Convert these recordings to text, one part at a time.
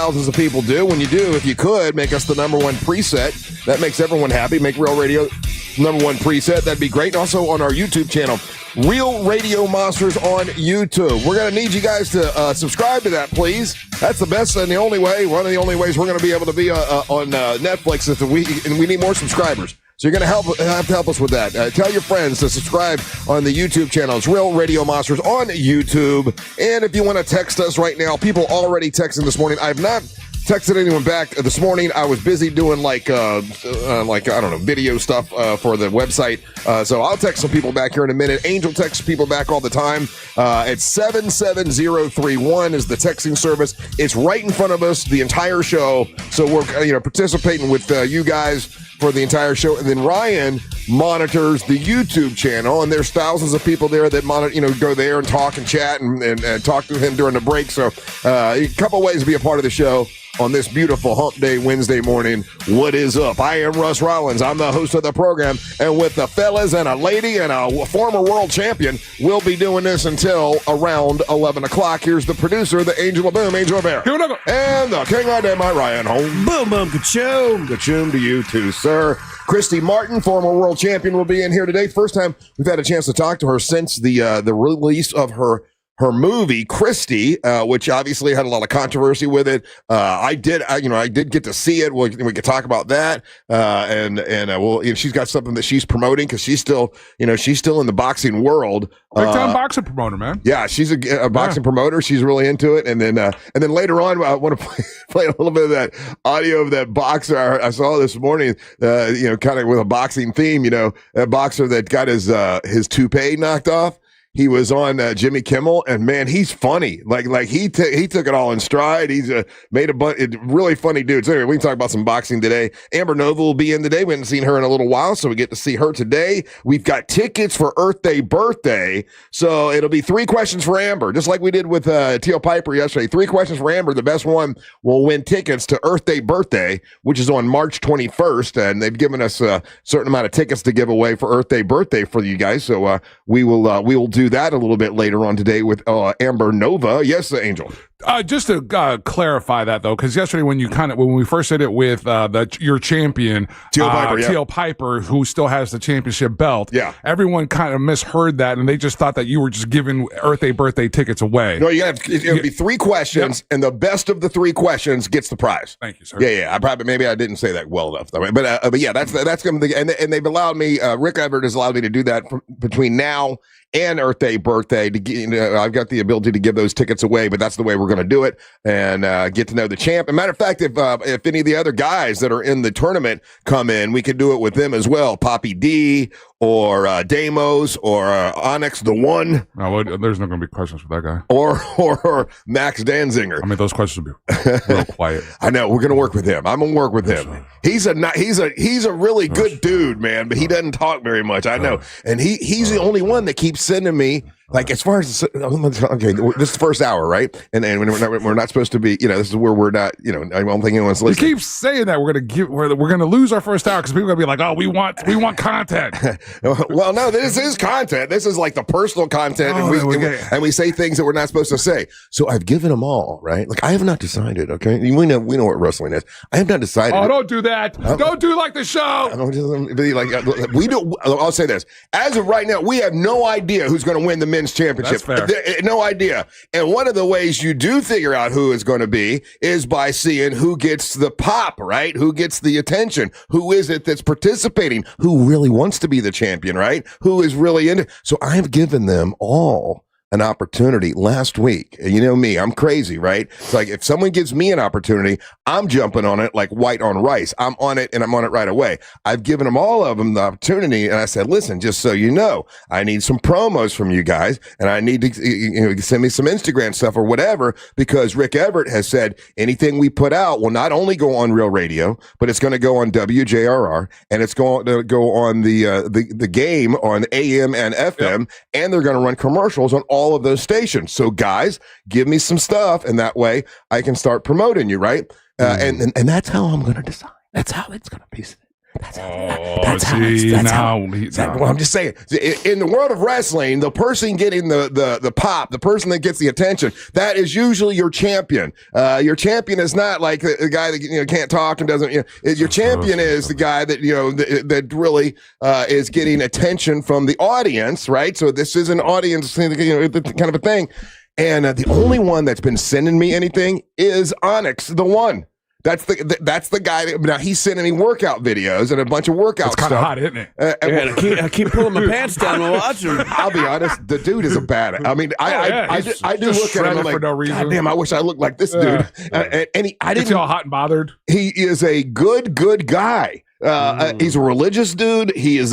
thousands of people do. When you do, if you could, make us the number one preset. That makes everyone happy. Make Real Radio number one preset. That'd be great. Also on our YouTube channel, Real Radio Monsters on YouTube. We're going to need you guys to subscribe to that, please. That's the best and the only way, one of the only ways we're going to be able to be on Netflix is and we need more subscribers. So you're going to have to help us with that. Tell your friends to subscribe on the YouTube channel. It's Real Radio Monsters on YouTube. And if you want to text us right now, people already texting this morning. I've not texted anyone back this morning. I was busy doing I don't know, video stuff for the website. So I'll text some people back here in a minute. Angel texts people back all the time. It's 77031 is the texting service. It's right in front of us the entire show. So we're participating with you guys for the entire show. And then Ryan monitors the YouTube channel, and there's thousands of people there that go there and talk and chat and talk to him during the break. So a couple ways to be a part of the show on this beautiful Hump Day Wednesday morning. What is up? I am Russ Rollins. I'm the host of the program, and with the fellas and a lady and a former world champion, we'll be doing this until around 11 o'clock. Here's the producer, the Angel of Boom, Angel of Bear. And the King of Day, my Ryan Home. Boom, boom, ka-choom. Ka-choom to you too, sir. Christy Martin, former world champion, will be in here today. First time we've had a chance to talk to her since the release of her movie, Christy, which obviously had a lot of controversy with it. I did get to see it. We could talk about that. She's got something that she's promoting because she's still in the boxing world. Big time boxing promoter, man. Yeah, she's a boxing promoter. She's really into it. And then later on, I want to play a little bit of that audio of that boxer I saw this morning. Kind of with a boxing theme. That boxer that got his toupee knocked off. He was on Jimmy Kimmel, and man, he's funny. Like he took it all in stride. He's made a really funny dude. So anyway, we can talk about some boxing today. Amber Nova will be in today. We haven't seen her in a little while, so we get to see her today. We've got tickets for Earth Day birthday, so it'll be 3 questions for Amber, just like we did with Teal Piper yesterday. 3 questions for Amber. The best one will win tickets to Earth Day birthday, which is on March 21st, and they've given us a certain amount of tickets to give away for Earth Day birthday for you guys. So we will do that a little bit later on today with Amber Nova. Yes, Angel. Just to clarify that though, because yesterday when we first did it with your champion Teal Piper, who still has the championship belt, everyone kind of misheard that, and they just thought that you were just giving Earth Day birthday tickets away. No, it'll be 3 questions, and the best of the 3 questions gets the prize. Thank you, sir. Yeah. Maybe I didn't say that well enough, but yeah, that's going to be, and they've allowed me. Rick Everett has allowed me to do that between now and Earth Day birthday. I've got the ability to give those tickets away, but that's the way we're going to do it and get to know the champ. As a matter of fact, if any of the other guys that are in the tournament come in, we could do it with them as well. Poppy D or Damos or Onyx the One. No, there's not going to be questions for that guy. Or Max Danziger. I mean, those questions will be real quiet. I know. We're going to work with him. I'm going to work with him. He's a really good dude, man, but he doesn't talk very much. I know. And he's the only one that keeps sending me, like, as far as, okay, this is the first hour, right? And we're not supposed to be, this is where we're not, I don't think anyone's listening. You keep saying that we're going to lose our first hour because people are going to be like, oh, we want content. Well, no, this is content. This is like the personal content, and we say things that we're not supposed to say. So I've given them all, right? Like, I have not decided, okay? We know what wrestling is. I have not decided. Oh, don't do that. Don't do like the show. We do. I'll say this. As of right now, we have no idea who's going to win the men's championship. That's fair. No idea. And one of the ways you do figure out who is going to be is by seeing who gets the pop, right? Who gets the attention? Who is it that's participating? Who really wants to be the champion, right? Who is really in it? So I've given them all an opportunity last week. And you know me, I'm crazy, right? It's like if someone gives me an opportunity, I'm jumping on it like white on rice. I'm on it and I'm on it right away. I've given them all of them the opportunity, and I said, listen, just so you know, I need some promos from you guys, and I need to send me some Instagram stuff or whatever, because Rick Everett has said anything we put out will not only go on Real Radio, but it's going to go on WJRR, and it's going to go on the game on AM and FM, and they're going to run commercials on all of those stations. So guys, give me some stuff, and that way I can start promoting you, right? And that's how I'm going to decide. That's how it's going to be. That's well, I'm just saying. In the world of wrestling, the person getting the pop, the person that gets the attention, that is usually your champion. Your champion is not like the guy that can't talk and doesn't. Your champion is the guy that that really is getting attention from the audience, right? So this is an audience kind of a thing. And the only one that's been sending me anything is Onyx, the one. That's the guy. Now he's sending me workout videos and a bunch of workout stuff. It's kind of hot, isn't it? I keep pulling my pants down and watching. I'll be honest, the dude is a bad. I mean, I do look at him like, God damn, I wish I looked like this dude. And I didn't. Gets you all hot and bothered. He is a good guy. He's a religious dude. He is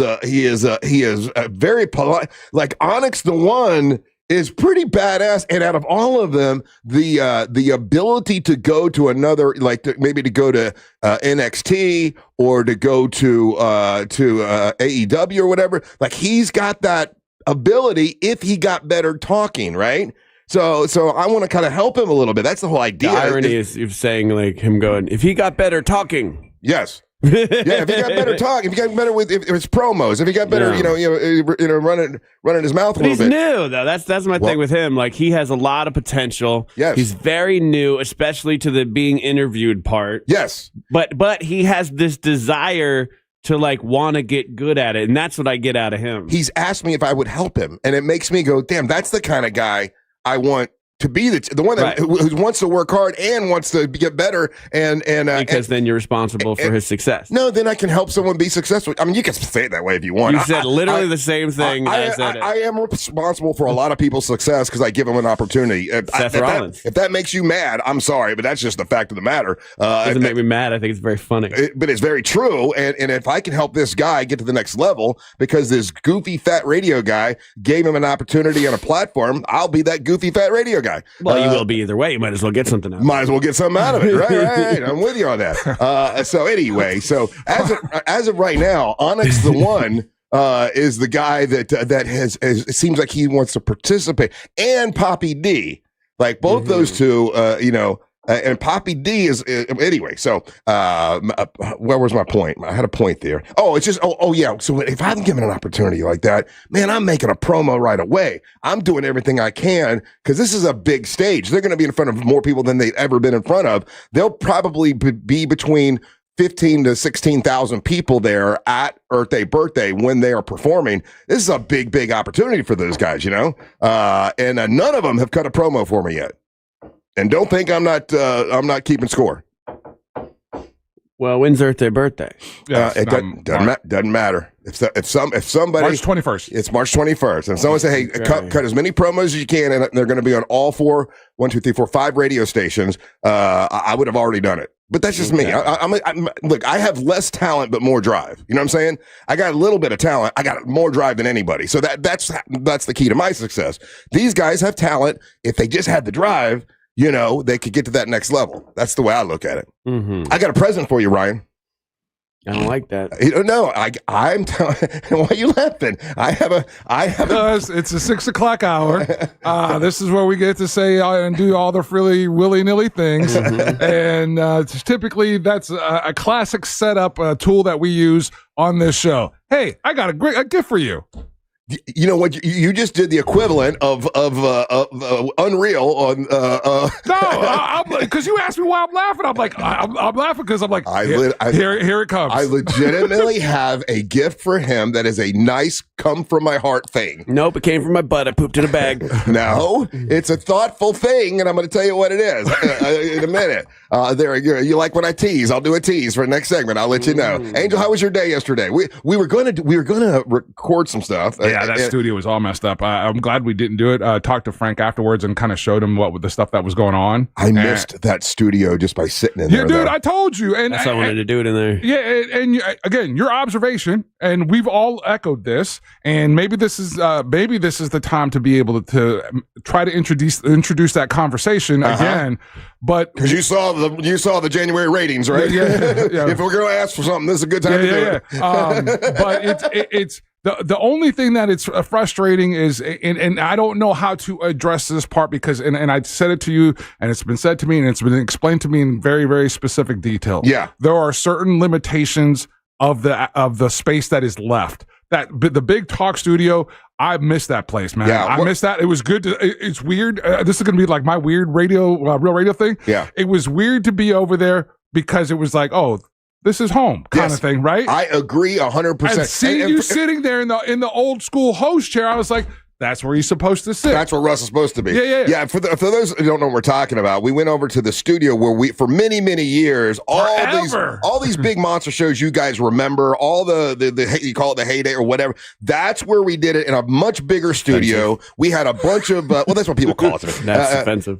very polite. Like Onyx, the one, is pretty badass, and out of all of them, the ability to go to another, maybe to go to NXT or to go to AEW or whatever, like he's got that ability if he got better talking, right? So I want to kind of help him a little bit. That's the whole idea. The irony is you're saying like him going, if he got better talking. Yes. Yeah, if he got better talk, if he got better with his promos, if he got better, running his mouth a little bit. He's new though. That's my thing with him. Like he has a lot of potential. Yes, he's very new, especially to the being interviewed part. Yes, but he has this desire to want to get good at it, and that's what I get out of him. He's asked me if I would help him, and it makes me go, damn, that's the kind of guy I want to be the one that who wants to work hard and wants to get better and because then you're responsible for his success. No, then I can help someone be successful. I mean, you can say it that way if you want. You said literally the same thing. I am responsible for a lot of people's success because I give them an opportunity. Seth Rollins. If that makes you mad, I'm sorry, but that's just the fact of the matter. Doesn't make me mad. I think it's very funny. But it's very true. And if I can help this guy get to the next level because this goofy fat radio guy gave him an opportunity on a platform, I'll be that goofy fat radio guy. Well, you will be either way. You might as well get something out of it. Might as well get something out of it. Right. I'm with you on that. So anyway, as of right now, Onyx the one is the guy that has it seems like he wants to participate, and Poppy D, like both those two, and Poppy D is anyway. So where was my point? I had a point there. Oh, it's just yeah. So if I'm given an opportunity like that, man, I'm making a promo right away. I'm doing everything I can because this is a big stage. They're going to be in front of more people than they've ever been in front of. They'll probably be between 15 to 16,000 people there at Earth Day Birthday when they are performing. This is a big opportunity for those guys, and none of them have cut a promo for me yet. And don't think I'm not keeping score. Well, when's Earth Day Birthday? It doesn't matter. If somebody March 21st. It's March 21st. And someone say, hey, cut as many promos as you can, and they're going to be on all 5 radio stations. I would have already done it. But that's just me. Look, I have less talent but more drive. You know what I'm saying? I got a little bit of talent. I got more drive than anybody. So that's the key to my success. These guys have talent. If they just had the drive, they could get to that next level. That's the way I look at it. Mm-hmm. I got a present for you, Ryan. I don't like that. No, I'm telling. Why are you laughing? I have a. It's a 6 o'clock hour. This is where we get to say and do all the really willy-nilly things. And typically that's a classic setup tool that we use on this show. Hey, I got a gift for you. You know what? You just did the equivalent of Unreal on. No, because you asked me why I'm laughing. I'm like, I'm laughing because I'm like, here it comes. I legitimately have a gift for him that is a nice come from my heart thing. Nope, it came from my butt. I pooped in a bag. No, it's a thoughtful thing, and I'm going to tell you what it is in a minute. You like when I tease? I'll do a tease for the next segment. I'll let you know. Angel, how was your day yesterday? We were going to record some stuff. Yeah, that studio was all messed up. I'm glad we didn't do it. Talked to Frank afterwards and kind of showed him what the stuff that was going on. I missed that studio just by sitting in there. Yeah, dude, I told you. And that's why I wanted to do it in there. Yeah, and again, your observation, and we've all echoed this. And maybe this is the time to be able to try to introduce that conversation again. But because you saw the January ratings, right? Yeah. If we're going to ask for something, this is a good time to do it. But it's the only thing that it's frustrating is, and I don't know how to address this part because, and I said it to you, and it's been said to me, and it's been explained to me in very, very specific detail. Yeah, there are certain limitations of the space that is left. The big talk studio, I miss that place, man. Yeah, I miss that. It was good. It's weird. This is going to be like my weird real radio thing. Yeah. It was weird to be over there because it was like, oh, this is home kind of thing, right? I agree 100%. And seeing you sitting there in the old school host chair, I was like, that's where he's supposed to sit. That's where Russ is supposed to be. Yeah. For those who don't know what we're talking about, we went over to the studio where for many, many years, all these big monster shows you guys remember, all the you call it the heyday or whatever. That's where we did it in a much bigger studio. We had a bunch of well, that's what people call it. That's offensive.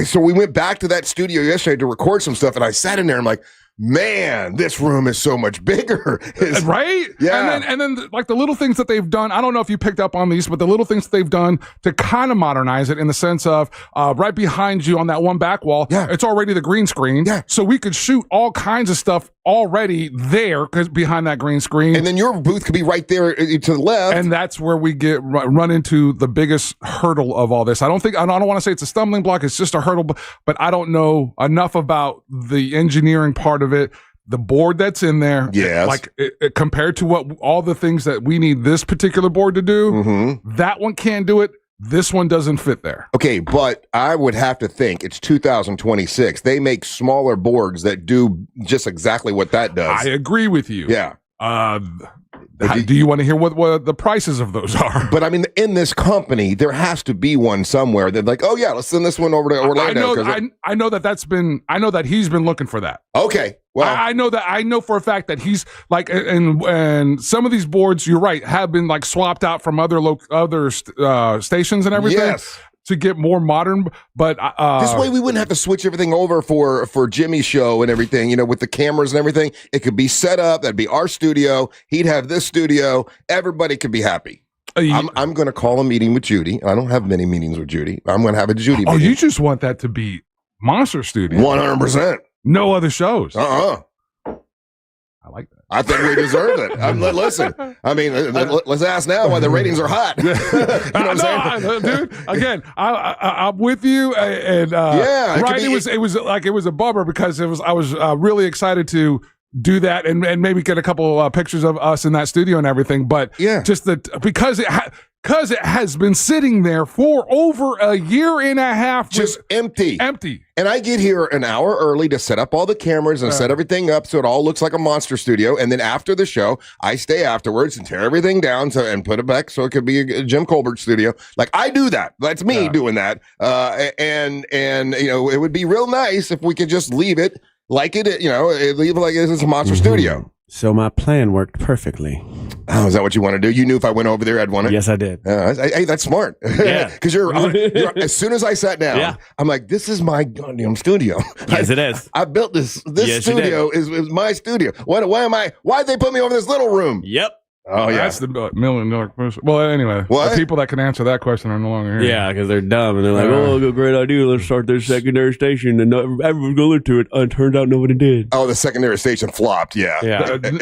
So we went back to that studio yesterday to record some stuff, and I sat in there and I'm like, man, this room is so much bigger. Right? Yeah. And then like the little things that they've done, I don't know if you picked up on these, but the little things that they've done to kind of modernize it in the sense of right behind you on that one back wall, it's already the green screen. Yeah. So we could shoot all kinds of stuff already there because behind that green screen. And then your booth could be right there to the left. And that's where we run into the biggest hurdle of all this. I don't want to say it's a stumbling block. It's just a hurdle, but I don't know enough about the engineering part of it. The board that's in there, compared to what all the things that we need this particular board to do, that one can't do it. This one doesn't fit there. Okay, but I would have to think it's 2026. They make smaller boards that do just exactly what that does. I agree with you. Yeah. Do you want to hear what the prices of those are? But I mean, in this company, there has to be one somewhere. They're like, oh yeah, let's send this one over to Orlando. I know that he's been looking for that. Okay. Well, I know for a fact that he's like, and some of these boards, you're right, have been like swapped out from other stations and everything. Yes. To get more modern, but this way we wouldn't have to switch everything over for Jimmy's show and everything, with the cameras and everything. It could be set up. That'd be our studio. He'd have this studio. Everybody could be happy. I'm going to call a meeting with Judy. I don't have many meetings with Judy. I'm going to have a Judy meeting. Oh, you just want that to be Monster Studio. 100%. No other shows. I like that. I think we deserve it. Listen, I mean, let's ask now why the ratings are hot. You know what I'm saying? Dude, again, I'm with you. And right, it was a bummer because I was really excited to do that and maybe get a couple pictures of us in that studio and everything. But just because it has been sitting there for over a year and a half. Just empty. And I get here an hour early to set up all the cameras and set everything up so it all looks like a monster studio. And then after the show, I stay afterwards and tear everything down and put it back so it could be a Jim Colbert studio. Like, I do that. That's me doing that. And it would be real nice if we could just leave it like it, leave it like it's a monster studio. So my plan worked perfectly. Oh, is that what you want to do? You knew if I went over there, I'd want it? Yes, I did. Hey, that's smart. Yeah. Because you're as soon as I sat down, I'm like, this is my goddamn studio. Yes, it is. I built this. This studio is why why'd they put me over this little room? Yep. Oh, yeah. That's the $1 million question. Well, anyway, the people that can answer that question are no longer here. Yeah, because they're dumb. And they're like, oh, great idea. Let's start this secondary station. And everyone's going to listen to it. And it turns out nobody did. Oh, the secondary station flopped. Yeah. And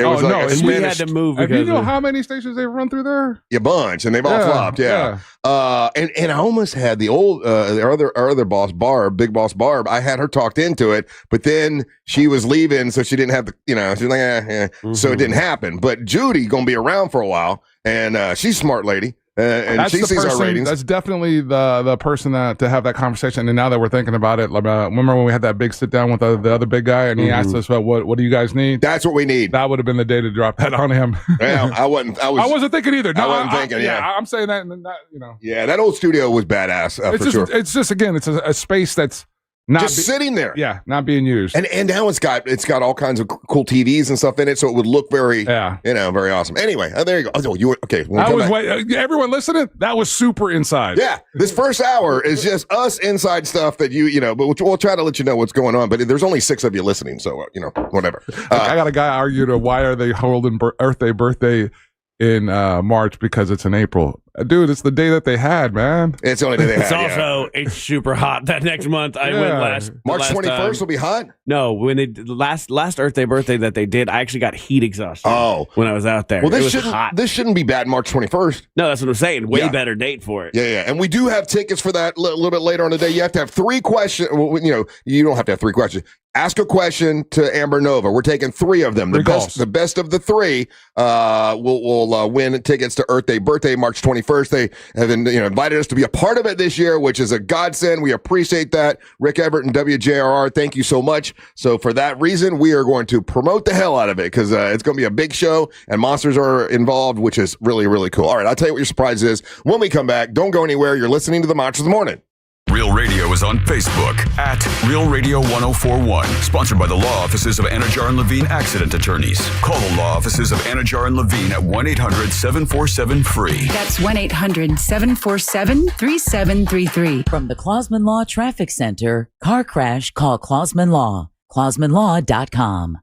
we had to move. Do you know how many stations they've run through there? A bunch. And they've all flopped. Yeah. And I almost had the old, our other boss, Barb, Big Boss Barb, I had her talked into it, but then she was leaving, so she didn't have the, she's like, so it didn't happen. But Judy going to be around for a while, and she's a smart lady. And she sees our ratings. That's definitely the person to have that conversation. And now that we're thinking about it, remember when we had that big sit down with the other big guy, and he asked us about what do you guys need? That's what we need. That would have been the day to drop that on him. Well, I wasn't thinking either. No, I wasn't thinking. I'm saying that, and that, Yeah, that old studio was badass for sure. It's just again, it's a space that's not sitting there. Yeah, not being used. And now it's got all kinds of cool TVs and stuff in it, so it would look very very awesome. Anyway, there you go. Oh, you were okay. Everyone listening, that was super inside. Yeah, this first hour is just us inside stuff that but we'll try to let you know what's going on. But there's only 6 of you listening, so whatever. I got a guy argued why are they holding birthday in March because it's in April. Dude, it's the day that they had, man. It's the only day they had. It's super hot that next month. I went last March 21st will be hot? No, when they last Earth Day birthday that they did, I actually got heat exhaustion. Oh, when I was out there. Well, this shouldn't be bad. March 21st. No, that's what I'm saying. Way better date for it. Yeah. And we do have tickets for that a little bit later on the day. You have to have 3 questions. Well, you don't have to have 3 questions. Ask a question to Amber Nova. We're taking 3 of them. The best of the 3 will win tickets to Earth Day birthday, March 21st. They have invited us to be a part of it this year, which is a godsend. We appreciate that. Rick Everett and WJRR, thank you so much. So for that reason, we are going to promote the hell out of it because it's going to be a big show and monsters are involved, which is really, really cool. All right, I'll tell you what your surprise is when we come back. Don't go anywhere. You're listening to the Monsters of the Morning. Real Radio is on Facebook at Real Radio 1041. Sponsored by the law offices of Anajar and Levine Accident Attorneys. Call the law offices of Anajar and Levine at 1-800-747-FREE. That's 1-800-747-3733. From the Clausman Law Traffic Center, car crash, call Clausman Law. ClausmanLaw.com.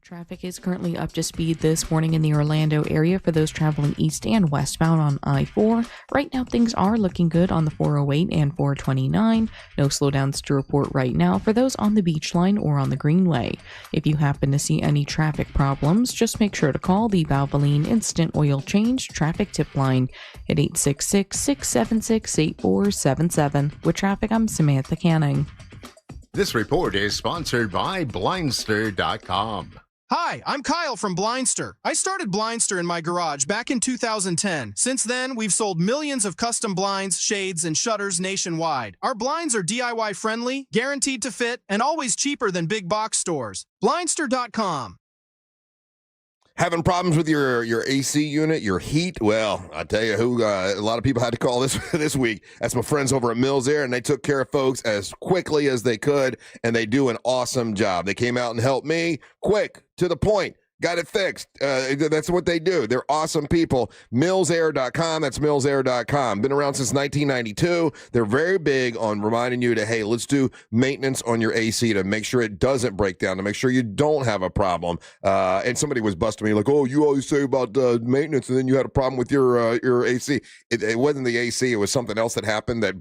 Traffic is currently up to speed this morning in the Orlando area for those traveling east and westbound on I-4. Right now, things are looking good on the 408 and 429. No slowdowns to report right now for those on the Beach Line or on the Greenway. If you happen to see any traffic problems, just make sure to call the Valvoline Instant Oil Change Traffic Tip Line at 866-676-8477. With traffic, I'm Samantha Canning. This report is sponsored by Blindster.com. Hi, I'm Kyle from Blindster. I started Blindster in my garage back in 2010. Since then, we've sold millions of custom blinds, shades, and shutters nationwide. Our blinds are DIY friendly, guaranteed to fit, and always cheaper than big box stores. Blindster.com. Having problems with your AC unit, your heat? Well, I tell you who, a lot of people had to call this week. That's my friends over at Mills Air, and they took care of folks as quickly as they could, and they do an awesome job. They came out and helped me quick, to the point. Got it fixed. That's what they do. They're awesome people. MillsAir.com. That's MillsAir.com. Been around since 1992. They're very big on reminding you to, hey, let's do maintenance on your AC to make sure it doesn't break down, to make sure you don't have a problem. And somebody was busting me like, oh, you always say about maintenance, and then you had a problem with your AC. It wasn't the AC. It was something else that happened that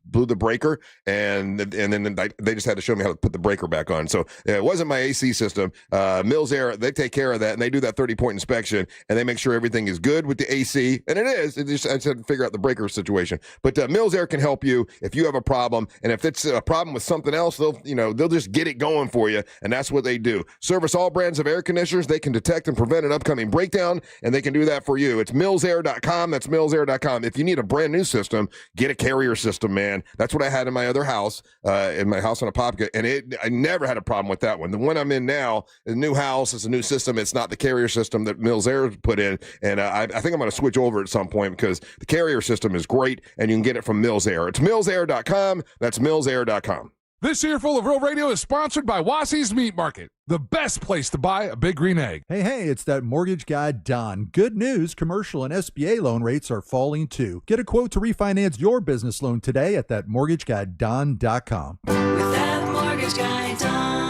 blew the breaker, and then they just had to show me how to put the breaker back on. So it wasn't my AC system. Mills Air, they take care of that, and they do that 30-point inspection, and they make sure everything is good with the AC, and it is. I just had to figure out the breaker situation. But Mills Air can help you if you have a problem, and if it's a problem with something else, they'll just get it going for you, and that's what they do. Service all brands of air conditioners. They can detect and prevent an upcoming breakdown, and they can do that for you. It's MillsAir.com. That's MillsAir.com. If you need a brand new system, get a Carrier system, man. That's what I had in my other house, in my house on Apopka, and I never had a problem with that one. The one I'm in now, the new house, is a new system. It's not the Carrier system that Mills Air put in, and I think I'm going to switch over at some point because the Carrier system is great, and you can get it from Mills Air. It's MillsAir.com. That's MillsAir.com. This Earful of Real Radio is sponsored by Wassey's Meat Market, the best place to buy a big green egg. Hey, it's that mortgage guy, Don. Good news, commercial and SBA loan rates are falling too. Get a quote to refinance your business loan today at thatmortgageguyDon.com. With thatmortgageguyDon.com.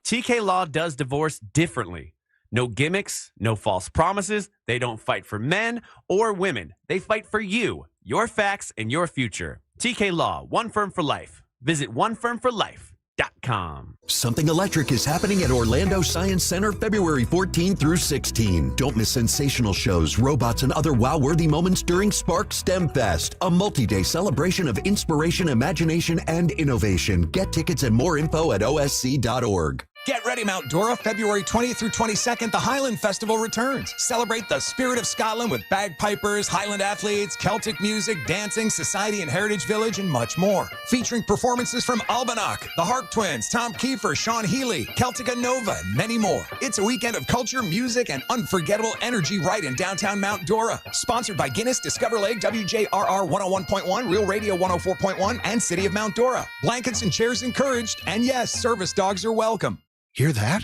TK Law does divorce differently. No gimmicks, no false promises. They don't fight for men or women. They fight for you, your facts, and your future. TK Law, one firm for life. Visit onefirmforlife.com. Something electric is happening at Orlando Science Center February 14 through 16. Don't miss sensational shows, robots, and other wow-worthy moments during Spark STEM Fest, a multi-day celebration of inspiration, imagination, and innovation. Get tickets and more info at osc.org. Get ready, Mount Dora. February 20th through 22nd, the Highland Festival returns. Celebrate the spirit of Scotland with bagpipers, Highland athletes, Celtic music, dancing, society and heritage village, and much more. Featuring performances from Albanach, the Harp Twins, Tom Kiefer, Sean Healy, Celtica Nova, and many more. It's a weekend of culture, music, and unforgettable energy right in downtown Mount Dora. Sponsored by Guinness, Discover Lake, WJRR 101.1, Real Radio 104.1, and City of Mount Dora. Blankets and chairs encouraged, and yes, service dogs are welcome. Hear that?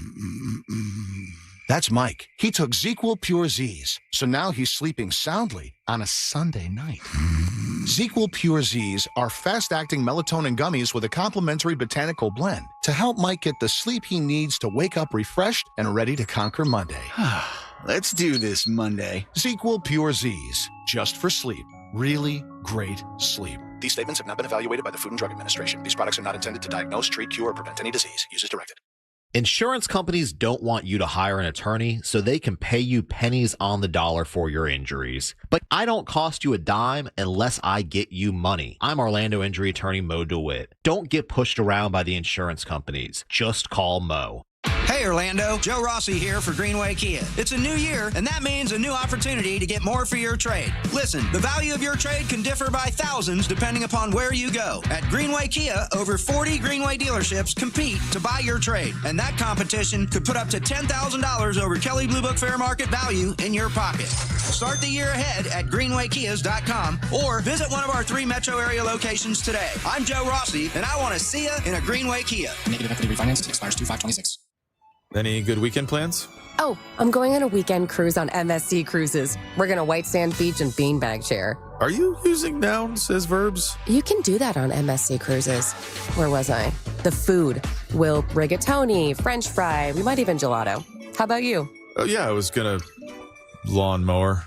That's Mike. He took ZQL Pure Z's, so now he's sleeping soundly on a Sunday night. ZQL Pure Z's are fast-acting melatonin gummies with a complementary botanical blend to help Mike get the sleep he needs to wake up refreshed and ready to conquer Monday. Let's do this Monday. ZQL Pure Z's, just for sleep. Really great sleep. These statements have not been evaluated by the Food and Drug Administration. These products are not intended to diagnose, treat, cure, or prevent any disease. Use as directed. Insurance companies don't want you to hire an attorney so they can pay you pennies on the dollar for your injuries. But I don't cost you a dime unless I get you money. I'm Orlando injury attorney Mo DeWitt. Don't get pushed around by the insurance companies. Just call Mo. Hey Orlando, Joe Rossi here for Greenway Kia. It's a new year, and that means a new opportunity to get more for your trade. Listen, the value of your trade can differ by thousands depending upon where you go. At Greenway Kia, over 40 Greenway dealerships compete to buy your trade, and that competition could put up to $10,000 over Kelley Blue Book fair market value in your pocket. Start the year ahead at greenwaykias.com or visit one of our 3 metro area locations today. I'm Joe Rossi, and I want to see you in a Greenway Kia. Negative equity refinance expires 2/5/26. Any good weekend plans? Oh, I'm going on a weekend cruise on MSC Cruises. We're going to White Sand Beach and beanbag chair. Are you using nouns as verbs? You can do that on MSC Cruises. Where was I? The food. We'll rigatoni, French fry, we might even gelato. How about you? Oh, yeah, I was going to lawnmower.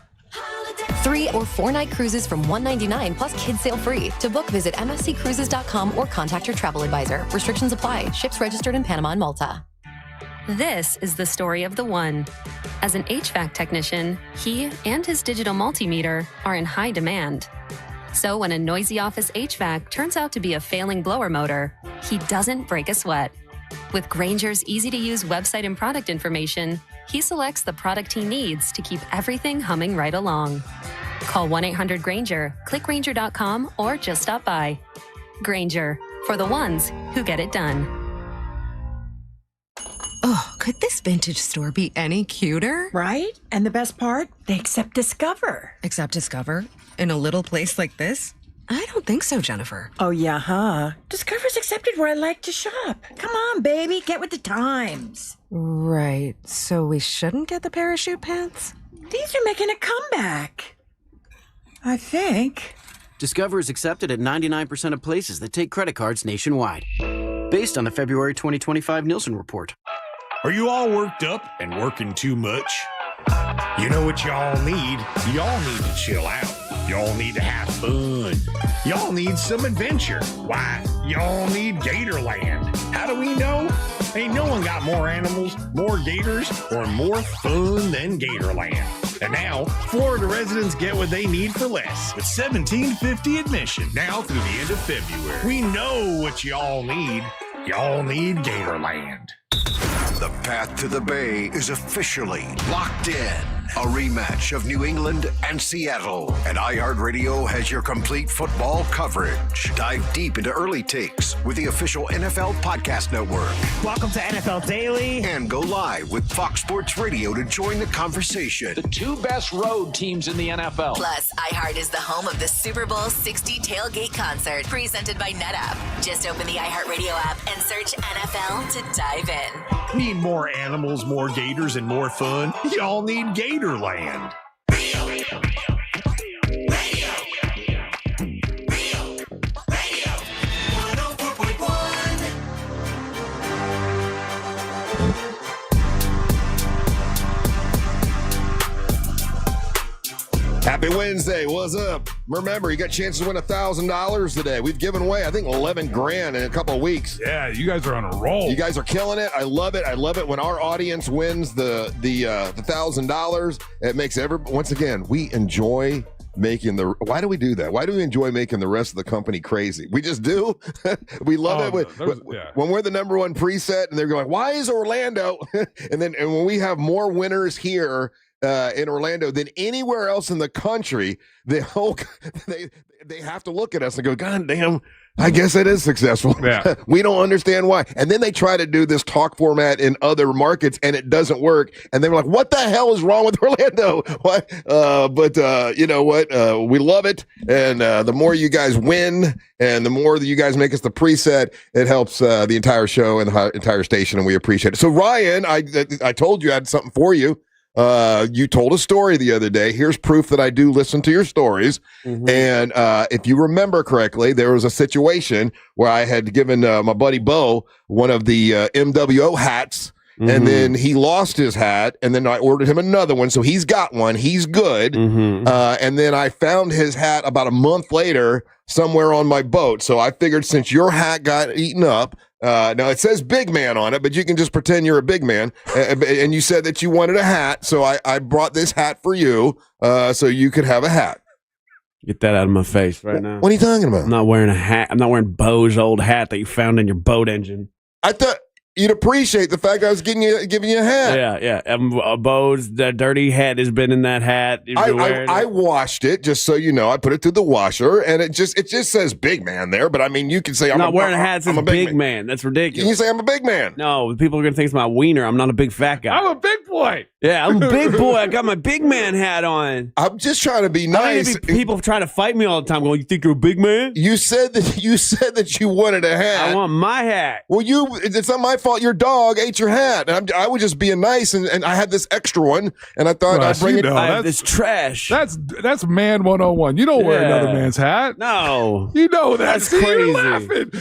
3 or 4 night cruises from $199 plus kids sail free. To book, visit msccruises.com or contact your travel advisor. Restrictions apply. Ships registered in Panama and Malta. This is the story of the one. As an HVAC technician, he and his digital multimeter are in high demand. So when a noisy office HVAC turns out to be a failing blower motor, he doesn't break a sweat. With Grainger's easy-to-use website and product information, he selects the product he needs to keep everything humming right along. Call 1-800-GRAINGER, click Grainger.com, or just stop by. Grainger, for the ones who get it done. Oh, could this vintage store be any cuter? Right? And the best part? They accept Discover. Accept Discover? In a little place like this? I don't think so, Jennifer. Oh, yeah, huh? Discover's accepted where I like to shop. Come on, baby, get with the times. Right. So we shouldn't get the parachute pants? These are making a comeback. I think. Discover is accepted at 99% of places that take credit cards nationwide. Based on the February 2025 Nielsen report. Are you all worked up and working too much? You know what y'all need? Y'all need to chill out. Y'all need to have fun. Y'all need some adventure. Why, y'all need Gatorland. How do we know? Ain't no one got more animals, more gators, or more fun than Gatorland. And now, Florida residents get what they need for less with $17.50 admission now through the end of February. We know what y'all need. Y'all need Gatorland. The path to the Bay is officially locked in. A rematch of New England and Seattle. And iHeartRadio has your complete football coverage. Dive deep into early takes with the official NFL Podcast Network. Welcome to NFL Daily. And go live with Fox Sports Radio to join the conversation. The 2 best road teams in the NFL. Plus, iHeart is the home of the Super Bowl 60 tailgate concert presented by NetApp. Just open the iHeartRadio app and search NFL to dive in. Need more animals, more gators, and more fun? Y'all need Gatorland. Happy Wednesday. What's up? Remember, you got chances to win $1,000 today. We've given away, I think, 11 grand in a couple of weeks. Yeah, you guys are on a roll. You guys are killing it. I love it. I love it when our audience wins the $1,000. It makes once again, we enjoy making why do we do that? Why do we enjoy making the rest of the company crazy? We just do. We love it when we're the number one preset and they're going, why is Orlando? and when we have more winners here in Orlando than anywhere else in the country, they have to look at us and go, God damn, I guess it is successful. Yeah. We don't understand why. And then they try to do this talk format in other markets and it doesn't work. And they're like, what the hell is wrong with Orlando? What? But you know what? We love it. And the more you guys win and the more that you guys make us the preset, it helps the entire show and the entire station. And we appreciate it. So Ryan, I told you I had something for you. You told a story the other day. Here's proof that I do listen to your stories. Mm-hmm. And if you remember correctly, there was a situation where I had given my buddy Bo one of the MWO hats. Mm-hmm. And then he lost his hat, and then I ordered him another one. So he's got one. He's good. Mm-hmm. And then I found his hat about a month later somewhere on my boat. So I figured since your hat got eaten up, now it says big man on it, but you can just pretend you're a big man. And you said that you wanted a hat. So I brought this hat for you so you could have a hat. Get that out of my face right now. What are you talking about? I'm not wearing a hat. I'm not wearing Bo's old hat that you found in your boat engine. I thought you'd appreciate the fact I was giving you a hat. Yeah. Bo's dirty head has been in that hat. I washed it, just so you know. I put it through the washer, and it just says big man there. But I mean, you can say I'm not wearing a hat that says big man. That's ridiculous. You say I'm a big man. No, people are going to think it's my wiener. I'm not a big fat guy. I'm a big boy. Yeah, I'm a big boy. I got my big man hat on. I'm just trying to be nice. People trying to fight me all the time going, you think you're a big man? You said that you wanted a hat. I want my hat. Well, it's not my fault. Your dog ate your hat. And I was just being nice, and I had this extra one, and I thought I'd bring it. I have this trash. That's man 101. You don't wear another man's hat. No. You know that. That's crazy. You're laughing.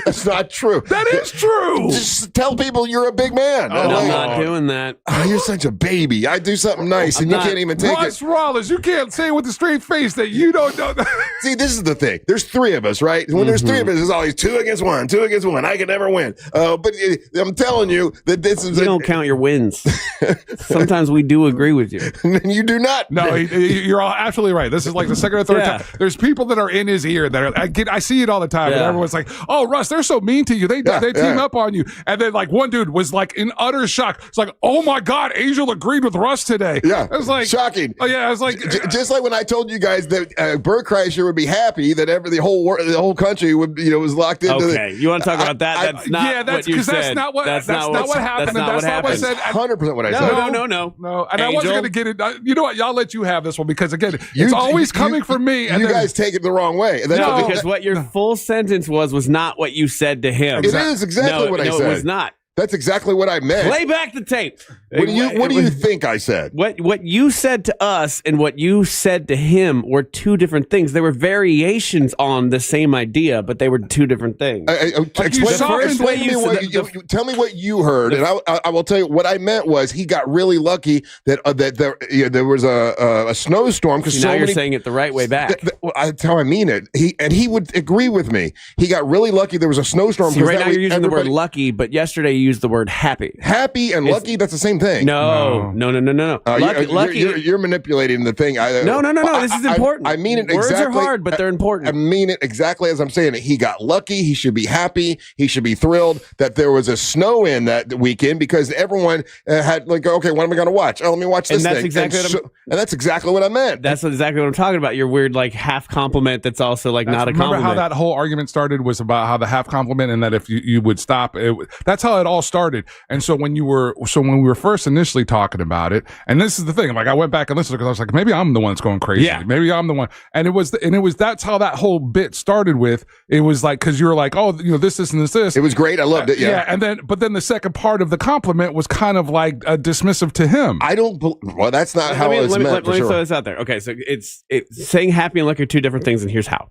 That's not true. That is true. Just tell people you're a big man. I'm not doing that. Oh, you're such a baby. I do something nice, and you can't even take Russ Rollins, you can't say with a straight face that you don't know that. See, this is the thing. There's three of us, right? When there's three of us, it's always 2 against 1, 2 against 1. I can never win. But I'm telling you that this is... You don't count your wins. Sometimes we do agree with you. You do not. No, you're all absolutely right. This is like the second or third time. There's people that are in his ear that are... I see it all the time. And everyone's like, oh, Russ, they're so mean to you. They team up on you. And then like one dude was like in utter shock. It's like, oh my God, Angel agreed with Russ today. Yeah. I was like... Shocking. Oh, yeah, I was like... Just like when I told you guys that Bert Kreischer would be happy that the whole country would, was locked into Okay, you want to talk about that? That's not what you said. That's not what happened. That's not what I said. 100% what I said. No. And Angel? I wasn't going to get it. You know what? I'll let you have this one because, again, it's always coming from me. And you guys take it the wrong way. No, because what your full sentence was not what you said to him. It is exactly what I said. No, it was not. That's exactly what I meant. Play back the tape. What do you think I said? What you said to us and what you said to him were two different things. There were variations on the same idea, but they were two different things. Tell me what you heard, and I will tell you what I meant was he got really lucky that there was a snowstorm. Because now you're saying it the right way back. That's how I mean it. He would agree with me. He got really lucky. There was a snowstorm. See, right now you're using the word lucky, but yesterday you used the word happy. Happy and lucky, that's the same thing. No. Lucky. You're manipulating the thing. No. This is important. I mean it exactly. Words are hard, but they're important. I mean it exactly as I'm saying it. He got lucky. He should be happy. He should be thrilled that there was a snow in that weekend because everyone had like, okay, what am I going to watch? Oh, let me watch this thing. And that's exactly what I meant. That's exactly what I'm talking about. Your weird like half compliment that's also like not a compliment. Remember how that whole argument started was about how the half compliment and that if you would stop it. That's how it all started. And so when we were first initially talking about it, and this is the thing, like I went back and listened because I was like, maybe I'm the one that's going crazy. Yeah. Maybe I'm the one. And it was that's how that whole bit started with. It was like, cause you were like, oh, this, and this. It was great. I loved it. Yeah. And but then the second part of the compliment was kind of like dismissive to him. Well, that's not how it was meant. Let me throw this out there. Okay. So it's saying happy and lucky are two different things. And here's how.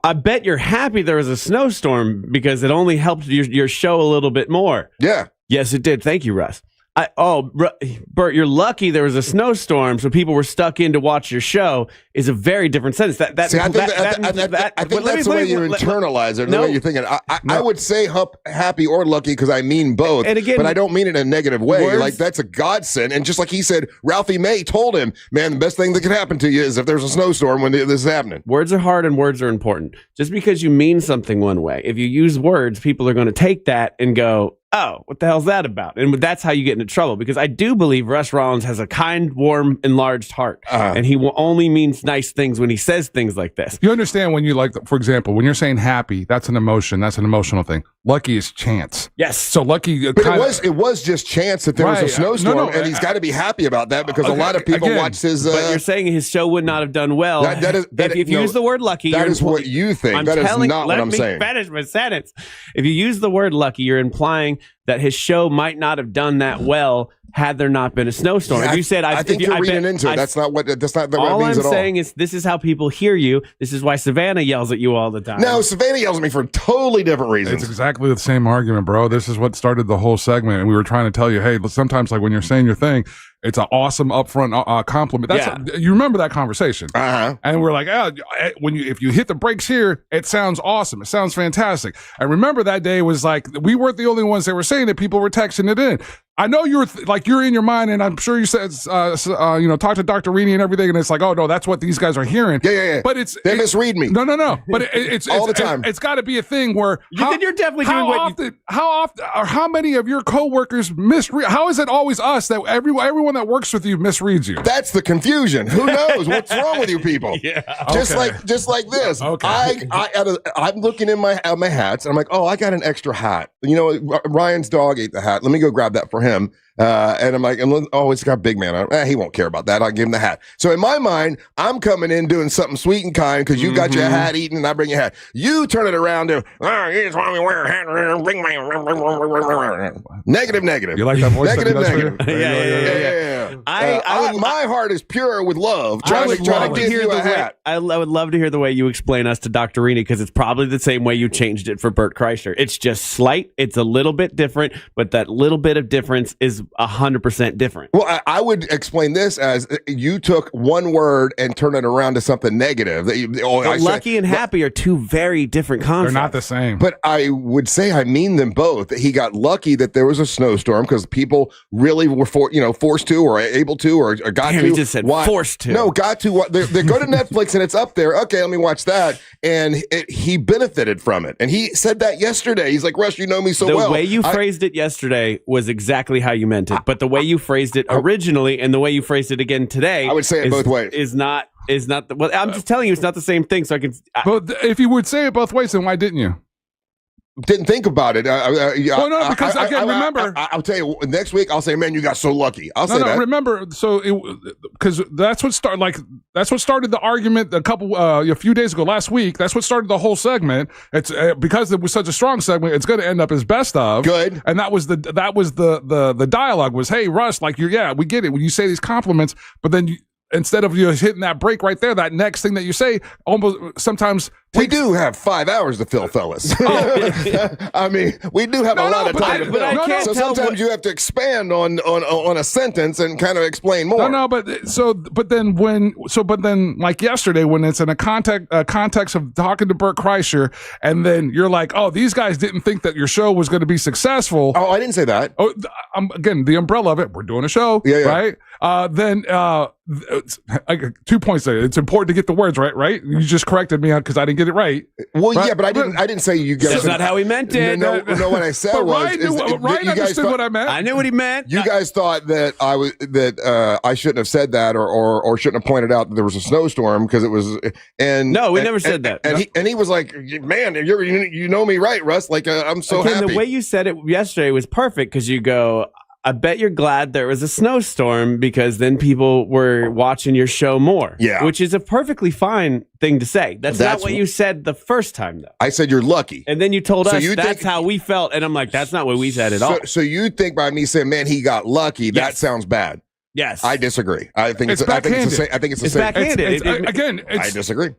I bet you're happy there was a snowstorm because it only helped your show a little bit more. Yeah. Yes, it did. Thank you, Russ. Bert, you're lucky there was a snowstorm, so people were stuck in to watch your show. Is a very different sentence. I think that's the way you internalize it. The way you're thinking. I would say happy or lucky because I mean both. And again, but I don't mean it in a negative way. Like that's a godsend. And just like he said, Ralphie May told him, man, the best thing that could happen to you is if there's a snowstorm when this is happening. Words are hard and words are important. Just because you mean something one way, if you use words, people are going to take that and go, oh, what the hell's that about? And that's how you get into trouble, because I do believe Russ Rollins has a kind, warm, enlarged heart. And he only means nice things when he says things like this. You understand when you for example, when you're saying happy, that's an emotion. That's an emotional thing. Lucky is chance. Yes. So lucky. But it was just chance that there was a snowstorm, and he's got to be happy about that because a lot of people watch his. But you're saying his show would not have done well. If you use the word lucky, that is what you think. That is not what I'm saying. Let me finish my sentence. If you use the word lucky, you're implying that his show might not have done that well had there not been a snowstorm. Yeah, if you said, I think you're reading into it. That's not what it means at all. All I'm saying is this is how people hear you. This is why Savannah yells at you all the time. No, Savannah yells at me for totally different reasons. It's exactly the same argument, bro. This is what started the whole segment. And we were trying to tell you, hey, sometimes like when you're saying your thing, It's an awesome upfront compliment. You remember that conversation, and we're like, if you hit the brakes here, it sounds awesome. It sounds fantastic. And remember that day was like we weren't the only ones that were saying it. People were texting it in. I know you're you're in your mind, and I'm sure you said, talk to Dr. Rini and everything, and it's like, oh no, that's what these guys are hearing. Yeah. But they misread me. No. But it's all the time. It's got to be a thing where you're definitely doing what how often or how many of your coworkers misread? How is it always us that everyone that works with you misreads you? That's the confusion. Who knows what's wrong with you people? Just like this. Okay. I'm looking in my hats, and I'm like, oh, I got an extra hat. Ryan's dog ate the hat. Let me go grab that for him. And I'm like, oh, it's got Big Man on it. He won't care about that. I'll give him the hat. So in my mind, I'm coming in doing something sweet and kind because you got your hat eaten and I bring your hat. You turn it around to, here's why we wear a hat. Negative. You like that voice? Negative. Yeah. My heart is pure with love. I would love to hear the way you explain us to Dr. Rini, because it's probably the same way you changed it for Bert Kreischer. It's just slight. It's a little bit different, but that little bit of difference is 100% different. Well, I would explain this as you took one word and turned it around to something negative. Lucky and happy are two very different concepts. They're not the same. But I would say I mean them both. He got lucky that there was a snowstorm because people really were forced to or able to or got to. He just said forced to. No, got to. They go to Netflix and it's up there. Okay, let me watch that. And he benefited from it. And he said that yesterday. He's like, Russ, you know me so well. The way you phrased it yesterday was exactly how you meant it, but the way you phrased it originally and the way you phrased it again today, I would say it both ways. Is not. Well, I'm just telling you, it's not the same thing. So I can. But if you would say it both ways, then why didn't you? Didn't think about it. Because remember, I'll tell you next week. I'll say, man, you got so lucky. I'll say that. Remember, so because that's what started the argument a few days ago, last week. That's what started the whole segment. It's because it was such a strong segment. It's going to end up as best of. Good. And that was the dialogue was, hey, Russ, we get it when you say these compliments, but then instead of hitting that break right there, that next thing that you say almost sometimes. We do have 5 hours to fill, fellas. I mean, we do have a lot of time to fill. So sometimes you have to expand on a sentence and kind of explain more. But then like yesterday, when it's in a context of talking to Bert Kreischer, and then you're like, oh, these guys didn't think that your show was going to be successful. Oh, I didn't say that. Oh, again, the umbrella of it. We're doing a show, right? Then 2 points there. It's important to get the words right. Right? You just corrected me because I didn't get it right. Well, right? Yeah, but I didn't say you guys. That's not how he meant it. No, what I said was Ryan understood what I meant. I knew what he meant. You guys thought that I shouldn't have said that or shouldn't have pointed out that there was a snowstorm because it was. And no, we never said that. And he was like, man, you know me right, Russ. Like I'm so happy. The way you said it yesterday was perfect because you go, I bet you're glad there was a snowstorm because then people were watching your show more. Yeah. Which is a perfectly fine thing to say. That's not what you said the first time, though. I said you're lucky. And then you told us that's how we felt. And I'm like, that's not what we said at all. So you think by me saying, man, he got lucky, that sounds bad. Yes. I disagree. I think it's backhanded. I think it's the same. Backhanded. I disagree.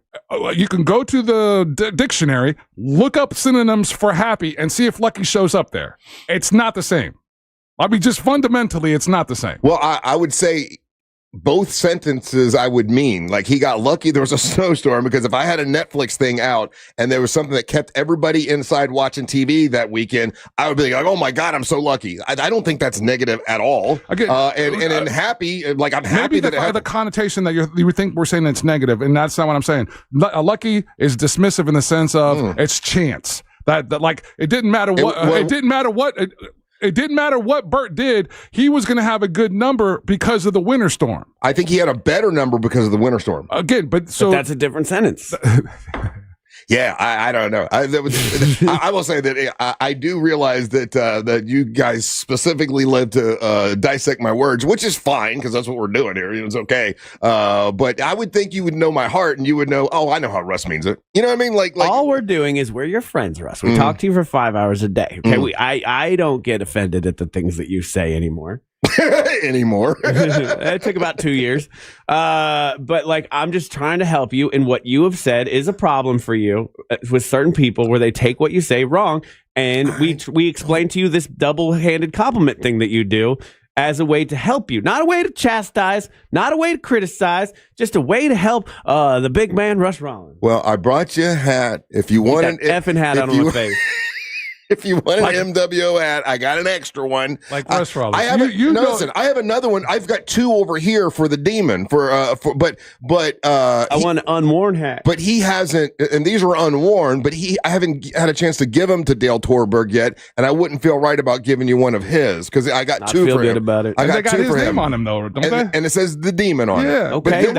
You can go to the dictionary, look up synonyms for happy, and see if lucky shows up there. It's not the same. I mean, just fundamentally, it's not the same. Well, I would say both sentences I would mean. Like, he got lucky there was a snowstorm, because if I had a Netflix thing out and there was something that kept everybody inside watching TV that weekend, I would be like, oh my God, I'm so lucky. I don't think that's negative at all. Again, and happy, like I'm happy that it happened. The connotation that you would think we're saying it's negative, and that's not what I'm saying. Lucky is dismissive in the sense of it's chance. That like it didn't matter what It didn't matter what Bert did. He was going to have a good number because of the winter storm. I think he had a better number because of the winter storm. Again, but that's a different sentence. Yeah, I don't know. I will say that I do realize that you guys specifically led to dissect my words, which is fine because that's what we're doing here. It's okay. But I would think you would know my heart and you would know, oh, I know how Russ means it. You know what I mean? Like all we're doing is we're your friends, Russ. We talk to you for 5 hours a day. Okay, I don't get offended at the things that you say anymore. It took about 2 years, but like I'm just trying to help you, and what you have said is a problem for you with certain people where they take what you say wrong, and we explain to you this double-handed compliment thing that you do, as a way to help you. Not a way to chastise, not a way to criticize, just a way to help the big man, Russ Rollins. Well, I brought you a hat. If you want an effing hat out on my face. If you want an MWO hat, I got an extra one. Like Russ Rollins. I have listen, I have another one. I've got two over here for the demon but I want an unworn hat. But he hasn't, and these are unworn, but I haven't had a chance to give them to Dale Torberg yet, and I wouldn't feel right about giving you one of his because I got two for him. Good about it. I got got two his for name him on him though, don't they? And it says the demon on it. Yeah, okay.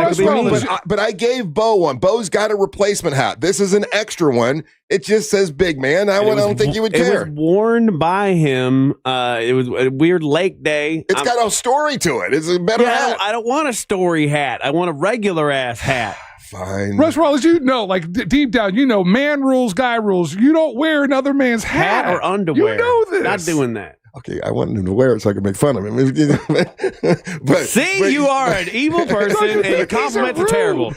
But I gave Bo one. Bo's got a replacement hat. This is an extra one. It just says big man. I don't think you would care. It was worn by him. It was a weird lake day. It's got a story to it. It's a better hat. I don't want a story hat. I want a regular ass hat. Fine. Russ Rollins, like deep down, man rules, guy rules. You don't wear another man's hat or underwear. You know this. Not doing that. Okay, I wanted him to wear it so I could make fun of him. You are an evil person, and your compliments are terrible.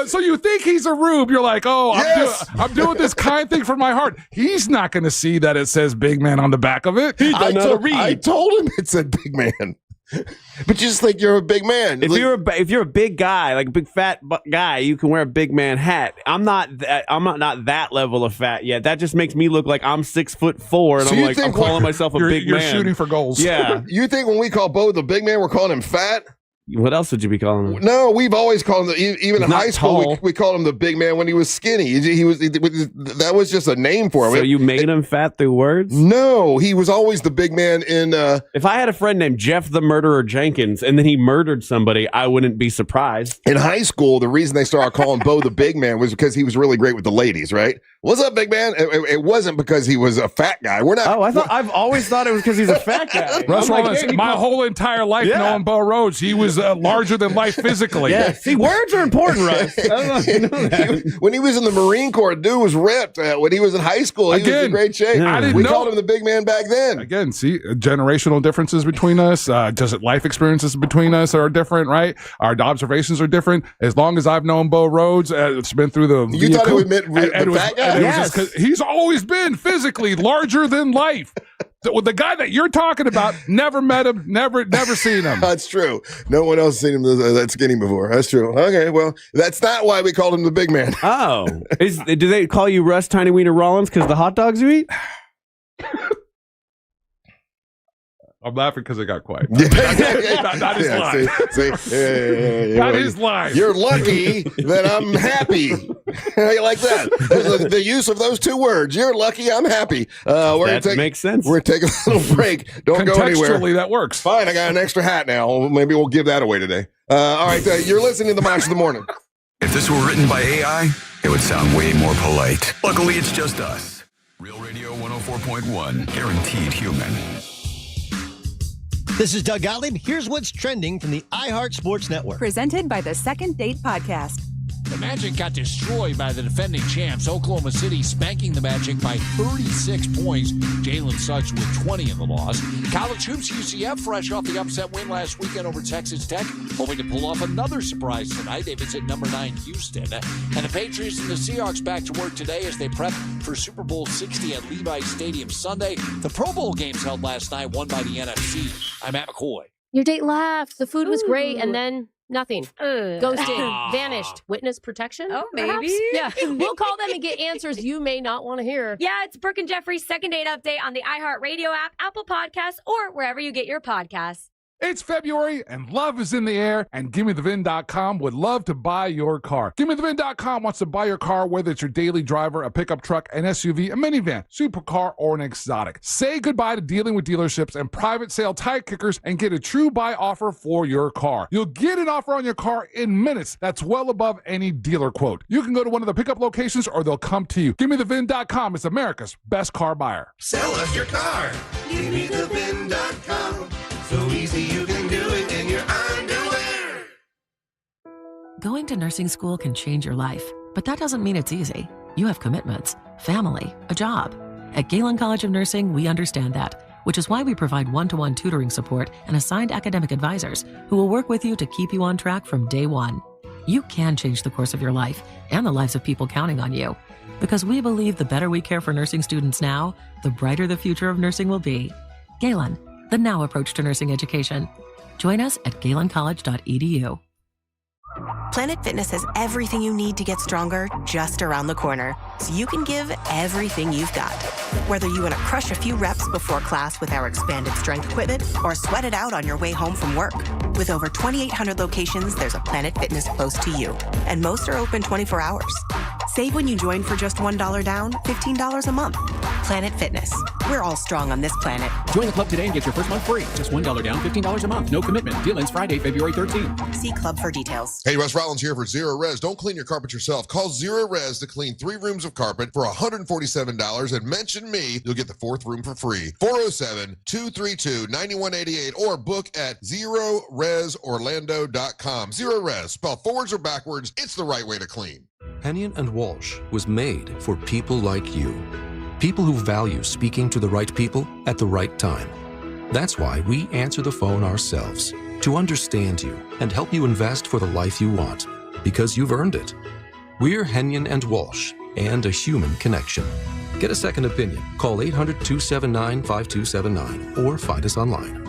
So you think he's a rube? You're like, I'm doing this kind thing from my heart. He's not going to see that it says "big man" on the back of it. I told him it said "big man." But you just think you're a big man. If you're a big guy, like a big fat guy, you can wear a big man hat. I'm not that level of fat yet. That just makes me look like I'm 6'4", and I'm calling myself a big man. You're shooting for goals. Yeah. You think when we call Bo the big man, we're calling him fat? What else would you be calling him? No, we've always called him, even in high school, we called him the big man when he was skinny. That was just a name for him. So you made him fat through words? No, he was always the big man in... If I had a friend named Jeff the Murderer Jenkins and then he murdered somebody, I wouldn't be surprised. In high school, the reason they started calling Bo the big man was because he was really great with the ladies, right? What's up, big man? It wasn't because he was a fat guy. I've always thought it was because he's a fat guy. Russ Rollins, my whole entire life knowing Bo Rhodes, he was larger than life physically. Yeah, see, words are important, Russ. I don't know if you know that. When he was in the Marine Corps, dude was ripped. When he was in high school, he was in great shape. We called him the big man back then. Again, see, generational differences between us, just life experiences between us are different, right? Our observations are different. As long as I've known Bo Rhodes, it's been through the... You thought it would meant the fat guy? Yes. He's always been physically larger than life. The guy that you're talking about, never met him, never seen him. That's true. No one else has seen him that skinny before. That's true. Okay, well, that's not why we called him the big man. Oh. Do they call you Russ Tiny Wiener Rollins because the hot dogs you eat? I'm laughing because it got quiet. Not his line. Not his line. You're lucky that I'm happy. How you like that? The use of those two words. You're lucky, I'm happy. That makes sense. We're going to take a little break. Don't go anywhere. Contextually, that works. Fine, I got an extra hat now. Maybe we'll give that away today. All right, you're listening to the Monster of the Morning. If this were written by AI, it would sound way more polite. Luckily, it's just us. Real Radio 104.1, guaranteed human. This is Doug Gottlieb. Here's what's trending from the iHeart Sports Network. Presented by the Second Date Podcast. The Magic got destroyed by the defending champs, Oklahoma City, spanking the Magic by 36 points. Jalen Suggs with 20 in the loss. College hoops, UCF, fresh off the upset win last weekend over Texas Tech, hoping to pull off another surprise tonight. They visit number 9 Houston. And the Patriots and the Seahawks back to work today as they prep for Super Bowl 60 at Levi's Stadium Sunday. The Pro Bowl games held last night, won by the NFC. I'm Matt McCoy. Your date laughed. The food was great, and then nothing. Ghosted. Vanished. Witness protection? Oh, perhaps? maybe. Yeah. We'll call them and get answers you may not want to hear. Yeah, it's Brooke and Jeffrey's second date update on the iHeartRadio app, Apple Podcasts, or wherever you get your podcasts. It's February and love is in the air, and GimmeTheVin.com would love to buy your car. GimmeTheVin.com wants to buy your car, whether it's your daily driver, a pickup truck, an SUV, a minivan, supercar, or an exotic. Say goodbye to dealing with dealerships and private sale tire kickers and get a true buy offer for your car. You'll get an offer on your car in minutes that's well above any dealer quote. You can go to one of the pickup locations or they'll come to you. GimmeTheVin.com is America's best car buyer. Sell us your car. GimmeTheVin.com. So easy you can do it in your underwear. Going to nursing school can change your life, but that doesn't mean it's easy. You have commitments, family, a job. At Galen College of Nursing, we understand that, which is why we provide one-to-one tutoring support and assigned academic advisors who will work with you to keep you on track from day one. You can change the course of your life and the lives of people counting on you, because we believe the better we care for nursing students now, the brighter the future of nursing will be. Galen, the now approach to nursing education. Join us at galencollege.edu. Planet Fitness has everything you need to get stronger just around the corner, so you can give everything you've got. Whether you want to crush a few reps before class with our expanded strength equipment or sweat it out on your way home from work. With over 2,800 locations, there's a Planet Fitness close to you, and most are open 24 hours. Save when you join for just $1 down, $15 a month. Planet Fitness. We're all strong on this planet. Join the club today and get your first month free. Just $1 down, $15 a month. No commitment. Deal ends Friday, February 13th. See club for details. Hey, Russ Rollins here for Zero Res. Don't clean your carpet yourself. Call Zero Res to clean 3 rooms of carpet for $147 and mention me. You'll get the 4th room for free. 407-232-9188 or book at ZeroResOrlando.com. Zero Res. Spell forwards or backwards. It's the right way to clean. Hennion and Walsh was made for people like you. People who value speaking to the right people at the right time. That's why we answer the phone ourselves, to understand you and help you invest for the life you want, because you've earned it. We're Hennion and Walsh, and a human connection. Get a second opinion. Call 800-279-5279 or find us online.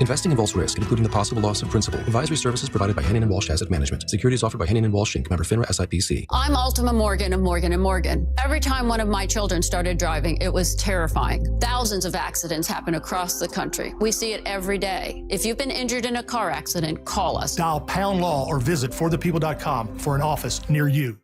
Investing involves risk, including the possible loss of principal. Advisory services provided by Hennion & Walsh Asset Management. Securities offered by Hennion & Walsh Inc. Member FINRA SIPC. I'm Ultima Morgan of Morgan & Morgan. Every time one of my children started driving, it was terrifying. Thousands of accidents happen across the country. We see it every day. If you've been injured in a car accident, call us. Dial # law or visit forthepeople.com for an office near you.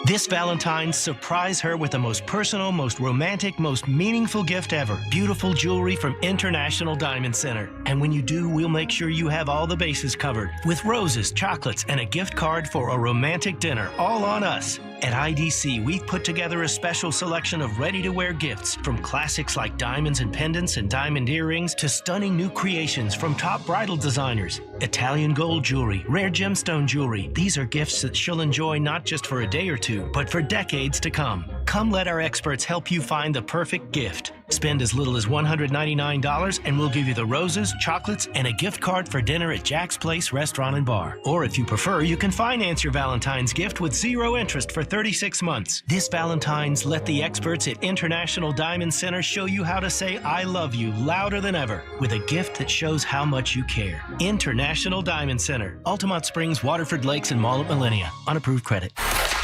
This Valentine's, surprise her with the most personal, most romantic, most meaningful gift ever. Beautiful jewelry from International Diamond Center. And when you do, we'll make sure you have all the bases covered. With roses, chocolates, and a gift card for a romantic dinner, all on us. At IDC, we've put together a special selection of ready-to-wear gifts, from classics like diamonds and pendants and diamond earrings to stunning new creations from top bridal designers. Italian gold jewelry, rare gemstone jewelry. These are gifts that she'll enjoy not just for a day or two, but for decades to come. Come let our experts help you find the perfect gift. Spend as little as $199 and we'll give you the roses, chocolates, and a gift card for dinner at Jack's Place Restaurant and Bar. Or if you prefer, you can finance your Valentine's gift with 0 interest for 36 months. This Valentine's, let the experts at International Diamond Center show you how to say I love you louder than ever with a gift that shows how much you care. International Diamond Center, Altamont Springs, Waterford Lakes, and Mall at Millennia. Unapproved credit.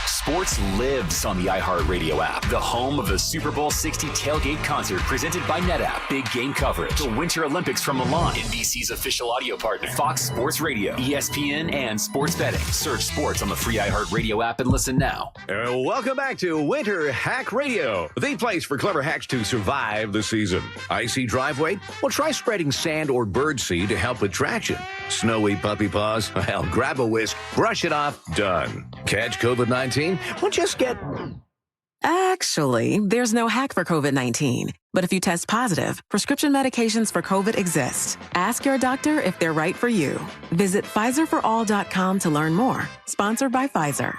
Sports lives on the iHeartRadio app, the home of the Super Bowl 60 tailgate concert presented by NetApp. Big game coverage, the Winter Olympics from Milan, NBC's official audio partner, Fox Sports Radio, ESPN, and sports betting. Search sports on the free iHeartRadio app and listen now. Welcome back to Winter Hack Radio, the place for clever hacks to survive the season. Icy driveway? Well, try spreading sand or birdseed to help with traction. Snowy puppy paws? Well, grab a whisk, brush it off, done. Catch COVID-19? Well, just get... Actually, there's no hack for COVID-19. But if you test positive, prescription medications for COVID exist. Ask your doctor if they're right for you. Visit PfizerForAll.com to learn more. Sponsored by Pfizer.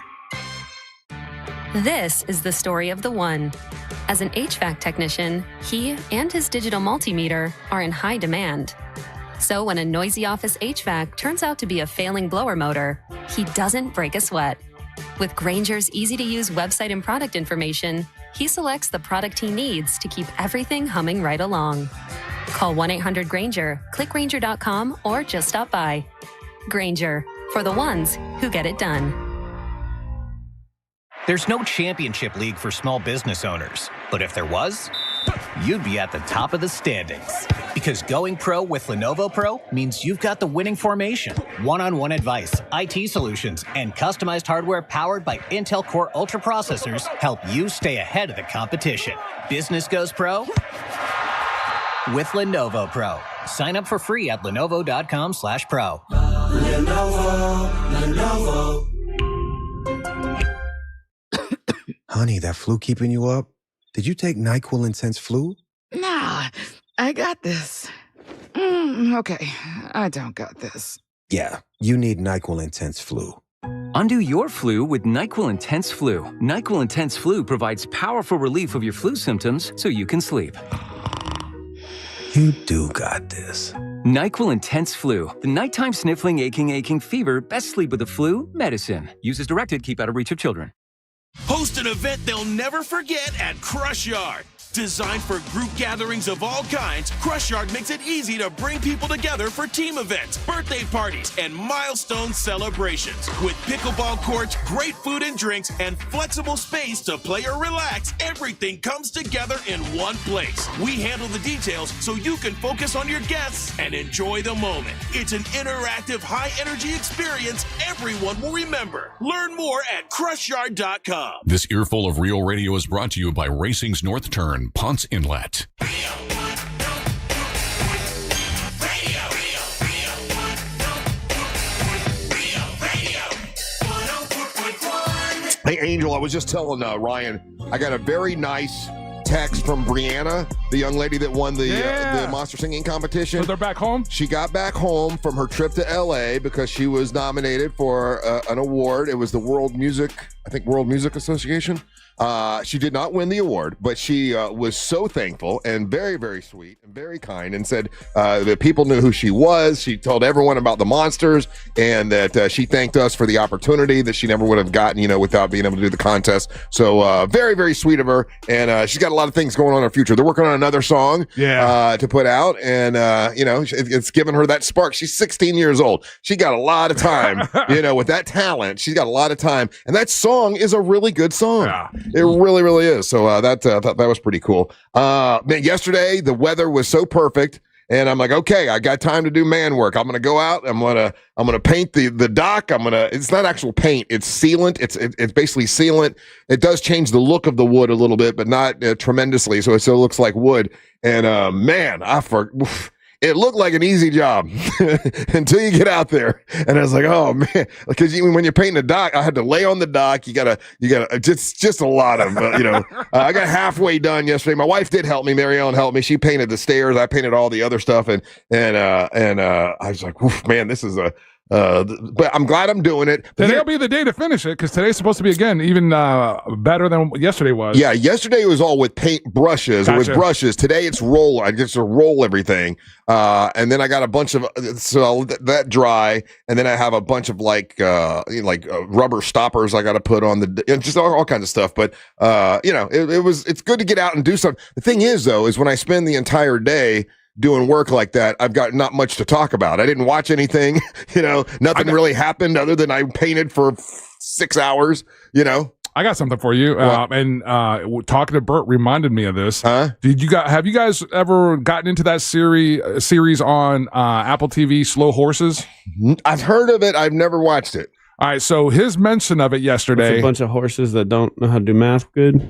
This is the story of the one. As an HVAC technician, he and his digital multimeter are in high demand. So when a noisy office HVAC turns out to be a failing blower motor, he doesn't break a sweat. With Grainger's easy-to-use website and product information, he selects the product he needs to keep everything humming right along. Call 1-800-GRAINGER, click Grainger.com, or just stop by. Grainger, for the ones who get it done. There's no championship league for small business owners, but if there was, you'd be at the top of the standings. Because going pro with Lenovo Pro means you've got the winning formation, one-on-one advice, IT solutions, and customized hardware powered by Intel Core Ultra processors help you stay ahead of the competition. Business goes pro with Lenovo Pro. Sign up for free at Lenovo.com/pro. Lenovo. Honey, that flu keeping you up? Did you take NyQuil Intense Flu? Nah, I got this. Okay, I don't got this. Yeah, you need NyQuil Intense Flu. Undo your flu with NyQuil Intense Flu. NyQuil Intense Flu provides powerful relief of your flu symptoms so you can sleep. You do got this. NyQuil Intense Flu. The nighttime sniffling, aching fever. Best sleep with the flu medicine. Use as directed. Keep out of reach of children. Host an event they'll never forget at Crush Yard. Designed for group gatherings of all kinds, Crush Yard makes it easy to bring people together for team events, birthday parties, and milestone celebrations. With pickleball courts, great food and drinks, and flexible space to play or relax, everything comes together in one place. We handle the details so you can focus on your guests and enjoy the moment. It's an interactive, high-energy experience everyone will remember. Learn more at crushyard.com. This earful of Real Radio is brought to you by Racing's North Turn, Ponce Inlet. Hey, Angel, I was just telling Ryan, I got a very nice text from Brianna, the young lady that won the monster singing competition. So they're back home? She got back home from her trip to LA because she was nominated for an award. It was the World Music Association. She did not win the award, but she was so thankful and very, very sweet and very kind, and said that people knew who she was. She told everyone about the monsters, and that she thanked us for the opportunity that she never would have gotten, without being able to do the contest. So very, very sweet of her, and she's got a lot of things going on in her future. They're working on another song to put out, and it's given her that spark. She's 16 years old. She got a lot of time, with that talent. She's got a lot of time, and that song is a really good song. Yeah. It really, really is. So that was pretty cool. Man, yesterday the weather was so perfect, and I'm like, okay, I got time to do man work. I'm gonna go out. I'm gonna paint the dock. It's not actual paint. It's sealant. It's basically sealant. It does change the look of the wood a little bit, but not tremendously. So it still looks like wood. And man, it looked like an easy job until you get out there. And I was like, oh man, because when you're painting a dock, I had to lay on the dock. You gotta just a lot of, I got halfway done yesterday. My wife did help me. Mary Ellen helped me. She painted the stairs. I painted all the other stuff. And I was like, oof, man, this is but I'm glad I'm doing it. Today'll be the day to finish it, because today's supposed to be, again, even better than yesterday was. Yeah, yesterday was all with paint brushes. Gotcha. It was brushes. Today it's roll. I get to roll everything. And then I got a bunch of, so that dry. And then I have a bunch of rubber stoppers I got to put on just all kinds of stuff. But, it's good to get out and do something. The thing is, though, is when I spend the entire day doing work like that, I've got not much to talk about. I didn't watch anything, nothing really happened other than I painted for 6 hours, I got something for you. And talking to Bert reminded me of this. Have you guys ever gotten into that series on Apple TV, Slow Horses? I've heard of it. I've never watched it. All right, so his mention of it yesterday. It's a bunch of horses that don't know how to do math good.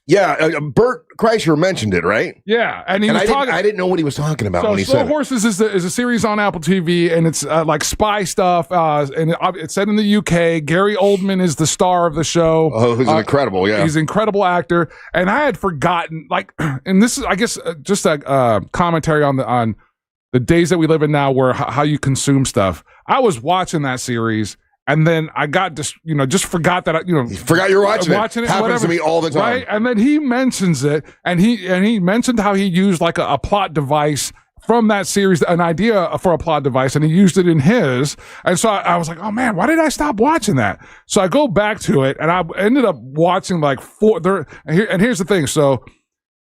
Yeah, Bert Kreischer mentioned it, right? Yeah, I didn't know what he was talking about when he said it. Slow Horses is a series on Apple TV, and it's like spy stuff, and it's set in the UK. Gary Oldman is the star of the show. Oh, who's incredible, yeah. He's an incredible actor, and I had forgotten, and this is, I guess, just a commentary on the days that we live in now, where how you consume stuff. I was watching that series, and then I got just forgot that you forgot you're watching it. Happens whatever, to me all the time, right? And then he mentions it, and he mentioned how he used like a plot device from that series, an idea for a plot device, and he used it in his. And so I was like, oh man, why did I stop watching that? So I go back to it, and I ended up watching like four. And here's the thing, so.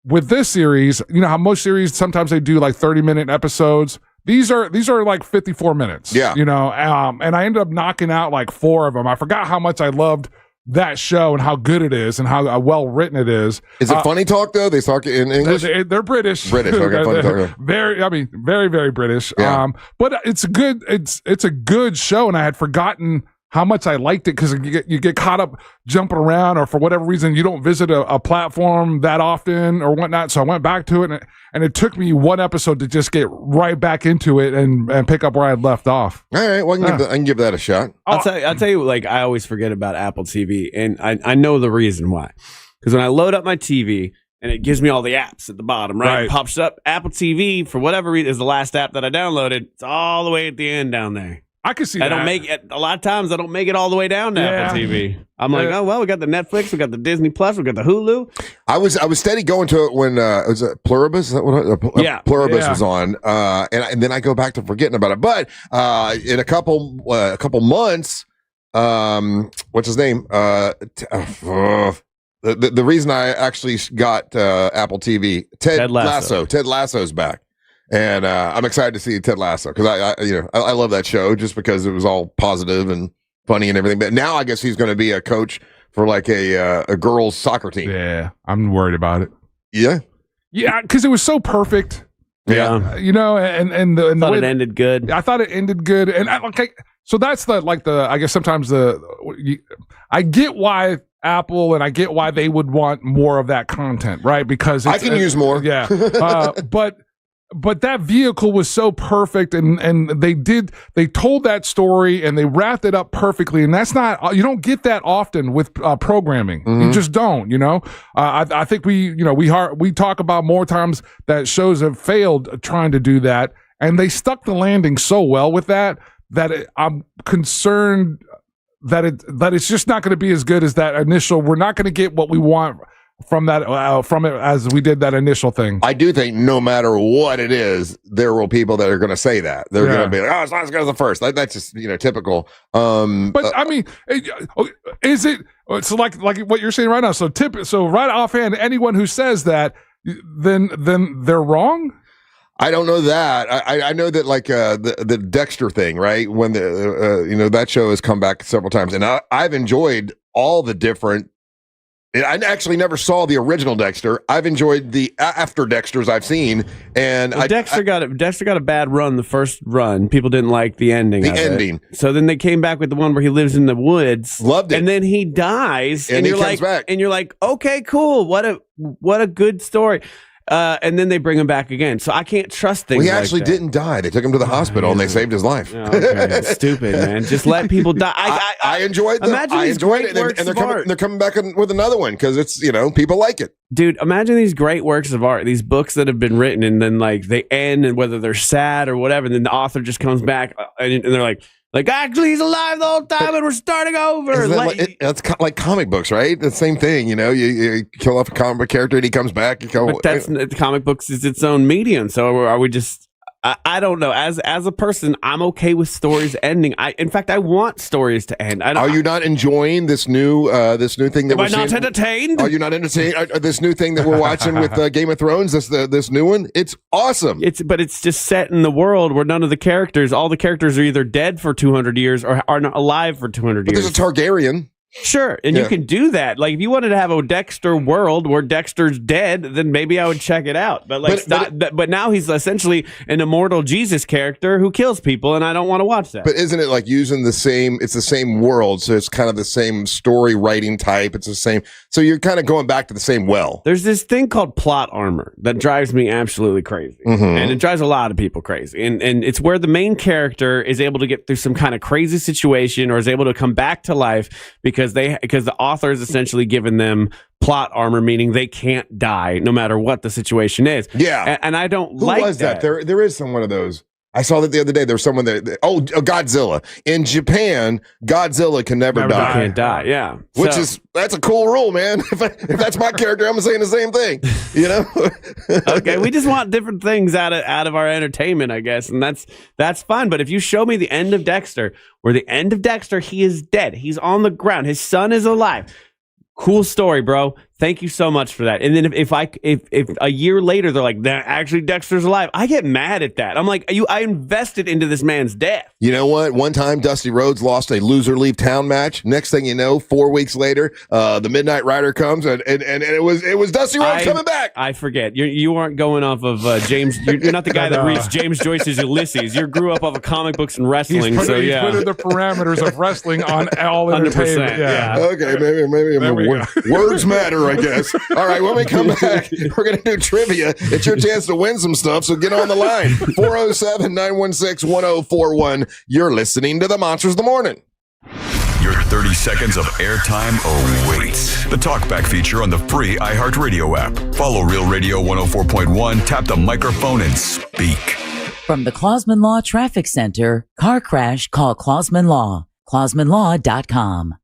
With this series, how most series, sometimes they do like 30-minute episodes. These are like 54 minutes. Yeah. And I ended up knocking out like 4 of them. I forgot how much I loved that show and how good it is and how well written it is. Is it funny talk though? They talk in English? They're British. British, okay, funny talk. Very, very British. Yeah. But it's a good show, and I had forgotten how much I liked it, because you get caught up jumping around, or for whatever reason you don't visit a platform that often or whatnot. So I went back to it, and it took me one episode to just get right back into it and pick up where I had left off. All right, well I can give that a shot. I'll tell you, I always forget about Apple TV, and I know the reason why. Because when I load up my TV, and it gives me all the apps at the bottom, right? It pops up Apple TV, for whatever reason, is the last app that I downloaded. It's all the way at the end down there. I can see that. I don't make it a lot of times. I don't make it all the way down to Apple TV. I'm like, oh well, we got the Netflix, we got the Disney Plus, we got the Hulu. I was steady going to it when it was Pluribus. Is that what Pluribus was on, and then I go back to forgetting about it. But in a couple months, what's his name? The reason I actually got Apple TV, Ted Lasso. Ted Lasso's back. And I'm excited to see Ted Lasso because I love that show just because it was all positive and funny and everything. But now I guess he's going to be a coach for like a girls soccer team. Yeah, I'm worried about it. Yeah, because it was so perfect. Yeah, and the thought way it ended good. I thought it ended good, and so that's I guess sometimes I get why Apple and I get why they would want more of that content, right? Because I can use more. Yeah, But that vehicle was so perfect, and they told that story and they wrapped it up perfectly, and you don't get that often with programming. Mm-hmm. You just don't, I think we talk about more times that shows have failed trying to do that, and they stuck the landing so well with that I'm concerned that it's just not going to be as good as that initial. We're not going to get what we want from it as we did that initial thing. I do think no matter what it is, there will people that are going to say that. They're going to be like, oh, it's not as good as the first. That's just, typical. But I mean, is it, so like what you're saying right now. So right offhand, anyone who says that, then they're wrong. I don't know that. I know that like the Dexter thing, right? When that show has come back several times, and I've enjoyed all the different. I actually never saw the original Dexter. I've enjoyed the after Dexters I've seen, and Dexter got a bad run the first run. People didn't like the ending. So then they came back with the one where he lives in the woods. Loved it, and then he dies, and you're like, back. And you're like, okay, cool. What a good story. And then they bring him back again. So I can't trust things. He actually didn't die. They took him to the hospital and they saved his life. Okay. Stupid, man. Just let people die. I enjoyed them. Imagine I enjoyed it, and they're coming back with another one because it's people like it. Dude, imagine these great works of art, these books that have been written, and then like they end, and whether they're sad or whatever, and then the author just comes back and they're like actually he's alive the whole time and we're starting over. It's like comic books, right? The same thing, you kill off a comic book character and he comes back. But comic books is its own medium. So are we just? I don't know. As a person, I'm okay with stories ending. In fact, I want stories to end. Are you not enjoying this new thing that we're seeing? Am I not entertained? Are you not entertained? This new thing that we're watching with Game of Thrones. This new one. It's awesome. But it's just set in the world where none of the all the characters are either dead for 200 years or are not alive for 200 years. There's a Targaryen. Sure, and you can do that. Like if you wanted to have a Dexter world where Dexter's dead, then maybe I would check it out. But now he's essentially an immortal Jesus character who kills people, and I don't want to watch that. But isn't it like using the same? It's the same world, so it's kind of the same story writing type. It's the same. So you're kind of going back to the same well. There's this thing called plot armor that drives me absolutely crazy, and it drives a lot of people crazy. And it's where the main character is able to get through some kind of crazy situation or is able to come back to life because the author is essentially given them plot armor, meaning they can't die no matter what the situation is. Yeah, and I don't Who like was that. There is one of those. I saw that the other day. There's someone Godzilla. In Japan, Godzilla can never die. Can't die, yeah. That's a cool rule, man. If that's my character, I'm saying the same thing. Okay, we just want different things out of our entertainment, I guess, and that's fine. But if you show me the end of Dexter, where the end of Dexter, he is dead. He's on the ground. His son is alive. Cool story, bro. Thank you so much for that. And then if a year later they're like, actually Dexter's alive, I get mad at that. I'm like, I invested into this man's death. You know what? One time Dusty Rhodes lost a loser leave town match. Next thing you know, 4 weeks later, the Midnight Rider comes and it was Dusty Rhodes coming back. I forget. You aren't going off of James. You're not the guy that reads James Joyce's Ulysses. You grew up off of comic books and wrestling. He's put the parameters of wrestling on all entertainment. Yeah. Okay, maybe words matter, I guess. All right, when we come back, we're going to do trivia. It's your chance to win some stuff, so get on the line. 407-916-1041. You're listening to the Monsters of the Morning. Your 30 seconds of airtime awaits. The Talkback feature on the free iHeartRadio app. Follow Real Radio 104.1, tap the microphone, and speak. From the Clausman Law Traffic Center, car crash, call Clausman Law. ClausmanLaw.com.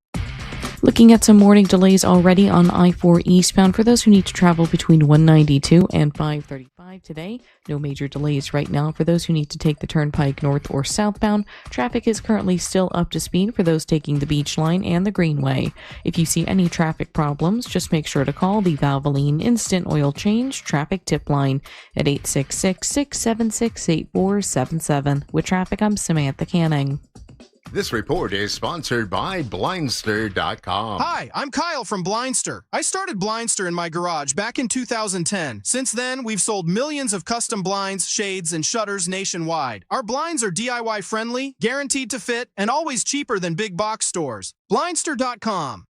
Looking at some morning delays already on I-4 eastbound for those who need to travel between 192 and 535 today. No major delays right now for those who need to take the turnpike north or southbound. Traffic is currently still up to speed for those taking the Beach Line and the Greenway. If you see any traffic problems, just make sure to call the Valvoline Instant Oil Change Traffic Tip Line at 866-676-8477. With traffic, I'm Samantha Canning. This report is sponsored by Blindster.com. Hi, I'm Kyle from Blindster. I started Blindster in my garage back in 2010. Since then, we've sold millions of custom blinds, shades, and shutters nationwide. Our blinds are DIY friendly, guaranteed to fit, and always cheaper than big box stores. Blindster.com.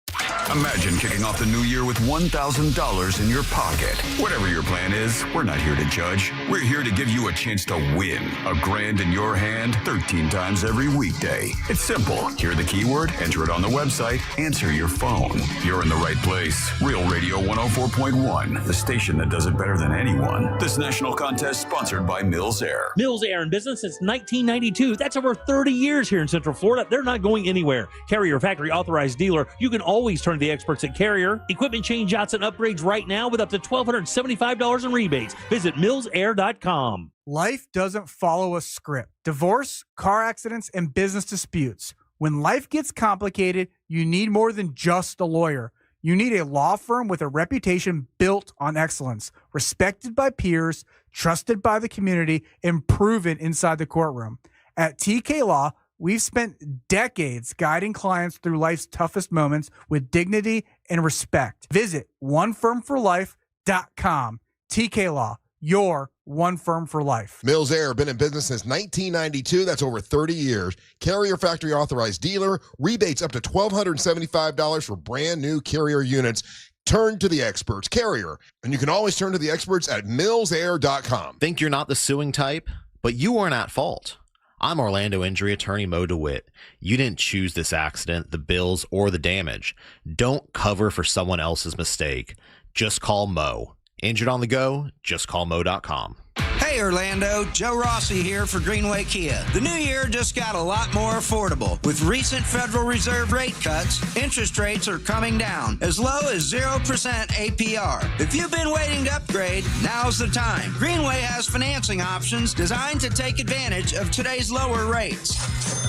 Imagine kicking off the new year with $1,000 in your pocket. Whatever your plan is, we're not here to judge. We're here to give you a chance to win. $1,000 in your hand 13 times every weekday. It's simple. Hear the keyword, enter it on the website, answer your phone. You're in the right place. Real Radio 104.1, the station that does it better than anyone. This national contest sponsored by Mills Air. Mills Air in business since 1992. That's over 30 years here in Central Florida. They're not going anywhere. Carrier factory authorized dealer. You can always turn to the experts at Carrier. Equipment change-outs and upgrades right now with up to $1,275 in rebates. Visit millsair.com. Life doesn't follow a script. Divorce, car accidents, and business disputes. When life gets complicated, you need more than just a lawyer. You need a law firm with a reputation built on excellence, respected by peers, trusted by the community, and proven inside the courtroom. At TK Law, we've spent decades guiding clients through life's toughest moments with dignity and respect. Visit onefirmforlife.com. TK Law, your one firm for life. Mills Air, been in business since 1992. That's over 30 years. Carrier factory authorized dealer. Rebates up to $1,275 for brand new Carrier units. Turn to the experts. Carrier. And you can always turn to the experts at millsair.com. Think you're not the suing type, but you weren't at fault. I'm Orlando injury attorney Mo DeWitt. You didn't choose this accident, the bills, or the damage. Don't cover for someone else's mistake. Just call Mo. Injured on the go? Just call Mo.com. Hey Orlando, Joe Rossi here for Greenway Kia. The new year just got a lot more affordable. With recent Federal Reserve rate cuts, interest rates are coming down, as low as 0% APR. If you've been waiting to upgrade, now's the time. Greenway has financing options designed to take advantage of today's lower rates.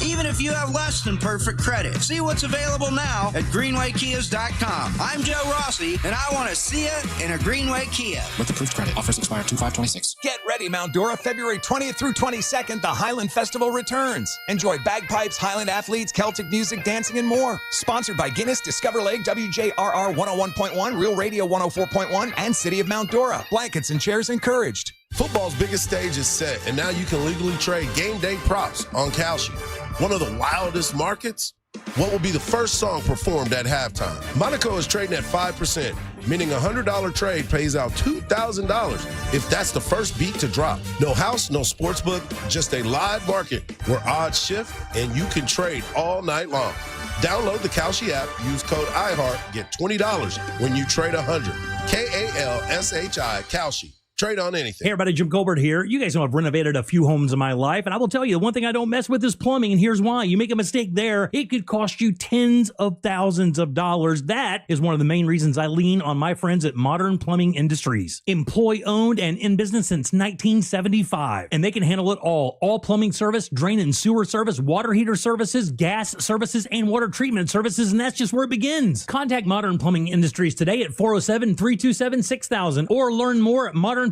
Even if you have less than perfect credit. See what's available now at greenwaykias.com. I'm Joe Rossi, and I want to see you in a Greenway Kia. With approved credit. Offers expire 2/5/26. Get ready, Mount Dora. February 20th through 22nd, the Highland Festival returns. Enjoy bagpipes, Highland athletes, Celtic music, dancing, and more. Sponsored by Guinness, Discover Lake, WJRR 101.1, Real Radio 104.1, and City of Mount Dora. Blankets and chairs encouraged. Football's biggest stage is set, and now you can legally trade game day props on Kalshi. One of the wildest markets? What will be the first song performed at halftime? Monaco is trading at 5%, meaning a $100 trade pays out $2,000 if that's the first beat to drop. No house, no sportsbook, just a live market where odds shift and you can trade all night long. Download the Kalshi app, use code IHEART, get $20 when you trade 100. Kalshi, Kalshi. Trade on anything. Hey everybody, Jim Colbert here. You guys know I've renovated a few homes in my life, and I will tell you, the one thing I don't mess with is plumbing, and here's why. You make a mistake there, it could cost you tens of thousands of dollars. That is one of the main reasons I lean on my friends at Modern Plumbing Industries. Employee-owned and in business since 1975, and they can handle it all. All plumbing service, drain and sewer service, water heater services, gas services, and water treatment services, and that's just where it begins. Contact Modern Plumbing Industries today at 407-327-6000 or learn more at modernpi.com.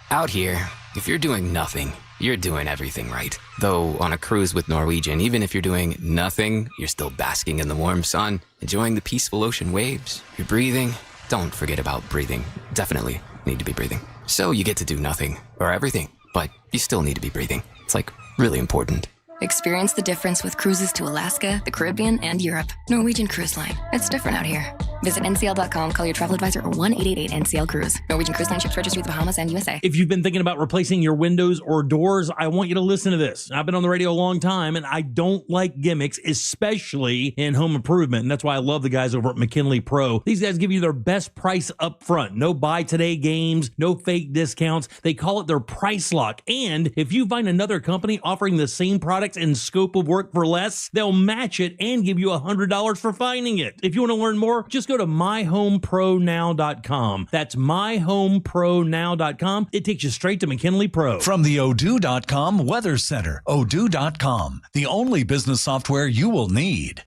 Out here, if you're doing nothing, you're doing everything right. Though on a cruise with Norwegian, even if you're doing nothing, you're still basking in the warm sun, enjoying the peaceful ocean waves. You're breathing. Don't forget about breathing. Definitely need to be breathing. So you get to do nothing or everything, but you still need to be breathing. It's like really important. Experience the difference with cruises to Alaska, the Caribbean, and Europe. Norwegian Cruise Line. It's different out here. Visit ncl.com, call your travel advisor, or 1-888-NCL-CRUISE. Norwegian Cruise Line ships registry to the Bahamas and USA. If you've been thinking about replacing your windows or doors, I want you to listen to this. I've been on the radio a long time, and I don't like gimmicks, especially in home improvement. And that's why I love the guys over at McKinley Pro. These guys give you their best price up front. No buy today games, no fake discounts. They call it their price lock. And if you find another company offering the same products and scope of work for less, they'll match it and give you $100 for finding it. If you want to learn more, just go to myhomepronow.com. That's myhomepronow.com. It takes you straight to McKinley Pro. From the Odoo.com Weather Center, Odoo.com, the only business software you will need.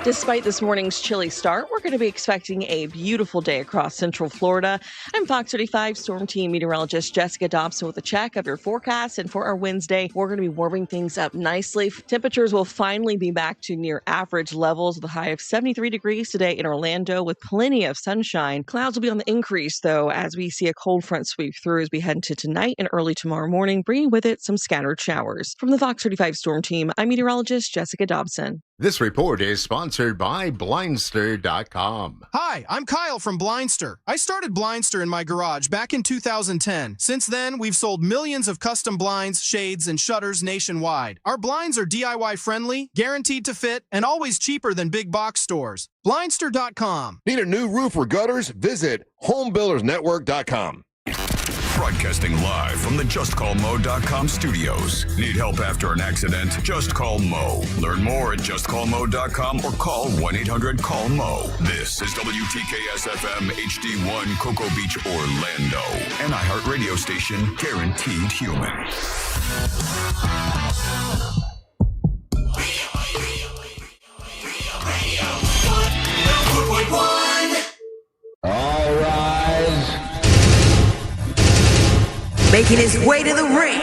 Despite this morning's chilly start, we're going to be expecting a beautiful day across Central Florida. I'm Fox 35 Storm Team meteorologist Jessica Dobson with a check of your forecast. And for our Wednesday, we're going to be warming things up nicely. Temperatures will finally be back to near average levels with a high of 73 degrees today in Orlando with plenty of sunshine. Clouds will be on the increase, though, as we see a cold front sweep through as we head into tonight and early tomorrow morning, bringing with it some scattered showers. From the Fox 35 Storm Team, I'm meteorologist Jessica Dobson. This report is sponsored by Blindster.com. Hi, I'm Kyle from Blindster. I started Blindster in my garage back in 2010. Since then, we've sold millions of custom blinds, shades, and shutters nationwide. Our blinds are DIY friendly, guaranteed to fit, and always cheaper than big box stores. Blindster.com. Need a new roof or gutters? Visit homebuildersnetwork.com. Broadcasting live from the JustCallMo.com studios. Need help after an accident? Just call Mo. Learn more at JustCallMo.com or call 1-800-CALL-MO. This is WTKS-FM HD1 Cocoa Beach, Orlando. An iHeartRadio station guaranteed human. All rise. Making his way to the ring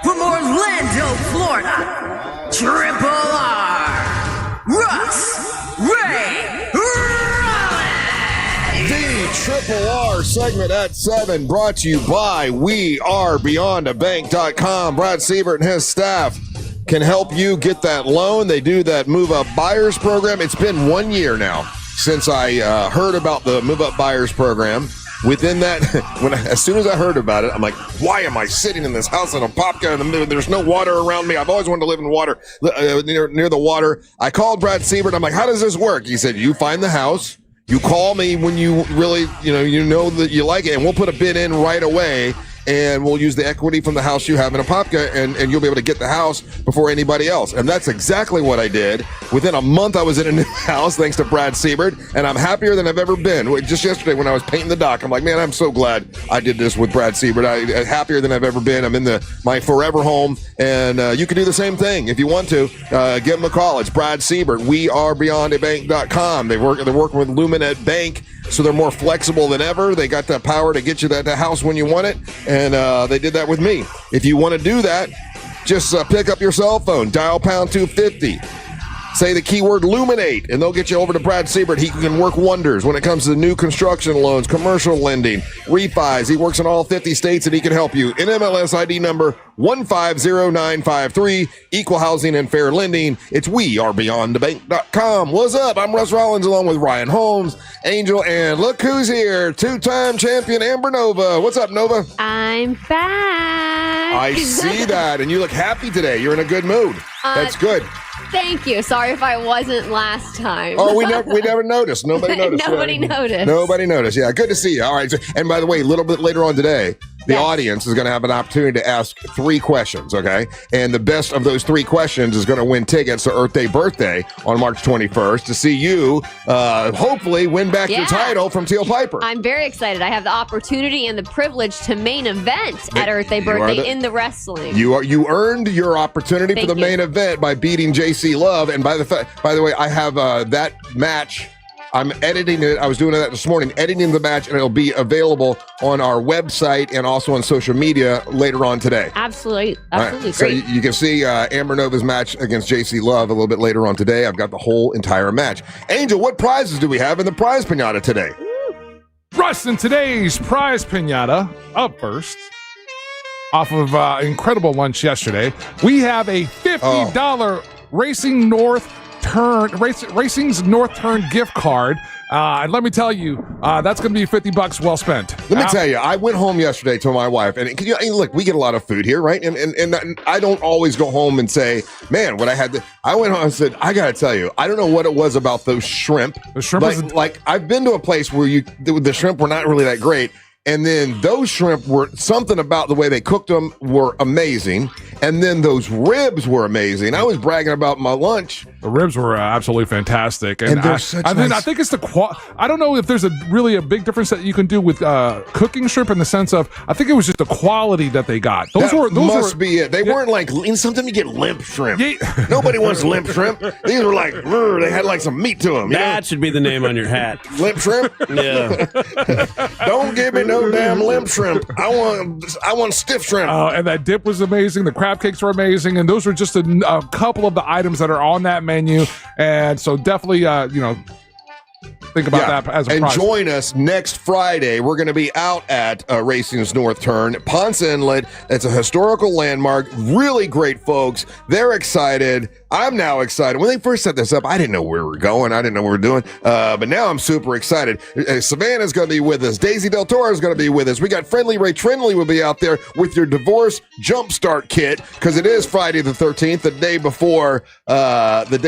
from Orlando, Florida, Triple R, Russ Ray Rollins. The Triple R segment at 7 brought to you by WeAreBeyondABank.com. Brad Siebert and his staff can help you get that loan. They do that Move Up Buyers program. It's been 1 year now since I heard about the Move Up Buyers program. Within that, as soon as I heard about it, I'm like, why am I sitting in this house in a Popka in the middle? There's no water around me. I've always wanted to live in water, near the water. I called Brad Siebert. I'm like, how does this work? He said, you find the house. You call me when you really, you know that you like it, and we'll put a bid in right away. And we'll use the equity from the house you have in a Popka, and you'll be able to get the house before anybody else. And that's exactly what I did. Within a month, I was in a new house, thanks to Brad Siebert, and I'm happier than I've ever been. Just yesterday when I was painting the dock, I'm like, man, I'm so glad I did this with Brad Siebert. I'm happier than I've ever been. I'm in my forever home, and you can do the same thing if you want to. Give him a call. It's Brad Siebert. WeAreBeyondABank.com. They're working with Luminet Bank, so they're more flexible than ever. They got the power to get you that house when you want it, and they did that with me. If you want to do that, just pick up your cell phone, dial pound 250, say the keyword Luminate, and they'll get you over to Brad Siebert. He can work wonders when it comes to new construction loans, commercial lending, refis. He works in all 50 states, and he can help you. NMLS ID number 150953, equal housing and fair lending. It's WeAreBeyondABank.com. What's up? I'm Russ Rollins along with Ryan Holmes, Angel, and look who's here, two-time champion Amber Nova. What's up, Nova? I'm back. I see that, and you look happy today. You're in a good mood. That's good. Thank you. Sorry if I wasn't last time. Oh, we never noticed. Nobody noticed. Nobody noticed. Nobody noticed. Yeah, good to see you. All right. And by the way, a little bit later on today, the audience is going to have an opportunity to ask 3 questions, okay? And the best of those 3 questions is going to win tickets to Earth Day Birthday on March 21st to see you hopefully win back your title from Teal Piper. I'm very excited. I have the opportunity and the privilege to main event at Earth Day Birthday in the wrestling. You earned your opportunity for the main event by beating JC Love. And by the way, I have that match. I'm editing it. I was doing that this morning, editing the match, and it'll be available on our website and also on social media later on today. Absolutely. Right. Great. So you can see Amber Nova's match against JC Love a little bit later on today. I've got the whole entire match. Angel, what prizes do we have in the prize pinata today? Russ, in today's prize pinata, up first, off of incredible lunch yesterday, we have a $50 Racing North Racing's North Turn gift card. And let me tell you, that's going to be $50 well spent. Let me tell you, I went home yesterday to my wife, and look, we get a lot of food here, right? And I don't always go home and say, man, what I had. I went home and said, I got to tell you, I don't know what it was about those shrimp. The shrimp like I've been to a place where the shrimp were not really that great. And then those shrimp were something about the way they cooked them were amazing. And then those ribs were amazing. I was bragging about my lunch. The ribs were absolutely fantastic. And they're such nice. I think it's I don't know if there's really a big difference that you can do with cooking shrimp in the sense of, I think it was just the quality that they got. Those must be it. They weren't like, sometimes you get limp shrimp. Yeah. Nobody wants limp shrimp. These were like, they had like some meat to them. That should be the name on your hat. Limp shrimp? Yeah. Don't give me no damn limp shrimp. I want stiff shrimp. And that dip was amazing. The crab cakes were amazing. And those were just a couple of the items that are on that menu. And so definitely, think about that as a prize. And join us next Friday. We're going to be out at Racing's North Turn, Ponce Inlet. It's a historical landmark. Really great folks. They're excited. I'm now excited. When they first set this up, I didn't know where we were going. I didn't know what we were doing. But now I'm super excited. Savannah's going to be with us. Daisy Del Toro is going to be with us. We got Friendly Ray Trindley will be out there with your divorce jumpstart kit, because it is Friday the 13th, the day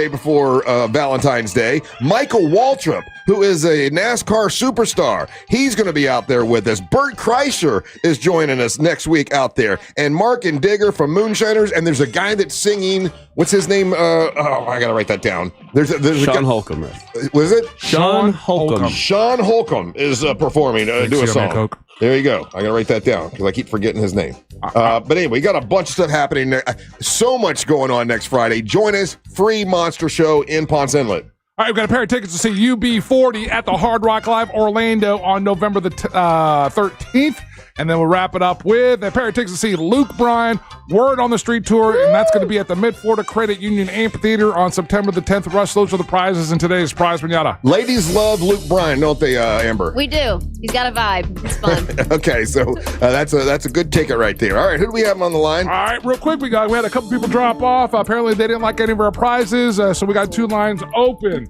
before Valentine's Day. Michael Waltrip, who is a NASCAR superstar, he's going to be out there with us. Bert Kreischer is joining us next week out there. And Mark and Digger from Moonshiners. And there's a guy that's singing, what's his name? I got to write that down. There's Sean Holcomb. Was it? Sean Holcomb. Sean Holcomb is performing, do a song. There you go. I got to write that down because I keep forgetting his name. But anyway, we got a bunch of stuff happening. So much going on next Friday. Join us. Free monster show in Ponce Inlet. All right, we've got a pair of tickets to see UB40 at the Hard Rock Live Orlando on November the 13th. And then we'll wrap it up with a pair of tickets to see Luke Bryan, Word on the Street Tour, and that's going to be at the Mid-Florida Credit Union Amphitheater on September the 10th. Russ, those are the prizes in today's prize pinata. Ladies love Luke Bryan, don't they, Amber? We do. He's got a vibe. It's fun. Okay, so that's a good ticket right there. All right, who do we have on the line? All right, real quick, we had a couple people drop off. Apparently, they didn't like any of our prizes, so we got 2 lines open.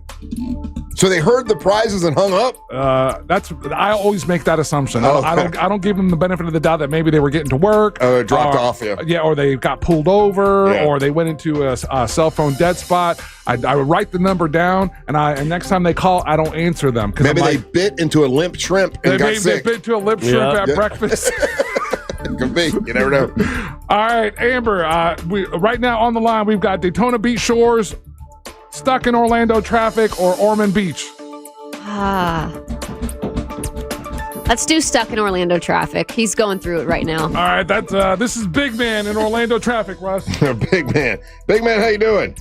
So they heard the prizes and hung up? I always make that assumption. Oh. I don't give them the benefit of the doubt that maybe they were getting to work. Oh, dropped off, yeah. Yeah, or they got pulled over, or they went into a cell phone dead spot. I would write the number down, and next time they call, I don't answer them. Maybe they bit into a limp shrimp and got sick. They bit into a limp shrimp at breakfast. Could be. You never know. All right, Amber, right now on the line, we've got Daytona Beach Shores, stuck in Orlando traffic, or Ormond Beach. Let's do stuck in Orlando traffic. He's going through it right now. All right, this is Big Man in Orlando traffic, Russ. Big Man, how you doing?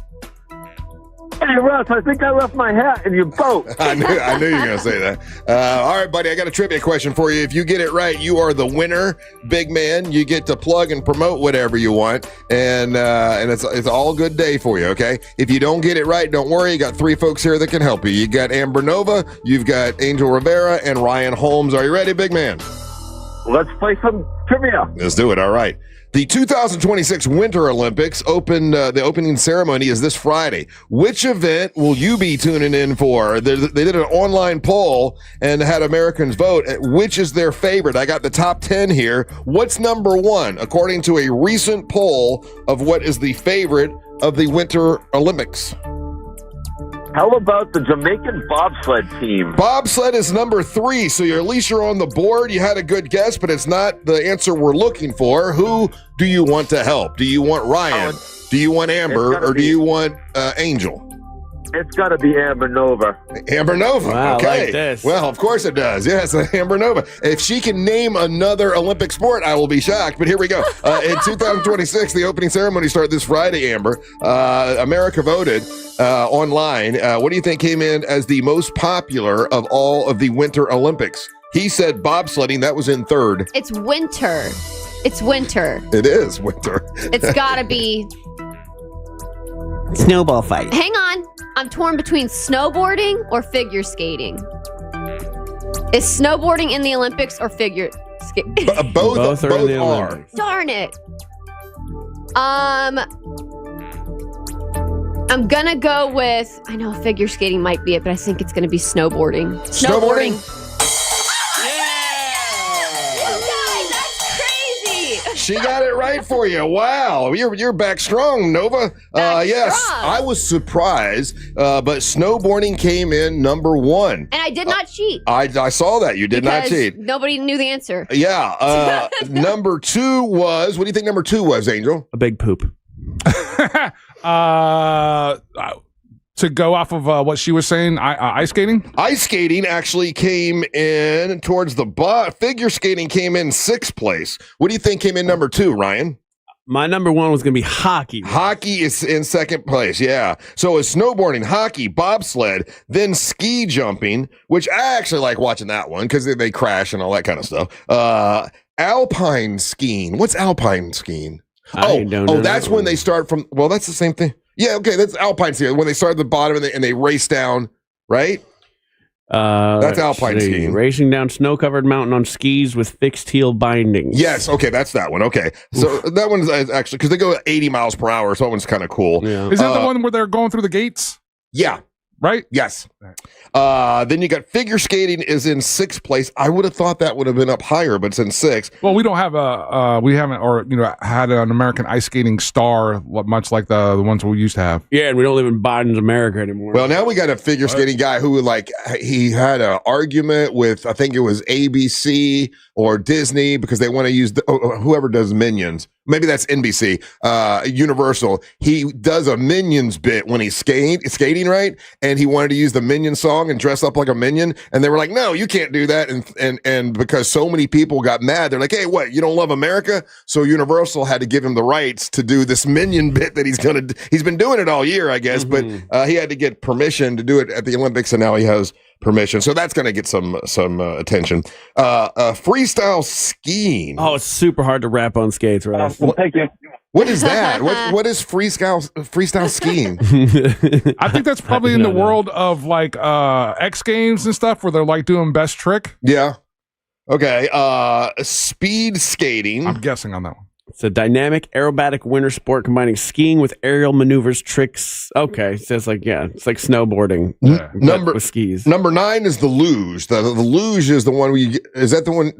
Hey, Russ, I think I left my hat in your boat. I knew you were going to say that. All right, buddy, I got a trivia question for you. If you get it right, you are the winner, Big Man. You get to plug and promote whatever you want, and it's all good day for you, okay? If you don't get it right, don't worry. You got 3 folks here that can help you. You got Amber Nova, you've got Angel Rivera, and Ryan Holmes. Are you ready, Big Man? Let's play some trivia. Let's do it. All right. The 2026 Winter Olympics the opening ceremony is this Friday. Which event will you be tuning in for? They did an online poll and had Americans vote. Which is their favorite? I got the top 10 here. What's number 1 according to a recent poll of what is the favorite of the Winter Olympics? How about the Jamaican bobsled team? Bobsled is number 3, so at least you're on the board. You had a good guess, but it's not the answer we're looking for. Who do you want to help? Do you want Ryan? Do you want Amber? Or do you want Angel? It's got to be Amber Nova. Amber Nova. Wow, okay. I like this. Well, of course it does. Yes, Amber Nova. If she can name another Olympic sport, I will be shocked. But here we go. In 2026, the opening ceremony started this Friday, Amber. America voted online. What do you think came in as the most popular of all of the Winter Olympics? He said bobsledding. That was in 3rd. It's winter. It's winter. It is winter. It's got to be... Snowball fight. Hang on. I'm torn between snowboarding or figure skating. Is snowboarding in the Olympics or figure skating? Both are in the Olympics. Darn it. I'm gonna go with, I know figure skating might be it, but I think it's gonna be snowboarding. Snowboarding. She got it right for you. Wow. You're back strong, Nova. Yes, strong. I was surprised, but snowboarding came in number 1. And I did not cheat. I saw that. You did not cheat. Nobody knew the answer. Yeah. Number 2 was, what do you think number 2 was, Angel? A big poop. To go off of what she was saying, ice skating? Ice skating actually came in towards the bottom. Figure skating came in 6th place. What do you think came in number 2, Ryan? My number 1 was going to be hockey. Hockey is in 2nd place, yeah. So it's snowboarding, hockey, bobsled, then ski jumping, which I actually like watching that one because they crash and all that kind of stuff. Alpine skiing. What's alpine skiing? That's when they start from, well, that's the same thing. Yeah, okay, that's alpine skiing. When they start at the bottom and they race down, right? That's alpine skiing. Racing down snow-covered mountain on skis with fixed heel bindings. Yes, okay, that's that one. Okay, so that one's actually, because they go at 80 miles per hour, so that one's kind of cool. Yeah. Is that the one where they're going through the gates? Yeah. Right? Yes. Then you got figure skating is in 6th place. I would have thought that would have been up higher, but it's in 6th. Well, we don't have we haven't, had an American ice skating star, much like the ones we used to have. Yeah, and we don't live in Biden's America anymore. Well, now we got a figure skating guy who, he had an argument with, I think it was ABC or Disney, because they want to use whoever does Minions. Maybe that's NBC, Universal. He does a Minions bit when he's skating, right? And he wanted to use the Minion song and dress up like a Minion. And they were like, no, you can't do that. And because so many people got mad, they're like, hey, what, you don't love America? So Universal had to give him the rights to do this Minion bit that he's been doing it all year, I guess. Mm-hmm. But he had to get permission to do it at the Olympics, and now he has permission. So that's going to get some attention. Freestyle skiing. Oh, it's super hard to rap on skates, right? Thank you. What is that? What is freestyle skiing? I think that's probably in the world of X Games and stuff where they're doing best trick. Yeah. Okay. Speed skating. I'm guessing on that one. It's a dynamic aerobatic winter sport combining skiing with aerial maneuvers, tricks. Okay, so it's like snowboarding with skis. Number 9 is the luge. The luge is the one where is that the one?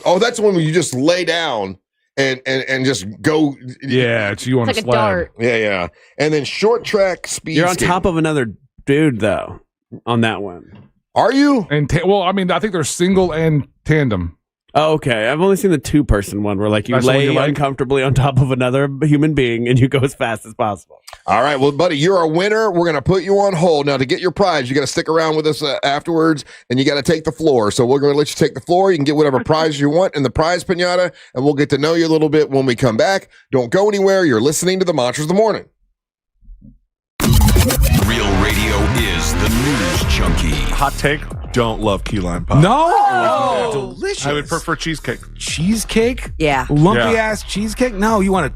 Oh, that's the one where you just lay down and just go. Yeah, it's you on it's a like sled. A dart. Yeah. And then short track speed. You're on skating. top of another dude though on that one. Are you? And I think they're single and tandem. Oh, okay. I've only seen the 2-person one where you lay uncomfortably on top of another human being and you go as fast as possible. All right. Well, buddy, you're a winner. We're going to put you on hold. Now, to get your prize, you got to stick around with us afterwards, and you got to take the floor. So we're going to let you take the floor. You can get whatever prize you want in the prize pinata, and we'll get to know you a little bit when we come back. Don't go anywhere. You're listening to the Monsters of the Morning. Real radio is the news junkie. Hot take, don't love key lime pie. No! Delicious. I would prefer cheesecake. Cheesecake? Yeah. Lumpy ass cheesecake? No, you want a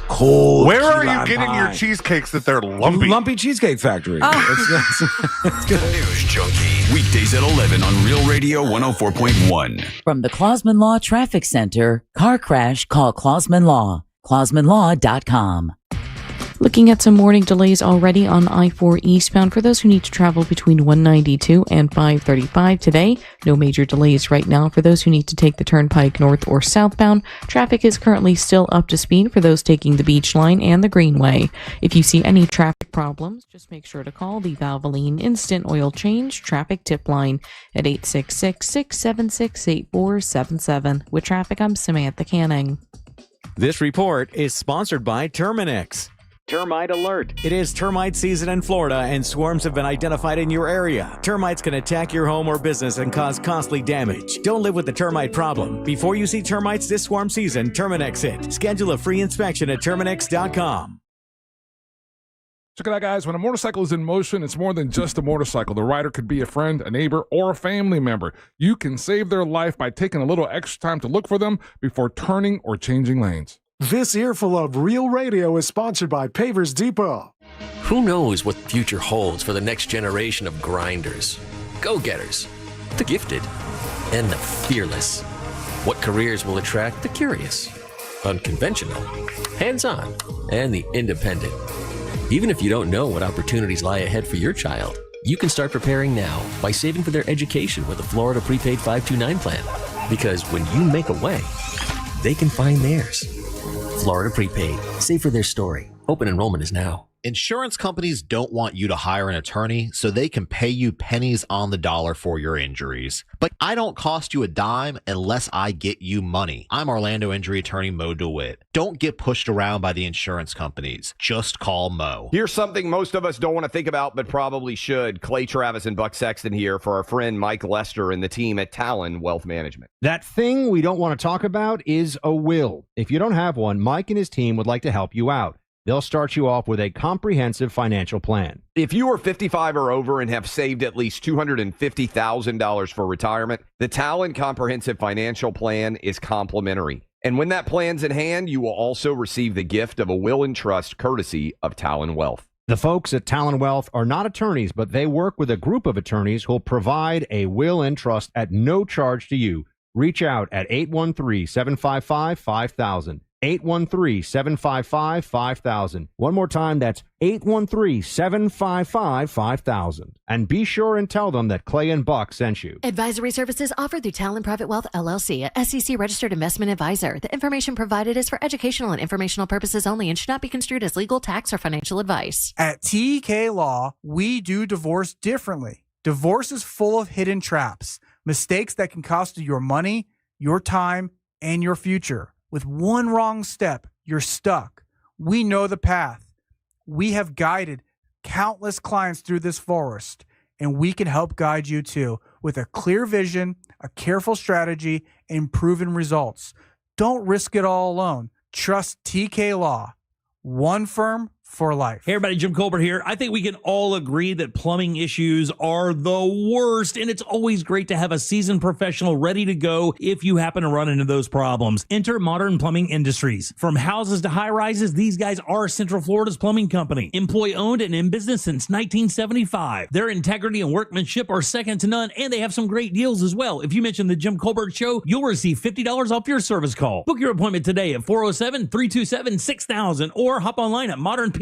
cold. Where are key you lime getting pie. your cheesecakes that they're lumpy? Lumpy Cheesecake Factory. The news junkie. Weekdays at 11 on Real Radio 104.1. From the Clausman Law Traffic Center, car crash, call Clausman Law. ClausmanLaw.com. Looking at some morning delays already on I-4 eastbound for those who need to travel between 192 and 535 today. No major delays right now for those who need to take the turnpike north or southbound. Traffic is currently still up to speed for those taking the Beach Line and the Greenway. If you see any traffic problems, just make sure to call the Valvoline Instant Oil Change Traffic Tip Line at 866-676-8477. With traffic, I'm Samantha Canning. This report is sponsored by Terminix. Termite alert. It is termite season in Florida and swarms have been identified in your area. Termites can attack your home or business and cause costly damage. Don't live with the termite problem. Before you see termites this swarm season, Terminix it. Schedule a free inspection at Terminix.com. Check it out, guys. When a motorcycle is in motion, it's more than just a motorcycle. The rider could be a friend, a neighbor, or a family member. You can save their life by taking a little extra time to look for them before turning or changing lanes. This earful of Real Radio is sponsored by Pavers Depot. Who knows what the future holds for the next generation of grinders, go-getters, the gifted, and the fearless? What careers will attract the curious, unconventional, hands-on, and the independent? Even if you don't know what opportunities lie ahead for your child, you can start preparing now by saving for their education with a Florida Prepaid 529 plan. Because when you make a way, they can find theirs. Florida Prepaid. Save for their story. Open enrollment is now. Insurance companies don't want you to hire an attorney so they can pay you pennies on the dollar for your injuries. But I don't cost you a dime unless I get you money. I'm Orlando injury attorney Mo DeWitt. Don't get pushed around by the insurance companies. Just call Mo. Here's something most of us don't want to think about, but probably should. Clay Travis and Buck Sexton here for our friend Mike Lester and the team at Talon Wealth Management. That thing we don't want to talk about is a will. If you don't have one, Mike and his team would like to help you out. They'll start you off with a comprehensive financial plan. If you are 55 or over and have saved at least $250,000 for retirement, the Talon Comprehensive Financial Plan is complimentary. And when that plan's in hand, you will also receive the gift of a will and trust courtesy of Talon Wealth. The folks at Talon Wealth are not attorneys, but they work with a group of attorneys who'll provide a will and trust at no charge to you. Reach out at 813-755-5000. 813-755-5000. One more time, that's 813-755-5000. And be sure and tell them that Clay and Buck sent you. Advisory services offered through Talon Private Wealth, LLC, a SEC registered investment advisor. The information provided is for educational and informational purposes only and should not be construed as legal, tax, or financial advice. At TK Law, we do divorce differently. Divorce is full of hidden traps, mistakes that can cost you your money, your time, and your future. With one wrong step, you're stuck. We know the path. We have guided countless clients through this forest, and we can help guide you too with a clear vision, a careful strategy, and proven results. Don't risk it all alone. Trust TK Law. One firm for life. Hey everybody, Jim Colbert here. I think we can all agree that plumbing issues are the worst, and it's always great to have a seasoned professional ready to go if you happen to run into those problems. Enter Modern Plumbing Industries. From houses to high-rises, these guys are Central Florida's plumbing company. Employee-owned and in business since 1975. Their integrity and workmanship are second to none, and they have some great deals as well. If you mention the Jim Colbert Show, you'll receive $50 off your service call. Book your appointment today at 407-327-6000 or hop online at modernpi.com.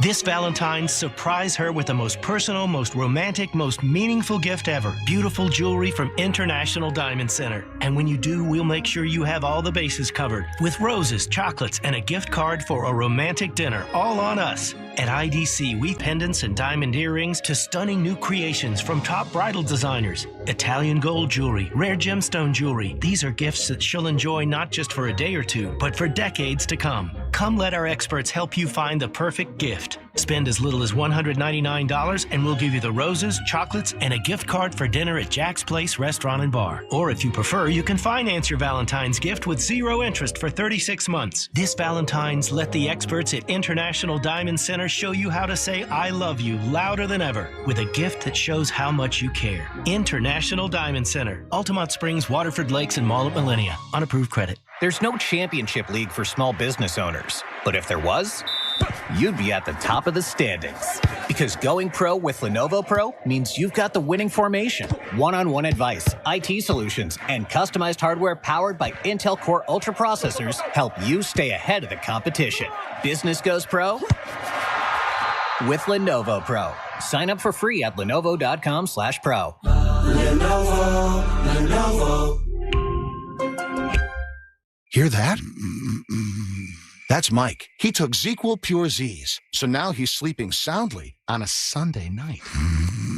This Valentine's, surprise her with the most personal, most romantic, most meaningful gift ever. Beautiful jewelry from International Diamond Center. And when you do, we'll make sure you have all the bases covered. With roses, chocolates, and a gift card for a romantic dinner. All on us. At IDC, we pendants and diamond earrings to stunning new creations from top bridal designers. Italian gold jewelry, rare gemstone jewelry. These are gifts that she'll enjoy not just for a day or two, but for decades to come. Come let our experts help you find the perfect gift. Spend as little as $199 and we'll give you the roses, chocolates, and a gift card for dinner at Jack's Place Restaurant and Bar. Or if you prefer, you can finance your Valentine's gift with 0 interest for 36 months. This Valentine's, let the experts at International Diamond Center show you how to say I love you louder than ever with a gift that shows how much you care. International Diamond Center, Altamont Springs, Waterford Lakes, and Mall at Millennia. On approved credit. There's no championship league for small business owners, but if there was, you'd be at the top of the standings. Because going pro with Lenovo Pro means you've got the winning formation, one-on-one advice, IT solutions, and customized hardware powered by Intel Core Ultra processors help you stay ahead of the competition. Business goes pro with Lenovo Pro. Sign up for free at lenovo.com/pro. Lenovo. Hear that? That's Mike. He took ZQL Pure Z's, so now he's sleeping soundly on a Sunday night.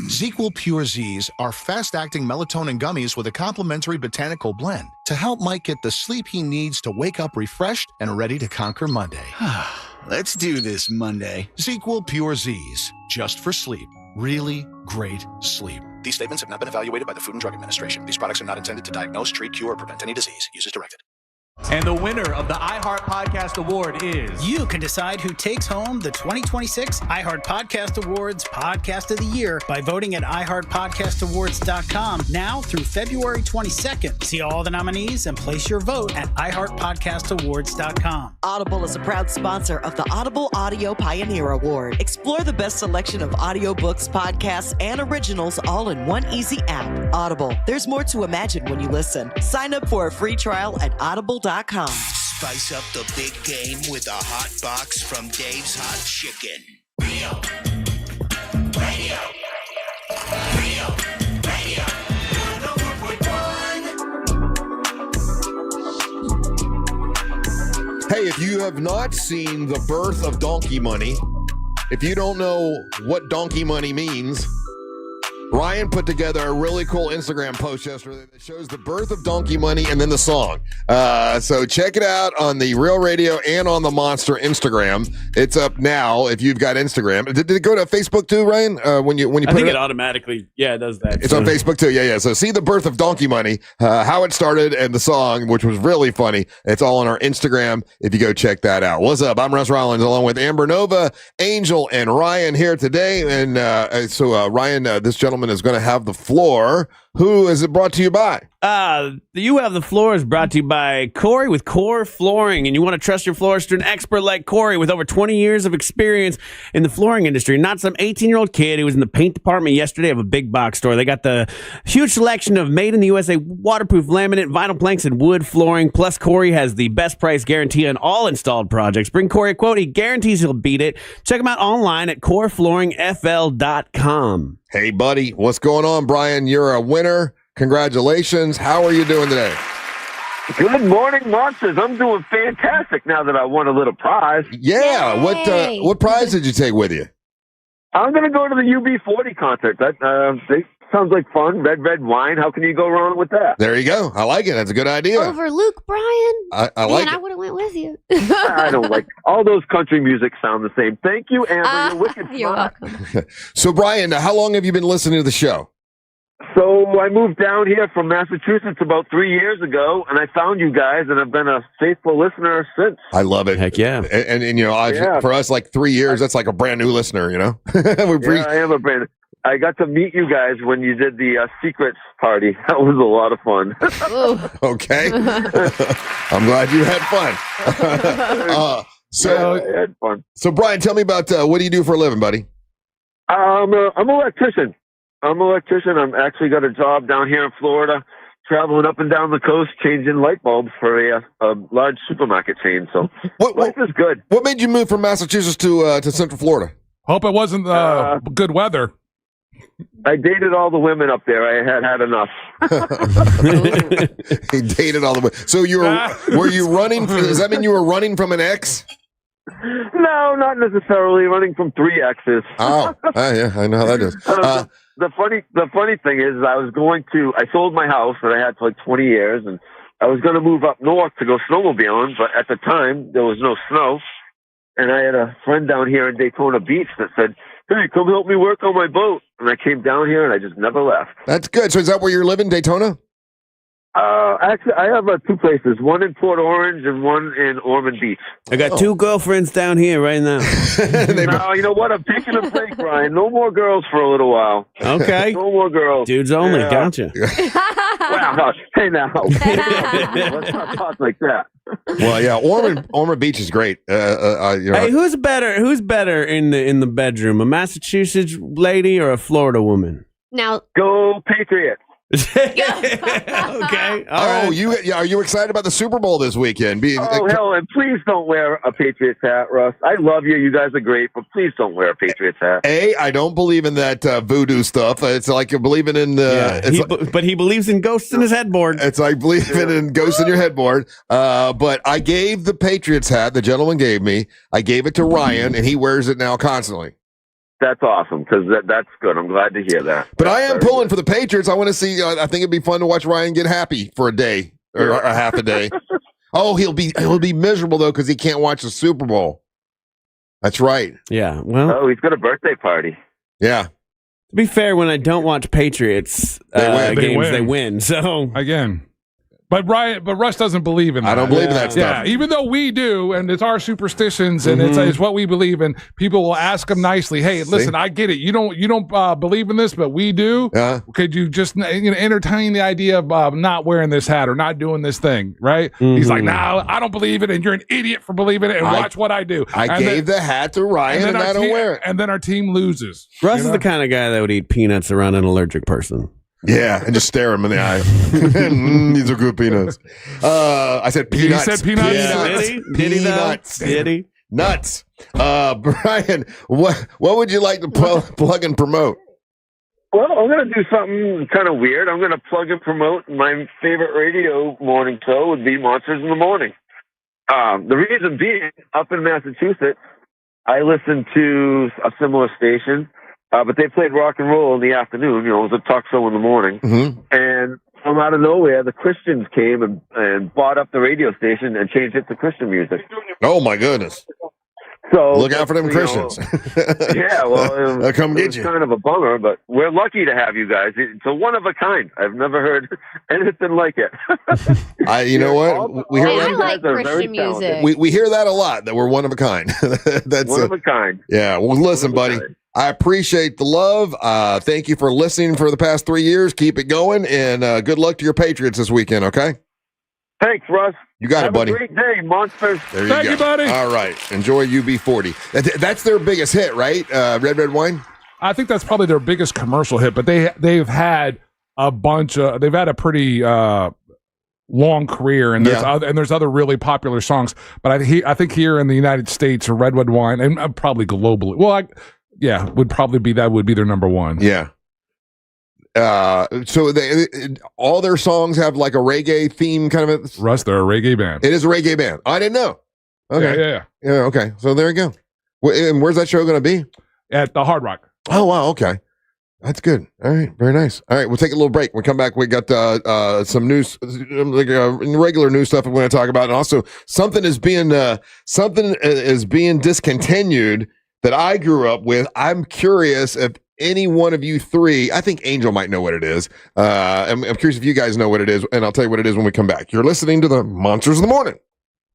ZQL Pure Z's are fast-acting melatonin gummies with a complementary botanical blend to help Mike get the sleep he needs to wake up refreshed and ready to conquer Monday. Let's do this Monday. ZQL Pure Z's, just for sleep. Really great sleep. These statements have not been evaluated by the Food and Drug Administration. These products are not intended to diagnose, treat, cure, or prevent any disease. Use as directed. And the winner of the iHeart Podcast Award is... You can decide who takes home the 2026 iHeart Podcast Awards Podcast of the Year by voting at iHeartPodcastAwards.com now through February 22nd. See all the nominees and place your vote at iHeartPodcastAwards.com. Audible is a proud sponsor of the Audible Audio Pioneer Award. Explore the best selection of audiobooks, podcasts, and originals all in one easy app. Audible. There's more to imagine when you listen. Sign up for a free trial at audible.com. Spice up the big game with a hot box from Dave's Hot Chicken. Real Radio. Hey, if you have not seen The Birth of Donkey Money, if you don't know what donkey money means, Ryan put together a really cool Instagram post yesterday that shows the birth of Donkey Money and then the song. So check it out on the Real Radio and on the Monster Instagram. It's up now if you've got Instagram. Did it go to Facebook too, Ryan? When you I think it automatically, it does that. It's on Facebook too. Yeah. So see the birth of Donkey Money, how it started, and the song, which was really funny. It's all on our Instagram if you go check that out. What's up? I'm Russ Rollins along with Amber Nova, Angel, and Ryan here today. And so Ryan, this gentleman is going to have the floor. Who is it brought to you by? You Have the Floor is brought to you by Corey with Core Flooring, and you want to trust your florist to an expert like Corey with over 20 years of experience in the flooring industry, not some 18-year-old kid who was in the paint department yesterday of a big box store. They got the huge selection of made in the USA waterproof laminate, vinyl planks, and wood flooring, plus Corey has the best price guarantee on all installed projects. Bring Corey a quote, he guarantees he'll beat it. Check him out online at coreflooringfl.com. Hey, buddy, what's going on, Brian? You're a winner. Congratulations. How are you doing today? Good morning, Monsters. I'm doing fantastic now that I won a little prize. Yeah. What prize did you take with you? I'm going to go to the UB40 concert. That sounds like fun. Red wine. How can you go wrong with that? There you go. I like it. That's a good idea. Over Luke Bryan. I like it. I would have went with you. I don't like all those country music sound the same. Thank you, Amber. You're wicked You're smart. welcome. So, Brian, how long have you been listening to the show? So I moved down here from Massachusetts about 3 years ago, and I found you guys, and I've been a faithful listener since. I love it. Heck yeah. And you know, for us, like 3 years, that's like a brand new listener, you know? I am a brand. I got to meet you guys when you did the secrets party. That was a lot of fun. Okay. I'm glad you had fun. I had fun. So, Brian, tell me about what do you do for a living, buddy? I'm an electrician. I'm actually got a job down here in Florida, traveling up and down the coast, changing light bulbs for a large supermarket chain. So life is good. What made you move from Massachusetts to Central Florida? Hope it wasn't good weather. I dated all the women up there. I had enough. He dated all the women. So were you running? Does that mean you were running from an ex? No, not necessarily. Running from 3 exes. Oh, yeah, I know how that is. The funny thing is, I sold my house that I had for like 20 years, and I was going to move up north to go snowmobiling, but at the time there was no snow, and I had a friend down here in Daytona Beach that said, "Hey, come help me work on my boat," and I came down here and I just never left. That's good. So is that where you're living, Daytona? Actually, I have 2 places, one in Port Orange and one in Ormond Beach. I got 2 girlfriends down here right now. No, you know what? I'm taking a break, Brian. No more girls for a little while. Okay. No more girls. Dudes only. Yeah. Gotcha. Wow. Hey, now. Let's not talk like that. Well, yeah, Ormond Beach is great. Hey, who's better in the bedroom, a Massachusetts lady or a Florida woman? Now, go Patriots. Okay. Are you excited about the Super Bowl this weekend? Hell, and please don't wear a Patriots hat, Russ. I love you. You guys are great, but please don't wear a Patriots hat. I don't believe in that voodoo stuff. It's like you're believing in but he believes in ghosts in his headboard. It's like believing in ghosts in your headboard. But I gave the Patriots hat the gentleman gave me. I gave it to Ryan, and he wears it now constantly. That's awesome, because that's good. I'm glad to hear that. But I am pulling for the Patriots. I want to see. I think it'd be fun to watch Ryan get happy for a day or a half a day. Oh, he'll be miserable though because he can't watch the Super Bowl. That's right. Yeah. Well. He's got a birthday party. Yeah. To be fair, when I don't watch Patriots games, they win. So again. But Russ doesn't believe in that. I don't believe in that stuff. Yeah, even though we do, and it's our superstitions, and it's what we believe in. People will ask him nicely, "Hey, listen, I get it. You don't believe in this, but we do. Could you just entertain the idea of not wearing this hat or not doing this thing?" Right? He's like, "No, I don't believe it, and you're an idiot for believing it. And watch what I do." I gave the hat to Ryan, and I don't wear it. And then our team loses. Russ is the kind of guy that would eat peanuts around an allergic person. Yeah, and just stare him in the eye. These are good peanuts. I said peanuts. He said peanuts? Yeah. Did he though? Peanuts. Did he? Nuts. Brian, what would you like to plug and promote? Well, I'm going to do something kind of weird. I'm going to plug and promote my favorite radio morning show would be Monsters in the Morning. The reason being, up in Massachusetts, I listen to a similar station, but they played rock and roll in the afternoon. It was a talk show in the morning. Mm-hmm. And from out of nowhere, the Christians came and bought up the radio station and changed it to Christian music. Oh, my goodness. So look out for them Christians. Yeah, well, they'll come get you. It's kind of a bummer, but we're lucky to have you guys. It's a one of a kind. I've never heard anything like it. You know what? We hear I like Christian music. We hear that a lot, that we're one of a kind. That's one of a kind. Yeah. Well, listen, buddy. I appreciate the love. Thank you for listening for the past 3 years. Keep it going, and good luck to your Patriots this weekend, okay? Thanks, Russ. You got Have it, buddy. Have a great day, Monsters. There Thank you, buddy. All right. Enjoy UB40. That's their biggest hit, right? Red Wine? I think that's probably their biggest commercial hit, but they've had a bunch of, they've had a pretty long career, and there's other really popular songs. But I think here in the United States, Redwood Wine, and probably globally, would be their number one. Yeah. So all their songs have like a reggae theme kind of. Russ, they're a reggae band. It is a reggae band. I didn't know. Okay. Yeah. Okay. So there you go. And where's that show going to be? At the Hard Rock. Oh, wow. Okay. That's good. All right. Very nice. All right. We'll take a little break. When we come back, we got some news, like regular news stuff we're going to talk about. And also something is being discontinued that I grew up with. I'm curious if any one of you three, I think Angel might know what it is. I'm curious if you guys know what it is, and I'll tell you what it is when we come back. You're listening to the Monsters of the Morning.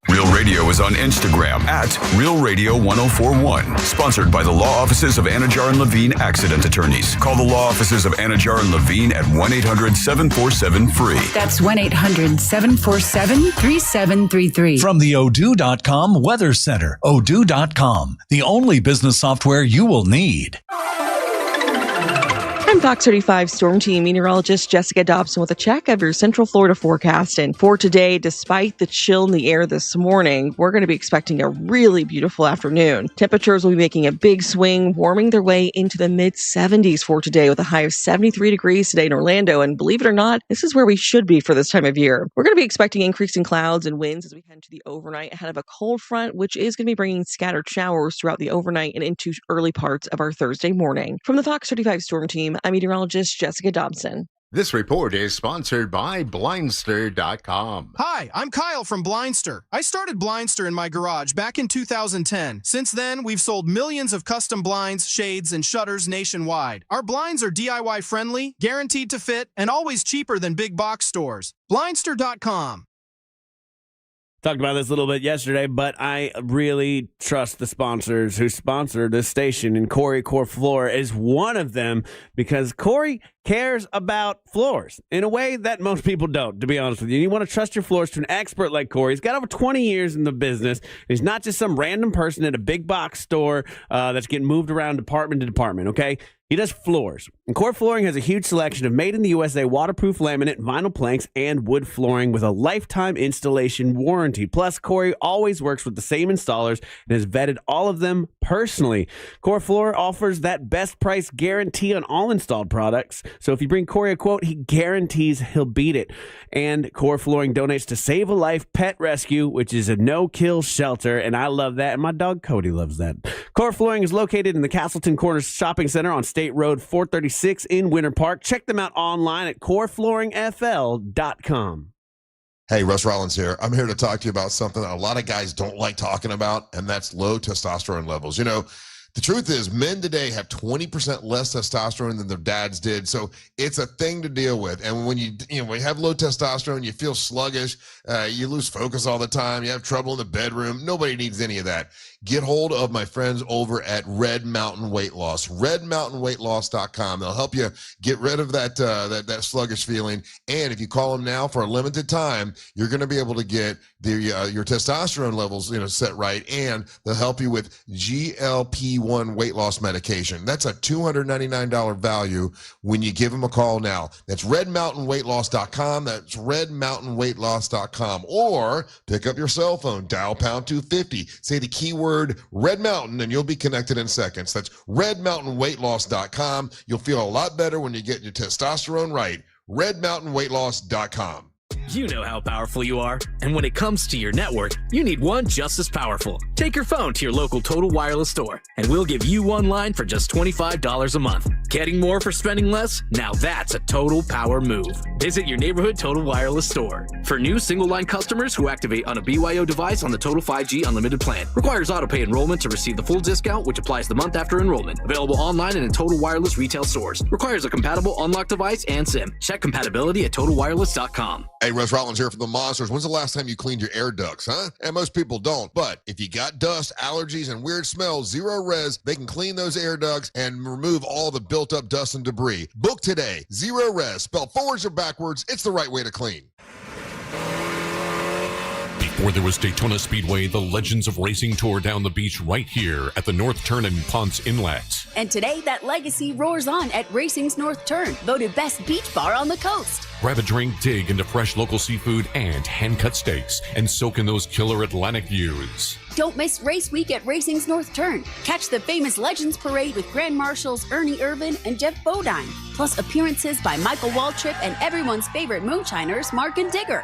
Real Radio is on Instagram at Real Radio 1041. Sponsored by the law offices of Anajar and Levine Accident Attorneys. Call the law offices of Anajar and Levine at 1-800-747-FREE. That's 1-800-747-3733. From the Odoo.com Weather Center. Odoo.com, the only business software you will need. I'm Fox 35 Storm Team meteorologist Jessica Dobson with a check of your Central Florida forecast. And for today, despite the chill in the air this morning, we're going to be expecting a really beautiful afternoon. Temperatures will be making a big swing, warming their way into the mid-70s for today with a high of 73 degrees today in Orlando. And believe it or not, this is where we should be for this time of year. We're going to be expecting increasing clouds and winds as we head into the overnight ahead of a cold front, which is going to be bringing scattered showers throughout the overnight and into early parts of our Thursday morning. From the Fox 35 Storm Team, I'm meteorologist Jessica Dobson. This report is sponsored by Blindster.com. Hi, I'm Kyle from Blindster. I started Blindster in my garage back in 2010. Since then, we've sold millions of custom blinds, shades, and shutters nationwide. Our blinds are DIY friendly, guaranteed to fit, and always cheaper than big box stores. Blindster.com. Talked about this a little bit yesterday, but I really trust the sponsors who sponsor this station, and Corey Core Floor is one of them because Corey cares about floors in a way that most people don't, to be honest with you. You want to trust your floors to an expert like Corey. He's got over 20 years in the business. He's not just some random person at a big box store that's getting moved around department to department, okay? He does floors. And Core Flooring has a huge selection of made-in-the-USA waterproof laminate, vinyl planks, and wood flooring with a lifetime installation warranty. Plus, Corey always works with the same installers and has vetted all of them personally. Core Floor offers that best price guarantee on all installed products. So if you bring Corey a quote, he guarantees he'll beat it. And Core Flooring donates to Save a Life Pet Rescue, which is a no-kill shelter, and I love that, and my dog Cody loves that. Core Flooring is located in the Castleton Corners Shopping Center on State Road 436 in Winter Park. Check them out online at coreflooringfl.com. Hey, Russ Rollins here. I'm here to talk to you about something a lot of guys don't like talking about, and that's low testosterone levels. You know, the truth is men today have 20% less testosterone than their dads did. So it's a thing to deal with. And when you have low testosterone, you feel sluggish, you lose focus all the time, you have trouble in the bedroom. Nobody needs any of that. get hold of my friends over at Red Mountain Weight Loss. RedMountainWeightLoss.com. They'll help you get rid of that sluggish feeling. And if you call them now for a limited time, you're going to be able to get your testosterone levels set right, and they'll help you with GLP-1 weight loss medication. That's a $299 value when you give them a call now. That's RedMountainWeightLoss.com. That's RedMountainWeightLoss.com. Or pick up your cell phone, dial pound 250, say the keyword Red Mountain, and you'll be connected in seconds. That's RedMountainWeightLoss.com. You'll feel a lot better when you get your testosterone right. RedMountainWeightLoss.com. You know how powerful you are, and when it comes to your network, you need one just as powerful. Take your phone to your local Total Wireless store, and we'll give you one line for just $25 a month. Getting more for spending less? Now that's a total power move. Visit your neighborhood Total Wireless store. For new single-line customers who activate on a BYO device on the Total 5G Unlimited plan. Requires auto-pay enrollment to receive the full discount, which applies the month after enrollment. Available online and in Total Wireless retail stores. Requires a compatible unlocked device and SIM. Check compatibility at TotalWireless.com. Hey, Russ Rollins here from the Monsters. When's the last time you cleaned your air ducts, huh? And most people don't. But if you got dust, allergies, and weird smells, Zero Res, they can clean those air ducts and remove all the built-up dust and debris. Book today. Zero Res, spelled forwards or backwards, it's the right way to clean. Before there was Daytona Speedway, the legends of racing tore down the beach right here at the North Turn and Ponce Inlet. And today, that legacy roars on at Racing's North Turn, voted best beach bar on the coast. Grab a drink, dig into fresh local seafood and hand-cut steaks, and soak in those killer Atlantic views. Don't miss race week at Racing's North Turn. Catch the famous Legends Parade with Grand Marshals Ernie Irvin and Jeff Bodine, plus appearances by Michael Waltrip and everyone's favorite moonshiners, Mark and Digger.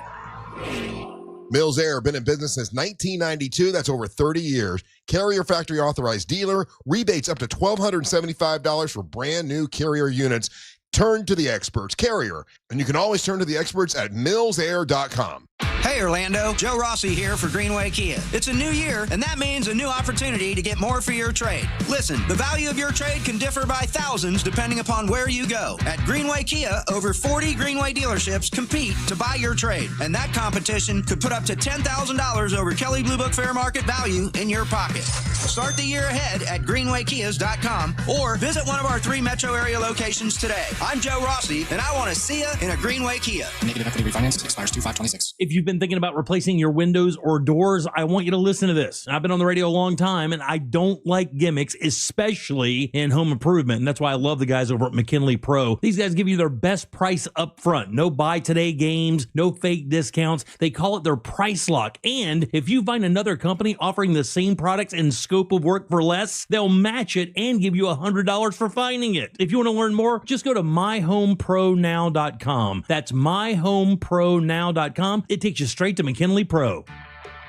Mills Air, been in business since 1992. That's over 30 years. Carrier factory authorized dealer. Rebates up to $1,275 for brand new Carrier units. Turn to the experts. Carrier. And you can always turn to the experts at millsair.com. Hey Orlando, Joe Rossi here for Greenway Kia. It's a new year, and that means a new opportunity to get more for your trade. Listen, the value of your trade can differ by thousands depending upon where you go. At Greenway Kia, over 40 Greenway dealerships compete to buy your trade, and that competition could put up to $10,000 over Kelley Blue Book fair market value in your pocket. Start the year ahead at greenwaykias.com or visit one of our 3 metro area locations today. I'm Joe Rossi, and I want to see you in a Greenway Kia. Negative equity refinance expires 2/5/26. If you've been thinking about replacing your windows or doors, I want you to listen to this. I've been on the radio a long time, and I don't like gimmicks, especially in home improvement. And that's why I love the guys over at McKinley Pro. These guys give you their best price up front. No buy today games, no fake discounts. They call it their price lock. And if you find another company offering the same products and scope of work for less, they'll match it and give you $100 for finding it. If you want to learn more, just go to myhomepronow.com. That's myhomepronow.com. It takes you straight to McKinley Pro.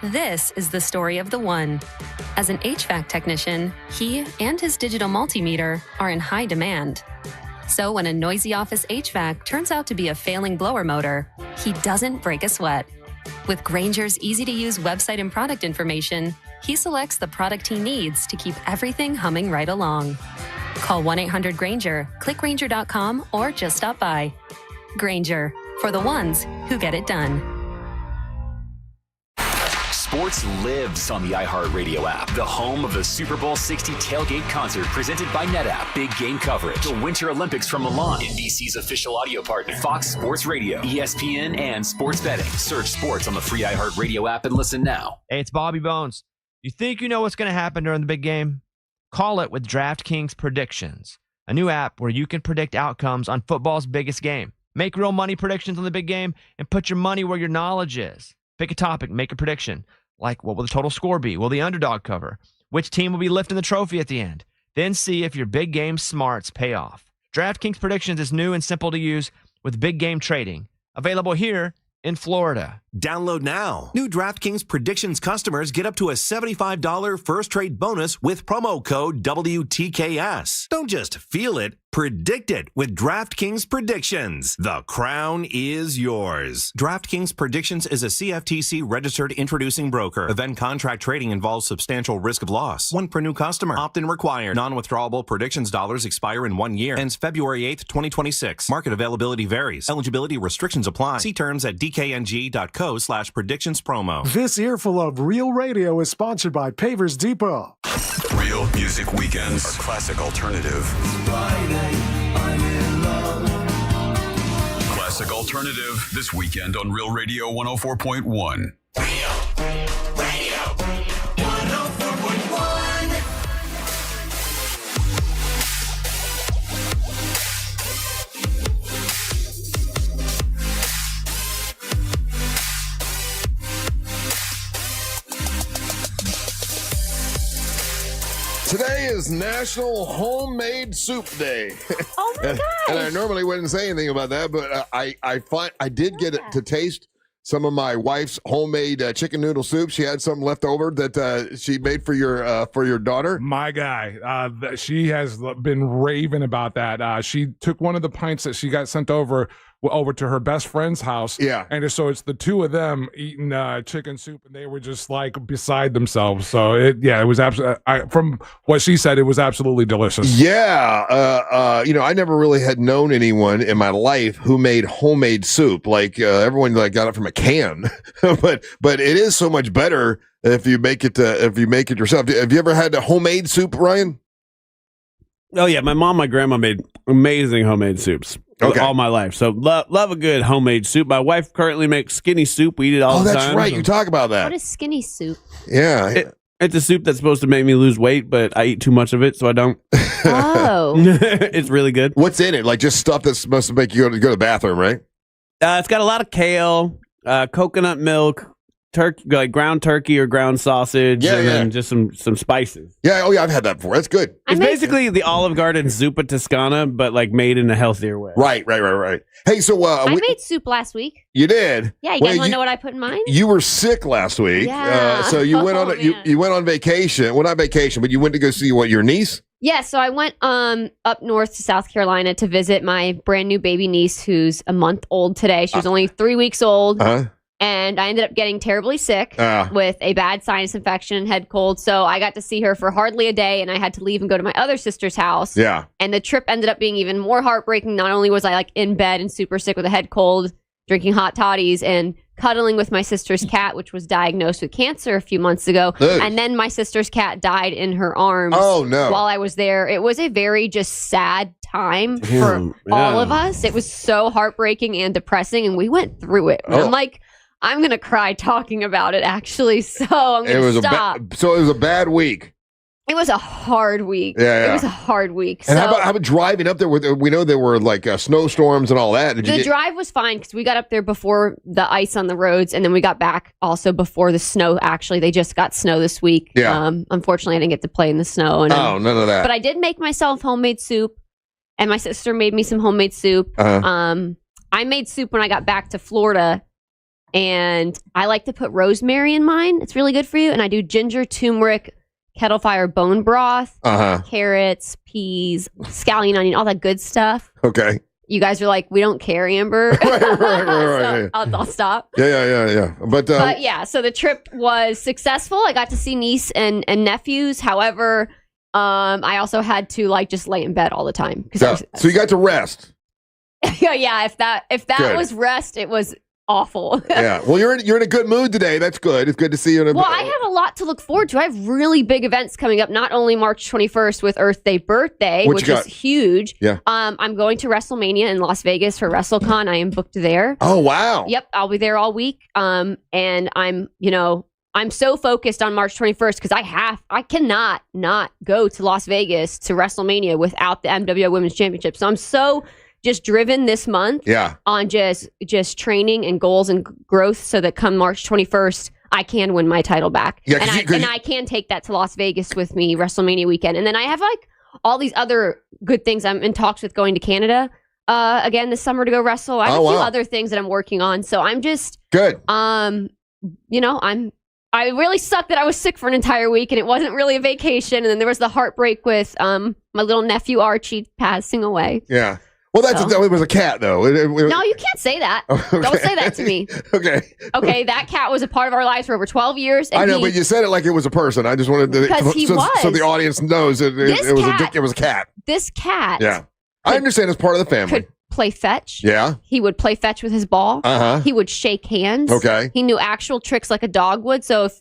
This is the story of the one. As an HVAC technician, he and his digital multimeter are in high demand. So when a noisy office HVAC turns out to be a failing blower motor, he doesn't break a sweat. With Grainger's easy-to-use website and product information, he selects the product he needs to keep everything humming right along. Call 1-800-GRAINGER, click Grainger.com, or just stop by. Grainger, for the ones who get it done. Sports lives on the iHeartRadio app, the home of the Super Bowl 60 tailgate concert presented by NetApp. Big game coverage, the Winter Olympics from Milan, NBC's official audio partner, Fox Sports Radio, ESPN, and sports betting. Search sports on the free iHeartRadio app and listen now. Hey, it's Bobby Bones. You think you know what's going to happen during the big game? Call it with DraftKings Predictions, a new app where you can predict outcomes on football's biggest game. Make real money predictions on the big game and put your money where your knowledge is. Pick a topic, make a prediction. Like, what will the total score be? Will the underdog cover? Which team will be lifting the trophy at the end? Then see if your big game smarts pay off. DraftKings Predictions is new and simple to use with big game trading. Available here in Florida. Download now. New DraftKings Predictions customers get up to a $75 first trade bonus with promo code WTKS. Don't just feel it, predict it with DraftKings Predictions. The crown is yours. DraftKings Predictions is a CFTC registered introducing broker. Event contract trading involves substantial risk of loss. One per new customer. Opt-in required. Non-withdrawable predictions dollars expire in 1 year. Ends February 8th, 2026. Market availability varies. Eligibility restrictions apply. See terms at dkng.co. promo.co/predictions promo. This earful of Real Radio is sponsored by Pavers Depot. Real Music Weekends are classic alternative. Classic alternative this weekend on Real Radio 104.1. Today is National Homemade Soup Day. Oh my gosh. And I normally wouldn't say anything about that, but I did get to taste some of my wife's homemade chicken noodle soup. She had some left over that she made for your daughter. My guy, she has been raving about that. She took one of the pints that she got sent over to her best friend's house. Yeah. And so it's the two of them eating chicken soup, and they were just like beside themselves. So it was absolutely, from what she said, it was absolutely delicious. Yeah. I never really had known anyone in my life who made homemade soup. Like everyone got it from a can, but it is so much better if you make it yourself. Have you ever had a homemade soup, Ryan? Oh yeah, my mom, my grandma made amazing homemade soups all my life. So love a good homemade soup. My wife currently makes skinny soup. We eat it all the time. Oh, that's right. You talk about that. What is skinny soup? Yeah. It's a soup that's supposed to make me lose weight, but I eat too much of it, so I don't. Oh. It's really good. What's in it? Like just stuff that's supposed to make you go to the bathroom, right? It's got a lot of kale, coconut milk, turkey, like ground turkey or ground sausage, then just some spices. Yeah, I've had that before. That's good. It's basically the Olive Garden Zuppa Toscana, but like made in a healthier way. Right. Hey, so I made soup last week. You did? Yeah, you guys want to know what I put in mine? You were sick last week. Yeah. So you went on you went on vacation. Well, not vacation, but you went to go see your niece? Yeah, so I went up north to South Carolina to visit my brand new baby niece who's a month old today. She was only 3 weeks old. And I ended up getting terribly sick with a bad sinus infection and head cold. So I got to see her for hardly a day, and I had to leave and go to my other sister's house. Yeah. And the trip ended up being even more heartbreaking. Not only was I in bed and super sick with a head cold, drinking hot toddies and cuddling with my sister's cat, which was diagnosed with cancer a few months ago. Ugh. And then my sister's cat died in her arms Oh, no. while I was there. It was a very just sad time for all of us. It was so heartbreaking and depressing, and we went through it. Oh. I'm going to cry talking about it, actually. So I'm going to stop. So it was a bad week. It was a hard week. Yeah. It was a hard week. And so, how about driving up there? We know there were snowstorms and all that. The drive was fine because we got up there before the ice on the roads, and then we got back also before the snow. Actually, they just got snow this week. Yeah. Unfortunately, I didn't get to play in the snow. And, none of that. But I did make myself homemade soup, and my sister made me some homemade soup. I made soup when I got back to Florida. And I like to put rosemary in mine. It's really good for you. And I do ginger, turmeric, kettle fire bone broth, carrots, peas, scallion onion, all that good stuff. Okay. You guys are like, we don't care, Amber. Right. So I'll stop. Yeah. But yeah, so the trip was successful. I got to see niece and nephews. However, I also had to just lay in bed all the time. So you got to rest. Yeah. If that Good. was rest, it was awful. Yeah. Well, you're in a good mood today. That's good. It's good to see you. Well, I have a lot to look forward to. I have really big events coming up. Not only March 21st with Earth Day birthday, which is huge. Yeah. I'm going to WrestleMania in Las Vegas for WrestleCon. I am booked there. Oh wow. Yep. I'll be there all week. And I'm so focused on March 21st because I cannot not go to Las Vegas to WrestleMania without the MWO Women's Championship. So I'm so just driven this month on just training and goals and growth so that come March 21st, I can win my title back. Yeah, and I can take that to Las Vegas with me WrestleMania weekend. And then I have all these other good things. I'm in talks with going to Canada again this summer to go wrestle. I have a few other things that I'm working on. So I'm just good. I really sucked that I was sick for an entire week and it wasn't really a vacation. And then there was the heartbreak with my little nephew Archie passing away. Yeah. Well, it was a cat, though. No, you can't say that. Okay. Don't say that to me. Okay, that cat was a part of our lives for over 12 years. And I know, but you said it like it was a person. I just wanted to, so the audience knows it was a cat. This cat. Yeah, I understand it's part of the family. Could play fetch. Yeah. He would play fetch with his ball. Uh-huh. He would shake hands. Okay. He knew actual tricks like a dog would. So if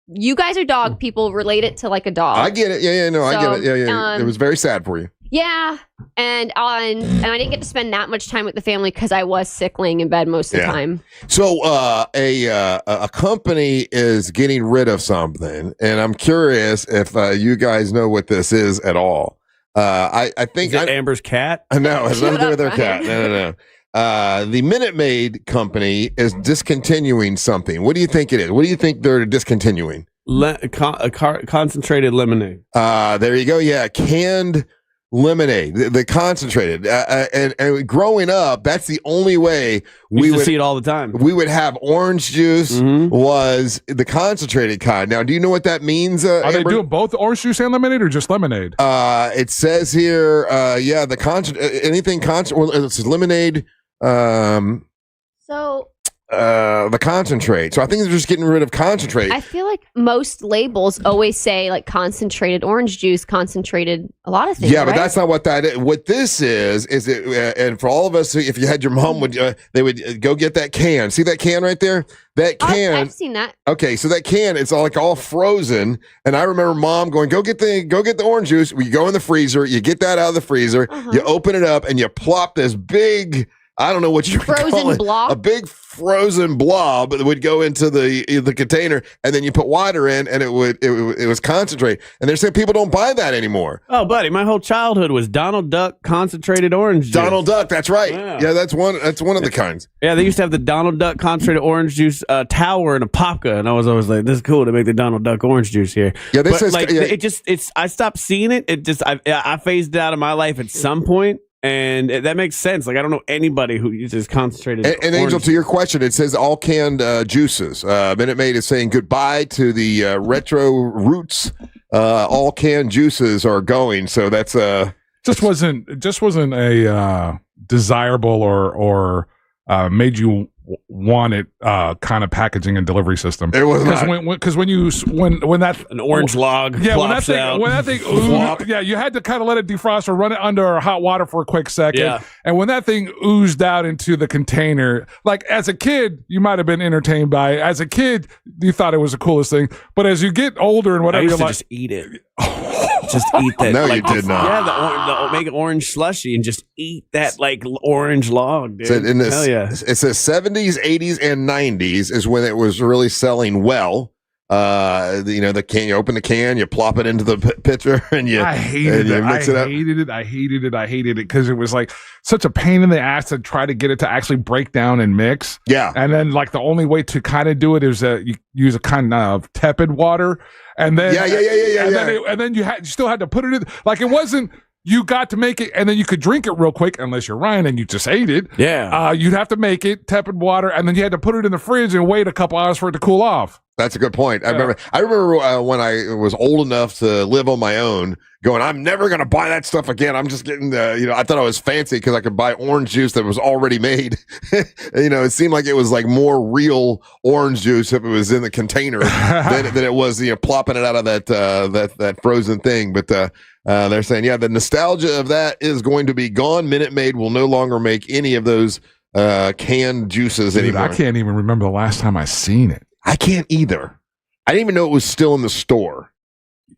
you guys are dog people, relate it to like a dog. I get it. Yeah, no, I get it. Yeah. It was very sad for you. Yeah, and I didn't get to spend that much time with the family because I was sick laying in bed most of the time. So a company is getting rid of something, and I'm curious if you guys know what this is at all. I think is it Amber's cat. No, it has nothing to do with their cat. No. The Minute Maid company is discontinuing something. What do you think it is? What do you think they're discontinuing? Concentrated lemonade. There you go. Yeah, canned lemonade, the concentrated. And growing up, that's the only way we would see it all the time. We would have orange juice was the concentrated kind. Now, do you know what that means? Are Amber? they doing both orange juice and lemonade, or just lemonade? It says here, the anything concentrate. It's lemonade. So the concentrate. So I think they're just getting rid of concentrate. I feel like most labels always say like concentrated orange juice, concentrated a lot of things. Yeah, but right? that's not what that is. What this is it, and for all of us, if you had your mom, they would go get that can. See that can right there? That can. I've seen that. Okay, so that can, it's all frozen. And I remember mom going, go get the orange juice. We go in the freezer. You get that out of the freezer. You open it up and you plop this big, I don't know what you call it. Blob? A big frozen blob that would go into the container, and then you put water in, and it was concentrate. And they're saying people don't buy that anymore. Oh, buddy, my whole childhood was Donald Duck concentrated orange juice. Donald Duck, that's right. Yeah, that's one of the kinds. Yeah, they used to have the Donald Duck concentrated orange juice tower and a Popka, and I was always like, "This is cool to make the Donald Duck orange juice here." Yeah, but I stopped seeing it. I phased it out of my life at some point. And that makes sense. Like, I don't know anybody who uses concentrated. And Angel, to your question, it says all canned juices. Minute Maid is saying goodbye to the retro roots. All canned juices are going. So that's just wasn't a desirable or made you want it kind of packaging and delivery system. It was not. Because when that an orange log when that thing you had to kind of let it defrost or run it under hot water for a quick second. Yeah. And when that thing oozed out into the container, like as a kid you might have been entertained by it. As a kid you thought it was the coolest thing, but as you get older and whatever, I used you're to like, just eat it. Just eat that. No, you did not. Yeah, make it orange slushy and just eat that like orange log, dude. So Hell yeah. It says 70s, 80s, and 90s is when it was really selling well. The can, you open the can, you plop it into the pitcher, and you mix it up. I hated it because it was like such a pain in the ass to try to get it to actually break down and mix. Yeah. And then like the only way to kind of do it is you use a kind of tepid water. And then and then you still had to put it in, like it wasn't, you got to make it and then you could drink it real quick unless you're Ryan and you just ate it. Yeah. You'd have to make it tepid water and then you had to put it in the fridge and wait a couple hours for it to cool off. That's a good point. I remember when I was old enough to live on my own going, I'm never going to buy that stuff again. I'm just getting I thought I was fancy because I could buy orange juice that was already made. It seemed like it was like more real orange juice if it was in the container than it was, plopping it out of that frozen thing. But they're saying, the nostalgia of that is going to be gone. Minute Maid will no longer make any of those canned juices anymore. I can't even remember the last time I seen it. I can't either. I didn't even know it was still in the store.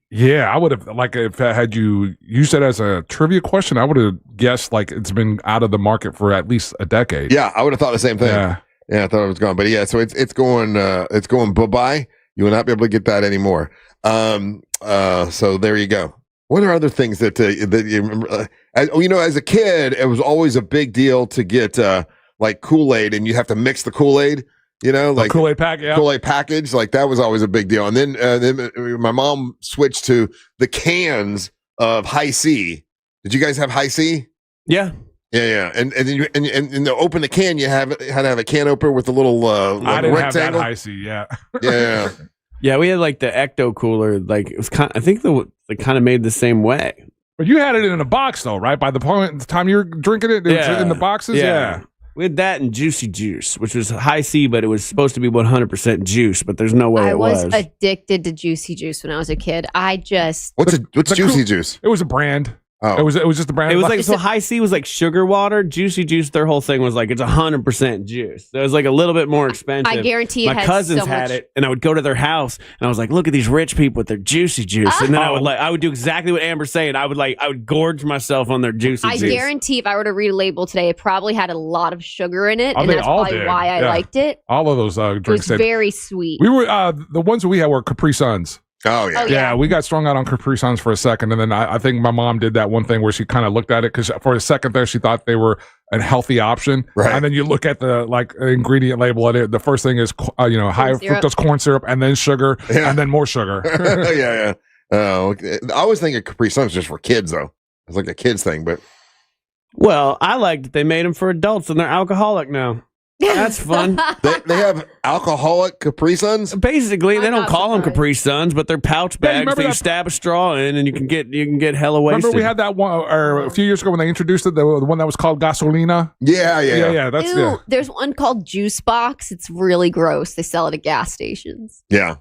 Yeah, I would have, like, if I had you used it as a trivia question, I would have guessed like it's been out of the market for at least a decade. Yeah, I would have thought the same thing. Yeah, I thought it was gone. But yeah, so it's going bye-bye. You will not be able to get that anymore. So there you go. What are other things that you remember? As a kid, it was always a big deal to get like Kool-Aid, and you have to mix the Kool-Aid. Like Kool-Aid pack, yeah. Kool-Aid package, like that was always a big deal. And then my mom switched to the cans of High C. Did you guys have High C? Yeah. Yeah. And then you to open the can, you had to have a can opener with a little I didn't rectangle. have that High C, yeah. Yeah. Yeah, we had like the Ecto Cooler. Like it was I think they kind of made the same way. But you had it in a box though, right? By the time you were drinking it, it was in the boxes. Yeah. We had that and Juicy Juice, which was High C, but it was supposed to be 100% juice, but there's no way I it was. was addicted to Juicy Juice when I was a kid. What's Juicy Juice? It was a brand. Oh. It was just the brand. It was like, so High C was like sugar water. Juicy Juice, their whole thing was like, it's 100% juice. So it was like a little bit more expensive. I guarantee it My had cousins so had much- it, and I would go to their house, and I was like, look at these rich people with their Juicy Juice. And then I would do exactly what Amber's saying. I would gorge myself on their Juicy I Juice. guarantee if I were to read a label today, it probably had a lot of sugar in it, Oh, and they that's all probably did. why I Yeah. liked it. All of those It was drinks. did. very sweet. We were the ones that we had were Capri Suns. Oh yeah. Oh, yeah. We got strung out on Capri Suns for a second, and then I think my mom did that one thing where she kind of looked at it because for a second there she thought they were a healthy option, Right. and then you look at the ingredient label at it. The first thing is high syrup. fructose corn syrup, and then sugar, Yeah. and then more sugar. yeah. I always think of Capri Suns just for kids though. It's like a kids thing, but Well, I liked that they made them for adults, and they're alcoholic now. That's fun. they have alcoholic Capri Suns. Basically, they I'm don't not call them surprised. Capri Suns, but they're pouch Yeah, you bags remember that you that- stab a straw in, and you can get hella wasted. Remember we had that one or a few years ago when they introduced it, the one that was called Gasolina. Yeah. That's Ew, there's one called Juice Box. It's really gross. They sell it at gas stations. Yeah.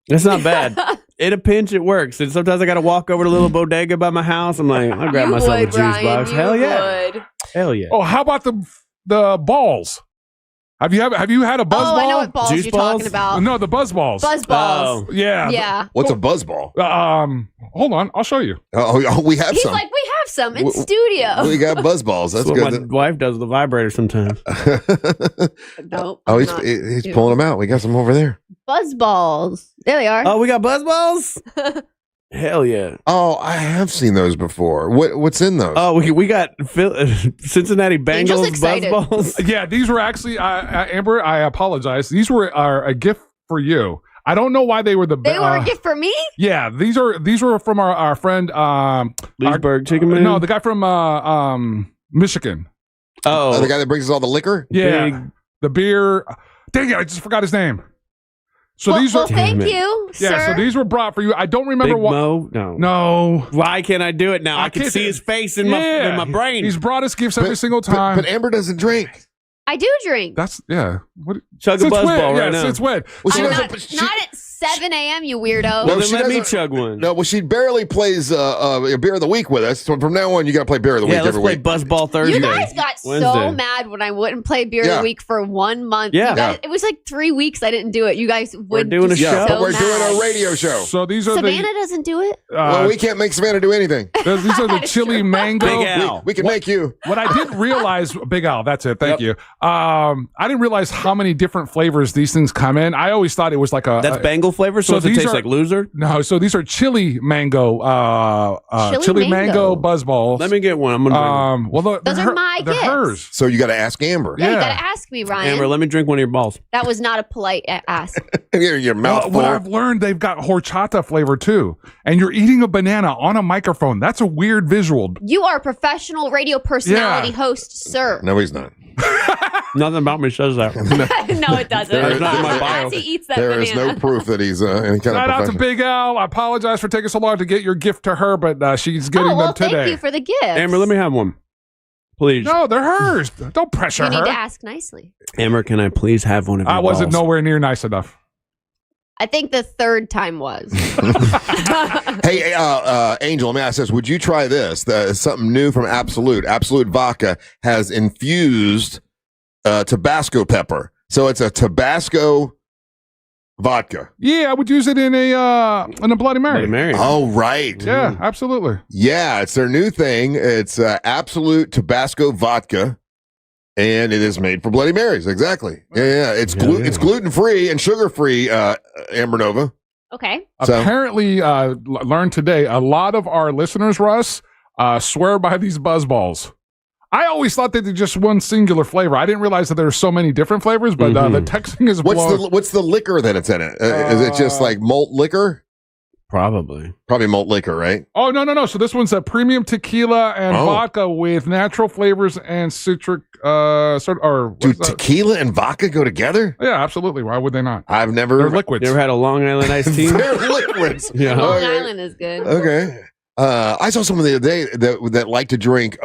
That's not bad. In a pinch, it works. And sometimes I got to walk over to a little bodega by my house. I'm like, I'll grab You myself a would, juice Ryan, box. you Hell yeah. would. Hell yeah. Oh, how about the balls? Have you had a buzz Oh, ball? I know what balls Juice you're balls? talking about. No, the buzz balls. Buzz balls. Oh. Yeah. Yeah. What's a buzzball? Hold on, I'll show you. Oh, we have He's some. like, we have some in W- studio. We got buzz balls. That's That's what good. my wife does with the vibrator sometimes. Nope. Oh, I'm he's not. he's pulling them out. We got some over there. Buzz balls. There they are. Oh, we got buzz balls? Hell yeah. Oh, I have seen those before. What's in those? Oh, we got Cincinnati Angel's Bengals excited. buzz balls. Yeah, these were actually Amber. I apologize. These are a gift for you. I don't know why they were the. They were a gift for me? Yeah, these were from our friend Leesburg Chicken Man. No, the guy from Michigan. Oh, the guy that brings us all the liquor. Yeah, the beer. Dang it! I just forgot his name. So well, these well, are. thank Damn it. you, Yeah, sir. so these were brought for you. I don't remember Big what. Mo? No. No. Why can't I do it now? I can can't- see his face in my brain. He's brought us gifts every single time. But Amber doesn't drink. I do drink. That's What? Chug a Since buzz when? ball right Yeah, now. since when? Well, she I'm doesn't. not at 7 a.m., you weirdo. Well, No, then she let me doesn't- chug one. No, well, she barely plays a beer of the week with us. So from now on, you got to play beer of the Yeah, week let's every play week. buzz ball Thursday. You guys got so Wednesday. mad when I wouldn't play beer of Yeah. the week for 1 month. Yeah. You guys, it was like 3 weeks I didn't do it. You guys would doing a just show. so but we're mad. doing a radio show. So these are Savannah doesn't do it. Well, we can't make Savannah do anything. These are the That is chili true. mango. Big Al. We can make you. What I didn't realize, Big Al, that's it. Thank you. I didn't realize how many different flavors these things come in. I always thought it was like That's Bengal flavor, so does it these taste are- like loser? No, so these are chili mango, Chili chili mango. mango buzz balls. Let me get one. I'm gonna drink Well, Those they're are my they're gifts. hers. So you got to ask Amber. Yeah, you Yeah. gotta ask me, one. Ryan. Amber, let me drink one of your balls. That was not a polite ask. Your mouth What full. I've learned, they've got horchata flavor too, and you're eating a banana on a microphone. That's a weird visual. You are a professional radio personality Yeah. host, sir. No, he's not. Nothing about me says that. No, it doesn't. It's not in my bio. As he eats that There is banana. no proof that he's any kind Shout of out to professional. Big Al. I apologize for taking so long to get your gift to her, but she's getting Oh, well, them today. thank you for the gift. Amber, let me have one. Please. No, they're hers. Don't pressure You need her. to ask nicely. Amber, can I please have one of your I wasn't balls? nowhere near nice enough. I think the third time was. Hey, Angel, let me ask this. Would you try this? Something new from Absolute. Absolute Vodka has infused Tabasco pepper. So it's a Tabasco vodka. Yeah, I would use it in a Bloody Mary. Bloody Mary. Oh, right. Yeah, absolutely. Yeah, it's their new thing. It's Absolute Tabasco vodka, and it is made for Bloody Marys. Exactly. Yeah. It's it's gluten free and sugar free. Amber Nova. Okay. So- Apparently, learned today, a lot of our listeners, Russ, swear by these buzz balls. I always thought that they're just one singular flavor. I didn't realize that there's so many different flavors, but the texting is blown. What's the liquor that it's in it? Is it just like malt liquor? Probably malt liquor, right? Oh, no. So this one's a premium tequila and vodka with natural flavors and citric. Do tequila and vodka go together? Yeah, absolutely. Why would they not? I've never. They're liquids. You ever had a Long Island iced tea? They're liquids. Yeah. Long Okay. Island is good. Okay. I saw someone the other day that like to drink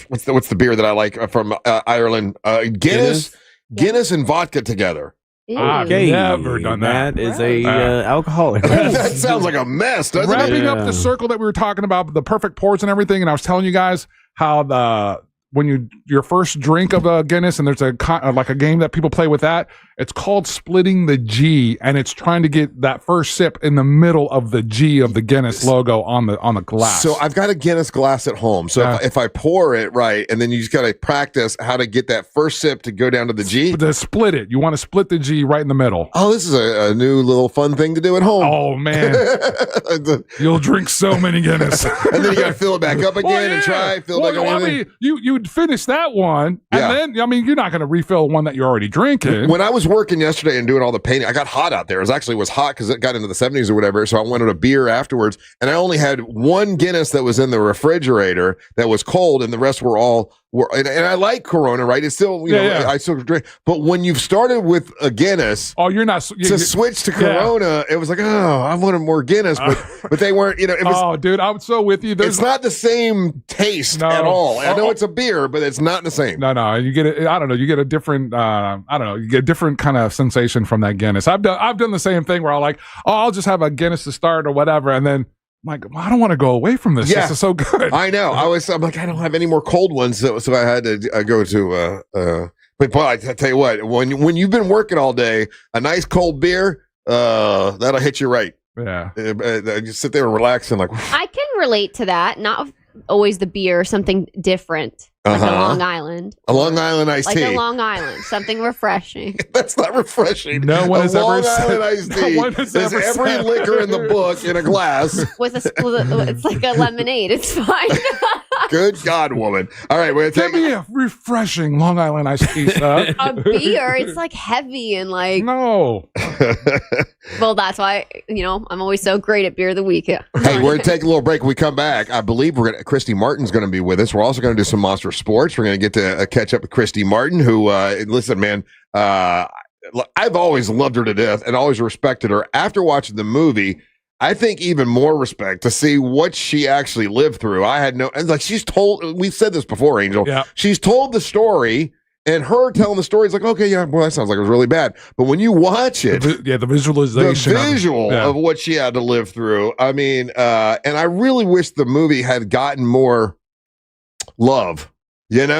what's the beer that I like from Ireland? Guinness and vodka together. I've never done that. That is a alcoholic. That sounds like a mess, doesn't it? Wrapping up the circle that we were talking about, the perfect pours and everything, and I was telling you guys how when your first drink of a Guinness, and there's a game that people play with that, it's called splitting the G, and it's trying to get that first sip in the middle of the G of the Guinness logo on the glass. So I've got a Guinness glass at home. So if I pour it right, and then you just got to practice how to get that first sip to go down to the G. To split it, you want to split the G right in the middle. Oh, this is a new little fun thing to do at home. Oh man, you'll drink so many Guinness, and then you got to fill it back up again and try fill back up. I mean, you'd finish that one, and then you're not going to refill one that you're already drinking. When I was working yesterday and doing all the painting, I got hot out there. It was hot because it got into the 70s or whatever. So I wanted a beer afterwards, and I only had one Guinness that was in the refrigerator that was cold, and the rest were all. And I like Corona, right? It's still, I still drink. But when you've started with a Guinness, you're not to switch to Corona. It was like, I wanted more Guinness, but they weren't. It was, dude, I'm so with you. It's not the same taste at all. I know it's a beer, but it's not the same. No, you get it. I don't know. You get a different. You get a different kind of sensation from that Guinness. I've done the same thing where I'm like, I'll just have a Guinness to start or whatever, and then. I'm like, I don't want to go away from this. Yeah. This is so good. I know. I'm like, I don't have any more cold ones, so I had to go to. But boy, I tell you what, when you've been working all day, a nice cold beer, that'll hit you right. Yeah. You sit there and relax and like. I can relate to that. Not always the beer, something different. Like a Long Island. A Long Island iced tea. Like a Long Island. Something refreshing. That's not refreshing. No one has Long ever Island iced tea. There's every liquor in the book in a glass. It's like a lemonade. It's fine. Good God, woman. All right, we're Give me a refreshing Long Island iced tea, sir. A beer, it's like heavy and like. No. Well, that's why, I'm always so great at beer of the week. Hey, we're going to take a little break. When we come back, I believe Christy Martin's going to be with us. We're also going to do some Monster Sports. We're going to get to catch up with Christy Martin, who, listen, man, I've always loved her to death and always respected her. After watching the movie, I think even more respect to see what she actually lived through. She's told, we've said this before, Angel. Yeah. She's told the story. And her telling the story is like, okay, yeah, boy, that sounds like it was really bad. But when you watch it, the visualization, of what she had to live through. I mean, and I really wish the movie had gotten more love, And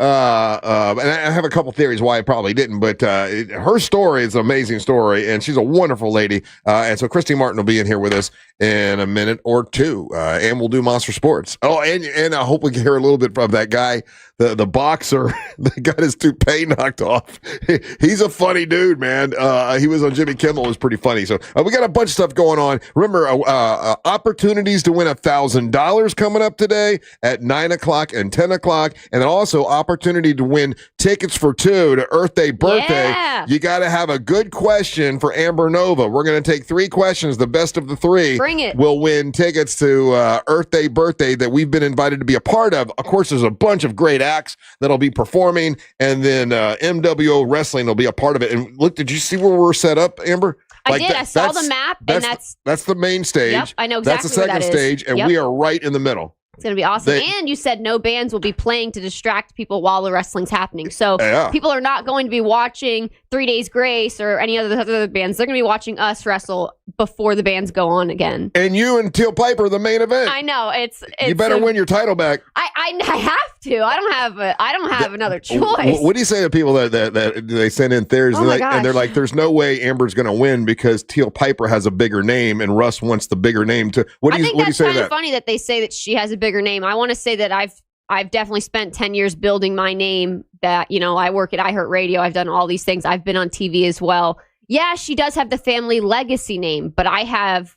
I have a couple theories why it probably didn't, but her story is an amazing story, and she's a wonderful lady. And so Christy Martin will be in here with us in a minute or two, and we'll do Monster Sports. Oh, and I hope we can hear a little bit from that guy, the boxer that got his toupee knocked off. He's a funny dude, man. He was on Jimmy Kimmel. It was pretty funny. So we got a bunch of stuff going on. Remember, opportunities to win $1,000 coming up today at 9 o'clock and 10 o'clock, and then also opportunity to win tickets for two to Earth Day birthday. Yeah. You got to have a good question for Amber Nova. We're going to take 3 questions. The best of the 3 Bring it. will win tickets to Earth Day birthday that we've been invited to be a part of. Of course, there's a bunch of great acts that'll be performing, and then MWO Wrestling will be a part of it. And look, did you see where we're set up, Amber? I did. I saw the map, and that's the main stage. Yep, I know exactly that's the second stage, and we are right in the middle. It's going to be awesome. And you said no bands will be playing to distract people while the wrestling's happening. So people are not going to be watching 3 Days Grace or any other bands. They're going to be watching us wrestle before the bands go on again. And you and Teal Piper, the main event. I know. It's you better win your title back. I have to. I don't have another choice. What do you say to people that they send in theories and they're like, there's no way Amber's going to win because Teal Piper has a bigger name and Russ wants the bigger name to. I think that's kind of funny that they say that she has a bigger name. I want to say that I've definitely spent 10 years building my name. That I work at iHeartRadio. I've done all these things. I've been on TV as well. Yeah, she does have the family legacy name, but I have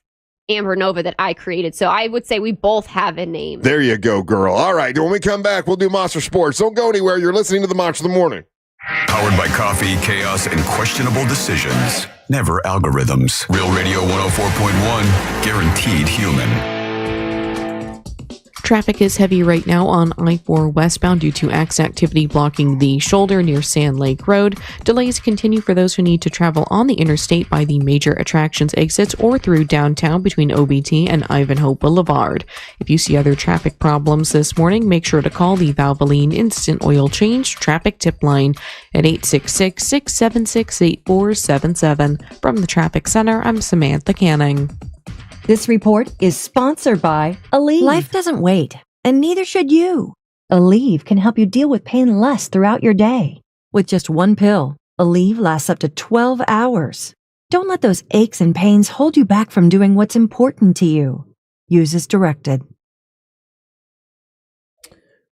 Amber Nova that I created. So I would say we both have a name. There you go, girl. All right. When we come back, we'll do Monster Sports. Don't go anywhere. You're listening to the Monster of the Morning. Powered by coffee, chaos, and questionable decisions. Never algorithms. Real Radio 104.1. Guaranteed human. Traffic is heavy right now on I-4 westbound due to axe activity blocking the shoulder near Sand Lake Road. Delays continue for those who need to travel on the interstate by the major attractions exits or through downtown between OBT and Ivanhoe Boulevard. If you see other traffic problems this morning, make sure to call the Valvoline Instant Oil Change Traffic Tip Line at 866-676-8477. From the Traffic Center, I'm Samantha Canning. This report is sponsored by Aleve. Life doesn't wait, and neither should you. Aleve can help you deal with pain less throughout your day. With just one pill, Aleve lasts up to 12 hours. Don't let those aches and pains hold you back from doing what's important to you. Use as directed.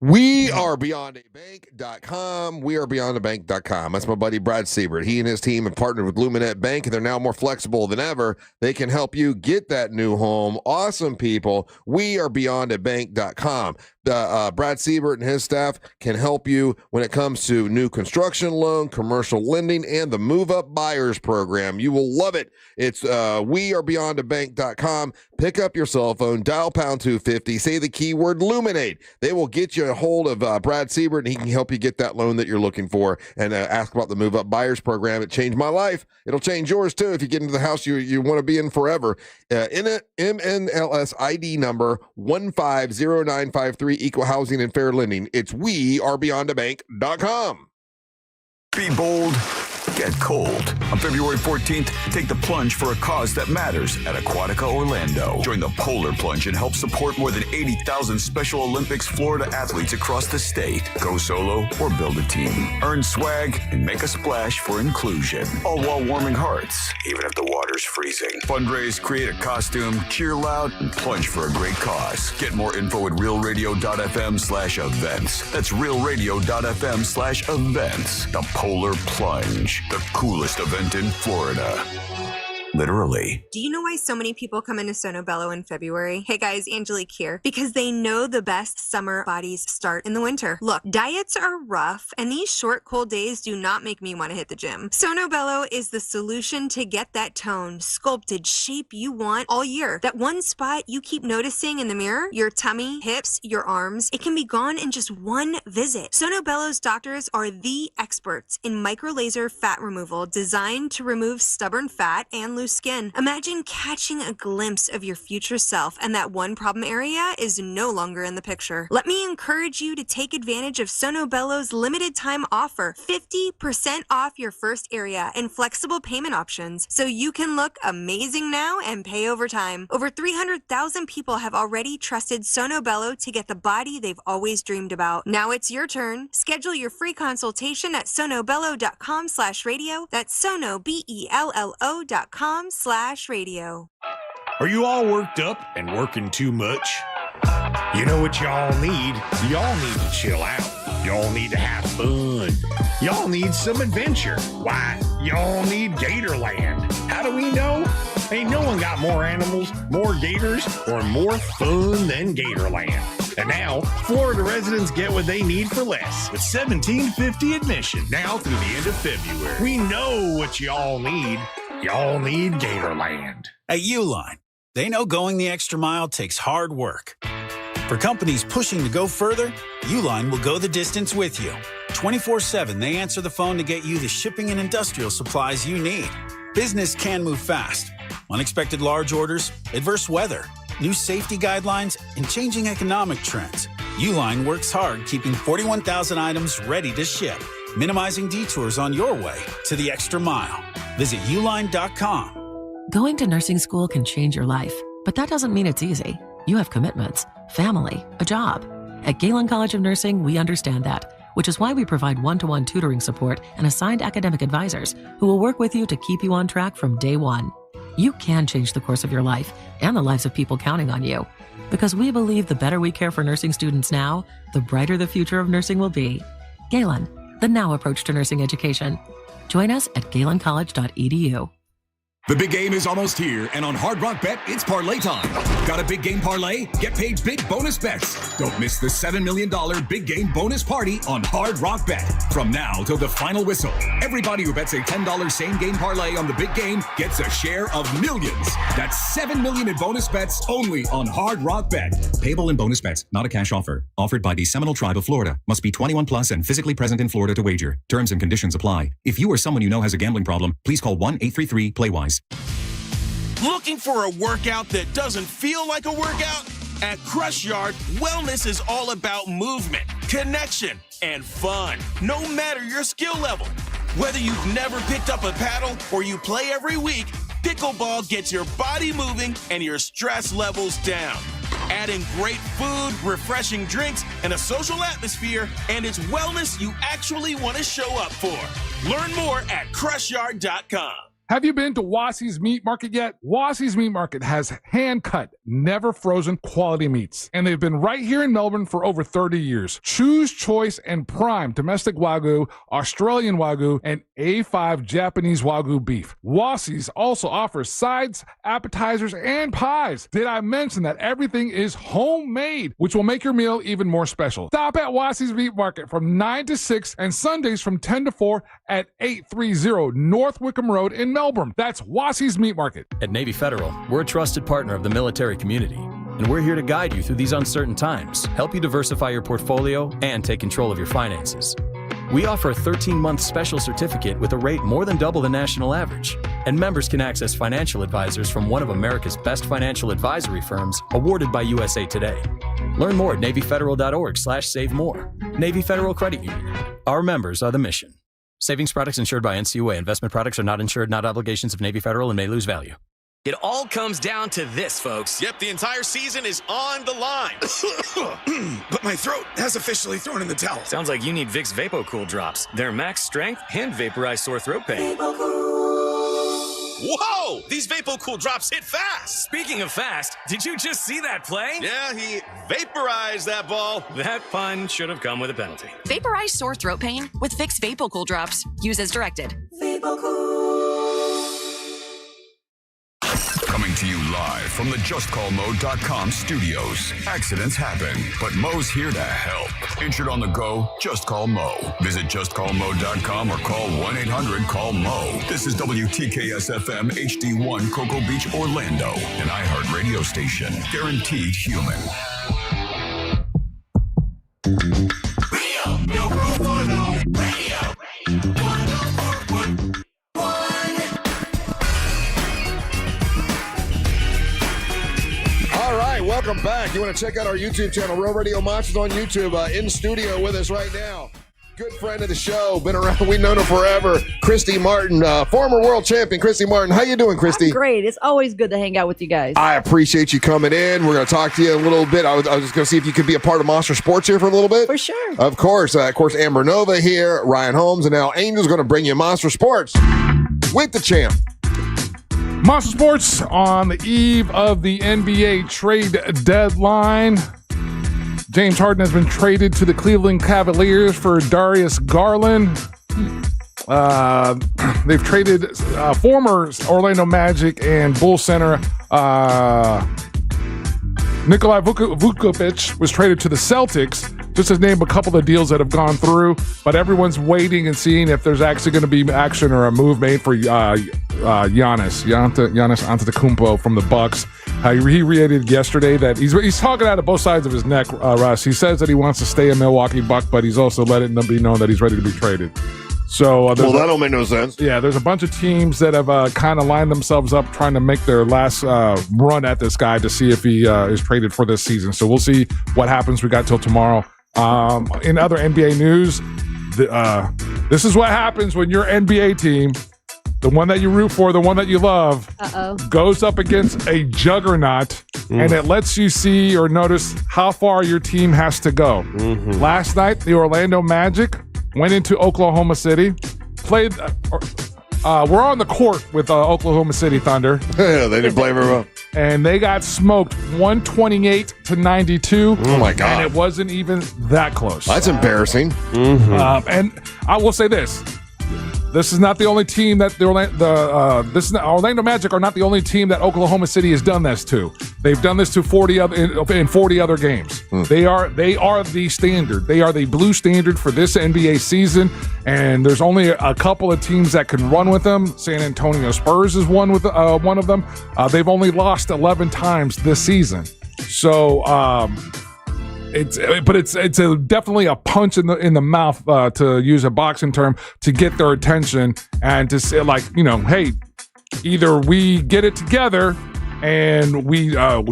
We are beyondabank.com. We are beyondabank.com. That's my buddy Brad Siebert. He and his team have partnered with Luminette Bank, and they're now more flexible than ever. They can help you get that new home. Awesome people. We are beyondabank.com. Brad Siebert and his staff can help you when it comes to new construction loan, commercial lending, and the move-up buyers program. You will love it. It's wearebeyondabank.com. Pick up your cell phone, dial pound 250, say the keyword Luminate. They will get you a hold of Brad Siebert, and he can help you get that loan that you're looking for. And ask about the move-up buyers program. It changed my life. It'll change yours, too, if you get into the house you want to be in forever. MNLS ID number 150953. Equal housing and fair lending. It's wearebeyondabank.com. Be bold, get cold. On February 14th, take the plunge for a cause that matters at Aquatica Orlando. Join the Polar Plunge and help support more than 80,000 Special Olympics Florida athletes across the state. Go solo or build a team. Earn swag and make a splash for inclusion. All while warming hearts, even if the water's freezing. Fundraise, create a costume, cheer loud, and plunge for a great cause. Get more info at realradio.fm/events. That's realradio.fm/events. The Polar Plunge, the coolest event in Florida. Literally. Do you know why so many people come into Sono Bello in February? Hey guys, Angelique here. Because they know the best summer bodies start in the winter. Look, diets are rough, and these short, cold days do not make me want to hit the gym. Sono Bello is the solution to get that toned, sculpted shape you want all year. That one spot you keep noticing in the mirror, your tummy, hips, your arms, it can be gone in just one visit. Sono Bello's doctors are the experts in micro-laser fat removal designed to remove stubborn fat and lose skin. Imagine catching a glimpse of your future self, and that one problem area is no longer in the picture. Let me encourage you to take advantage of Sono Bello's limited time offer. 50% off your first area and flexible payment options, so you can look amazing now and pay over time. Over 300,000 people have already trusted Sono Bello to get the body they've always dreamed about. Now it's your turn. Schedule your free consultation at sonobello.com/radio. That's sonobello.com/radio. Are you all worked up and working too much? You know what y'all need? Y'all need to chill out. Y'all need to have fun. Y'all need some adventure. Why? Y'all need Gatorland. How do we know? Ain't no one got more animals, more gators, or more fun than Gatorland. And now, Florida residents get what they need for less with $17.50 admission now through the end of February. We know what y'all need. Y'all need Gatorland. At Uline, they know going the extra mile takes hard work. For companies pushing to go further, Uline will go the distance with you. 24/7, they answer the phone to get you the shipping and industrial supplies you need. Business can move fast. Unexpected large orders, adverse weather, new safety guidelines, and changing economic trends. Uline works hard keeping 41,000 items ready to ship, minimizing detours on your way to the extra mile. Visit uline.com. Going to nursing school can change your life, but that doesn't mean it's easy. You have commitments, family, a job. At Galen College of Nursing, we understand that, which is why we provide one-to-one tutoring support and assigned academic advisors who will work with you to keep you on track from day one. You can change the course of your life and the lives of people counting on you. Because we believe the better we care for nursing students now, the brighter the future of nursing will be. Galen, the now approach to nursing education. Join us at galencollege.edu. The big game is almost here, and on Hard Rock Bet, it's parlay time. Got a big game parlay? Get paid big bonus bets. Don't miss the $7 million big game bonus party on Hard Rock Bet. From now till the final whistle, everybody who bets a $10 same game parlay on the big game gets a share of millions. That's $7 million in bonus bets only on Hard Rock Bet. Payable in bonus bets, not a cash offer. Offered by the Seminole Tribe of Florida. Must be 21 plus and physically present in Florida to wager. Terms and conditions apply. If you or someone you know has a gambling problem, please call 1-833-PLAY-WISE. Looking for a workout that doesn't feel like a workout? At Crush Yard, wellness is all about movement, connection, and fun, no matter your skill level. Whether you've never picked up a paddle or you play every week, pickleball gets your body moving and your stress levels down. Add in great food, refreshing drinks, and a social atmosphere, and it's wellness you actually want to show up for. Learn more at CrushYard.com. Have you been to Wassey's Meat Market yet? Wassey's Meat Market has hand-cut, never frozen quality meats. And they've been right here in Melbourne for over 30 years. Choose choice and prime domestic Wagyu, Australian Wagyu, and A5 Japanese Wagyu beef. Wassey's also offers sides, appetizers, and pies. Did I mention that everything is homemade, which will make your meal even more special? Stop at Wassey's Meat Market from 9 to 6 and Sundays from 10 to 4 at 830 North Wickham Road in Melbourne. That's Wassey's Meat Market. At Navy Federal, we're a trusted partner of the military community, and we're here to guide you through these uncertain times, help you diversify your portfolio, and take control of your finances. We offer a 13-month special certificate with a rate more than double the national average, and members can access financial advisors from one of America's best financial advisory firms awarded by USA Today. Learn more at NavyFederal.org/SaveMore. Navy Federal Credit Union. Our members are the mission. Savings products insured by NCUA. Investment products are not insured, not obligations of Navy Federal, and may lose value. It all comes down to this, folks. Yep, the entire season is on the line. But my throat has officially thrown in the towel. Sounds like you need Vicks VapoCool drops. They're max strength and vaporize sore throat pain. Whoa! These VapoCool drops hit fast. Speaking of fast, did you just see that play? Yeah, he vaporized that ball. That pun should have come with a penalty. Vaporize sore throat pain with Vicks VapoCool drops. Use as directed. Coming to you live from the JustCallMo.com studios. Accidents happen, but Mo's here to help. Injured on the go? Just call Mo. Visit JustCallMo.com or call 1-800-CALL-MO. This is WTKS-FM HD1 Cocoa Beach, Orlando, an iHeart radio station. Guaranteed human. Real, no proof for no radio. 104.1. All right, welcome back. You want to check out our YouTube channel, Real Radio Monsters on YouTube. In studio with us right now, good friend of the show, been around, we've known her forever, Christy Martin, former world champion, Christy Martin. How you doing, Christy? I'm great. It's always good to hang out with you guys. I appreciate you coming in. We're going to talk to you a little bit. I was just going to see if you could be a part of Monster Sports here for a little bit. For sure. Of course, Amber Nova here, Ryan Holmes, and now Angel's going to bring you Monster Sports with the champ. Monster Sports on the eve of the NBA trade deadline. James Harden has been traded to the Cleveland Cavaliers for Darius Garland. They've traded former Orlando Magic and Bulls center Nikolai Vukovic was traded to the Celtics. Just to name a couple of deals that have gone through, but everyone's waiting and seeing if there's actually going to be action or a move made for Giannis Antetokounmpo from the Bucks. He reiterated yesterday that he's talking out of both sides of his neck, Russ. He says that he wants to stay a Milwaukee Buck, but he's also letting them be known that he's ready to be traded. So that don't make no sense. Yeah, there's a bunch of teams that have kind of lined themselves up trying to make their last run at this guy to see if he is traded for this season. So we'll see what happens. We got till tomorrow. In other NBA news, this is what happens when your NBA team, the one that you root for, the one that you love, goes up against a juggernaut, and it lets you see or notice how far your team has to go. Last night, the Orlando Magic went into Oklahoma City, played. We're on the court with Oklahoma City Thunder. They didn't play very well. And they got smoked 128-92. Oh, my God. And it wasn't even that close. That's embarrassing. And I will say this. this is not the only team that Orlando Magic are not the only team that Oklahoma City has done this to. They've done this to 40 other games. They are the standard. They are the blue standard for this NBA season, and there's only a couple of teams that can run with them. San Antonio Spurs is one of them. They've only lost 11 times this season. So it's definitely a punch in the mouth, to use a boxing term, to get their attention and to say, like, hey, either we get it together and we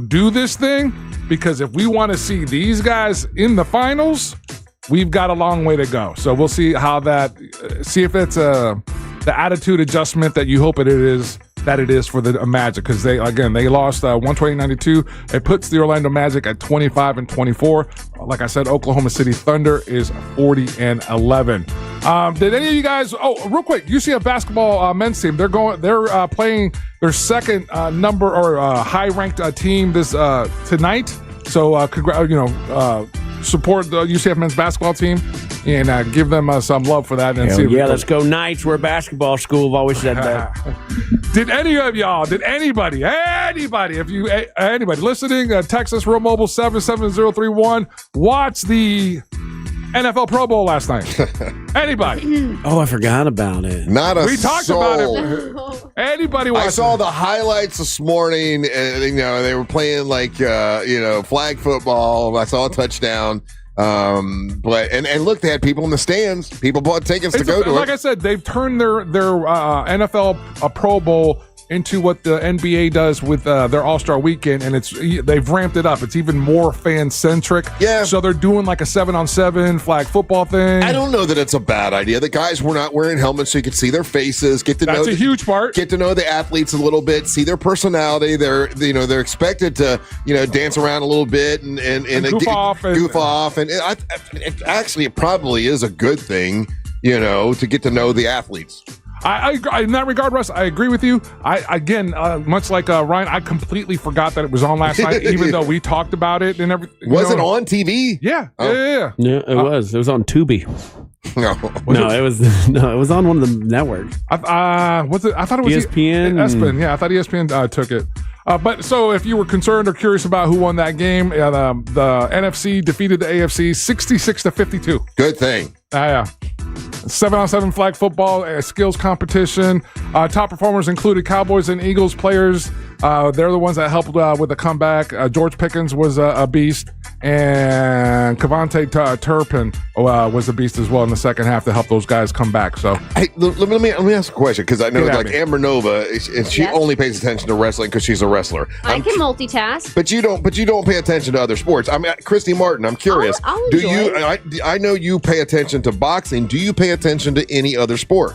do this thing, because if we want to see these guys in the finals, we've got a long way to go. So we'll see how see if it's the attitude adjustment that you hope it is for the Magic, because they lost 120-92. It puts the Orlando Magic at 25-24. Like I said, Oklahoma City Thunder is 40-11. Did any of you guys? Oh, real quick, UCF basketball men's team. They're playing their second number or high-ranked team this tonight. So support the UCF men's basketball team and give them some love for that. And let's go Knights. We're a basketball school. I've always said that. Did anybody listening, text us, Real Mobile 77031, watch the NFL Pro Bowl last night? Anybody? Oh, I forgot about it. Not a We talked soul. about it. Anybody watch I saw the highlights this morning, and they were playing like flag football. I saw a touchdown. But look, they had people in the stands. People bought tickets to go to it. Like I said, they've turned their NFL Pro Bowl into what the NBA does with their All-Star Weekend, and they've ramped it up. It's even more fan-centric. Yeah. So they're doing like a 7-on-7 flag football thing. I don't know that it's a bad idea. The guys were not wearing helmets, so you could see their faces, That's a huge part. Get to know the athletes a little bit, see their personality. They're expected to dance around a little bit and goof off. And it probably is a good thing, to get to know the athletes. I in that regard, Russ, I agree with you. Much like Ryan, I completely forgot that it was on last night, even though we talked about it and everything. Was it on TV? Yeah. Oh. Yeah. Yeah, it was. It was on Tubi. No, it was on one of the networks. Was it? I thought it was ESPN. ESPN. Yeah, I thought ESPN took it. But so if you were concerned or curious about who won that game, the NFC defeated the AFC 66-52. Good thing. Yeah. 7-on-7 flag football, skills competition. Top performers included Cowboys and Eagles players. They're the ones that helped with the comeback. George Pickens was a beast, and Kevontae Turpin was a beast as well in the second half to help those guys come back. So, hey, let me ask a question, because I know Amber Nova, she only pays attention to wrestling because she's a wrestler. I can multitask, but you don't pay attention to other sports. I mean, Christy Martin, I'm curious. I'll enjoy I know you pay attention to boxing. Do you pay attention to any other sport?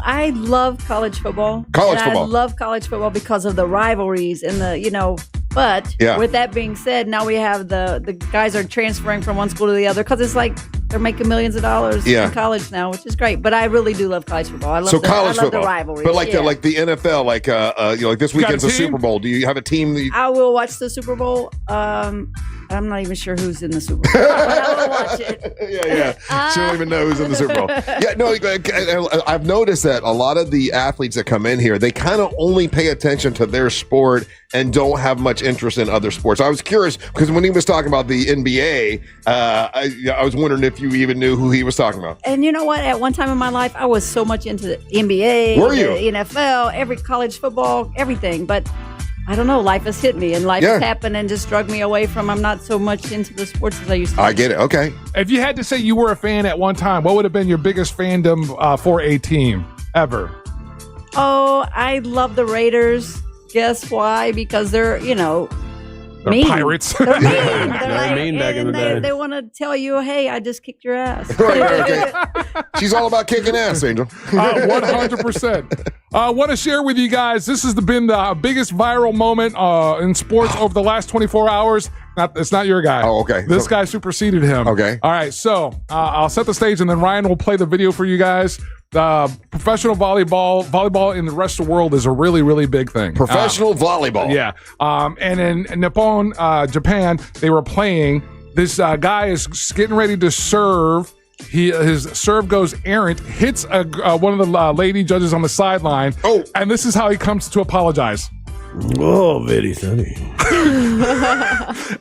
I love college football. I love college football because of the rivalries and but with that being said, now we have the guys are transferring from one school to the other because it's like they're making millions of dollars in college now, which is great. But I really do love college football. I love the rivalries. But like the NFL, like this weekend's a Super Bowl. Do you have a team that I will watch the Super Bowl. I'm not even sure who's in the Super Bowl, but I will watch it. She don't even know who's in the Super Bowl. Yeah, no, I've noticed that a lot of the athletes that come in here, they kind of only pay attention to their sport and don't have much interest in other sports. I was curious because when he was talking about the NBA, I was wondering if you even knew who he was talking about. And you know what? At one time in my life, I was so much into the NBA, the NFL, every college football, everything. But I don't know. Life has hit me, and life has happened and just drug me away from. I'm not so much into the sports as I used to. I get it. Okay. If you had to say you were a fan at one time, what would have been your biggest fandom for a team ever? Oh, I love the Raiders. Guess why? Because they're They're mean. pirates. They're mean. They're mean back in the day. They want to tell you, hey, I just kicked your ass. Okay. She's all about kicking ass, Angel. 100%. I want to share with you guys, this has been the biggest viral moment in sports over the last 24 hours. It's not your guy. Oh, okay. This guy superseded him. Okay. All right, so I'll set the stage, and then Ryan will play the video for you guys. Professional volleyball in the rest of the world is a really, really big thing. Professional volleyball. Yeah. And in Nippon, Japan, they were playing. This guy is getting ready to serve, his serve goes errant, hits one of the lady judges on the sideline. Oh, and this is how he comes to apologize. Oh, very sorry.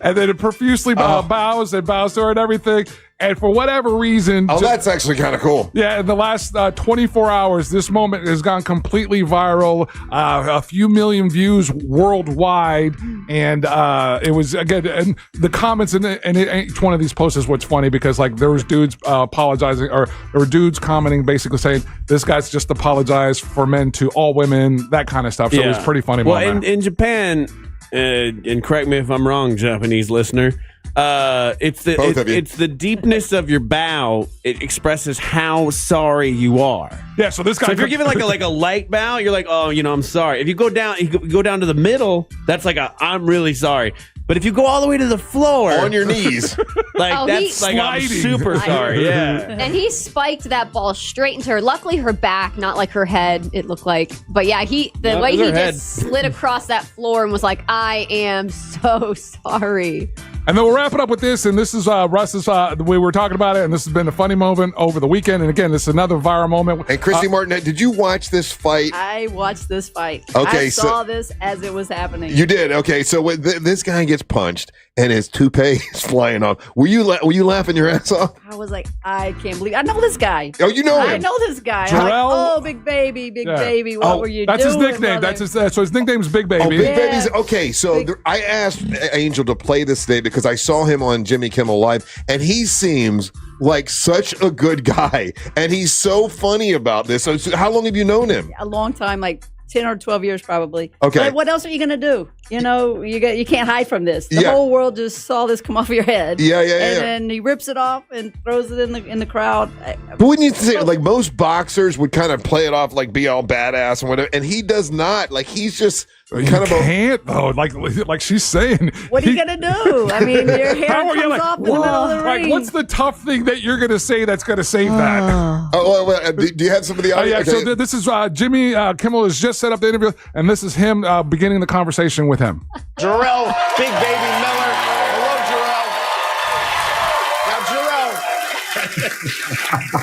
And then it profusely bows to her and everything. And for whatever reason... that's actually kind of cool. Yeah, in the last 24 hours, this moment has gone completely viral. A few million views worldwide. And it was, again, and the comments in each one of these posts is what's funny because, like, there was dudes apologizing, or there were dudes commenting basically saying, this guy's just apologized for men to all women, that kind of stuff. So it was pretty funny. Well, in Japan, and correct me if I'm wrong, Japanese listener, it's the deepness of your bow. It expresses how sorry you are. Yeah. So this guy. So if you're giving like a light bow, you're like, oh, I'm sorry. If you go down to the middle, that's like I'm really sorry. But if you go all the way to the floor on your knees, that's like I'm super sorry. Yeah. And he spiked that ball straight into her. Luckily, her back, not like her head. It looked like, but yeah, the way he just slid across that floor and was like, "I am so sorry." And then we'll wrap it up with this, and this is Russ's, the way we're talking about it, and this has been a funny moment over the weekend, and again, this is another viral moment. And Christy Martin, did you watch this fight? I watched this fight. Okay, I saw this as it was happening. You did? Okay, so when this guy gets punched, and his toupee is flying off, were you laughing your ass off? I was like, I can't believe I know this guy. Oh, you know him? I know this guy. Jarrell? I'm like, oh, big baby, what were you doing? That's his nickname. Brother? So his nickname is Big Baby. Oh, Big Baby's okay. So I asked Angel to play this today because I saw him on Jimmy Kimmel Live, and he seems like such a good guy, and he's so funny about this. So how long have you known him? A long time, like 10 or 12 years probably. Okay. But what else are you going to do? You can't hide from this. The whole world just saw this come off your head. Yeah. And then he rips it off and throws it in the crowd. But wouldn't you say, like, most boxers would kind of play it off, like, be all badass and whatever, and he does not. Like, he's just kind of can't though. Like she's saying. What are you gonna do? I mean, your hair comes off in the middle of the ring. Like, what's the tough thing that you're gonna say that's gonna save that? Do you have some of the audio? Yeah. Okay. So this is Jimmy Kimmel has just set up the interview, and this is him beginning the conversation with him. Jarrell, Big Baby Miller. Hello, Jarrell. Now,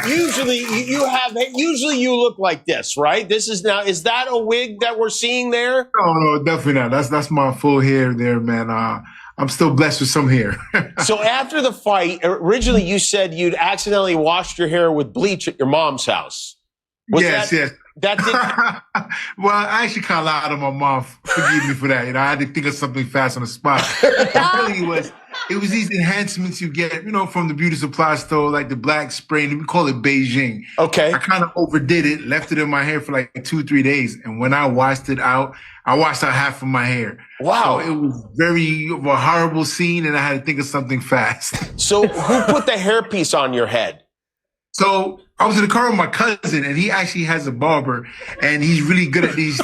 Jarrell, usually you look like this, right? Is that a wig that we're seeing there? No, definitely not. That's my full hair there, man. I'm still blessed with some hair. So after the fight, originally you said you'd accidentally washed your hair with bleach at your mom's house. Yes. That did. Well, I actually kind of lied to my mom. Forgive me for that. I had to think of something fast on the spot. It was these enhancements you get, from the beauty supply store, like the black spray, and we call it Beijing. Okay. I kind of overdid it, left it in my hair for like 2-3 days, and when I washed it out, I washed out half of my hair. Wow. So it was a horrible scene, and I had to think of something fast. So who put the hairpiece on your head? So I was in the car with my cousin, and he actually has a barber, and he's really good at these,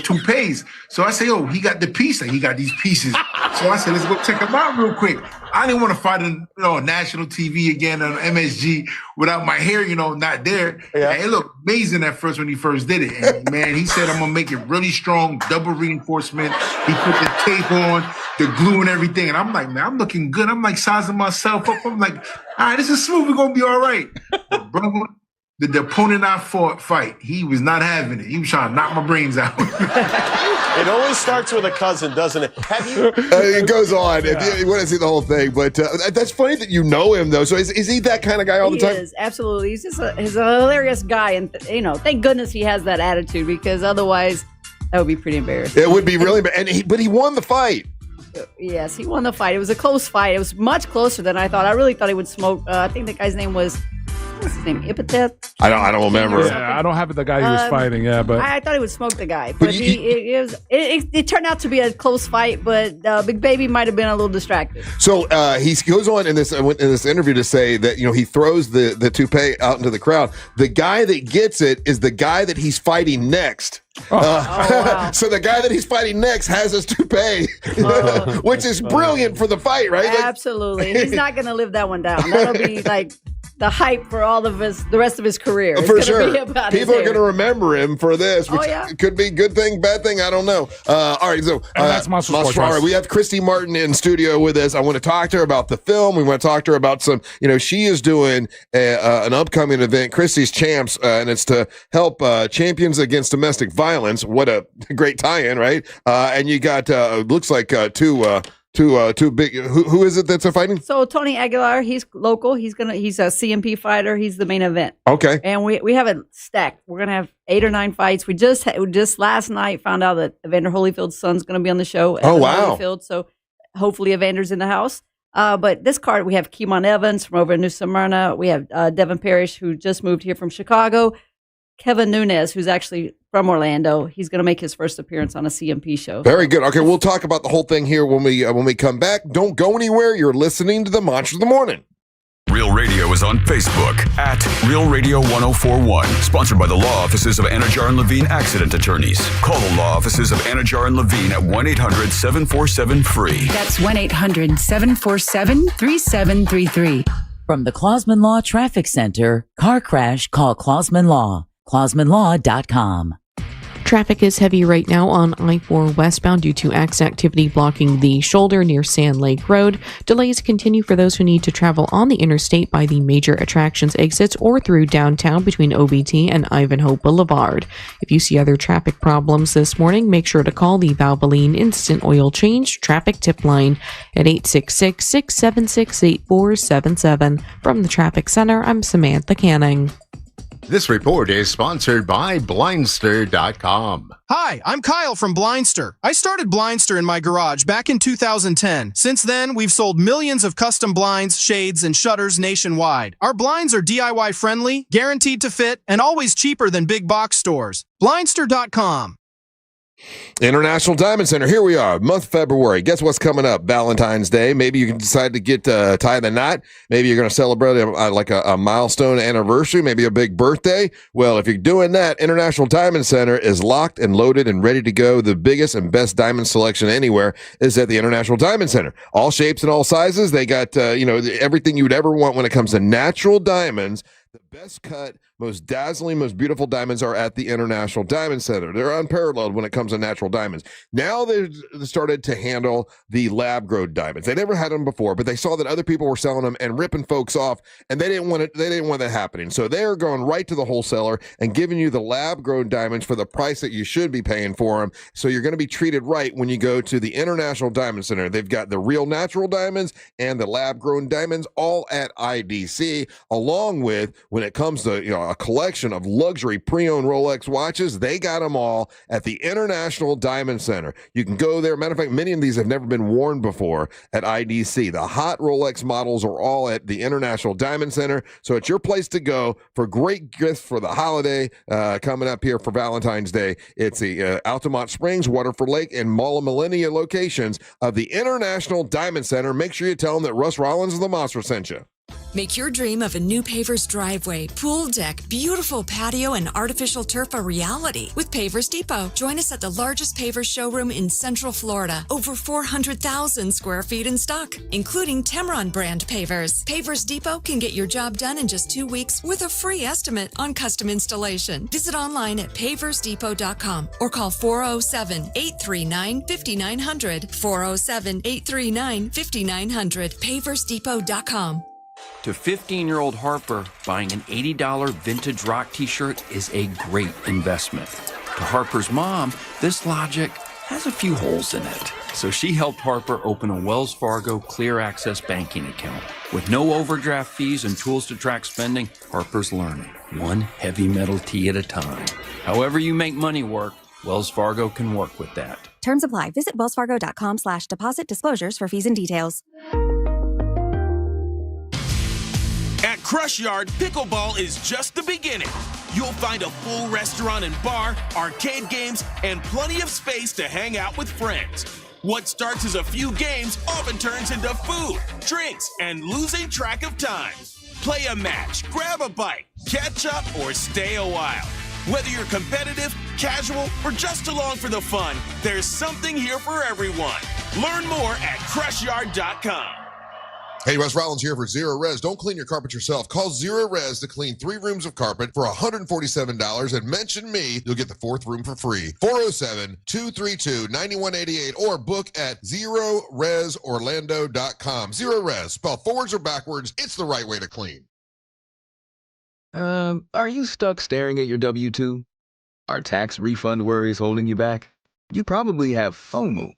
toupees. So I say, he got the piece, and he got these pieces. So I said, let's go check him out real quick. I didn't want to fight on national TV again on MSG without my hair, not there. Yeah. And it looked amazing at first when he first did it. And man, he said, I'm gonna make it really strong, double reinforcement. He put the tape on, the glue and everything. And I'm like, man, I'm looking good. I'm like sizing myself up. I'm like, all right, this is smooth. We're gonna be all right. But brother, the opponent I fight, he was not having it. He was trying to knock my brains out. It always starts with a cousin, doesn't it? Have you? It goes on. Yeah. If you want to see the whole thing, but that's funny that you know him though. So is he that kind of guy all the time? He is, absolutely. He's a hilarious guy, and thank goodness he has that attitude, because otherwise that would be pretty embarrassing. It would be really bad. But he won the fight. Yes, he won the fight. It was a close fight. It was much closer than I thought. I really thought he would smoke. I think the guy's name was. What's his name? Epithet? I don't remember. Yeah, I don't have the guy he was fighting. Yeah, but I thought he would smoke the guy. But it turned out to be a close fight. But Big Baby might have been a little distracted. So he goes on in this interview to say that he throws the toupee out into the crowd. The guy that gets it is the guy that he's fighting next. Wow. So the guy that he's fighting next has his toupee, which is brilliant for the fight, right? Absolutely. He's not going to live that one down. That'll be like the hype for all of the rest of his career. It's For sure. People are going to remember him for this, which could be good thing, bad thing. I don't know. All right. So that's Monster Sports. All right. We have Christy Martin in studio with us. I want to talk to her about the film. We want to talk to her about some, she is doing an upcoming event, Christy's Champs, and it's to help champions against domestic violence. What a great tie-in, right? And you got, looks like two big. Who is it that's fighting? So Tony Aguilar, he's local. He's a CMP fighter. He's the main event. Okay. And we have it stacked. We're gonna have 8 or 9 fights. We just last night found out that Evander Holyfield's son's gonna be on the show. Oh wow! Holyfield, so hopefully Evander's in the house. But this card, we have Keemon Evans from over in New Smyrna. We have Devin Parrish, who just moved here from Chicago. Kevin Nunes, who's actually from Orlando. He's going to make his first appearance on a CMP show. Very good. Okay, we'll talk about the whole thing here when we come back. Don't go anywhere. You're listening to the Monster of the Morning. Real Radio is on Facebook at Real Radio 1041. Sponsored by the law offices of Anajar and Levine Accident Attorneys. Call the law offices of Anajar and Levine at 1-800-747-FREE. That's 1-800-747-3733. From the Clausman Law Traffic Center, car crash, call Clausman Law. ClausmanLaw.com. Traffic is heavy right now on I-4 westbound due to accident activity blocking the shoulder near Sand Lake Road. Delays continue for those who need to travel on the interstate by the major attractions exits or through downtown between OBT and Ivanhoe Boulevard. If you see other traffic problems this morning, make sure to call the Valvoline Instant Oil Change Traffic Tip Line at 866-676-8477. From the Traffic Center, I'm Samantha Canning. This report is sponsored by Blindster.com. Hi, I'm Kyle from Blindster. I started Blindster in my garage back in 2010. Since then, we've sold millions of custom blinds, shades, and shutters nationwide. Our blinds are DIY friendly, guaranteed to fit, and always cheaper than big box stores. Blindster.com. International Diamond Center. Here we are, month of February. Guess what's coming up? Valentine's Day. Maybe you can decide to get tie the knot. Maybe you're going to celebrate a milestone anniversary, maybe a big birthday. Well, if you're doing that, International Diamond Center is locked and loaded and ready to go. The biggest and best diamond selection anywhere is at the International Diamond Center. All shapes and all sizes. They got everything you would ever want when it comes to natural diamonds. The best cut, most dazzling, most beautiful diamonds are at the International Diamond Center. They're unparalleled when it comes to natural diamonds. Now they've started to handle the lab-grown diamonds. They never had them before, but they saw that other people were selling them and ripping folks off, and they didn't want it. They didn't want that happening. So they're going right to the wholesaler and giving you the lab-grown diamonds for the price that you should be paying for them. So you're going to be treated right when you go to the International Diamond Center. They've got the real natural diamonds and the lab-grown diamonds all at IDC, along with, when it comes to a collection of luxury pre-owned Rolex watches, they got them all at the International Diamond Center. You can go there. Matter of fact, many of these have never been worn before at IDC. The hot Rolex models are all at the International Diamond Center. So it's your place to go for great gifts for the holiday coming up here for Valentine's Day. It's the Altamont Springs, Waterford Lake, and Mall of Millennia locations of the International Diamond Center. Make sure you tell them that Russ Rollins of the Monster sent you. Make your dream of a new Pavers driveway, pool deck, beautiful patio, and artificial turf a reality with Pavers Depot. Join us at the largest Pavers showroom in Central Florida. Over 400,000 square feet in stock, including Tamron brand pavers. Pavers Depot can get your job done in just 2 weeks with a free estimate on custom installation. Visit online at paversdepot.com or call 407-839-5900. 407-839-5900. paversdepot.com. To 15-year-old Harper, buying an $80 vintage rock t-shirt is a great investment. To Harper's mom, this logic has a few holes in it. So she helped Harper open a Wells Fargo Clear Access banking account. With no overdraft fees and tools to track spending, Harper's learning, one heavy metal tee at a time. However you make money work, Wells Fargo can work with that. Terms apply. Visit wellsfargo.com/deposit disclosures for fees and details. At Crush Yard, pickleball is just the beginning. You'll find a full restaurant and bar, arcade games, and plenty of space to hang out with friends. What starts as a few games often turns into food, drinks, and losing track of time. Play a match, grab a bite, catch up, or stay a while. Whether you're competitive, casual, or just along for the fun, there's something here for everyone. Learn more at CrushYard.com. Hey, Russ Rollins here for Zero Res. Don't clean your carpet yourself. Call Zero Res to clean 3 rooms of carpet for $147 and mention me. You'll get the 4th room for free. 407-232-9188 or book at ZeroResOrlando.com. Zero Res. Spell forwards or backwards. It's the right way to clean. Are you stuck staring at your W-2? Are tax refund worries holding you back? You probably have FOMO,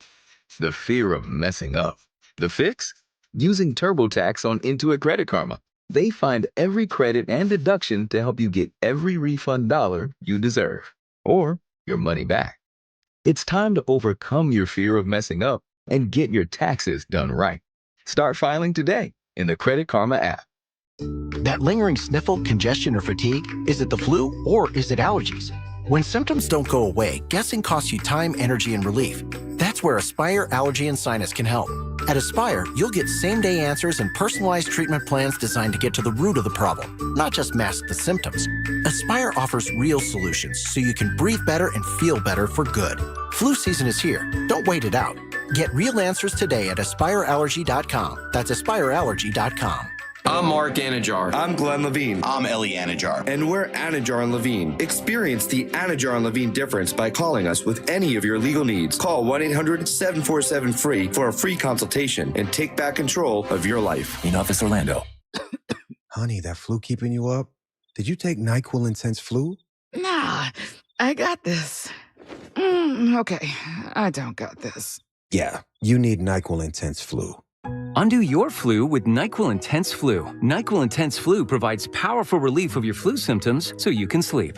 the fear of messing up. The fix? Using TurboTax on Intuit Credit Karma. They find every credit and deduction to help you get every refund dollar you deserve, or your money back. It's time to overcome your fear of messing up and get your taxes done right. Start filing today in the Credit Karma app. That lingering sniffle, congestion, or fatigue, is it the flu or is it allergies? When symptoms don't go away, guessing costs you time, energy, and relief. That's where Aspire Allergy and Sinus can help. At Aspire, you'll get same-day answers and personalized treatment plans designed to get to the root of the problem, not just mask the symptoms. Aspire offers real solutions so you can breathe better and feel better for good. Flu season is here. Don't wait it out. Get real answers today at AspireAllergy.com. That's AspireAllergy.com. I'm Mark Anajar. I'm Glenn Levine. I'm Ellie Anajar. And we're Anajar and Levine. Experience the Anajar and Levine difference by calling us with any of your legal needs. Call 1-800-747-FREE for a free consultation and take back control of your life. In Office Orlando. Honey, that flu keeping you up? Did you take NyQuil Intense Flu? Nah, I got this. Okay, I don't got this. Yeah, you need NyQuil Intense Flu. Undo your flu with NyQuil Intense Flu. NyQuil Intense Flu provides powerful relief of your flu symptoms so you can sleep.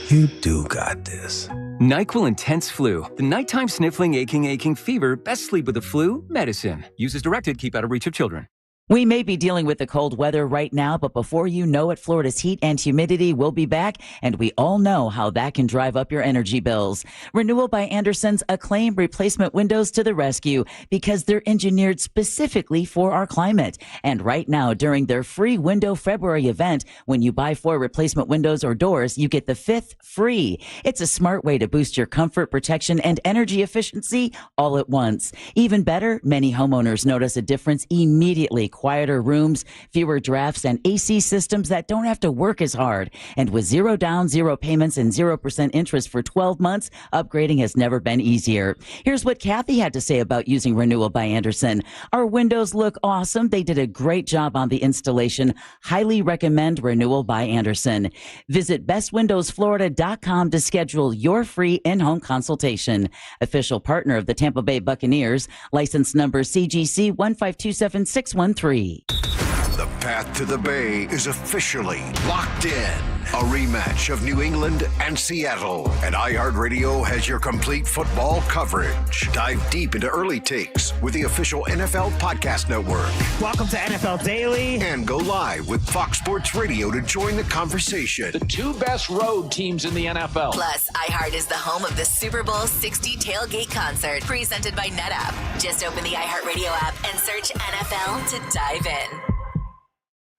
You do got this. NyQuil Intense Flu. The nighttime sniffling, aching fever. Best sleep with the flu medicine. Use as directed. Keep out of reach of children. We may be dealing with the cold weather right now, but before you know it, Florida's heat and humidity will be back, and we all know how that can drive up your energy bills. Renewal by Andersen's acclaimed replacement windows to the rescue because they're engineered specifically for our climate. And right now, during their free Window February event, when you buy 4 replacement windows or doors, you get the 5th free. It's a smart way to boost your comfort, protection, and energy efficiency all at once. Even better, many homeowners notice a difference immediately. Quieter rooms, fewer drafts, and AC systems that don't have to work as hard. And with 0 down, 0 payments, and 0% interest for 12 months, upgrading has never been easier. Here's what Kathy had to say about using Renewal by Andersen. Our windows look awesome. They did a great job on the installation. Highly recommend Renewal by Andersen. Visit bestwindowsflorida.com to schedule your free in-home consultation. Official partner of the Tampa Bay Buccaneers. License number CGC 1527613. The path to the Bay is officially locked in. A rematch of New England and Seattle. And iHeartRadio has your complete football coverage. Dive deep into early takes with the official NFL Podcast Network. Welcome to NFL Daily. And go live with Fox Sports Radio to join the conversation. The 2 best road teams in the NFL. Plus, iHeart is the home of the Super Bowl 60 tailgate concert presented by NetApp. Just open the iHeartRadio app and search NFL to dive in.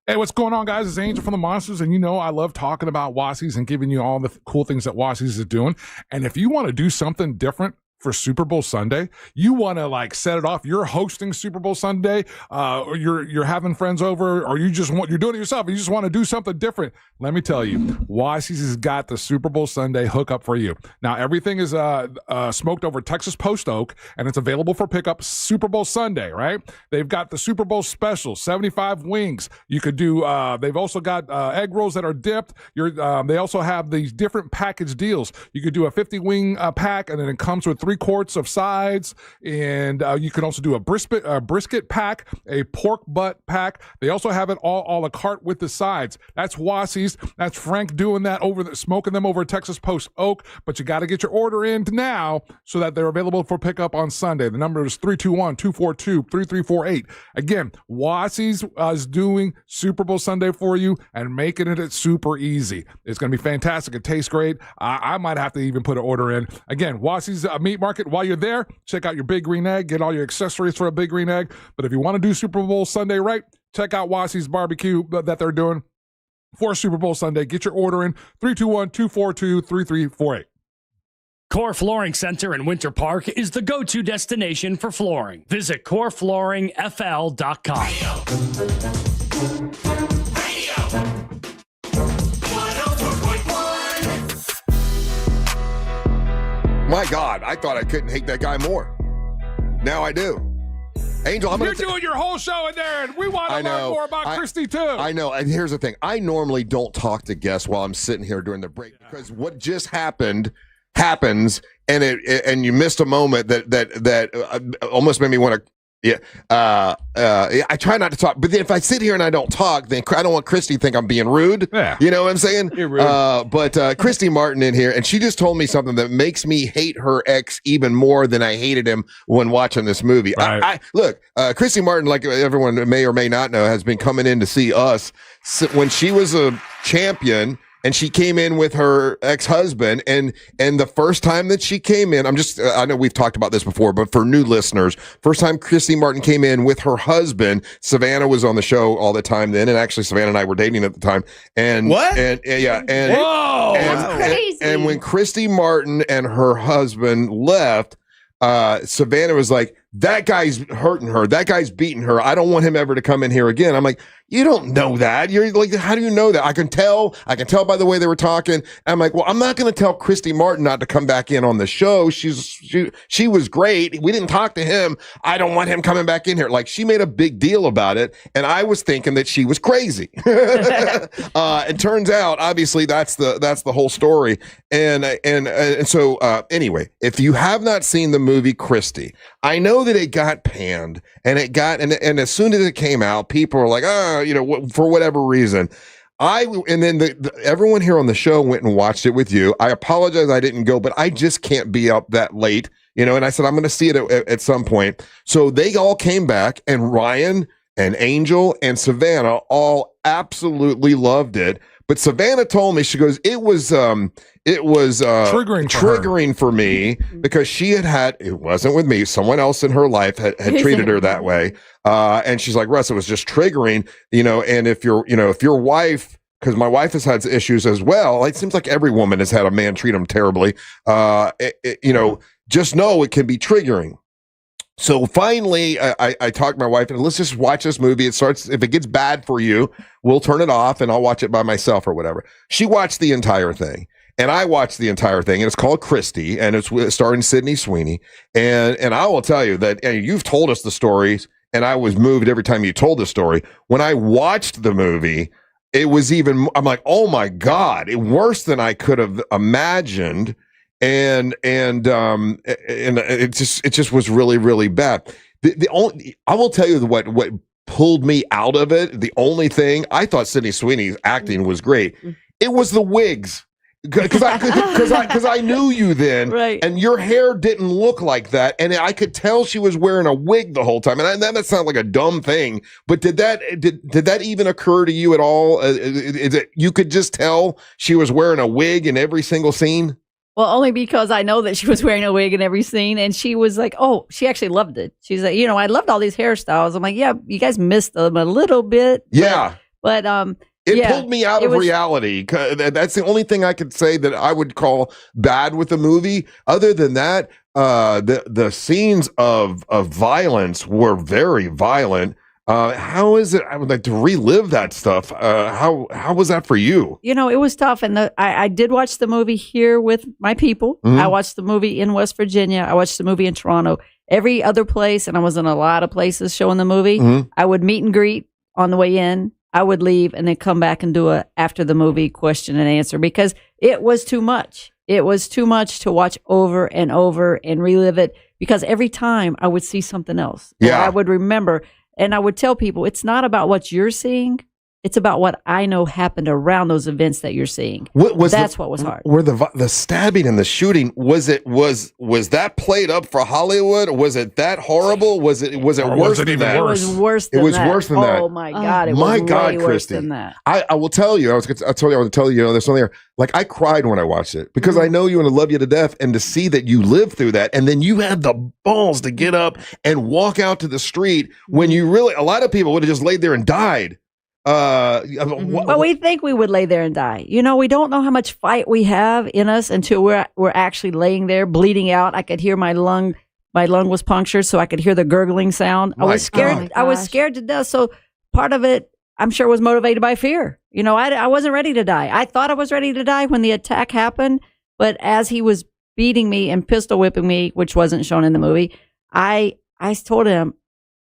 Hey, what's going on, guys? It's Angel from the Monsters, and you know I love talking about Wassies and giving you all the cool things that Wassies is doing. And if you want to do something different for Super Bowl Sunday, you want to like set it off. You're hosting Super Bowl Sunday, or you're having friends over, or you're doing it yourself. You just want to do something different. Let me tell you, Wassies has got the Super Bowl Sunday hookup for you. Now everything is smoked over Texas Post Oak, and it's available for pickup Super Bowl Sunday. Right? They've got the Super Bowl special, 75 wings. You could do. They've also got egg rolls that are dipped. They also have these different package deals. You could do a 50 wing pack, and then it comes with 3 quarts of sides, and you can also do a brisket pack, a pork butt pack. They also have it all a la carte with the sides. That's Wassies. That's Frank doing that smoking them over Texas Post Oak. But you got to get your order in now so that they're available for pickup on Sunday. The number is 321-242-3348. Again, Wassies is doing Super Bowl Sunday for you and making it super easy. It's going to be fantastic. It tastes great. I might have to even put an order in. Again, Wassies Meat Market. While you're there, check out your Big Green Egg. Get all your accessories for a Big Green Egg. But if you want to do Super Bowl Sunday right, check out Wassies Barbecue that they're doing for Super Bowl Sunday. Get your order in 321-242-3348. Core Flooring Center in Winter Park is the go-to destination for flooring. Visit coreflooringfl.com. Radio 104.1. My God, I thought I couldn't hate that guy more. Now I do. Angel, You're doing your whole show in there, and we want to learn more about Christy, too. I know. And here's the thing. I normally don't talk to guests while I'm sitting here during the break because what just happened happens, and and you missed a moment that almost made me want to. Yeah, I try not to talk, but then if I sit here and I don't talk, then I don't want Christy to think I'm being rude. Yeah. You know what I'm saying? You're rude. But Christy Martin in here, and she just told me something that makes me hate her ex even more than I hated him when watching this movie. Right. Look, Christy Martin, like everyone may or may not know, has been coming in to see us when she was a champion. And she came in with her ex-husband, and the first time that she came in, I know we've talked about this before, but for new listeners, first time Christy Martin came in with her husband, Savannah was on the show all the time then, and actually Savannah and I were dating at the time. And what? And Whoa, that's crazy. And when Christy Martin and her husband left, Savannah was like, that guy's hurting her. That guy's beating her. I don't want him ever to come in here again. I'm like, you don't know that. You're like, how do you know that? I can tell by the way they were talking. I'm like, well, I'm not going to tell Christy Martin not to come back in on the show. She was great. We didn't talk to him. I don't want him coming back in here. Like, she made a big deal about it. And I was thinking that she was crazy. It turns out, obviously, that's the whole story. And so anyway, if you have not seen the movie Christy, I know that it got panned and and as soon as it came out, people were like, for whatever reason. Everyone here on the show went and watched it with you. I apologize I didn't go, but I just can't be up that late, and I said, I'm going to see it at some point. So they all came back, and Ryan and Angel and Savannah all absolutely loved it. But Savannah told me, she goes, it was triggering for me because she had it wasn't with me, someone else in her life had treated her that way. And she's like, Russ, it was just triggering, and if your wife, because my wife has had issues as well. It seems like every woman has had a man treat them terribly. Just know it can be triggering. So finally, I talked to my wife and let's just watch this movie. It starts, if it gets bad for you, we'll turn it off and I'll watch it by myself or whatever. She watched the entire thing and I watched the entire thing, and it's called Christy, and it's starring Sydney Sweeney. And I will tell you that, and you've told us the stories, and I was moved every time you told the story. When I watched the movie, it was I'm like, oh my God, worse than I could have imagined. And it just was really, really bad. I will tell you what pulled me out of it. The only thing, I thought Sydney Sweeney's acting was great. It was the wigs. Because I knew you then, right? And your hair didn't look like that, and I could tell she was wearing a wig the whole time. And that sounds like a dumb thing, but did that even occur to you at all? You could just tell she was wearing a wig in every single scene? Well, only because I know that she was wearing a wig in every scene, and she was like, oh, she actually loved it. She's like, I loved all these hairstyles. I'm like, yeah, you guys missed them a little bit. Yeah. But it pulled me out of reality. That's the only thing I could say that I would call bad with the movie. Other than that, the scenes of violence were very violent. How is it? I would like to relive that stuff. How was that for you? It was tough. And I did watch the movie here with my people. Mm-hmm. I watched the movie in West Virginia. I watched the movie in Toronto. Every other place, and I was in a lot of places showing the movie. Mm-hmm. I would meet and greet on the way in. I would leave and then come back and do a after the movie question and answer because it was too much. It was too much to watch over and over and relive it because every time I would see something else. Yeah. I would remember. And I would tell people, it's not about what you're seeing. It's about what I know happened around those events that you're seeing. That's what was hard. Were the stabbing and the shooting, was that played up for Hollywood? Was it that horrible? Was it worse than that? It was worse than that. It was worse than that. Oh my God. It was way worse than that. I will tell you, I want to tell you, there's something there. Like, I cried when I watched it because I know you and I love you to death, and to see that you lived through that, and then you had the balls to get up and walk out to the street when you really, a lot of people would have just laid there and died. But we think we would lay there and die. You know, we don't know how much fight we have in us until we're actually laying there bleeding out. I could hear my lung was punctured, so I could hear the gurgling sound. I was scared. I was scared to death. So part of it, I'm sure, was motivated by fear. You know, I wasn't ready to die. I thought I was ready to die when the attack happened, but as he was beating me and pistol whipping me, which wasn't shown in the movie, I told him,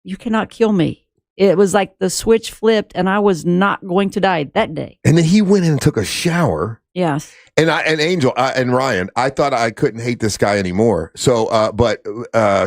"You cannot kill me." It was like the switch flipped, and I was not going to die that day. And then he went in and took a shower. Yes. And Angel and Ryan, I thought I couldn't hate this guy anymore. So, but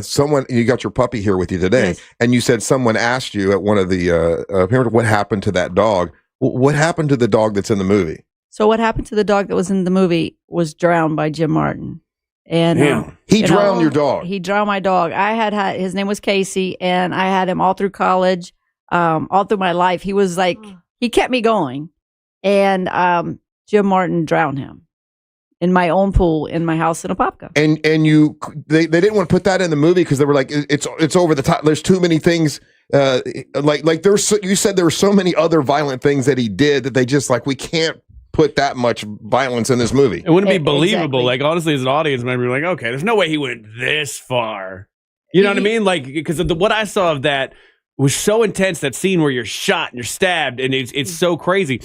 someone, you got your puppy here with you today, yes. And you said someone asked you at one of the what happened to that dog. What happened to the dog that's in the movie? So what happened to the dog that was in the movie was drowned by Jim Martin. And he drowned your dog. He drowned my dog. I had his name was Casey, and I had him all through college. All through my life, he was like, he kept me going. And Jim Martin drowned him in my own pool in my house in Apopka. And they didn't want to put that in the movie because they were like, it's over the top. There's too many things. You said there were so many other violent things that he did that they just like, we can't put that much violence in this movie. It wouldn't be believable. Exactly. Like, honestly, as an audience member, you're like, okay, there's no way he went this far. You know what I mean? Like, because of what I saw of that was so intense, that scene where you're shot and you're stabbed, and it's so crazy.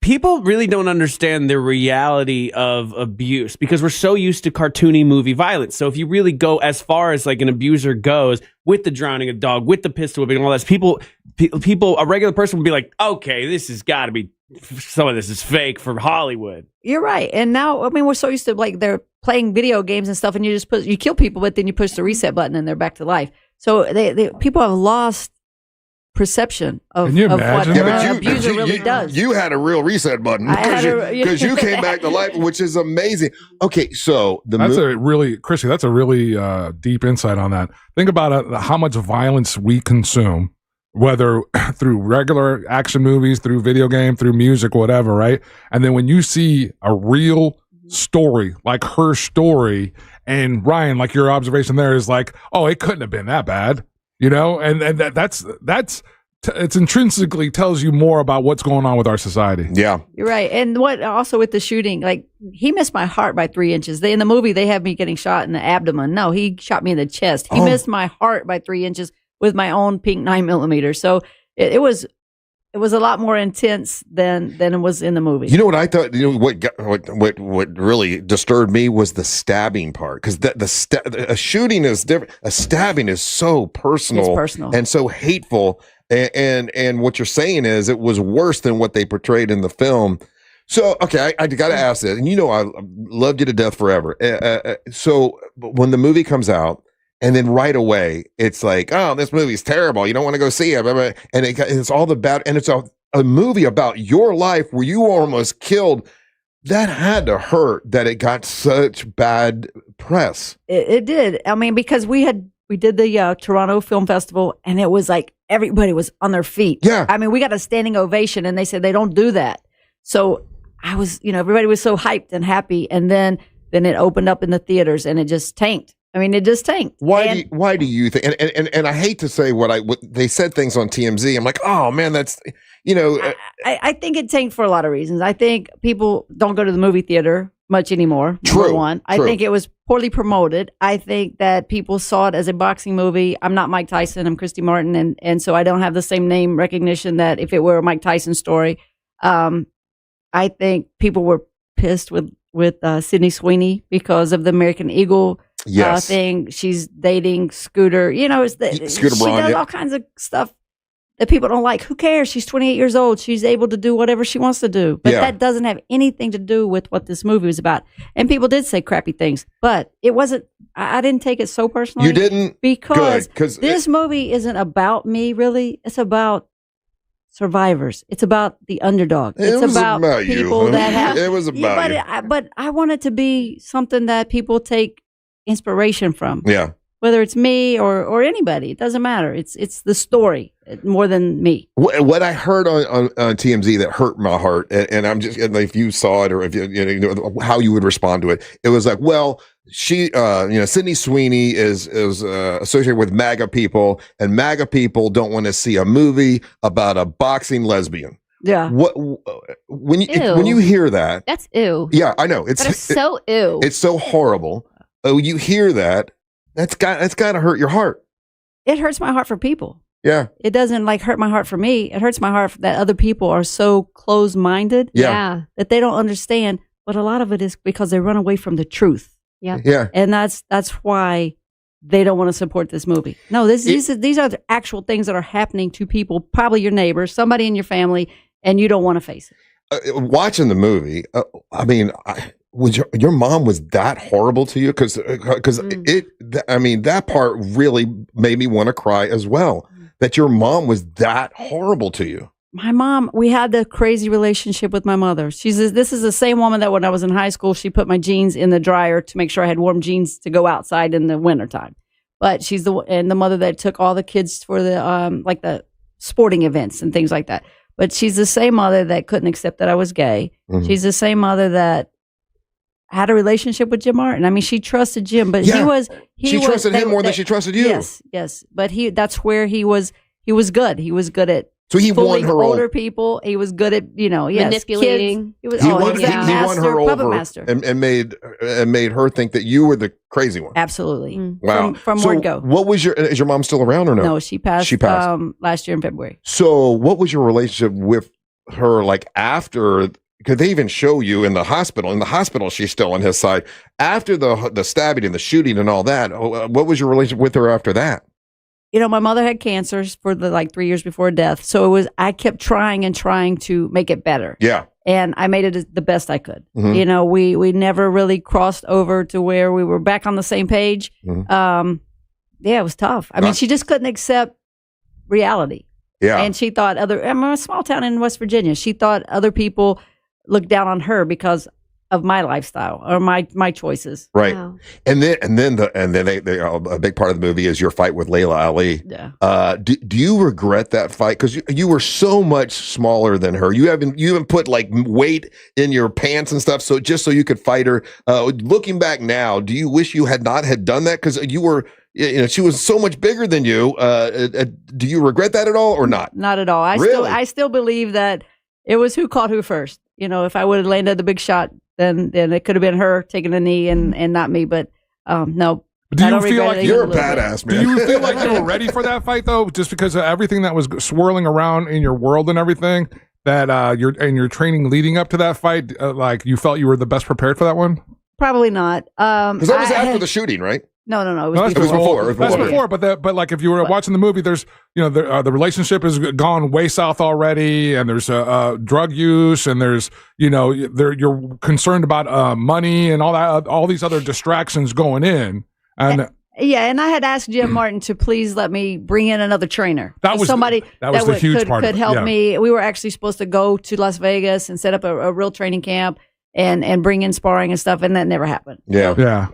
People really don't understand the reality of abuse because we're so used to cartoony movie violence. So if you really go as far as like an abuser goes with the drowning a dog, with the pistol whipping, all that, people, a regular person would be like, okay, this has got to be, some of this is fake for Hollywood. You're right. And now, I mean, we're so used to like they're playing video games and stuff, and you kill people, but then you push the reset button and they're back to life. So people have lost perception of what an abuser really does. You had a real reset button because you came back to life, which is amazing. Okay, so Christy, that's a really deep insight on that. Think about how much violence we consume, whether through regular action movies, through video game, through music, whatever, right? And then when you see a real story like her story, and Ryan, like your observation there is like, oh, it couldn't have been that bad, you know, and that's it's intrinsically tells you more about what's going on with our society. Yeah, you're right. And what also with the shooting, like he missed my heart by 3 inches. In the movie, they have me getting shot in the abdomen. No, he shot me in the chest. He missed my heart by 3 inches with my own pink 9mm. So it was a lot more intense than it was in the movie. You know what I thought? You know what really disturbed me was the stabbing part, because a shooting is different. A stabbing is so personal, it's personal and so hateful. And what you're saying is it was worse than what they portrayed in the film. So okay, I got to ask this, and you know I loved you to death forever. So when the movie comes out. And then right away, it's like, oh, this movie's terrible. You don't want to go see it. And it's all the bad. And it's a movie about your life where you were almost killed. That had to hurt that it got such bad press. It did. I mean, because we did the Toronto Film Festival, and it was like everybody was on their feet. Yeah. I mean, we got a standing ovation, and they said they don't do that. So I was, everybody was so hyped and happy. And then it opened up in the theaters, and it just tanked. I mean, it just tanked. Why do you think? And I hate to say what they said things on TMZ. I'm like, oh man, that's I think it tanked for a lot of reasons. I think people don't go to the movie theater much anymore. Number one, I think it was poorly promoted. I think that people saw it as a boxing movie. I'm not Mike Tyson. I'm Christy Martin, and so I don't have the same name recognition that if it were a Mike Tyson story. I think people were pissed with Sydney Sweeney because of the American Eagle. Yes. Thing. She's dating Scooter. Scooter Braun, she does all kinds of stuff that people don't like. Who cares? She's 28 years old. She's able to do whatever she wants to do. But that doesn't have anything to do with what this movie was about. And people did say crappy things, but it wasn't. I didn't take it so personally. You didn't? Because this movie isn't about me, really. It's about survivors. It's about the underdog. It's about people that have. It was about but I want it to be something that people take inspiration from. Yeah. whether it's me or anybody. It doesn't matter. It's the story more than me. What I heard on TMZ that hurt my heart, and I'm just, and if you saw it or if you know how you would respond to it, it was like, well, she, Sydney Sweeney is associated with MAGA people, and MAGA people don't want to see a movie about a boxing lesbian. Yeah. When you hear that, that's ew. Yeah, I know. It's so ew. It's so horrible. You hear that, that's got to hurt your heart. It hurts my heart for people. Yeah. It doesn't hurt my heart for me. It hurts my heart that other people are so closed-minded. Yeah. That they don't understand. But a lot of it is because they run away from the truth. Yeah. Yeah. And that's why they don't want to support this movie. No, these are the actual things that are happening to people, probably your neighbors, somebody in your family, and you don't want to face it. Watching the movie, your mom was that horrible to you? Because that part really made me want to cry as well. That your mom was that horrible to you. My mom, we had the crazy relationship with my mother. This is the same woman that when I was in high school, she put my jeans in the dryer to make sure I had warm jeans to go outside in the wintertime. But she's the mother that took all the kids for the sporting events and things like that. But she's the same mother that couldn't accept that I was gay. Mm-hmm. She's the same mother that had a relationship with Jim Martin. I mean, she trusted Jim, but she trusted him more than she trusted you. Yes. But that's where he was good. He was good at won her older people. He was good at, manipulating. Kids. He won her over and made her think that you were the crazy one. Absolutely. Wow. From word go. Is your mom still around or no? No, she passed. Last year in February. So what was your relationship with her like after? Could they even show you in the hospital? In the hospital, she's still on his side. After the stabbing and the shooting and all that, what was your relationship with her after that? My mother had cancers for 3 years before death. So I kept trying to make it better. Yeah. And I made it the best I could. Mm-hmm. We never really crossed over to where we were back on the same page. Mm-hmm. It was tough. I mean, she just couldn't accept reality. Yeah. And she thought I'm a small town in West Virginia. She thought other people looked down on her because of my lifestyle or my choices. Right. Wow. And then they a big part of the movie is your fight with Layla Ali. Yeah. Do you regret that fight? Because you were so much smaller than her. You haven't put like weight in your pants and stuff. So just so you could fight her. Looking back now, do you wish you had not had done that? Because you were, she was so much bigger than you. Do you regret that at all or not? Not at all. I still believe that it was who caught who first. If I would have landed the big shot, then it could have been her taking a knee and not me. But no. Do you feel like you're a badass, man? Do you feel like you were ready for that fight though, just because of everything that was swirling around in your world and everything that your training leading up to that fight, like you felt you were the best prepared for that one? Probably not. Because that was after the shooting, right? No. It was before. That's before. But like if you were watching the movie, there's the relationship has gone way south already, and there's drug use, and there's you're concerned about money and all these other distractions going in, and. Yeah, and I had asked Jim Martin to please let me bring in another trainer. That was somebody that the huge part could help me. We were actually supposed to go to Las Vegas and set up a real training camp and bring in sparring and stuff, and that never happened. Yeah. Yeah.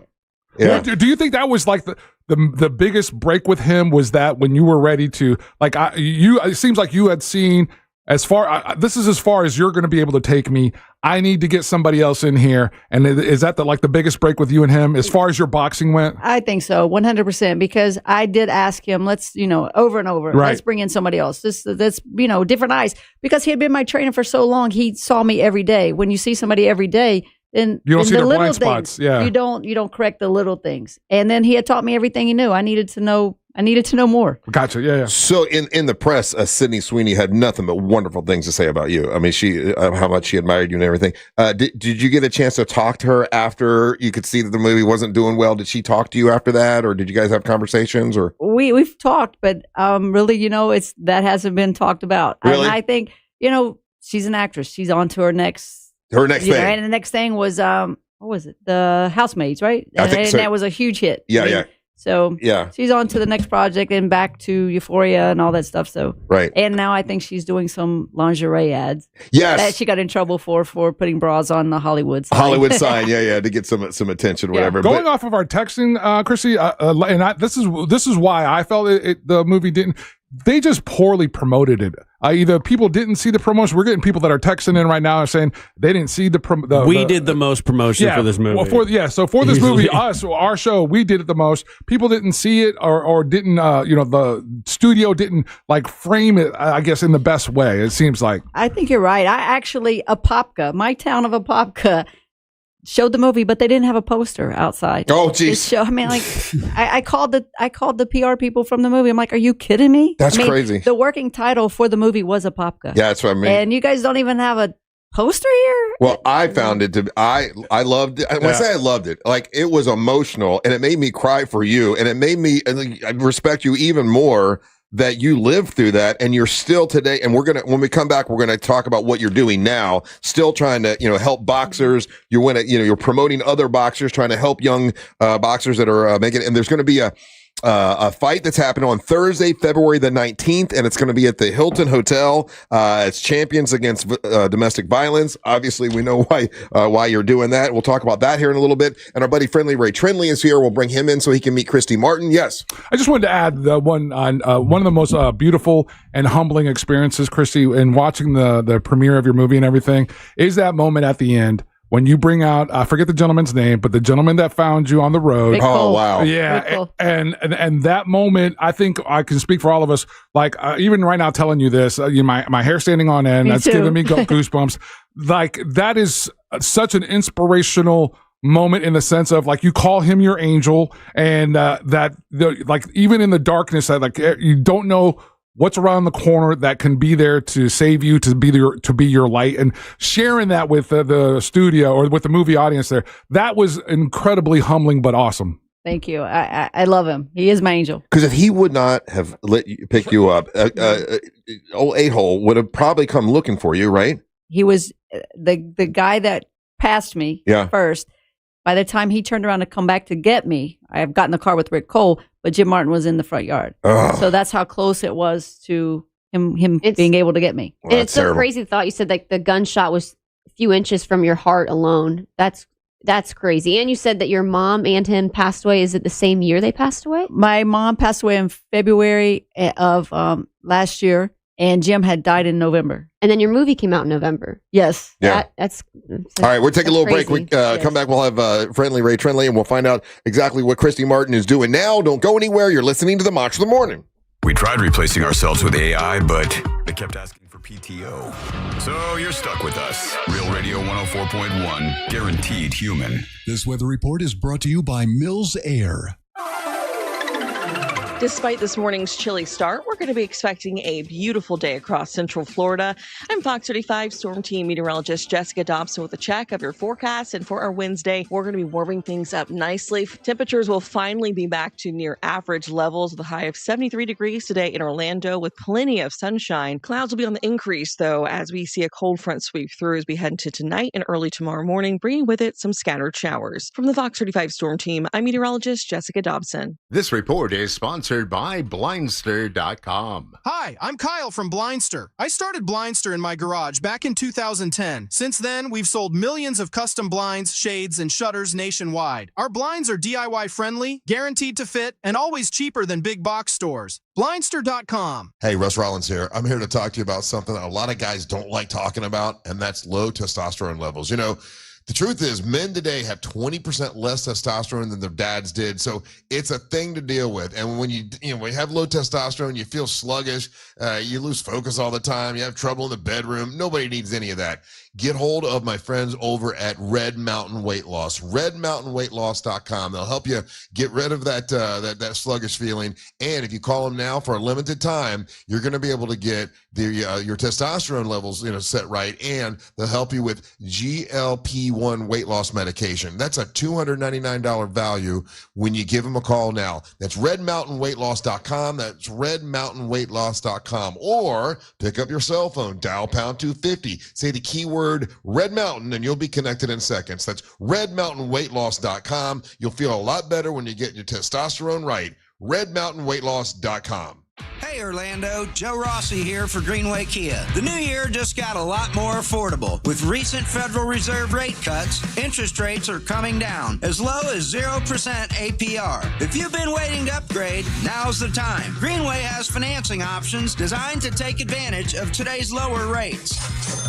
Yeah. Do you think that was like the biggest break with him? Was that when you were ready to it seems like you had seen this is as far as you're going to be able to take me. I need to get somebody else in here. And is that the biggest break with you and him as far as your boxing went? I think so, 100%, because I did ask him, let's, over and over, right. Let's bring in somebody else. That's different eyes, because he had been my trainer for so long. He saw me every day. When you see somebody every day, then you don't see the the little blind spots. things, Yeah. You don't correct the little things. And then he had taught me everything he knew. I needed to know more. Gotcha. Yeah. So in the press, Sydney Sweeney had nothing but wonderful things to say about you. I mean, she how much she admired you and everything. Did you get a chance to talk to her after you could see that the movie wasn't doing well? Did she talk to you after that, or did you guys have conversations? Or we've talked, but really, that hasn't been talked about. Really? And I think she's an actress. She's on to her next thing. And the next thing was what was it? The Housemaids, right? I think and so. that was a huge hit. Yeah. So Yeah. she's on to the next project and back to Euphoria and all that stuff. So Right. And now I think she's doing some lingerie ads. Yes. That she got in trouble for putting bras on the Hollywood sign. Hollywood sign, yeah, to get some attention, whatever. Going off of our texting, Chrissy, this is why I felt the movie didn't. They just poorly promoted it. Either people didn't see the promotion. We're getting people that are texting in right now and saying they didn't see the we did the most promotion for this movie. Well, so for this movie, our show, we did it the most. People didn't see it or didn't, the studio didn't like frame it, I guess, in the best way. It seems like. I think you're right. Apopka, my town of Apopka, showed the movie, but they didn't have a poster outside. Oh, geez. I mean, like, I called the PR people from the movie. I'm like, are you kidding me? That's crazy. The working title for the movie was Apopka. Yeah, that's what I mean. And you guys don't even have a poster here? Well, I found it I loved it. When I say I loved it, like it was emotional and it made me cry for you. And it made me respect you even more that you lived through that and you're still today. And when we come back, we're going to talk about what you're doing now, still trying to, help boxers. You're promoting other boxers, trying to help young boxers that are making it. And there's going to be a fight that's happening on Thursday, February the 19th, and it's going to be at the Hilton Hotel. It's Champions Against Domestic Violence. Obviously, we know why you're doing that. We'll talk about that here in a little bit. And our buddy Friendly Ray Trindley is here. We'll bring him in so he can meet Christy Martin. Yes. I just wanted to add one of the most beautiful and humbling experiences, Christy, in watching the premiere of your movie and everything, is that moment at the end when you bring out, I forget the gentleman's name, but the gentleman that found you on the road. Oh, wow. Yeah. And that moment, I think I can speak for all of us. Like, even right now telling you this, my hair standing on end, Me that's too. giving me goosebumps. Like, that is such an inspirational moment in the sense of like you call him your angel and like even in the darkness that like you don't know what's around the corner that can be there to save you, to be your light, and sharing that with the studio or with the movie audience there. That was incredibly humbling, but awesome. Thank you. I love him. He is my angel. Because if he would not have pick you up, old a-hole would have probably come looking for you, right? He was the guy that passed me first. By the time he turned around to come back to get me, I have got in the car with Rick Cole, but Jim Martin was in the front yard. Ugh. So that's how close it was to him being able to get me. And it's so crazy thought. You said like the gunshot was a few inches from your heart alone. That's crazy. And you said that your mom and him passed away. Is it the same year they passed away? My mom passed away in February of last year, and Jim had died in November. And then your movie came out in November. Yes. Yeah. That's all right. We're taking a little break. crazy. We come back. We'll have Friendly Ray Trindley, and we'll find out exactly what Christy Martin is doing now. Don't go anywhere. You're listening to the Mox of the Morning. We tried replacing ourselves with AI, but they kept asking for PTO. So you're stuck with us. Real Radio 104.1, guaranteed human. This weather report is brought to you by Mills Air. Despite this morning's chilly start, we're going to be expecting a beautiful day across Central Florida. I'm Fox 35 Storm Team meteorologist Jessica Dobson with a check of your forecast. And for our Wednesday, we're going to be warming things up nicely. Temperatures will finally be back to near average levels with a high of 73 degrees today in Orlando with plenty of sunshine. Clouds will be on the increase, though, as we see a cold front sweep through as we head into tonight and early tomorrow morning, bringing with it some scattered showers. From the Fox 35 Storm Team, I'm meteorologist Jessica Dobson. This report is sponsored by Blindster.com. Hi, I'm Kyle from Blindster. I started Blindster in my garage back in 2010. Since then, we've sold millions of custom blinds, shades, and shutters nationwide. Our blinds are DIY friendly, guaranteed to fit, and always cheaper than big box stores. Blindster.com. Hey, Russ Rollins here. I'm here to talk to you about something that a lot of guys don't like talking about, and that's low testosterone levels. The truth is, men today have 20% less testosterone than their dads did, so it's a thing to deal with. And when you have low testosterone, you feel sluggish, you lose focus all the time, you have trouble in the bedroom. Nobody needs any of that. Get hold of my friends over at Red Mountain Weight Loss. RedMountainWeightLoss.com. They'll help you get rid of that sluggish feeling. And if you call them now for a limited time, you're going to be able to get your testosterone levels set right, and they'll help you with GLP-1 weight loss medication. That's a $299 value when you give them a call now. That's RedMountainWeightLoss.com. That's RedMountainWeightLoss.com. Or pick up your cell phone, dial #250, say the keyword keyword Red Mountain, and you'll be connected in seconds. That's redmountainweightloss.com. You'll feel a lot better when you get your testosterone right. redmountainweightloss.com. Hey Orlando, Joe Rossi here for Greenway Kia. The new year just got a lot more affordable. With recent Federal Reserve rate cuts, interest rates are coming down, as low as 0% APR. If you've been waiting to upgrade, now's the time. Greenway has financing options designed to take advantage of today's lower rates.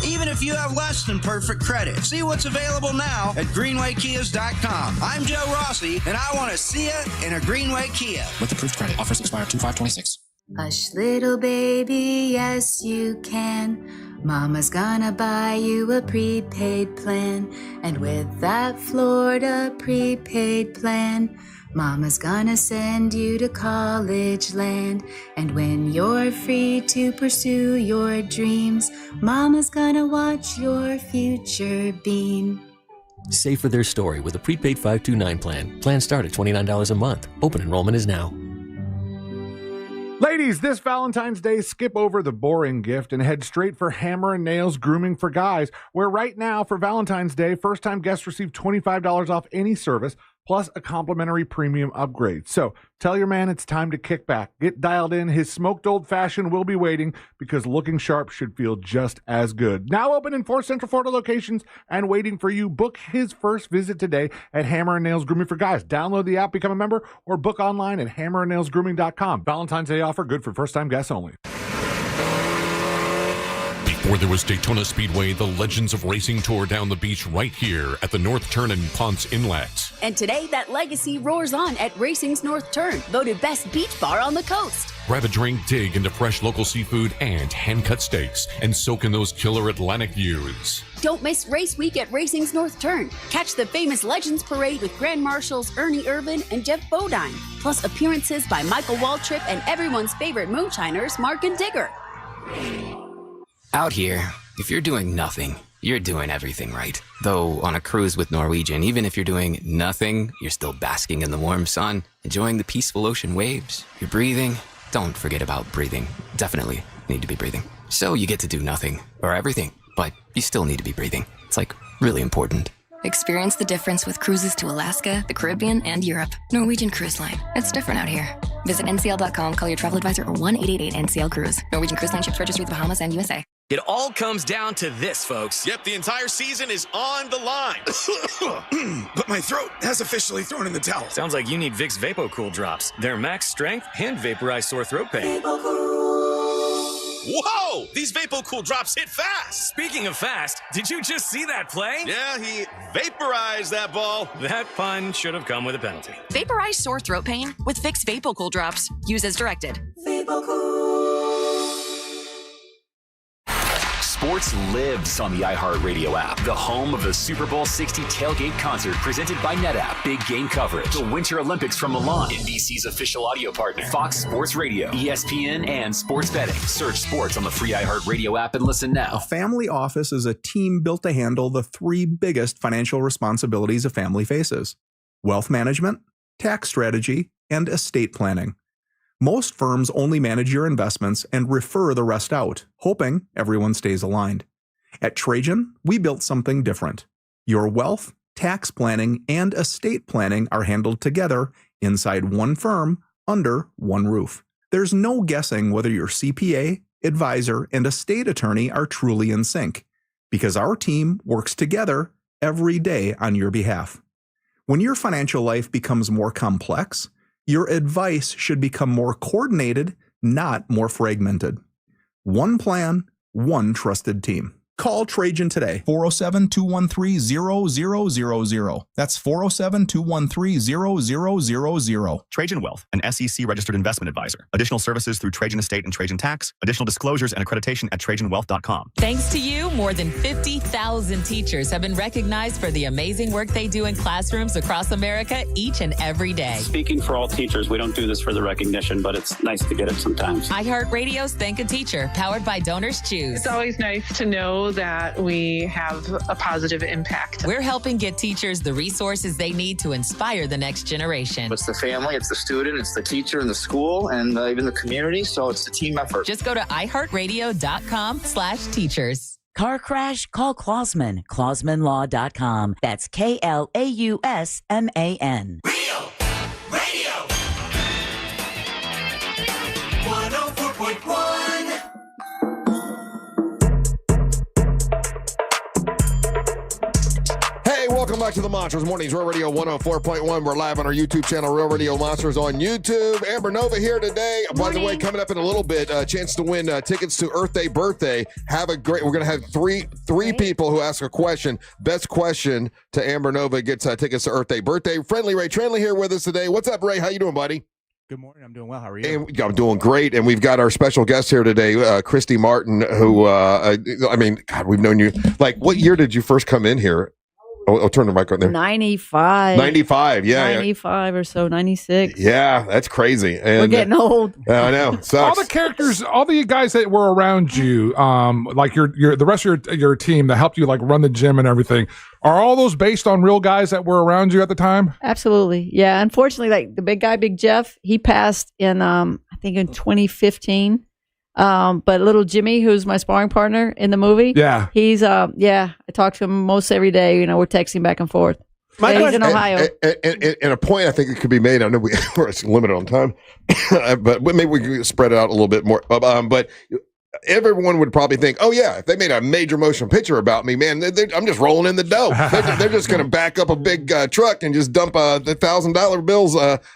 Even if you have less than perfect credit. See what's available now at greenwaykias.com. I'm Joe Rossi, and I want to see you in a Greenway Kia. With approved credit. Offers expire 2/5/26. Hush, little baby, yes, you can. Mama's gonna buy you a prepaid plan. And with that Florida prepaid plan, Mama's gonna send you to college land. And when you're free to pursue your dreams, Mama's gonna watch your future beam. Save for their story with a prepaid 529 plan. Plans start at $29 a month. Open enrollment is now. Ladies, this Valentine's Day, skip over the boring gift and head straight for Hammer & Nails Grooming for Guys, where right now for Valentine's Day, first-time guests receive $25 off any service, plus a complimentary premium upgrade. So tell your man it's time to kick back. Get dialed in. His smoked old fashioned will be waiting, because looking sharp should feel just as good. Now open in 4 Central Florida locations and waiting for you. Book his first visit today at Hammer & Nails Grooming for Guys. Download the app, become a member, or book online at hammerandnailsgrooming.com. Valentine's Day offer good for first-time guests only. Before there was Daytona Speedway, the Legends of Racing tore down the beach right here at the North Turn and Ponce Inlet. And today, that legacy roars on at Racing's North Turn, voted best beach bar on the coast. Grab a drink, dig into fresh local seafood and hand-cut steaks, and soak in those killer Atlantic views. Don't miss race week at Racing's North Turn. Catch the famous Legends Parade with Grand Marshals Ernie Irvin and Jeff Bodine, plus appearances by Michael Waltrip and everyone's favorite moonshiners, Mark and Digger. Out here, if you're doing nothing, you're doing everything right. Though on a cruise with Norwegian, even if you're doing nothing, you're still basking in the warm sun, enjoying the peaceful ocean waves. You're breathing. Don't forget about breathing. Definitely need to be breathing. So you get to do nothing or everything, but you still need to be breathing. It's like really important. Experience the difference with cruises to Alaska, the Caribbean, and Europe. Norwegian Cruise Line. It's different out here. Visit ncl.com, call your travel advisor, or 1-888-NCL-CRUISE. Norwegian Cruise Line ships registry to the Bahamas and USA. It all comes down to this, folks. Yep, the entire season is on the line. But my throat has officially thrown in the towel. Sounds like you need Vicks VapoCool drops. They're max strength and vaporize sore throat pain. Whoa! These VapoCool drops hit fast. Speaking of fast, did you just see that play? Yeah, he vaporized that ball. That pun should have come with a penalty. Vaporize sore throat pain with Vicks VapoCool drops. Use as directed. Sports lives on the iHeartRadio app, the home of the Super Bowl 60 tailgate concert presented by NetApp. Big game coverage, the Winter Olympics from Milan, NBC's official audio partner, Fox Sports Radio, ESPN, and sports betting. Search sports on the free iHeartRadio app and listen now. A family office is a team built to handle the 3 biggest financial responsibilities a family faces: wealth management, tax strategy, and estate planning. Most firms only manage your investments and refer the rest out, hoping everyone stays aligned. At Trajan, we built something different. Your wealth, tax planning, and estate planning are handled together inside one firm under one roof. There's no guessing whether your CPA, advisor, and estate attorney are truly in sync, because our team works together every day on your behalf. When your financial life becomes more complex, your advice should become more coordinated, not more fragmented. One plan, one trusted team. Call Trajan today, 407-213-0000. That's 407-213-0000. Trajan Wealth, an SEC-registered investment advisor. Additional services through Trajan Estate and Trajan Tax. Additional disclosures and accreditation at TrajanWealth.com. Thanks to you, more than 50,000 teachers have been recognized for the amazing work they do in classrooms across America each and every day. Speaking for all teachers, we don't do this for the recognition, but it's nice to get it sometimes. iHeartRadio's Thank a Teacher, powered by Donors Choose. It's always nice to know that we have a positive impact. We're helping get teachers the resources they need to inspire the next generation. It's the family, it's the student, it's the teacher and the school, and even the community, so it's a team effort. Just go to iHeartRadio.com/teachers. Car crash? Call Klausman. KlausmanLaw.com. That's KLAUSMAN. Real Radio 104.1. Hey, welcome back to the Monsters Mornings, Real Radio 104.1. We're live on our YouTube channel, Real Radio Monsters on YouTube. Amber Nova here today. By the way, coming up in a little bit, a chance to win tickets to Earth Day Birthday. We're going to have three people who ask a question. Best question to Amber Nova gets tickets to Earth Day Birthday. Friendly Ray Tranley here with us today. What's up, Ray? How you doing, buddy? Good morning. I'm doing well. How are you? And I'm doing great. And we've got our special guest here today, Christy Martin, who, God, we've known you. Like, what year did you first come in here? I'll turn the mic on there. 95. 95, yeah. 95 or so, 96. Yeah, that's crazy. And we're getting old. I know. Sucks. All the characters, all the guys that were around you, like the rest of your team that helped you like run the gym and everything, are all those based on real guys that were around you at the time? Absolutely. Yeah. Unfortunately, like the big guy, Big Jeff, he passed in, I think in 2015. But little Jimmy, who's my sparring partner in the movie, he's I talk to him most every day. You know, we're texting back and forth. He's in Ohio. And a point I think that could be made. I know we're limited on time, but maybe we can spread it out a little bit more. But everyone would probably think, oh yeah, if they made a major motion picture about me, man, I'm just rolling in the dough. They're just going to back up a big truck and just dump the $1,000 bills.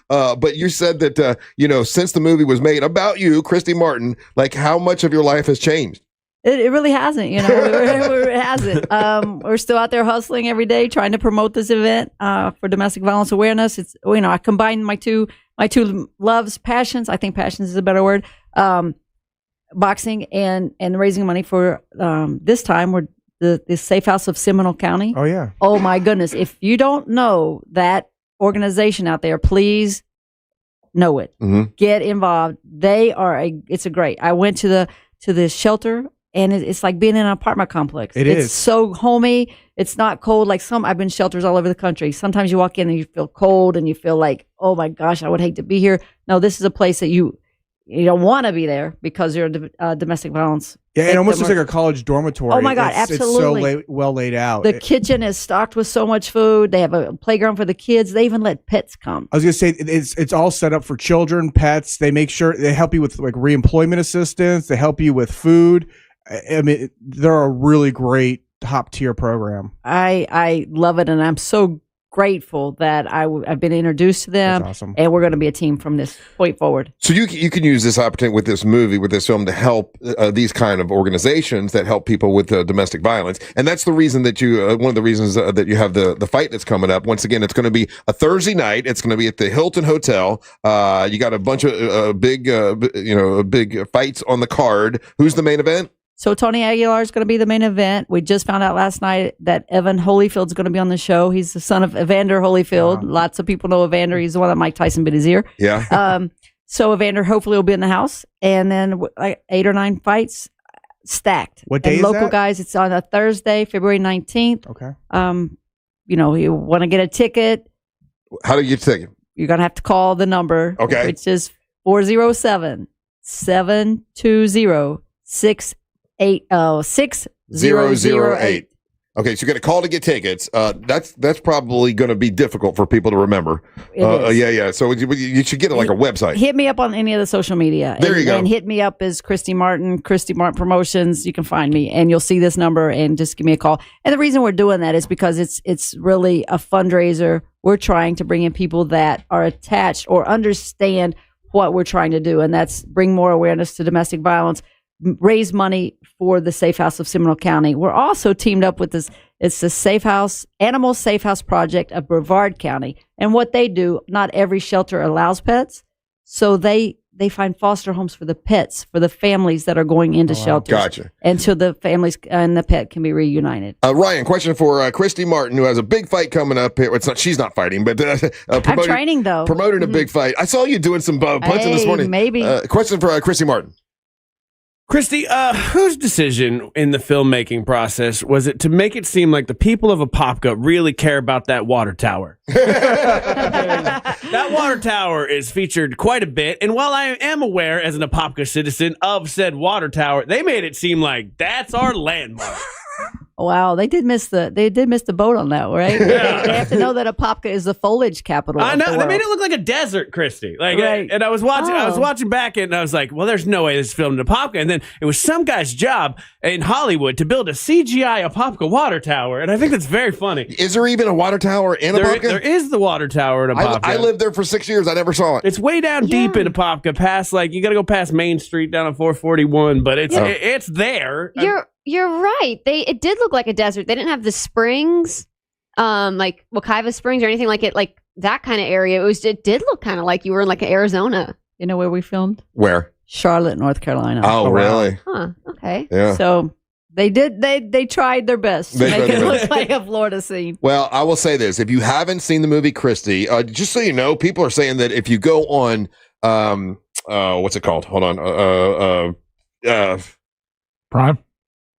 But you said that since the movie was made about you, Christy Martin, like how much of your life has changed? It really hasn't, it hasn't. We're still out there hustling every day, trying to promote this event for domestic violence awareness. It's I combine my two loves, passions. I think passions is a better word. Boxing and raising money for this time we're the Safe House of Seminole County. Oh yeah. Oh my goodness. If you don't know that organization out there, please know it. Mm-hmm. Get involved. It's a great. I went to the shelter and it's like being in an apartment complex. It's so homey. It's not cold like I've been shelters all over the country. Sometimes you walk in and you feel cold and you feel like, oh my gosh, I would hate to be here. No, this is a place that you don't want to be there because you're a domestic violence. Yeah, it almost looks like a college dormitory. Oh my God, absolutely. It's so well laid out. The kitchen is stocked with so much food. They have a playground for the kids. They even let pets come. I was going to say, it's all set up for children, pets. They make sure they help you with like reemployment assistance. They help you with food. I mean, they're a really great top tier program. I love it, and I'm so grateful that I've been introduced to them. That's awesome. And we're going to be a team from this point forward. So you can use this opportunity with this movie, with this film, to help these kind of organizations that help people with domestic violence. And that's the reason that one of the reasons that you have the fight that's coming up. Once again, it's going to be a Thursday night. It's going to be at the Hilton Hotel. You got a bunch of big fights on the card. Who's the main event? So Tony Aguilar is going to be the main event. We just found out last night that Evan Holyfield's going to be on the show. He's the son of Evander Holyfield. Wow. Lots of people know Evander. He's the one that Mike Tyson bit his ear. Yeah. So Evander hopefully will be in the house. And then like 8 or 9 fights stacked. What day and is local that? Guys, it's on a Thursday, February 19th. Okay. You want to get a ticket. How do you get a ticket? You're going to have to call the number. Okay. Which is 407-720-6008. Okay, so you got a call to get tickets. That's probably going to be difficult for people to remember. Yeah. So you should get like a website. Hit me up on any of the social media. There you go. And hit me up as Christy Martin Promotions. You can find me, and you'll see this number, and just give me a call. And the reason we're doing that is because it's really a fundraiser. We're trying to bring in people that are attached or understand what we're trying to do, and that's bring more awareness to domestic violence, raise money for the Safe House of Seminole County. We're also teamed up with this. It's the Animal Safe House Project of Brevard County. And what they do, not every shelter allows pets. So they find foster homes for the pets, for the families that are going into shelters. Gotcha. Until the families and the pet can be reunited. Ryan, question for Christy Martin, who has a big fight coming up here. She's not fighting, but I'm training though. Promoting a big fight. I saw you doing some punching this morning. Maybe. Question for Christy Martin. Christy, whose decision in the filmmaking process was it to make it seem like the people of Apopka really care about that water tower? That water tower is featured quite a bit, and while I am aware as an Apopka citizen of said water tower, they made it seem like that's our landmark. Wow, they did miss the boat on that, right? Yeah. They have to know that Apopka is the foliage capital. I know of the they made world. it look like a desert, Christy. Like, Right. and I was watching back, and I was like, "Well, there's no way this is filmed in Apopka." And then it was some guy's job in Hollywood to build a CGI Apopka water tower, and I think that's very funny. Is there even a water tower in Apopka? There is the water tower in Apopka. I lived there for 6 years. I never saw it. It's way down deep in Apopka, past you got to go past Main Street down on 441, but it's there. You're right. It did look like a desert. They didn't have the springs, like Wekiva Springs or anything like that kind of area. It did look kind of like you were in like Arizona. You know where we filmed? Where? Charlotte, North Carolina. Oh, really? Huh. Okay. Yeah. So they tried their best to make it look like a Florida scene. Well, I will say this. If you haven't seen the movie Christy, just so you know, people are saying that if you go on, what's it called? Hold on. Prime?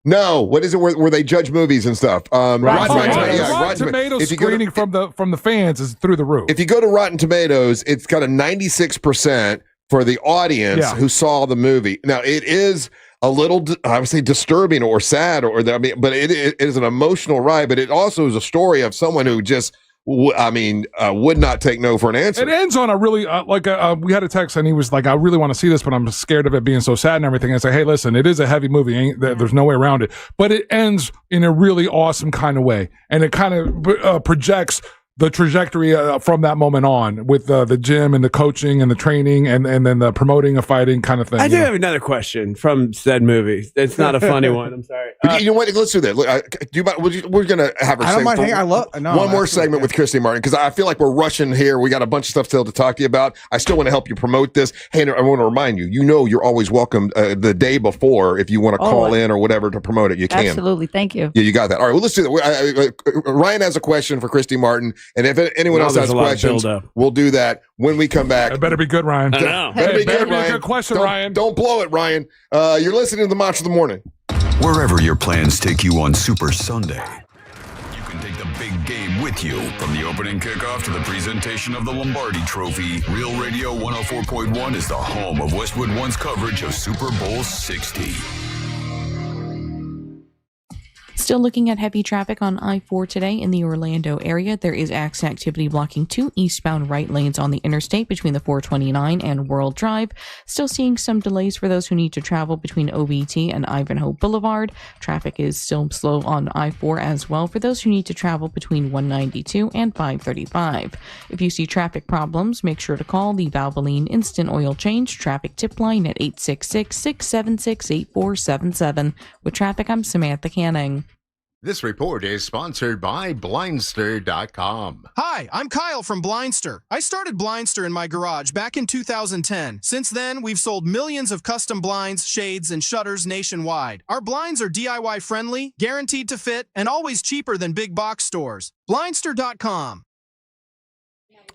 No, what is it where they judge movies and stuff? Rotten Tomatoes screening from the fans is through the roof. If you go to Rotten Tomatoes, it's got a 96% for the audience who saw the movie. Now, it is a little, I would say, disturbing or sad, but it is an emotional ride. But it also is a story of someone who just, would not take no for an answer. It ends on a really, we had a text and he was like, I really want to see this, but I'm scared of it being so sad and everything. I say, hey, listen, it is a heavy movie. There's no way around it. But it ends in a really awesome kind of way. And it kind of projects the trajectory from that moment on with the gym and the coaching and the training and then the promoting of fighting kind of thing. I do have another question from said movie. It's not a funny one. I'm sorry. You know what? Let's do that. Look, we're going to have I don't mind hanging. one more segment with Christy Martin because I feel like we're rushing here. We got a bunch of stuff still to talk to you about. I still want to help you promote this. Hey, I want to remind you, you're always welcome the day before if you want to call in or whatever to promote it. You can. Absolutely. Thank you. Yeah, you got that. All right, well, let's do that. Ryan has a question for Christy Martin. And if anyone else has questions, we'll do that when we come back. It better be good, Ryan. I know. Better be good, be a Ryan. good question, Ryan. Don't blow it, Ryan. You're listening to the Match of the Morning. Wherever your plans take you on Super Sunday, you can take the big game with you. From the opening kickoff to the presentation of the Lombardi Trophy, Real Radio 104.1 is the home of Westwood One's coverage of Super Bowl 60. Still looking at heavy traffic on I-4 today in the Orlando area. There is activity blocking 2 eastbound right lanes on the interstate between the 429 and World Drive. Still seeing some delays for those who need to travel between OBT and Ivanhoe Boulevard. Traffic is still slow on I-4 as well for those who need to travel between 192 and 535. If you see traffic problems, make sure to call the Valvoline Instant Oil Change traffic tip line at 866-676-8477. With traffic, I'm Samantha Canning. This report is sponsored by Blindster.com. Hi, I'm Kyle from Blindster. I started Blindster in my garage back in 2010. Since then, we've sold millions of custom blinds, shades, and shutters nationwide. Our blinds are DIY friendly, guaranteed to fit, and always cheaper than big box stores. Blindster.com.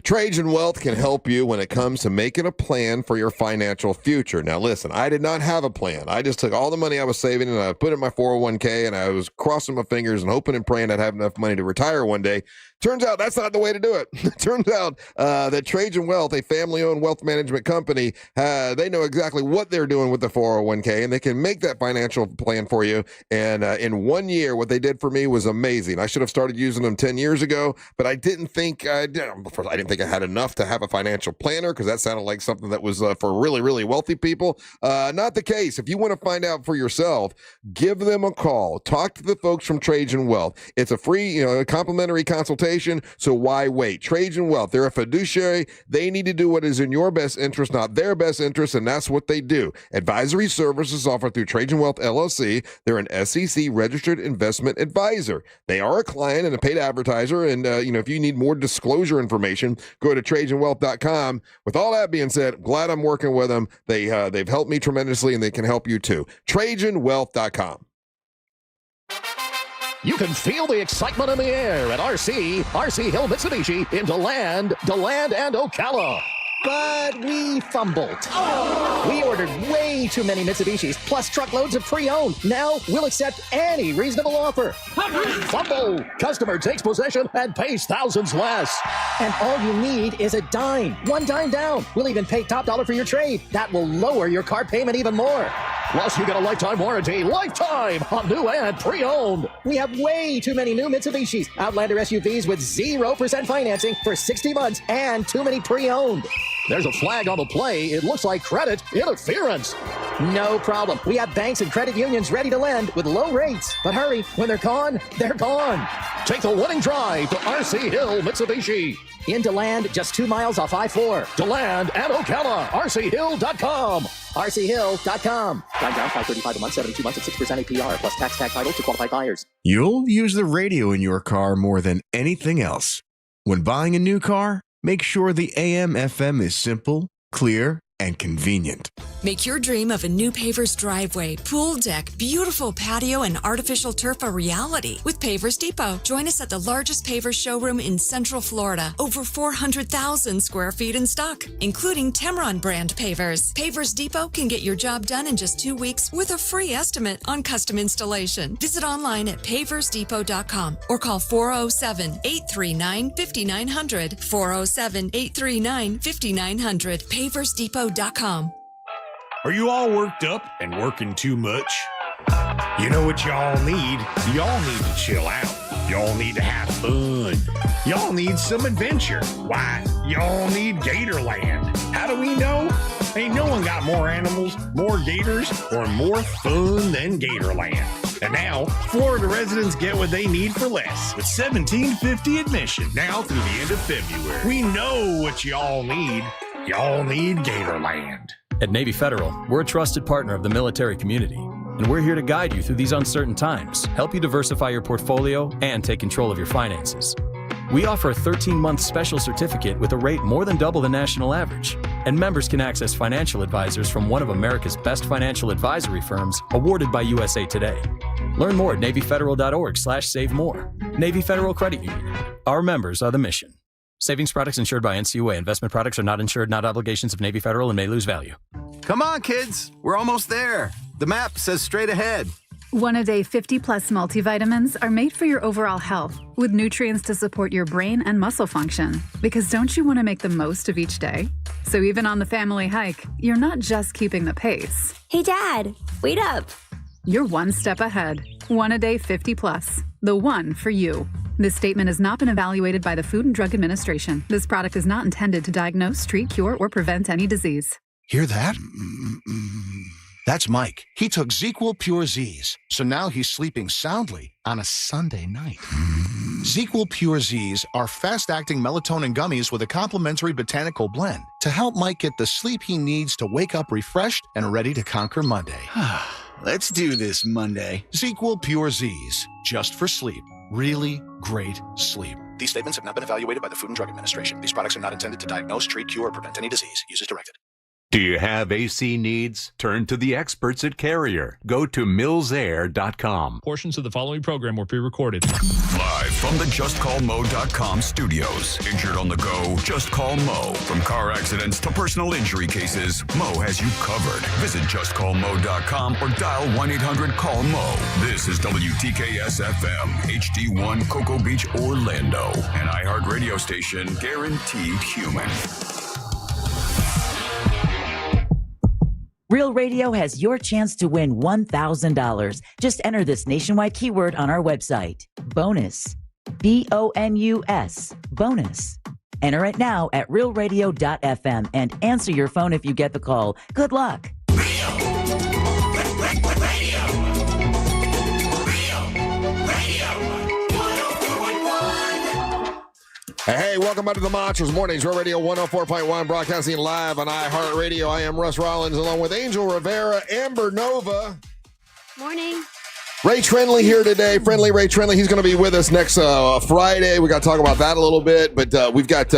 Trajan Wealth can help you when it comes to making a plan for your financial future. Now, listen, I did not have a plan. I just took all the money I was saving and I put it in my 401k and I was crossing my fingers and hoping and praying I'd have enough money to retire one day. Turns out that's not the way to do it. Turns out that Trajan Wealth, a family-owned wealth management company, they know exactly what they're doing with the 401k, and they can make that financial plan for you. And in 1 year, what they did for me was amazing. I should have started using them 10 years ago, but I didn't think I had enough to have a financial planner because that sounded like something that was for really, really wealthy people. Not the case. If you want to find out for yourself, give them a call. Talk to the folks from Trajan Wealth. It's a free, complimentary consultation. So why wait? Trajan Wealth, they're a fiduciary. They need to do what is in your best interest, not their best interest, and that's what they do. Advisory services offered through Trajan Wealth LLC. They're an SEC registered investment advisor. They are a client and a paid advertiser, and if you need more disclosure information, go to TrajanWealth.com. With all that being said, glad I'm working with them. They've helped me tremendously, and they can help you too. TrajanWealth.com. You can feel the excitement in the air at RC Hill Mitsubishi in DeLand, and Ocala. but we fumbled. We ordered way too many Mitsubishis, plus truckloads of pre-owned. Now we'll accept any reasonable offer. Fumble! Customer takes possession and pays thousands less. And all you need is a dime. One dime down. We'll even pay top dollar for your trade. That will lower your car payment even more. Plus, you get a lifetime warranty. Lifetime on new and pre-owned. We have way too many new Mitsubishis. Outlander SUVs with 0% financing for 60 months and too many pre-owned. There's a flag on the play. It looks like credit interference. No problem. We have banks and credit unions ready to lend with low rates. But hurry, when they're gone, they're gone. Take the winning drive to RC Hill Mitsubishi. In DeLand, just 2 miles off I-4. DeLand and Ocala. RCHill.com. RCHill.com. Line down 535 a month, 72 months at 6% APR, plus tax tag title to qualified buyers. You'll use the radio in your car more than anything else. When buying a new car, make sure the AM/FM is simple, clear, and convenient. Make your dream of a new paver's driveway, pool deck, beautiful patio, and artificial turf a reality with Pavers Depot. Join us at the largest pavers showroom in Central Florida. Over 400,000 square feet in stock, including Tamron brand pavers. Pavers Depot can get your job done in just 2 weeks with a free estimate on custom installation. Visit online at paversdepot.com or call 407-839-5900. 407-839-5900. paversdepot.com. Are you all worked up and working too much? You know what y'all need? Y'all need to chill out. Y'all need to have fun. Y'all need some adventure. Why? Y'all need Gatorland. How do we know? Ain't no one got more animals, more gators, or more fun than Gatorland. And now, Florida residents get what they need for less with $17.50 admission now through the end of February. We know what y'all need. Y'all need Gatorland. At Navy Federal, we're a trusted partner of the military community, and we're here to guide you through these uncertain times, help you diversify your portfolio, and take control of your finances. We offer a 13-month special certificate with a rate more than double the national average, and members can access financial advisors from one of America's best financial advisory firms awarded by USA Today. Learn more at NavyFederal.org/save-more. Navy Federal Credit Union. Our members are the mission. Savings products insured by NCUA. Investment products are not insured, not obligations of Navy Federal, and may lose value. Come on, kids. We're almost there. The map says straight ahead. One-a-day 50-plus multivitamins are made for your overall health, with nutrients to support your brain and muscle function. Because don't you want to make the most of each day? So even on the family hike, you're not just keeping the pace. Hey, Dad, wait up. You're one step ahead. One-a-day 50-plus. The one for you. This statement has not been evaluated by the Food and Drug Administration. This product is not intended to diagnose, treat, cure, or prevent any disease. Hear that? That's Mike. He took ZQL Pure Z's, so now he's sleeping soundly on a Sunday night. ZQL Pure Z's are fast-acting melatonin gummies with a complementary botanical blend to help Mike get the sleep he needs to wake up refreshed and ready to conquer Monday. Let's do this Monday. ZQL Pure Z's, just for sleep. Really great sleep. These statements have not been evaluated by the Food and Drug Administration. These products are not intended to diagnose, treat, cure, or prevent any disease. Use as directed. Do you have AC needs? Turn to the experts at Carrier. Go to millsair.com. Portions of the following program were pre-recorded. Live from the JustCallMo.com studios. Injured on the go? Just call Mo. From car accidents to personal injury cases, Mo has you covered. Visit JustCallMo.com or dial 1-800-CALL-MO. This is WTKS-FM, HD1 Cocoa Beach, Orlando. An iHeart radio station guaranteed human. Real Radio has your chance to win $1,000. Just enter this nationwide keyword on our website. Bonus. BONUS. Bonus. Enter it now at realradio.fm and answer your phone if you get the call. Good luck. Hey, welcome back to the Monsters Mornings, Real Radio 104.1, broadcasting live on iHeartRadio. I am Russ Rollins, along with Angel Rivera, Amber Nova. Morning. Ray Trenley here today. Friendly Ray Trenley. He's going to be with us next Friday. We got to talk about that a little bit, but we've got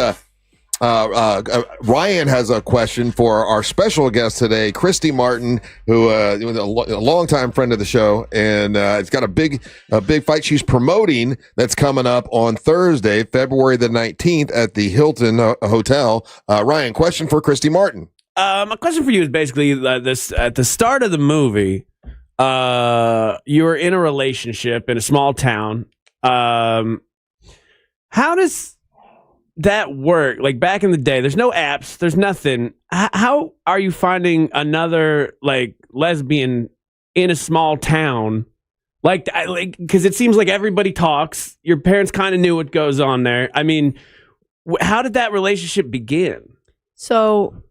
Ryan has a question for our special guest today, Christy Martin, who was a longtime friend of the show, and it's got a big fight she's promoting that's coming up on Thursday, February the 19th at the Hilton Hotel. Ryan, question for Christy Martin. My question for you is basically this: at the start of the movie, you were in a relationship in a small town. How does that work? Like back in the day, there's no apps, there's nothing. How are you finding another like lesbian in a small town? Like, because it seems like everybody talks. Your parents kind of knew what goes on there. I mean, how did that relationship begin? So,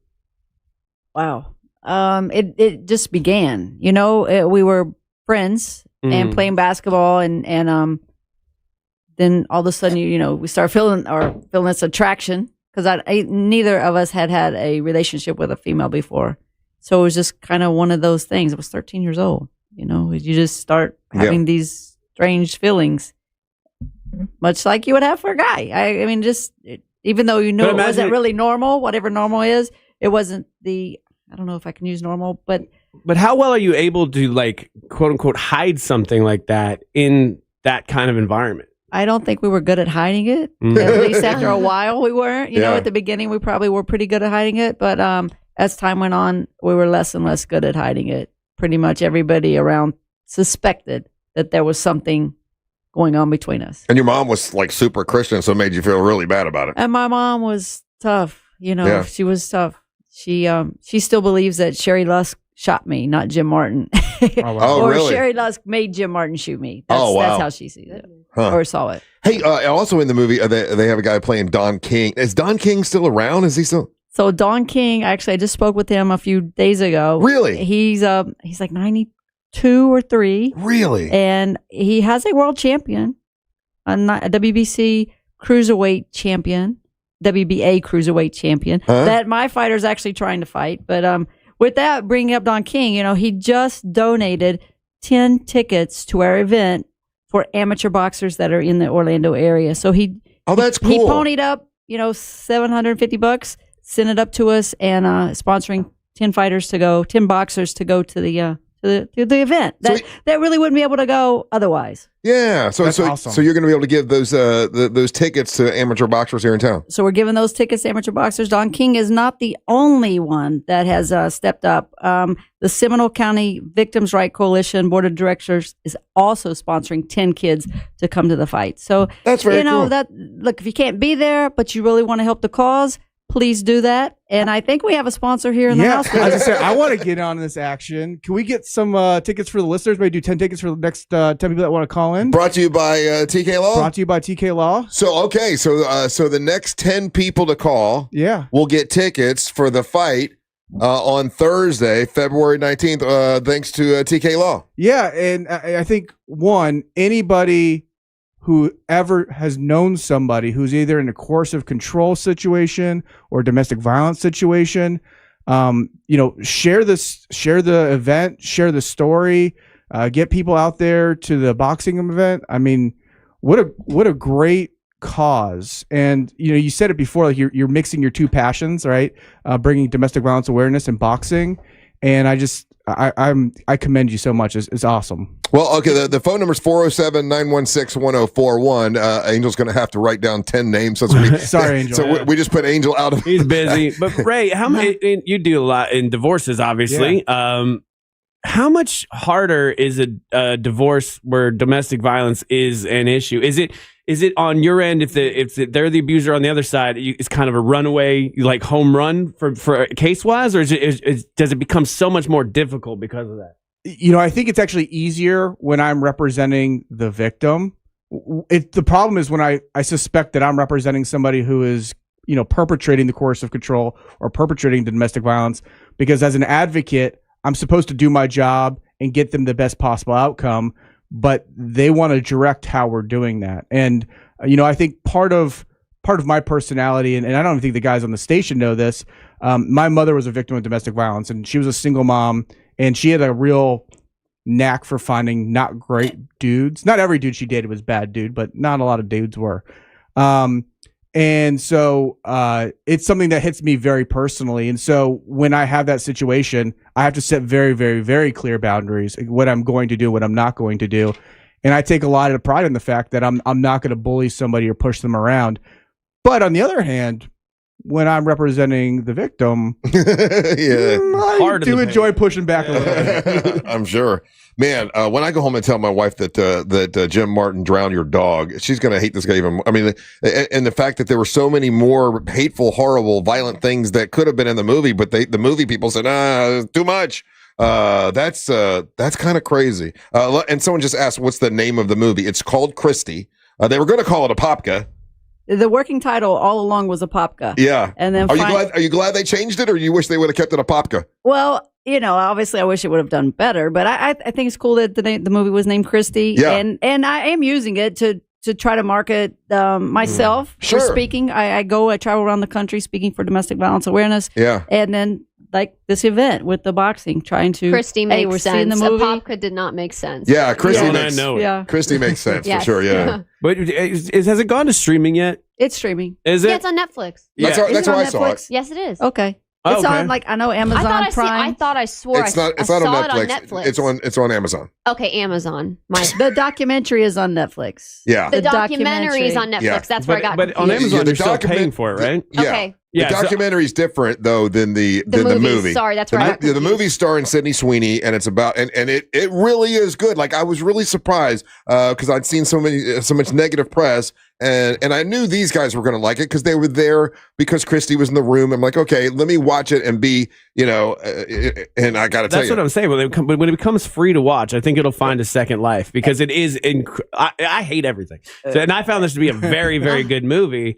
wow, it just began. You know, we were friends and playing basketball, and then all of a sudden, we start feeling this attraction because neither of us had a relationship with a female before. So it was just kind of one of those things. I was 13 years old. You just start having these strange feelings, much like you would have for a guy. I mean, even though it wasn't really normal, whatever normal is, it wasn't I don't know if I can use normal, but how well are you able to, like, quote unquote, hide something like that in that kind of environment? I don't think we were good at hiding it. At least after a while, we weren't. You know, at the beginning, we probably were pretty good at hiding it. But as time went on, we were less and less good at hiding it. Pretty much everybody around suspected that there was something going on between us. And your mom was like super Christian, so it made you feel really bad about it. And my mom was tough. She was tough. She still believes that Sherry Lusk shot me, not Jim Martin. Or really? Sherry Lusk made Jim Martin shoot me. That's how she sees it. Or saw it. Hey, also in the movie, they have a guy playing Don King. Is Don King still around? Is he still? So Don King, actually, I just spoke with him a few days ago. Really? He's like 92 or 3. Really? And he has a world champion, a WBC cruiserweight champion, WBA cruiserweight champion that my fighter's actually trying to fight. But with that, bringing up Don King, he just donated 10 tickets to our event for amateur boxers that are in the Orlando area. So that's cool. He ponied up, $750, sent it up to us, and sponsoring 10 boxers to go to the event that really wouldn't be able to go otherwise. Yeah, so awesome. So you're going to be able to give those tickets to amateur boxers here in town. So we're giving those tickets to amateur boxers. Don King is not the only one that has stepped up. The Seminole County Victims' Right Coalition Board of Directors is also sponsoring 10 kids to come to the fight. So that's very cool. Look, if you can't be there, but you really want to help the cause, please do that. And I think we have a sponsor here in the house. As I said, I want to get on this action. Can we get some tickets for the listeners? Maybe do 10 tickets for the next 10 people that want to call in. Brought to you by TK Law? Brought to you by TK Law. So, okay. So the next 10 people to call will get tickets for the fight on Thursday, February 19th, thanks to TK Law. Yeah, and I think, anybody who ever has known somebody who's either in a coercive control situation or domestic violence situation, share the event, share the story, get people out there to the boxing event. I mean, what a great cause. And you said it before, like you're mixing your two passions, right? Bringing domestic violence awareness and boxing. And I commend you so much. It's awesome. Well, okay, the phone number is 407-916-1041. Angel's going to have to write down 10 names. Sorry, Angel. So we just put Angel out of. He's busy. But Ray, how many? You do a lot in divorces, obviously. Yeah. How much harder is a divorce where domestic violence is an issue? Is it on your end if they're the abuser on the other side? It's kind of a runaway, like home run for case wise, or does it become so much more difficult because of that? I think it's actually easier when I'm representing the victim. The problem is when I suspect that I'm representing somebody who is perpetrating the coercive control or perpetrating the domestic violence, because as an advocate, I'm supposed to do my job and get them the best possible outcome, but they want to direct how we're doing that. And, I think part of my personality, and I don't think the guys on the station know this, my mother was a victim of domestic violence, and she was a single mom, and she had a real knack for finding not great dudes. Not every dude she dated was bad dude, but not a lot of dudes were. And so it's something that hits me very personally. And so when I have that situation, I have to set very, very, very clear boundaries, what I'm going to do, what I'm not going to do. And I take a lot of pride in the fact that I'm not going to bully somebody or push them around. But on the other hand, when I'm representing the victim, I do enjoy pushing back a little bit. I'm sure. Man, when I go home and tell my wife that Jim Martin drowned your dog, she's going to hate this guy even more. I mean, and the fact that there were so many more hateful, horrible, violent things that could have been in the movie, but the movie people said, too much. That's kind of crazy. And someone just asked, what's the name of the movie? It's called Christy. They were going to call it a Popka. The working title all along was a Popka. Yeah. And then Are you glad they changed it, or you wish they would have kept it a Popka? Well, obviously I wish it would have done better, but I think it's cool that the movie was named Christy. Yeah. And I am using it to try to market myself for speaking. I travel around the country speaking for domestic violence awareness. Yeah. And then like this event with the boxing, trying to Christy makes we're sense. seeing the movie. A Popka did not make sense. Yeah, Christy makes sense. Yeah. Christy makes sense Yes. for sure. Yeah. But has it gone to streaming yet? It's streaming. Is it? Yeah, it's on Netflix. That's Yeah. where Is it I on saw it. Netflix? Yes, it is. Okay. Oh, It's okay. on I know Amazon Prime. I thought I swore It's not I saw on it Netflix. on Netflix. It's on Amazon. Okay, Amazon. The documentary is on Netflix. Yeah. The documentary is on Netflix. Yeah. That's where I got But on confused. Amazon, the you're still paying for it, right? Yeah. Okay. Yeah, The documentary is different though than the movie. Sorry, that's where I got The movie's starring Sydney Sweeney, and it's about and it really is good. Like I was really surprised because I'd seen so much negative press, and I knew these guys were going to like it because they were there because Christy was in the room. I'm like, okay, let me watch it and be, and I got to tell you, that's what I'm saying. When it becomes free to watch, I think it'll find a second life because it is. I hate everything, and I found this to be a very, very good movie.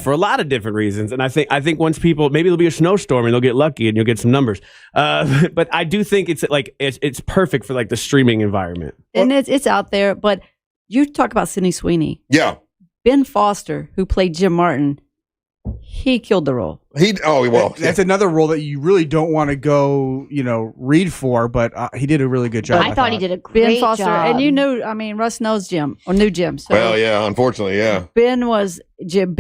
For a lot of different reasons, and I think once people, maybe there'll be a snowstorm and they'll get lucky and you'll get some numbers. But I do think it's perfect for like the streaming environment, And it's out there. But you talk about Sydney Sweeney. Yeah. Ben Foster, who played Jim Martin, he killed the role. That's another role that you really don't want to go, read for, but he did a really good job. I thought he did a great Ben Foster, job. and Russ knows Jim or knew Jim. So well, yeah, unfortunately, yeah. Ben was Jim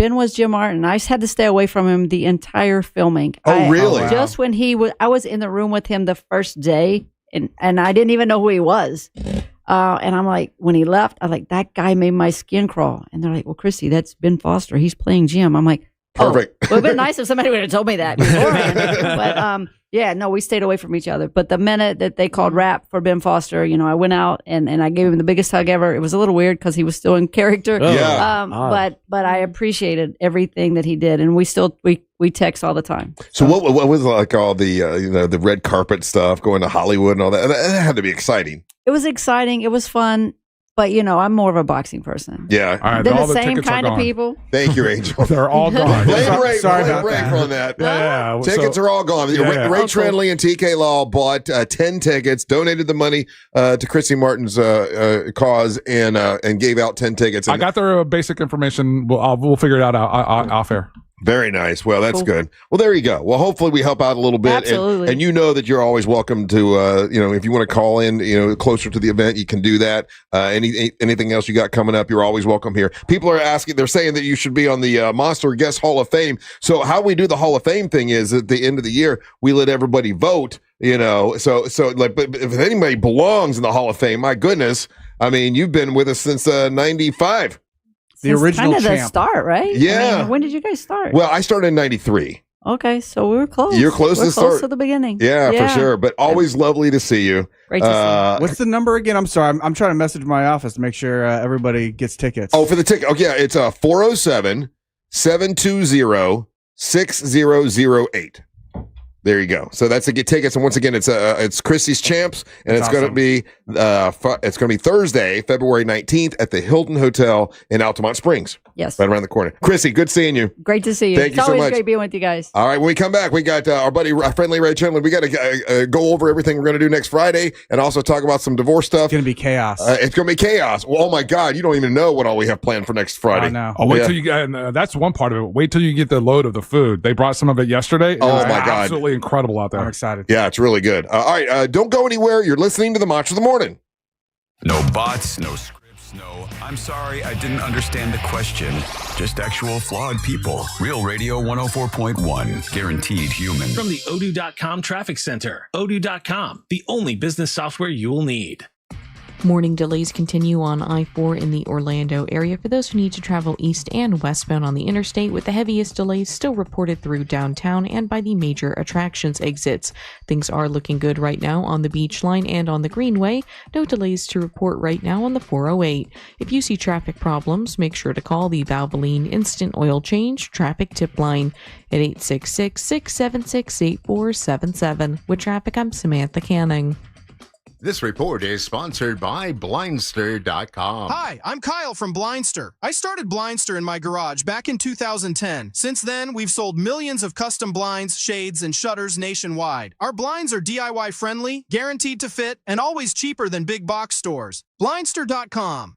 Martin. I had to stay away from him the entire filming. Oh, really? Just when I was in the room with him the first day, and I didn't even know who he was. And I'm like, when he left, I was like, that guy made my skin crawl. And they're like, well, Christy, that's Ben Foster. He's playing Jim. I'm like, perfect. It would have been nice if somebody would have told me that beforehand. But we stayed away from each other. But the minute that they called rap for Ben Foster, I went out and I gave him the biggest hug ever. It was a little weird because he was still in character. Oh, yeah. But I appreciated everything that he did, and we text all the time. So what was like all the the red carpet stuff, going to Hollywood and all that? That had to be exciting. It was exciting. It was fun. But, I'm more of a boxing person. Yeah. All right, They're all the the same tickets are kind of gone. people. Thank you, Angel. They're all gone. Blame Ray. Sorry Blame about Ray that. on that. Yeah. Tickets are all gone. Yeah. Ray Trenley and TK Law bought 10 tickets, donated the money to Christy Martin's cause, and gave out 10 tickets. I got their basic information. We'll figure it out off air. Very nice. Well, that's Cool. good. Well, there you go. Well, hopefully we help out a little bit. Absolutely. And you know that you're always welcome to, if you want to call in, closer to the event, you can do that. Anything else you got coming up, you're always welcome here. People are asking, they're saying that you should be on the Monster Guest Hall of Fame. So how we do the Hall of Fame thing is at the end of the year, we let everybody vote, but if anybody belongs in the Hall of Fame, my goodness, I mean, you've been with us since 95. The original kind of the champ. start, right? Yeah. When did you guys start? Well, I started in 93. Okay, so we were close. You're close to We're close start. to the beginning. Yeah, for sure. But always lovely to see you. Great to see What's the number again? I'm sorry. I'm trying to message my office to make sure everybody gets tickets. Oh, for the ticket. Okay, yeah, it's 407-720-6008. There you go. So that's to get tickets, and once again, it's Christy's Champs, and That's it's going to awesome. be Thursday, February 19th at the Hilton Hotel in Altamont Springs. Yes. Right around the corner. Christy, good seeing you. Great to see you. Thank It's you so always much. great being with you guys. All right, when we come back, we got our buddy, friendly Ray Chandler. We got to go over everything we're going to do next Friday and also talk about some divorce stuff. It's going to be chaos. It's going to be chaos. Well, oh, my God. You don't even know what all we have planned for next Friday. I know. Oh, wait Yeah. till you get, and that's one part of it. Wait till you get the load of the food. They brought some of it yesterday. It Oh, was my God. absolutely incredible out I'm there. excited. Yeah, it's really good. All right, don't go anywhere. You're listening to the Match of the Morning. No bots, no scripts, No, I'm sorry, I didn't understand the question. Just actual flawed people. Real Radio 104.1. Guaranteed human. From the Odoo.com Traffic Center. Odoo.com, the only business software you will need. Morning delays continue on I-4 in the Orlando area for those who need to travel east and westbound on the interstate, with the heaviest delays still reported through downtown and by the major attractions exits. Things are looking good right now on the Beach Line and on the Greenway. No delays to report right now on the 408. If you see traffic problems, make sure to call the Valvoline Instant Oil Change Traffic Tip Line at 866-676-8477. With traffic, I'm Samantha Canning. This report is sponsored by Blindster.com. Hi, I'm Kyle from Blindster. I started Blindster in my garage back in 2010. Since then, we've sold millions of custom blinds, shades, and shutters nationwide. Our blinds are DIY friendly, guaranteed to fit, and always cheaper than big box stores. Blindster.com.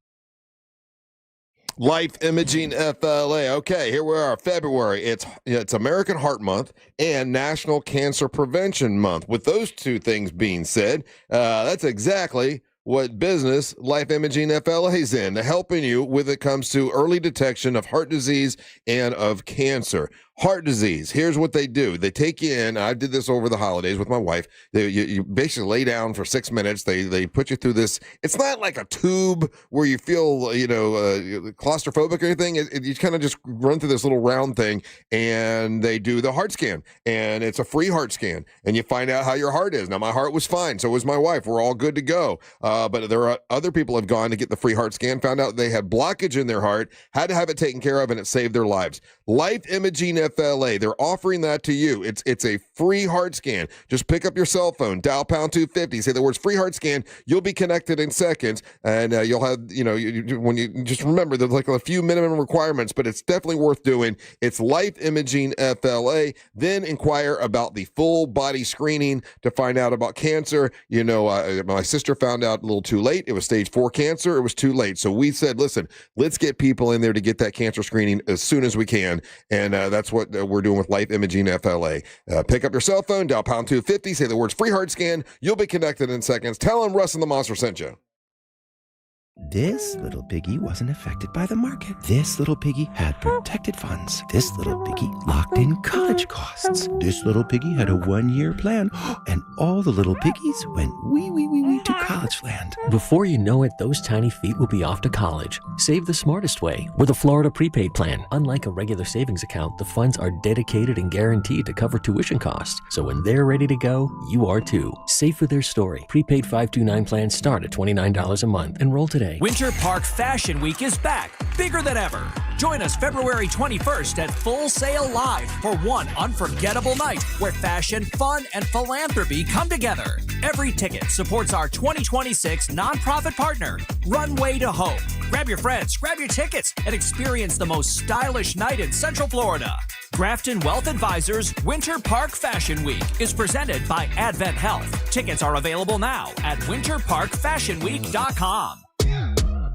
Life Imaging FLA. Okay, here we are, February. It's American Heart Month and National Cancer Prevention Month. With those two things being said, that's exactly what business Life Imaging FLA is in, helping you when it comes to early detection of heart disease and of cancer. Heart disease, here's what they do. They take you in. I did this over the holidays with my wife. You basically lay down for 6 minutes. They put you through this. It's not like a tube where you feel, claustrophobic or anything. You kind of just run through this little round thing, and they do the heart scan. And it's a free heart scan. And you find out how your heart is. Now, my heart was fine. So was my wife. We're all good to go. But there are other people have gone to get the free heart scan, found out they had blockage in their heart, had to have it taken care of, and it saved their lives. Life Imaging FLA, they're offering that to you. It's a free heart scan. Just pick up your cell phone, dial pound 250, say the words free heart scan. You'll be connected in seconds, and you'll have, when you just remember, there's like a few minimum requirements, but it's definitely worth doing. It's Life Imaging FLA. Then inquire about the full body screening to find out about cancer. My sister found out a little too late. It was stage 4 cancer. It was too late. So we said, listen, let's get people in there to get that cancer screening as soon as we can. And that's what we're doing with Life Imaging FLA. Pick up your cell phone, dial pound 250, say the words free heart scan. You'll be connected in seconds. Tell them Russ and the Monster sent you. This little piggy wasn't affected by the market. This little piggy had protected funds. This little piggy locked in college costs. This little piggy had a 1-year plan. And all the little piggies went wee to college land. Before you know it, those tiny feet will be off to college. Save the smartest way with a Florida prepaid plan. Unlike a regular savings account, the funds are dedicated and guaranteed to cover tuition costs. So when they're ready to go, you are too. Save for their story. Prepaid 529 plans start at $29 a month. Enroll today. Winter Park Fashion Week is back, bigger than ever. Join us February 21st at Full Sail Live for one unforgettable night where fashion, fun, and philanthropy come together. Every ticket supports our 2026 nonprofit partner, Runway to Hope. Grab your friends, grab your tickets, and experience the most stylish night in Central Florida. Grafton Wealth Advisors Winter Park Fashion Week is presented by Advent Health. Tickets are available now at winterparkfashionweek.com.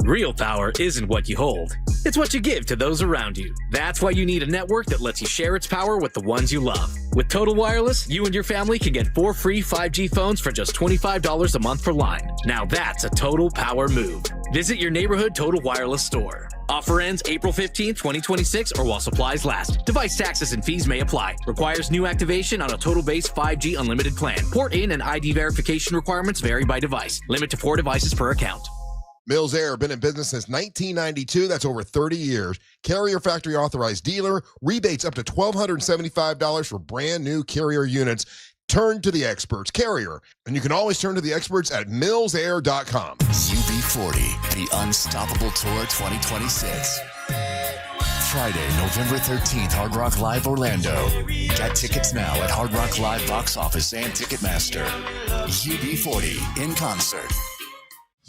Real power isn't what you hold, it's what you give to those around you. That's why you need a network that lets you share its power with the ones you love. With Total Wireless, you and your family can get 4 free 5G phones for just $25 a month per line. Now that's a total power move. Visit your neighborhood Total Wireless store. Offer ends April 15, 2026 or while supplies last. Device taxes and fees may apply. Requires new activation on a total base 5G unlimited plan. Port in and ID verification requirements vary by device. Limit to 4 devices per account. Mills Air, been in business since 1992. That's over 30 years. Carrier factory authorized dealer. Rebates up to $1,275 for brand new Carrier units. Turn to the experts. Carrier. And you can always turn to the experts at millsair.com. UB40, the Unstoppable Tour 2026. Friday, November 13th, Hard Rock Live Orlando. Get tickets now at Hard Rock Live Box Office and Ticketmaster. UB40 in concert.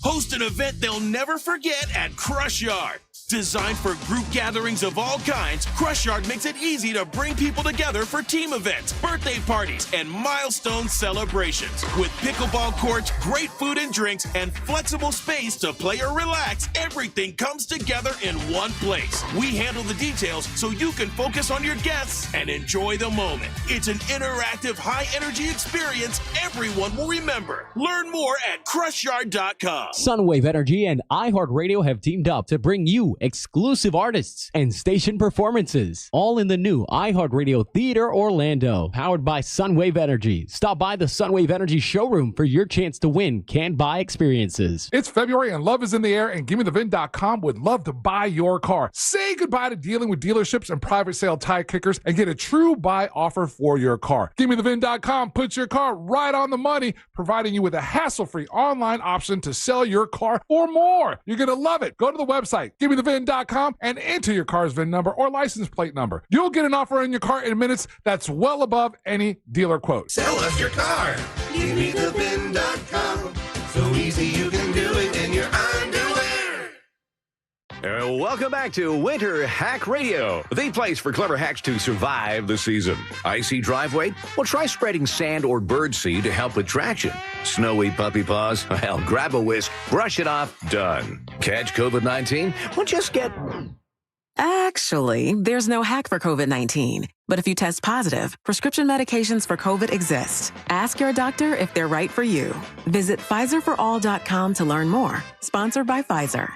Host an event they'll never forget at Crush Yard. Designed for group gatherings of all kinds, Crush Yard makes it easy to bring people together for team events, birthday parties, and milestone celebrations. With pickleball courts, great food and drinks, and flexible space to play or relax, everything comes together in one place. We handle the details so you can focus on your guests and enjoy the moment. It's an interactive, high-energy experience everyone will remember. Learn more at crushyard.com. Sunwave Energy and iHeartRadio have teamed up to bring you exclusive artists and station performances, all in the new iHeartRadio Theater Orlando, powered by Sunwave Energy. Stop by the Sunwave Energy showroom for your chance to win can-buy experiences. It's February and love is in the air, and GimmeTheVin.com would love to buy your car. Say goodbye to dealing with dealerships and private sale tire kickers and get a true buy offer for your car. GimmeTheVin.com puts your car right on the money, providing you with a hassle-free online option to sell your car or more. You're going to love it. Go to the website, GimmeTheVin.com, and enter your car's VIN number or license plate number. You'll get an offer on your car in minutes that's well above any dealer quote. Sell us your car. GimmeTheVin.com. So easy you can do it in your underwear. Welcome back to Winter Hack Radio, the place for clever hacks to survive the season. Icy driveway? Well, try spreading sand or birdseed to help with traction. Snowy puppy paws? Well, grab a whisk, brush it off, done. Catch COVID-19? Well, just get... Actually, there's no hack for COVID-19. But if you test positive, prescription medications for COVID exist. Ask your doctor if they're right for you. Visit PfizerForAll.com to learn more. Sponsored by Pfizer.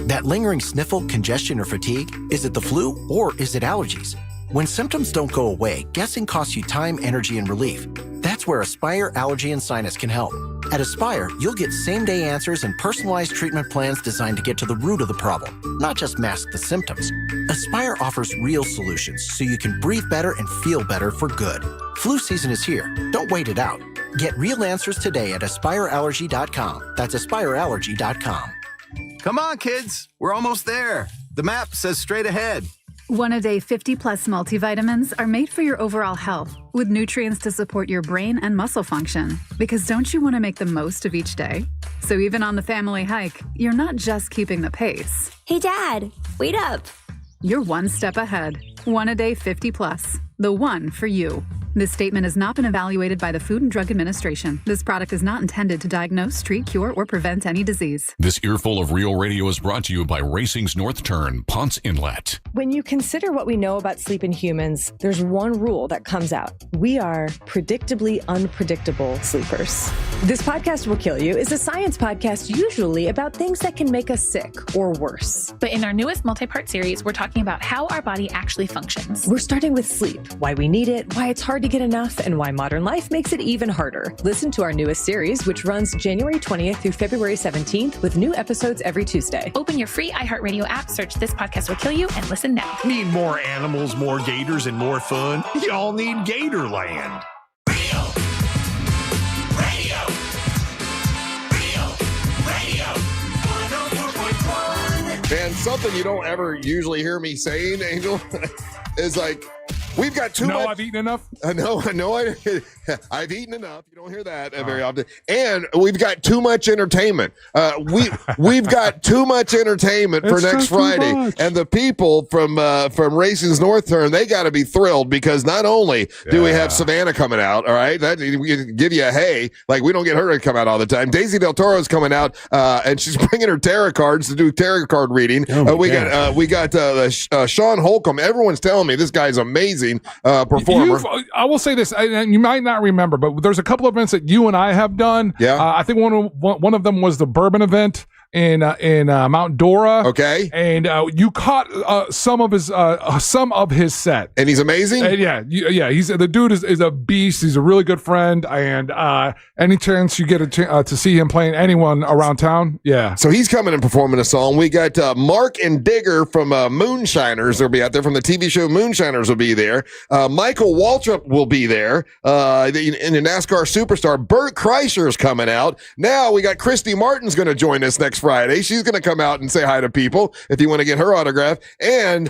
That lingering sniffle, congestion, or fatigue, is it the flu or is it allergies? When symptoms don't go away, guessing costs you time, energy, and relief. That's where Aspire Allergy and Sinus can help. At Aspire, you'll get same-day answers and personalized treatment plans designed to get to the root of the problem, not just mask the symptoms. Aspire offers real solutions so you can breathe better and feel better for good. Flu season is here. Don't wait it out. Get real answers today at AspireAllergy.com. That's AspireAllergy.com. Come on, kids. We're almost there. The map says straight ahead. One-a-day 50-plus multivitamins are made for your overall health, with nutrients to support your brain and muscle function. Because don't you want to make the most of each day? So even on the family hike, you're not just keeping the pace. Hey, Dad, wait up. You're one step ahead. One-a-day 50-plus. The one for you. This statement has not been evaluated by the Food and Drug Administration. This product is not intended to diagnose, treat, cure, or prevent any disease. This earful of Real Radio is brought to you by Racing's North Turn, Ponce Inlet. When you consider what we know about sleep in humans, there's one rule that comes out. We are predictably unpredictable sleepers. This Podcast Will Kill You is a science podcast usually about things that can make us sick or worse. But in our newest multi-part series, we're talking about how our body actually functions. We're starting with sleep, why we need it, why it's hard to get enough, and why modern life makes it even harder. Listen to our newest series, which runs January 20th through February 17th, with new episodes every Tuesday. Open your free iHeartRadio app, search This Podcast Will Kill You, and listen now. Need more animals, more gators, and more fun? Y'all need Gatorland. And something you don't ever usually hear me saying, Angel, is like, we've got too much. I've eaten enough. I know. I've eaten enough. You don't hear that very often. And we've got too much entertainment. We've got too much entertainment for next Friday. And the people from Racing's North Turn, they got to be thrilled, because not only do we have Savannah coming out, all right, that we give you a hey, like we don't get her to come out all the time. Daisy Del Toro's coming out, and she's bringing her tarot cards to do tarot card reading. We got Sean Holcomb. Everyone's telling me this guy's amazing performer. I will say this, and you might not remember, but there's a couple of events that you and I have done. I think one of them was the bourbon event in Mount Dora. Okay. And you caught some of his set. And he's amazing? He's the dude is a beast. He's a really good friend, and any chance you get to see him playing anyone around town, So he's coming and performing a song. We got Mark and Digger from Moonshiners. They'll be out there from the TV show Moonshiners will be there. Michael Waltrip will be there. In the NASCAR superstar Bert Kreischer's coming out. Now we got Christy Martin's going to join us next Friday. She's going to come out and say hi to people if you want to get her autograph. And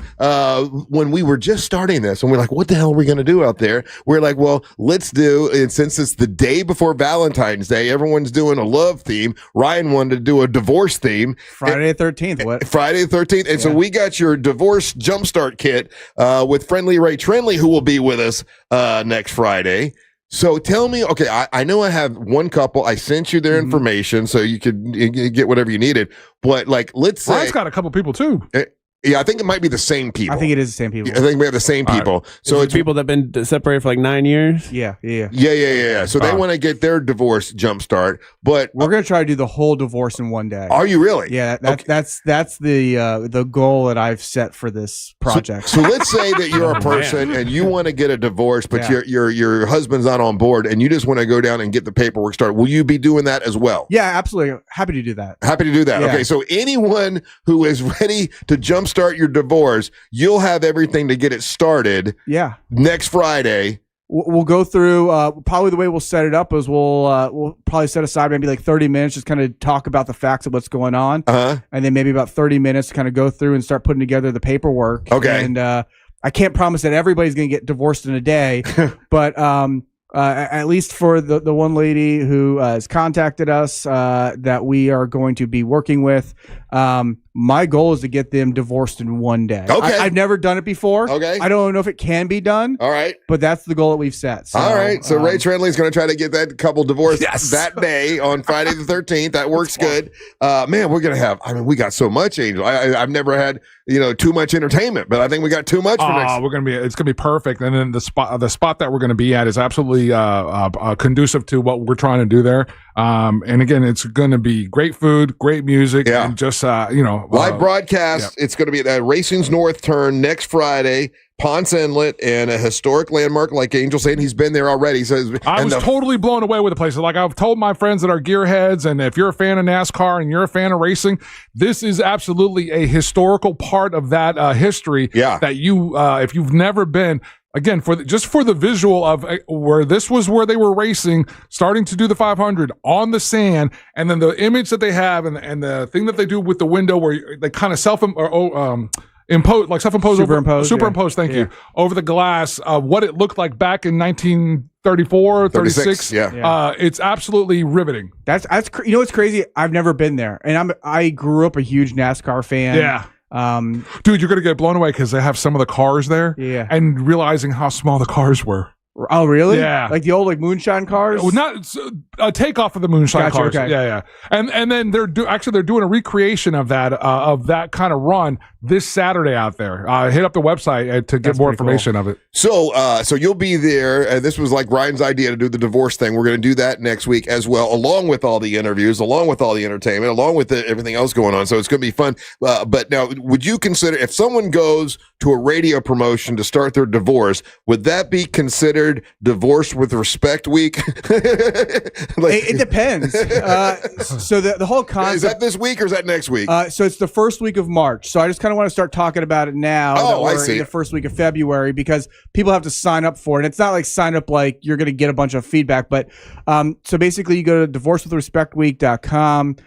when we were just starting this, and we're like, what the hell are we going to do out there? We're like, well, let's do, and since it's the day before Valentine's Day, everyone's doing a love theme. Ryan wanted to do a divorce theme. Friday the 13th. What? Friday the 13th. And so we got your divorce jumpstart kit with Friendly Ray Trenley, who will be with us next Friday. So tell me, okay, I know I have one couple. I sent you their information so you could get whatever you needed. But like, let's say Ryan's got a couple people too. Yeah, I think it might be the same people. I think it is the same people. I think we have the same people. Right. So it's people that have been separated for like 9 years. Yeah. So they want to get their divorce jumpstart, but we're gonna try to do the whole divorce in one day. Are you really? Yeah, that's the goal that I've set for this project. So let's say that you're a person and you want to get a divorce, but your husband's not on board, and you just want to go down and get the paperwork started. Will you be doing that as well? Yeah, absolutely. Happy to do that. Happy to do that. Yeah. Okay, so anyone who is ready to jumpstart your divorce, you'll have everything to get it started. Yeah. Next Friday. We'll go through. Probably the way we'll set it up is we'll probably set aside maybe like 30 minutes, just kind of talk about the facts of what's going on, and then maybe about 30 minutes to kind of go through and start putting together the paperwork. Okay. And I can't promise that everybody's going to get divorced in a day, but at least for the one lady who has contacted us that we are going to be working with, my goal is to get them divorced in one day. Okay. I've never done it before. Okay. I don't know if it can be done. All right. But that's the goal that we've set. So, all right. So Ray Trenley's going to try to get that couple divorced that day on Friday the 13th. That works good. Man, we're going to have, we got so much, Angel. I've never had, too much entertainment, but I think we got too much for next. It's going to be perfect. And then the spot that we're going to be at is absolutely conducive to what we're trying to do there. And again, it's going to be great food, great music, and just, live broadcast. It's going to be at that Racing's North Turn next Friday, Ponce Inlet, and a historic landmark, like Angel saying. He's been there already. So I was totally blown away with the place. Like I've told my friends that are gearheads, and if you're a fan of NASCAR and you're a fan of racing, this is absolutely a historical part of that history that you, if you've never been, again, for the visual of where this was where they were racing, starting to do the 500 on the sand, and then the image that they have and the thing that they do with the window where they kind of superimpose, thank you, over the glass, what it looked like back in 1934, 36. It's absolutely riveting. That's what's crazy? I've never been there, and I grew up a huge NASCAR fan. Yeah. Dude, you're gonna get blown away because they have some of the cars there, and realizing how small the cars were. Oh, really? Yeah, like the old moonshine cars. Not a takeoff of the moonshine cars. Okay. Yeah. And then they're doing a recreation of that kind of run this Saturday out there. Hit up the website to get more information of it. So you'll be there. This was like Ryan's idea to do the divorce thing. We're going to do that next week as well, along with all the interviews, along with all the entertainment, along with everything else going on. So it's going to be fun. But now, would you consider, if someone goes to a radio promotion to start their divorce, would that be considered Divorce with Respect Week? It depends. So the whole concept, is that this week or is that next week? So it's the first week of March. So I just kind of want to start talking about it now. Oh, I see. In the first week of February, because people have to sign up for it. And it's not like sign up like you're going to get a bunch of feedback, but so basically you go to divorcewithrespectweek.com.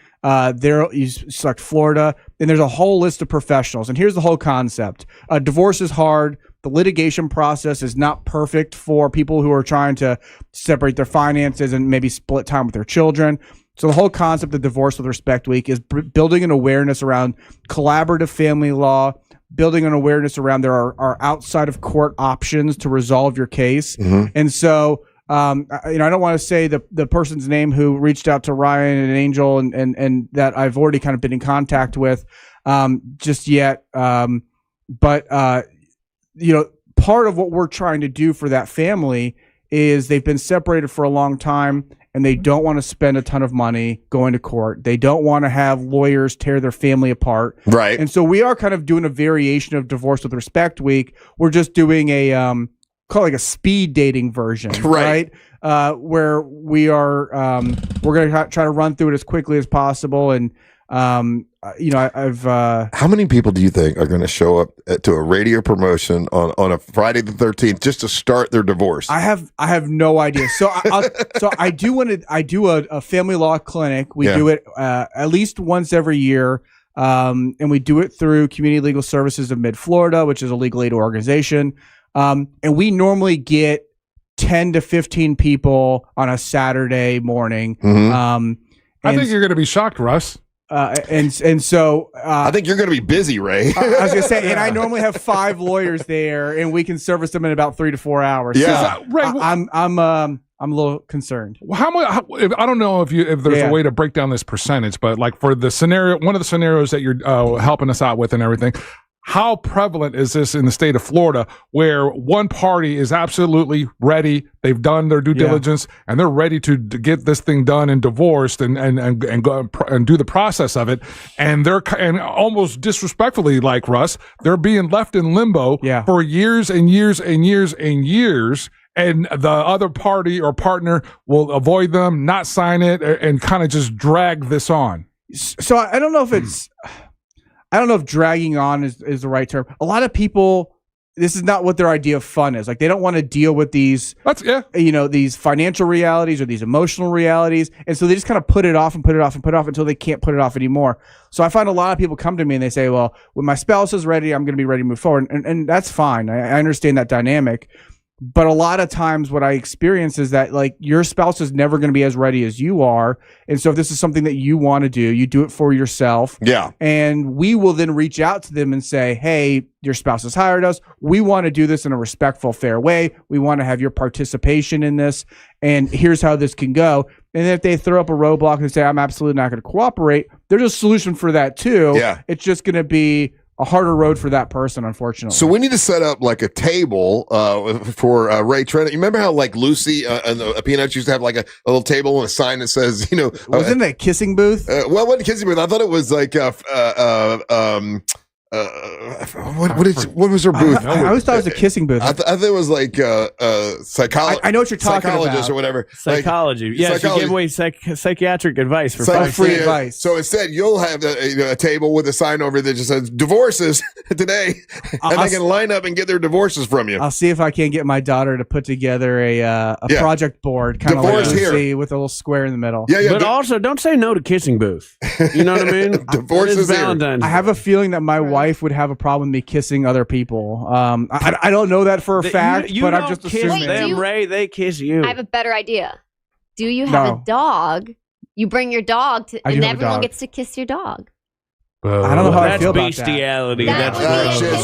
There you select Florida, and there's a whole list of professionals. And here's the whole concept: divorce is hard. The litigation process is not perfect for people who are trying to separate their finances and maybe split time with their children. So the whole concept of Divorce with Respect Week is building an awareness around collaborative family law, building an awareness around there are outside of court options to resolve your case. And so I don't want to say the person's name who reached out to Ryan and Angel and that I've already kind of been in contact with just yet. But part of what we're trying to do for that family is they've been separated for a long time and they don't want to spend a ton of money going to court. They don't want to have lawyers tear their family apart. Right. And so we are kind of doing a variation of Divorce with Respect Week. We're just doing a call it like a speed dating version, right? Where we are we're going to try to run through it as quickly as possible, and I've How many people do you think are going to show up to a radio promotion on a Friday the 13th just to start their divorce? I have no idea. So I do a family law clinic. We do it at least once every year. And we do it through Community Legal Services of Mid-Florida, which is a legal aid organization. And we normally get 10 to 15 people on a Saturday morning. I think you're going to be shocked, Russ. And so I think you're going to be busy, Ray. I was going to say, and I normally have 5 lawyers there, and we can service them in about 3 to 4 hours. Yeah, so Ray, I'm a little concerned. How much? I don't know if there's a way to break down this percentage, but like for the scenario, one of the scenarios that you're helping us out with and everything. How prevalent is this in the state of Florida where one party is absolutely ready, they've done their due diligence, and they're ready to get this thing done and divorced and go and do the process of it, and and almost disrespectfully, like Russ, they're being left in limbo for years and years and years and years, and the other party or partner will avoid them, not sign it, and kind of just drag this on. So I don't know if it's... I don't know if dragging on is the right term. A lot of people, this is not what their idea of fun is. Like, they don't want to deal with these, these financial realities or these emotional realities. And so they just kind of put it off and put it off and put it off until they can't put it off anymore. So I find a lot of people come to me and they say, well, when my spouse is ready, I'm going to be ready to move forward. And that's fine. I understand that dynamic. But a lot of times what I experience is that, like, your spouse is never going to be as ready as you are. And so if this is something that you want to do, you do it for yourself. Yeah. And we will then reach out to them and say, hey, your spouse has hired us. We want to do this in a respectful, fair way. We want to have your participation in this. And here's how this can go. And if they throw up a roadblock and say, I'm absolutely not going to cooperate, there's a solution for that too. Yeah. It's just going to be a harder road for that person, unfortunately. So we need to set up like a table for Ray Trent. You remember how like Lucy and the Peanuts used to have like a little table and a sign that says, wasn't it a kissing booth? Well, it wasn't a kissing booth. I thought it was like what was her booth? I always thought it was a kissing booth. I thought it was like psychology. I know what you're talking psychologist about. or whatever. Psychology. Like, yes, you give away psychiatric advice for free advice. So instead, you'll have a table with a sign over that just says divorces today, and they can line up and get their divorces from you. I'll see if I can get my daughter to put together a project board, kind of Divorce like here with a little square in the middle. Yeah. But also, don't say no to kissing booth. You know what I mean? Divorces here. Valentine's. I have a feeling that my wife would have a problem with me kissing other people. I don't know that for a fact, you but don't I'm just kiss assuming. them, Ray. They kiss you. I have a better idea. Do you have a dog? You bring your dog to, and everyone gets to kiss your dog. I don't know how I feel about that. Bestiality. That's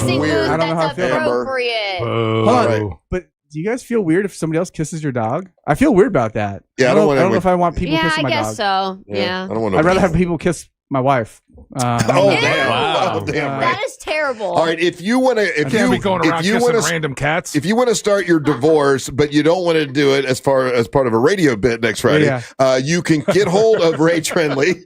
weird. I don't know how I feel about appropriate. Hold on, but do you guys feel weird if somebody else kisses your dog? I feel weird about that. Yeah, I don't know if I want people kissing my dog. Yeah, I guess so. Yeah. I don't want I'd rather have people kiss my wife. Damn! Wow. Oh, damn! That is terrible. All right, if you want to, if you going around kissing random cats, if you want to start your divorce, but you don't want to do it as part of a radio bit next Friday, you can get hold of Ray Trendley,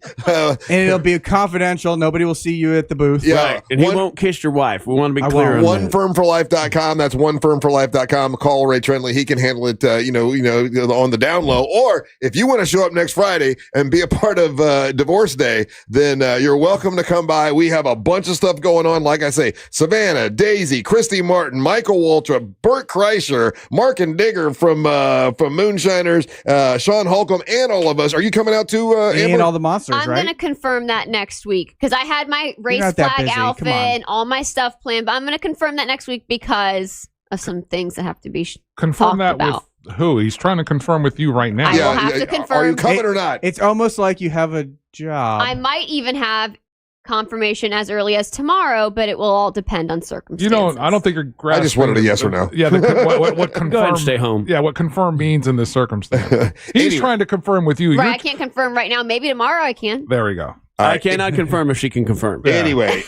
and it'll be confidential. Nobody will see you at the booth. Yeah, right. And he won't kiss your wife. We want to be clear on that. OneFirmForLife.com. That's OneFirmForLife.com. Call Ray Trendley. He can handle it. On the down low. Or if you want to show up next Friday and be a part of Divorce Day, then you're welcome to come by. We have a bunch of stuff going on. Like I say, Savannah, Daisy, Christy Martin, Michael Waltrip, Bert Kreischer, Mark and Digger from Moonshiners, Sean Holcomb, and all of us. Are you coming out to and all the monsters? I'm going to confirm that next week because I had my race flag outfit and all my stuff planned. But I'm going to confirm that next week because of some things that have to be confirm that about. With who? He's trying to confirm with you right now. I will have to confirm. Are you coming or not? It's almost like you have a job. I might even have confirmation as early as tomorrow, but it will all depend on circumstances. You don't. I don't think you're grasping. I just wanted a yes or no. Yeah. What confirm? Go ahead and stay home. Yeah. What confirm means in this circumstance? He's trying to confirm with you. Right. I can't confirm right now. Maybe tomorrow I can. There we go. I cannot confirm if she can confirm. Yeah. Anyway.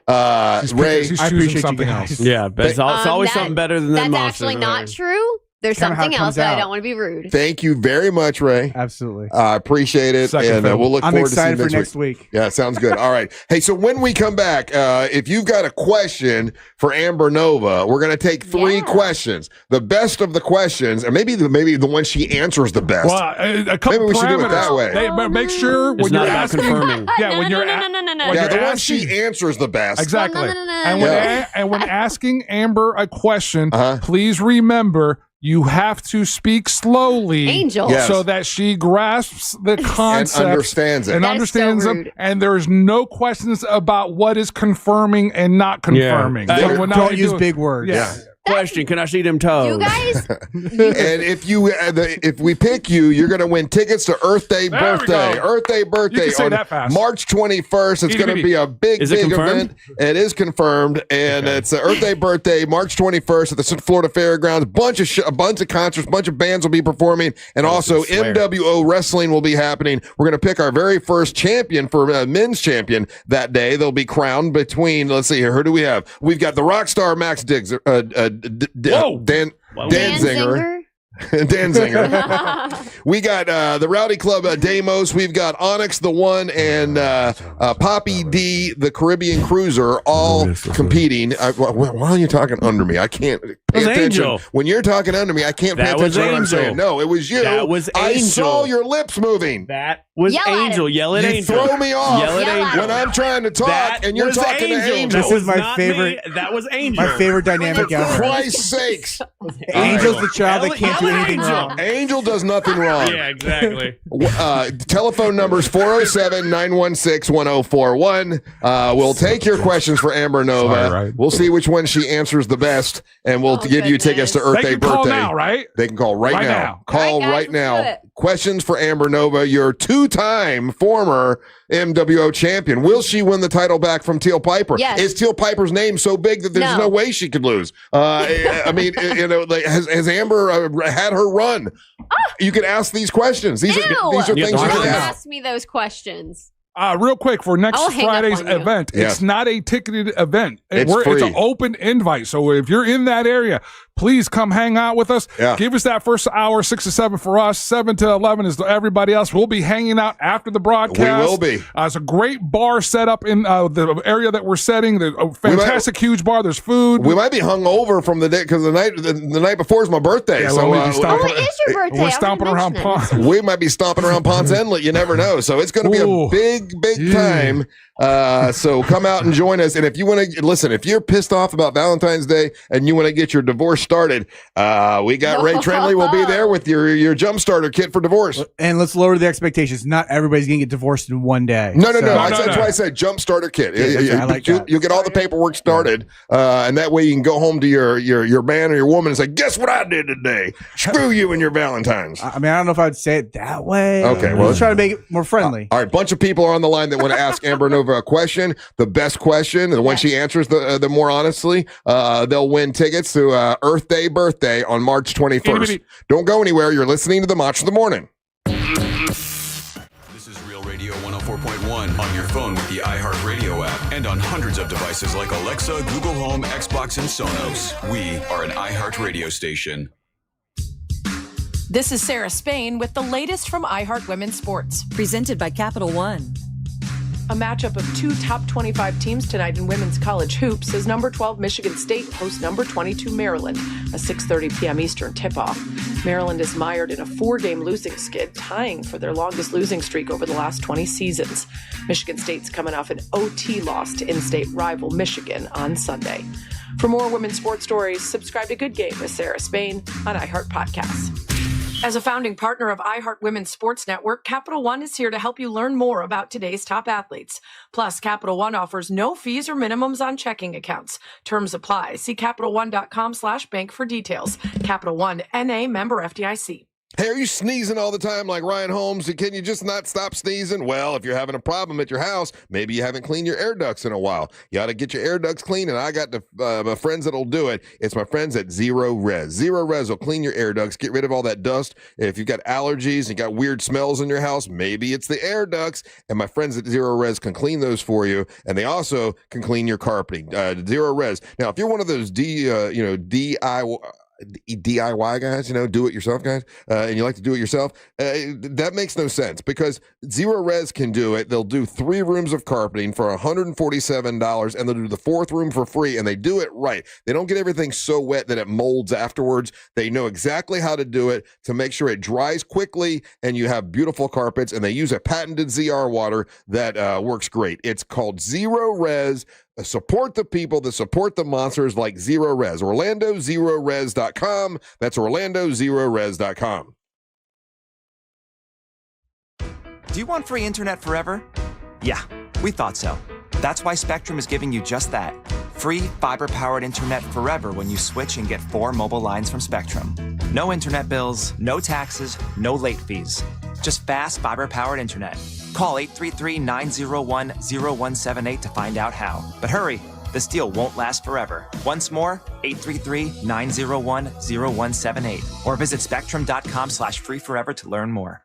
Ray, he's choosing something else. Yeah, but it's always something better than that. That's actually not true. there's Kinda how it something else, comes but I out. don't want to be rude. Thank you very much, Ray. Absolutely. I appreciate it. Second film. We'll look I'm forward to seeing excited you for next week. Yeah, sounds good. All right. Hey, so when we come back, if you've got a question for Amber Nova, we're going to take 3 questions. The best of the questions, and maybe the one she answers the best. Well, a couple Maybe we should do it that way. But make sure when It's you're not about asking, confirming. yeah, when you're no. when Yeah, you're the one asking- she answers the best. exactly. No. And when asking Amber a question, Uh-huh. please remember you have to speak slowly, Angel. Yes. so that she grasps the concept And understands it. and That's understands so them. rude. And there's no questions about what is confirming and not confirming. Yeah. So when I Don't use do- big words. Yeah. Question: Can I see them toes? You guys, And if we pick you, you're going to win tickets to Earth Day There we Birthday. go. Earth Day Birthday You can say on that fast. March 21st. It's going to be a big, Is it big confirmed? event. It is confirmed, and it's Earth Day Birthday, March 21st at the Florida Fairgrounds. A bunch of concerts, bunch of bands will be performing, and also MWO Wrestling will be happening. We're going to pick our very first champion for men's champion that day. They'll be crowned between. Let's see here. Who do we have? We've got the rock star Max Diggs. Dan Zinger. Dan Zinger. We got the Rowdy Club Damos. We've got Onyx the One and Poppy D the Caribbean Cruiser all competing. Why are you talking under me? I can't pay was attention. Angel. When you're talking under me, I can't pay That was attention to what I'm Angel. saying. No, it was you. That was I Angel. saw your lips moving. That was Yell at Angel. him. Yell at You Angel. throw me off Yell at Yell at Angel. when I'm trying to talk That and you're was talking to Angel. This is my not favorite- me. That was Angel. My favorite dynamic For ever. Christ's sakes. Angel's the child that can't do Yell at anything Angel. wrong. Angel does nothing wrong. Yeah, exactly. Telephone numbers 407-916-1041. We'll take your questions for Amber Nova. Sorry, right. We'll see which one she answers the best, and we'll give you tickets to Earth They Day can call Birthday. now, right? They can call right Right now. now. Call All right, guys, right let's now. do it. Questions for Amber Nova, your 2-time former MWO champion. Will she win the title back from Teal Piper? Yes. Is Teal Piper's name so big that there's no way she could lose? I mean, has Amber had her run? You can ask these questions. These are things you Don't can ask. ask me those questions. Real quick, for next I'll hang up Friday's on you. event, Yes. it's not a ticketed event. It's It's free. an open invite. So if you're in that area, please come hang out with us. Yeah. Give us that first hour, 6 to 7 for us. 7 to 11 is everybody else. We'll be hanging out after the broadcast. We will be. It's a great bar set up in the area that we're setting. There's a fantastic, huge bar. There's food. We might be hung over from the day because the night before is my birthday. Yeah, so well, we'll be stomping- Oh, it is your birthday. We're stomping around Ponce. we might be stomping around Ponce Inlet. You never know. So it's going to be Ooh. a big time. So come out and join us. And if you want to listen, if you're pissed off about Valentine's Day and you want to get your divorce started, we got Ray Trenley will be there with your jump starter kit for divorce. And let's lower the expectations. Not everybody's going to get divorced in one day. No. So- That's why I said jump starter kit. Yeah, I like that. You'll get all the paperwork started, and that way you can go home to your man or your woman and say, "Guess what I did today? Screw you and your Valentines." I mean, I don't know if I'd say it that way. Okay, well, let's try to make it more friendly. All right, bunch of people are on the line that want to ask Amber Nova a question. The best question, the one she answers the more honestly, they'll win tickets to Earth Day Birthday on March 21st. Don't go anywhere. You're listening to the Mach of the Morning. This is Real Radio 104.1 on your phone with the iHeartRadio app and on hundreds of devices like Alexa, Google Home, Xbox, and Sonos. We are an iHeartRadio station. This is Sarah Spain with the latest from iHeart Women's Sports. Presented by Capital One. A matchup of 2 top 25 teams tonight in women's college hoops as number 12 Michigan State hosts number 22 Maryland, a 6:30 p.m. Eastern tip-off. Maryland is mired in a 4-game losing skid, tying for their longest losing streak over the last 20 seasons. Michigan State's coming off an OT loss to in-state rival Michigan on Sunday. For more women's sports stories, subscribe to Good Game with Sarah Spain on iHeart Podcasts. As a founding partner of iHeart Women's Sports Network, Capital One is here to help you learn more about today's top athletes. Plus, Capital One offers no fees or minimums on checking accounts. Terms apply. See CapitalOne.com/bank for details. Capital One, N.A., member FDIC. Hey, are you sneezing all the time like Ryan Holmes? Can you just not stop sneezing? Well, if you're having a problem at your house, maybe you haven't cleaned your air ducts in a while. You ought to get your air ducts clean, and I got my friends that'll do it. It's my friends at Zero Res. Zero Res will clean your air ducts, get rid of all that dust. If you've got allergies and got weird smells in your house, maybe it's the air ducts, and my friends at Zero Res can clean those for you, and they also can clean your carpeting. Zero Res. Now, if you're one of those DIY DIY guys, do it yourself guys, and you like to do it yourself, that makes no sense because Zero Res can do it. They'll do 3 rooms of carpeting for $147, and they'll do the 4th room for free, and they do it right. They don't get everything so wet that it molds afterwards. They know exactly how to do it to make sure it dries quickly and you have beautiful carpets, and they use a patented ZR water that works great. It's called Zero Res. Support the people that support the monsters like Zero Res. OrlandoZeroRes.com. That's OrlandoZeroRes.com. Do you want free internet forever? Yeah, we thought so. That's why Spectrum is giving you just that. Free fiber-powered internet forever when you switch and get 4 mobile lines from Spectrum. No internet bills, no taxes, no late fees. Just fast fiber-powered internet. Call 833-901-0178 to find out how. But hurry, this deal won't last forever. Once more, 833-901-0178. Or visit spectrum.com/free-forever to learn more.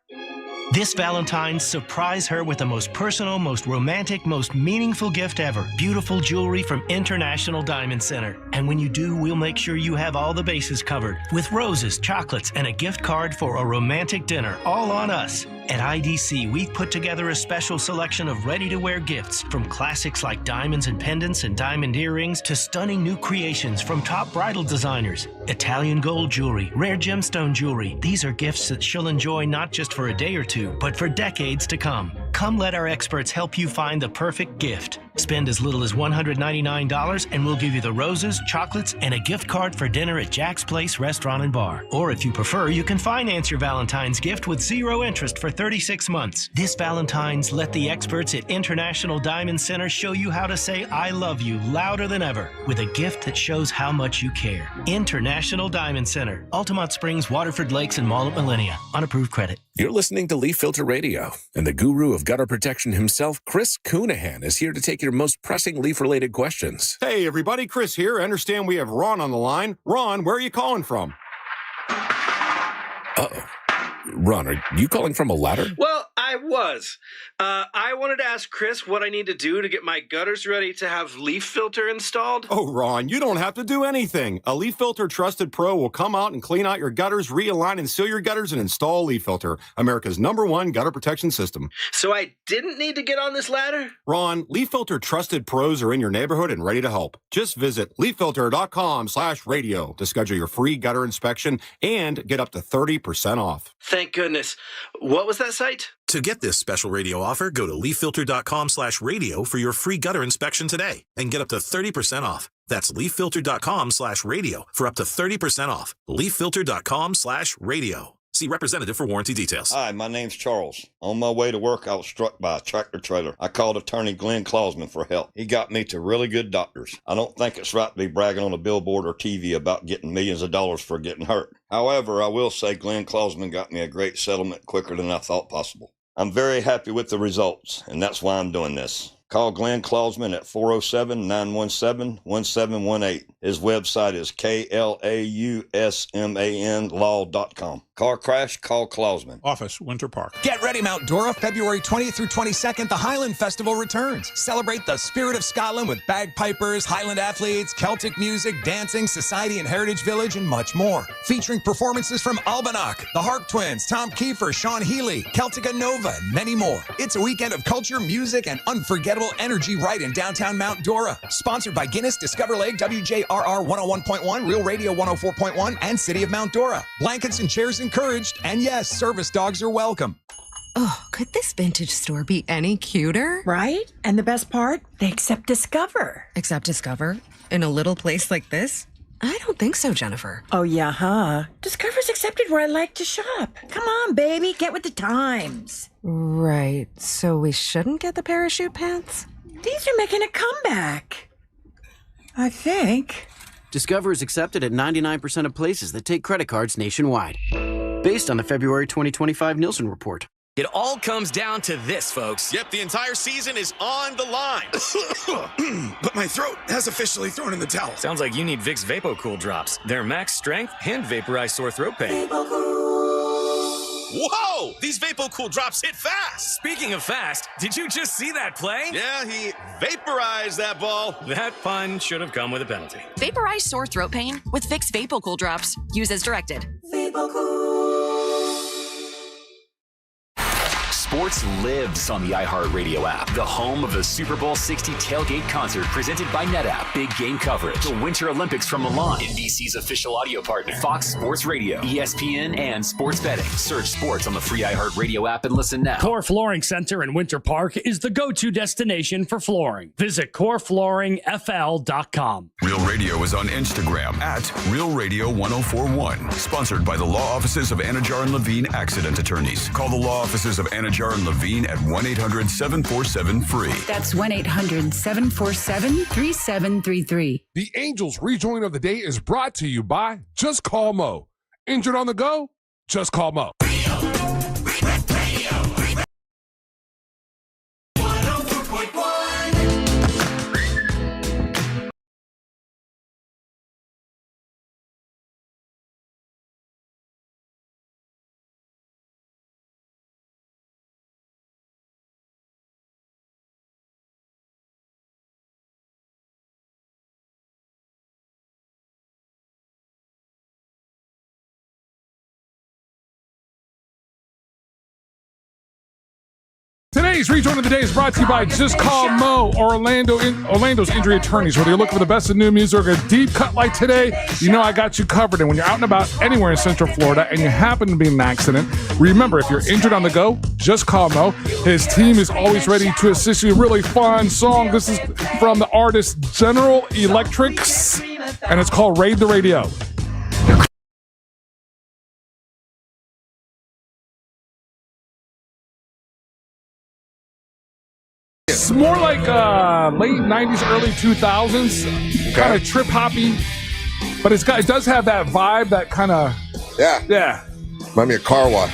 This Valentine's, surprise her with the most personal, most romantic, most meaningful gift ever. Beautiful jewelry from International Diamond Center. And when you do, we'll make sure you have all the bases covered with roses, chocolates, and a gift card for a romantic dinner, all on us. At IDC, we've put together a special selection of ready-to-wear gifts, from classics like diamonds and pendants and diamond earrings to stunning new creations from top bridal designers. Italian gold jewelry, rare gemstone jewelry. These are gifts that she'll enjoy not just for a day or two, but for decades to come. Come let our experts help you find the perfect gift. Spend as little as $199 and we'll give you the roses, chocolates, and a gift card for dinner at Jack's Place Restaurant and Bar. Or if you prefer, you can finance your Valentine's gift with 0 interest for 36 months. This Valentine's, let the experts at International Diamond Center show you how to say I love you louder than ever with a gift that shows how much you care. International Diamond Center, Altamont Springs, Waterford Lakes, and Mall at Millennia. On approved credit. You're listening to Leaf Filter Radio, and the guru of gutter protection himself, Chris Coonahan, is here to take your most pressing leaf-related questions. Hey, everybody, Chris here. I understand we have Ron on the line. Ron, where are you calling from? Uh-oh. Ron, are you calling from a ladder? Well, I was. I wanted to ask Chris what I need to do to get my gutters ready to have leaf filter installed. Oh, Ron, you don't have to do anything. A Leaf Filter Trusted Pro will come out and clean out your gutters, realign and seal your gutters, and install Leaf Filter, America's #1 gutter protection system. So I didn't need to get on this ladder? Ron, Leaf Filter Trusted Pros are in your neighborhood and ready to help. Just visit leaffilter.com/radio to schedule your free gutter inspection and get up to 30% off. Thank goodness. What was that site? To get this special radio offer, go to leaffilter.com/radio for your free gutter inspection today and get up to 30% off. That's leaffilter.com/radio for up to 30% off. leaffilter.com/radio. See representative for warranty details. Hi, my name's Charles. On my way to work, I was struck by a tractor trailer. I called attorney Glenn Klausman for help. He got me to really good doctors. I don't think it's right to be bragging on a billboard or TV about getting millions of dollars for getting hurt. However, I will say Glenn Klausman got me a great settlement quicker than I thought possible. I'm very happy with the results, and that's why I'm doing this. Call Glenn Klausman at 407-917-1718. His website is klausman.law.com. Car crash, call Klausman. Office, Winter Park. Get ready, Mount Dora. February 20th through 22nd, the Highland Festival returns. Celebrate the spirit of Scotland with bagpipers, Highland athletes, Celtic music, dancing, society and heritage village, and much more. Featuring performances from Albanach, the Harp Twins, Tom Kiefer, Sean Healy, Celtica Nova, and many more. It's a weekend of culture, music, and unforgettable energy right in downtown Mount Dora. Sponsored by Guinness, Discover Lake, WJRR 101.1, Real Radio 104.1, and City of Mount Dora. Blankets and chairs encouraged, and yes, service dogs are welcome. Oh, could this vintage store be any cuter? Right? And the best part? They accept Discover. Accept Discover? In a little place like this? I don't think so, Jennifer. Oh, yeah, huh? Discover's accepted where I like to shop. Come on, baby, get with the times. Right, so we shouldn't get the parachute pants? These are making a comeback. I think. Discover is accepted at 99% of places that take credit cards nationwide. Based on the February 2025 Nielsen report. It all comes down to this, folks. Yep, the entire season is on the line. But my throat has officially thrown in the towel. Sounds like you need Vicks VapoCool drops. They're max strength and vaporize sore throat pain. Whoa! These VapoCool drops hit fast. Speaking of fast, did you just see that play? Yeah, he vaporized that ball. That pun should have come with a penalty. Vaporize sore throat pain with Vicks VapoCool drops. Use as directed. Sports lives on the iHeartRadio app, the home of the Super Bowl 60 tailgate concert presented by NetApp. Big game coverage, the Winter Olympics from Milan, NBC's official audio partner, Fox Sports Radio, ESPN, and sports betting. Search sports on the free iHeartRadio app and listen now. Core Flooring Center in Winter Park is the go-to destination for flooring. Visit coreflooringfl.com. Real Radio is on Instagram at Real Radio 1041. Sponsored by the law offices of Anajar and Levine Accident Attorneys. Call the law offices of Anajar and Levine at 1-800-747-FREE. That's 1-800-747-3733. The Angels rejoin of the day is brought to you by Just Call Mo. Injured on the go? Just call Mo. Today's Rejoin of the Day is brought to you by Just Call Mo, Orlando's injury attorneys. Whether you're looking for the best in new music or a deep cut like today, you know I got you covered. And when you're out and about anywhere in Central Florida and you happen to be in an accident, remember, if you're injured on the go, just call Mo. His team is always ready to assist you. Really fun song. This is from the artist General Electrics, and it's called Raid the Radio. It's more like late 90s, early 2000s, kind of trip-hoppy, but it does have that vibe, that kind of... Yeah. Remind me of car wash.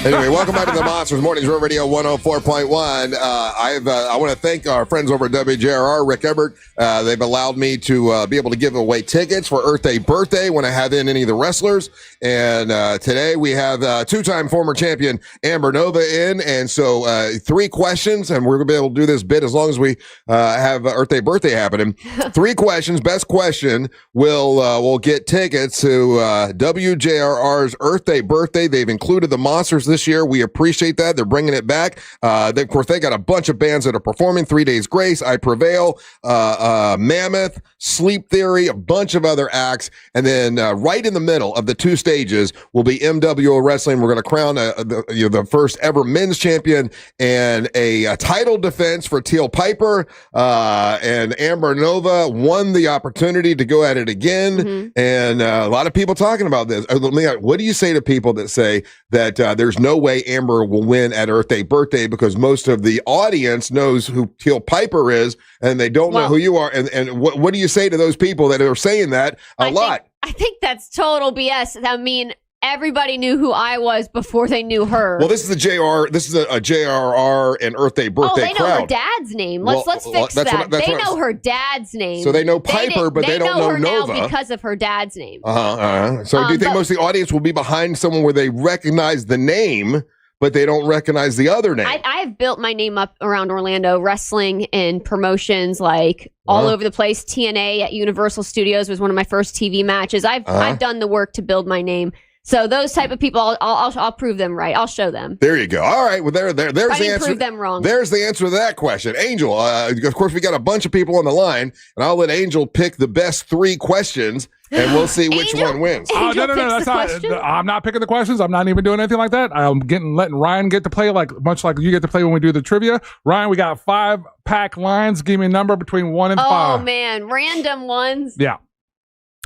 Anyway, welcome back to the Monsters Mornings Real Radio 104.1. I want to thank our friends over at WJRR, Rick Ebert. They've allowed me to be able to give away tickets for Earth Day birthday when I have in any of the wrestlers. And today we have two-time former champion Amber Nova in. And so 3 questions, and we're going to be able to do this bit as long as we have Earth Day birthday happening. 3 questions. Best question will get tickets to WJRR's Earth Day birthday. They've included the Monsters this year. We appreciate that. They're bringing it back. Of course, they got a bunch of bands that are performing. 3 Days Grace, I Prevail, Mammoth, Sleep Theory, a bunch of other acts. And then right in the middle of the 2 stages will be MWO Wrestling. We're going to crown the first ever men's champion and a title defense for Teal Piper. And Amber Nova won the opportunity to go at it again. Mm-hmm. And a lot of people talking about this. What do you say to people that say that there's no way Amber will win at Earth Day birthday because most of the audience knows who Teal Piper is and they don't know who you are? And what do you say to those people that are saying that a lot? I think that's total BS. I mean, everybody knew who I was before they knew her. Well, this is a JRR and Earth Day birthday they know crowd. her dad's name. Let's fix that. They know her dad's name. So they know Piper, but they don't know her Nova. now because of her dad's name. So do you think most of the audience will be behind someone where they recognize the name, but they don't recognize the other name? I've built my name up around Orlando, wrestling and promotions like all over the place. TNA at Universal Studios was one of my first TV matches. I've done the work to build my name. So those type of people, I'll prove them right. I'll show them. There you go. All right. Well, there's the answer. Prove them wrong. There's the answer to that question. Angel, of course, we got a bunch of people on the line, and I'll let Angel pick the best 3 questions, and we'll see which one wins. No. That's not. I'm not picking the questions. I'm not even doing anything like that. I'm letting Ryan get to play much like you get to play when we do the trivia. Ryan, we got 5-pack lines. Give me a number between 1 and 5. Oh man, random ones. Yeah.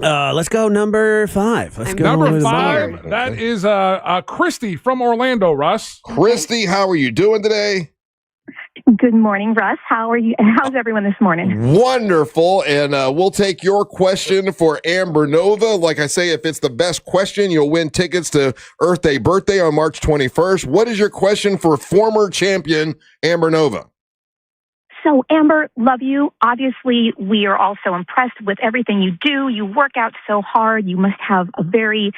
Let's go number 5. Number 5. That is Christy from Orlando. Russ. Christy, how are you doing today? Good morning, Russ. How are you? How's everyone this morning? Wonderful. And we'll take your question for Amber Nova. Like I say, if it's the best question, you'll win tickets to Earth Day birthday on March 21st. What is your question for former champion Amber Nova? So, Amber, love you. Obviously, we are also impressed with everything you do. You work out so hard. You must have a very,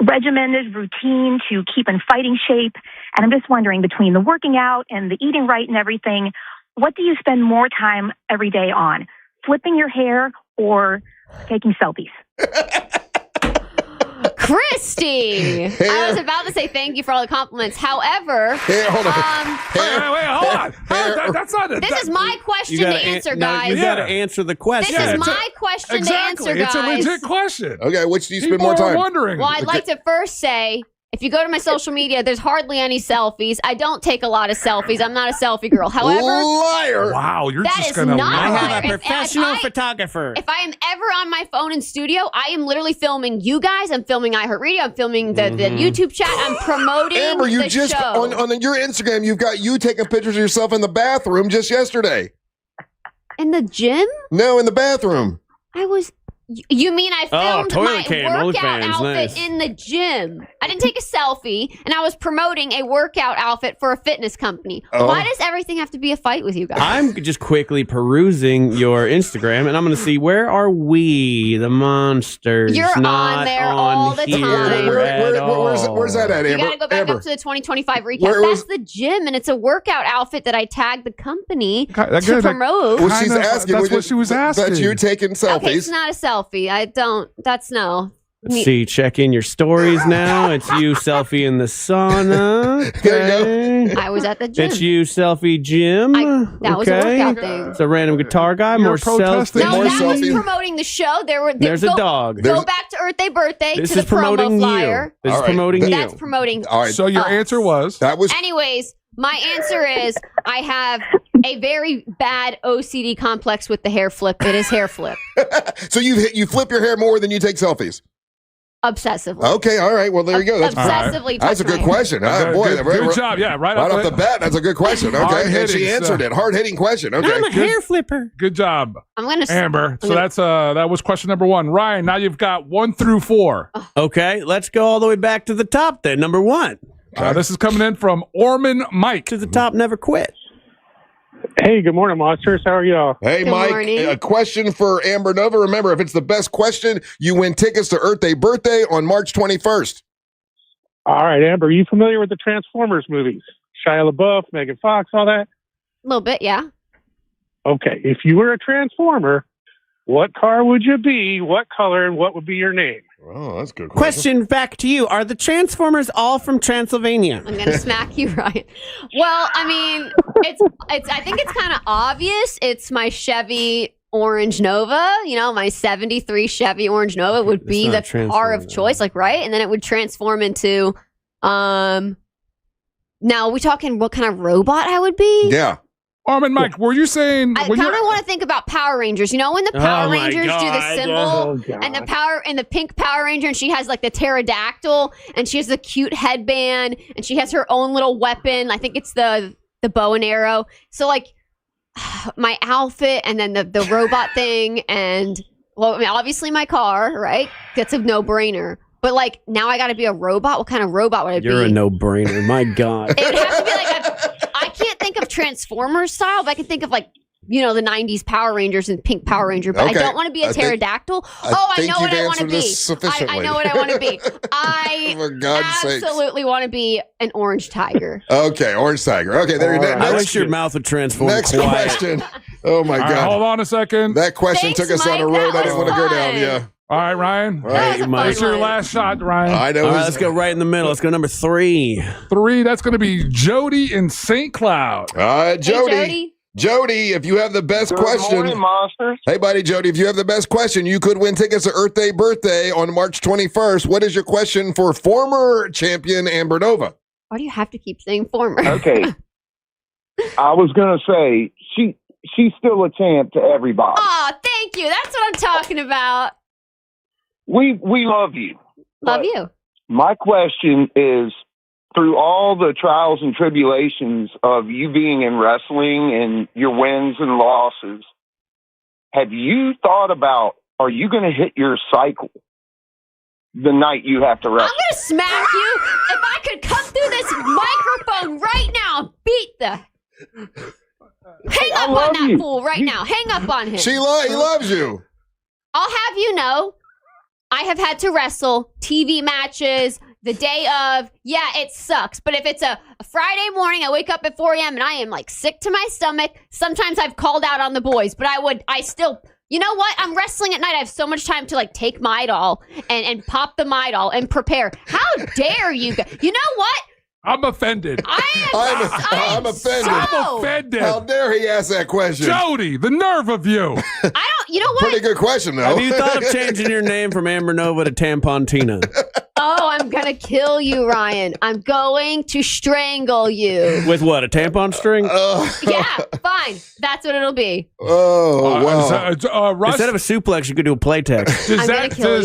regimented routine to keep in fighting shape. And I'm just wondering, between the working out and the eating right and everything, what do you spend more time every day on? Flipping your hair or taking selfies? Christy, I was about to say thank you for all the compliments. However, hold on. Wait, hold on. That's not it. This is my question to answer, guys. You got to answer the question. This is my question to answer, guys. It's a legit question. Okay, which do you spend People more time? are wondering. Well, I'd like to first say, if you go to my social media, there's hardly any selfies. I don't take a lot of selfies. I'm not a selfie girl. However, liar. Wow, you're that just is gonna not lie. I have liar. a professional photographer. If I am ever on my phone in studio, I am literally filming you guys. I'm filming iHeartRadio. I'm filming the YouTube chat. I'm promoting Amber, you the just show. on your Instagram, you've got you taking pictures of yourself in the bathroom just yesterday. In the gym? No, in the bathroom. I was. You mean I filmed my workout outfit nice. in the gym? I didn't take a selfie, and I was promoting a workout outfit for a fitness company. Why does everything have to be a fight with you guys? I'm just quickly perusing your Instagram, and I'm going to see, where are we, the monsters? You're not on there on all the here time. Where's that at, Amber? You got to go back up to the 2025 recap. That's the gym, and it's a workout outfit that I tagged the company to promote. Well, she's asking. That's what she was asking. That you're taking selfies. Okay, it's not a selfie. I don't. That's no. Let's see, check in your stories now. It's you selfie in the sauna. Okay. I was at the gym. It's you selfie gym. That was a workout thing. It's a random guitar guy. More selfies. No, that was promoting the show. There's a dog. Go back to Earth Day Birthday This to the is promoting promo flyer. you. This is promoting you. That's promoting. All right. So your answer was that was. Anyways, my answer is I have a very bad OCD complex with the hair flip. It is hair flip. So you flip your hair more than you take selfies. Obsessively. Okay, all right. Well, there you go. That's obsessively. That's a good question. Boy, good job. Yeah, right off the bat. That's a good question. Okay, and she answered it. Hard hitting question. Okay, I'm a hair flipper. Good job, Amber. So gonna- that was question number 1. Ryan, now you've got 1 through 4. Okay, let's go all the way back to the top then. Number 1. This is coming in from Orman Mike. To the top, never quit. Hey, good morning, monsters. How are y'all? Hey, Good Mike. morning. A question for Amber Nova. Remember, if it's the best question, you win tickets to Earth Day Birthday on March 21st. All right, Amber, are you familiar with the Transformers movies? Shia LaBeouf, Megan Fox, all that? A little bit, yeah. Okay, if you were a Transformer, what car would you be, what color, and what would be your name? Oh, that's a good Question back to you. Are the Transformers all from Transylvania? I'm gonna smack you, Ryan. Well, I mean, it's. I think it's kind of obvious. It's my Chevy Orange Nova. You know, my '73 Chevy Orange Nova would be the car of choice, like right, and then it would transform into. Now, are we talking what kind of robot I would be? Yeah. Orman Mike, were you saying I kind of want to think about Power Rangers. You know, when the Power Rangers do the symbol and the pink Power Ranger, and she has like the pterodactyl, and she has the cute headband, and she has her own little weapon. I think it's the bow and arrow. So like my outfit, and then the robot thing, and well, I mean, obviously my car, right? That's a no-brainer. But like now I got to be a robot. What kind of robot would I be? You're a no-brainer. My God. It would have to be like I can't think of Transformers style, but I can think of like, you know, the 90s Power Rangers and Pink Power Ranger, but Okay. I don't want to be a pterodactyl. I know what I want to be. I know what I want to be. I For God's sakes. absolutely want to be an orange tiger. Okay, Orange Tiger. Okay, there you go. I wish your mouth would transform Next quiet. question. Oh, my All right, God. hold on a second. That question Thanks, took us on a Mike. road That I didn't was want to go down. fun. Yeah. All right, Ryan. Right, Mike. It's your last shot, Ryan. I know. All right, let's go right in the middle. Let's go number 3. 3. That's going to be Jody in St. Cloud. All right, Jody. Hey, Jody. Jody, if you have the best question. Good morning, monsters. Hey, buddy, Jody, if you have the best question, you could win tickets to Earth Day Birthday on March 21st. What is your question for former champion Amber Nova? Why do you have to keep saying former? Okay. I was going to say, she's still a champ to everybody. Oh, thank you. That's what I'm talking about. We love you. Love you. My question is, through all the trials and tribulations of you being in wrestling and your wins and losses, have you thought about, are you going to hit your cycle the night you have to wrestle? I'm going to smack you. If I could come through this microphone right now and beat the... Hang up on that fool right now. Hang up on him. He loves you. I'll have you know, I have had to wrestle TV matches the day of. Yeah, it sucks. But if it's a Friday morning, I wake up at 4 a.m. and I am like sick to my stomach. Sometimes I've called out on the boys, but I still, you know what? I'm wrestling at night. I have so much time to like take Midol and pop the Midol and prepare. How dare you? You know what? I'm offended. I'm offended. I'm offended. How dare he ask that question? Jody, the nerve of you. You know what? Pretty good question, though. Have you thought of changing your name from Amber Nova to Tampontina? Oh, I'm going to kill you, Ryan. I'm going to strangle you. With what, a tampon string? Yeah, fine. That's what it'll be. Oh, wow. Russ, instead of a suplex, you could do a playtex. Does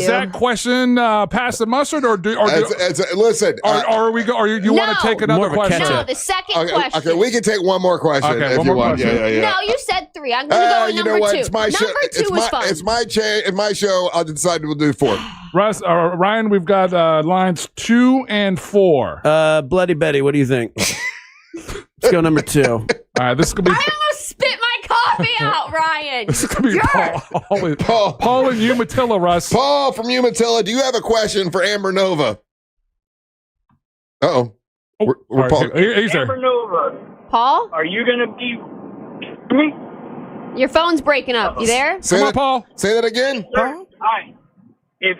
that question pass the mustard, listen? Or you want to take another question? No, the second question. Okay, we can take one more question if you want. Yeah. No, you said 3. I'm going to go with you number know what? 2. It's my show. Number 2 was fun. It's my show. I'll decide we'll do 4. Russ, Ryan, we've got lines 2 and 4. Bloody Betty, what do you think? Let's go number 2. All right, this is gonna be. I almost spit my coffee out, Ryan. This is gonna be Paul and Umatilla, Russ. Paul from Umatilla, do you have a question for Amber Nova? Uh-oh. We're Paul. He's there. Amber Nova. Paul? Are you going to be me? Your phone's breaking up. You there? Come on, Paul. Say that again. Hi. Is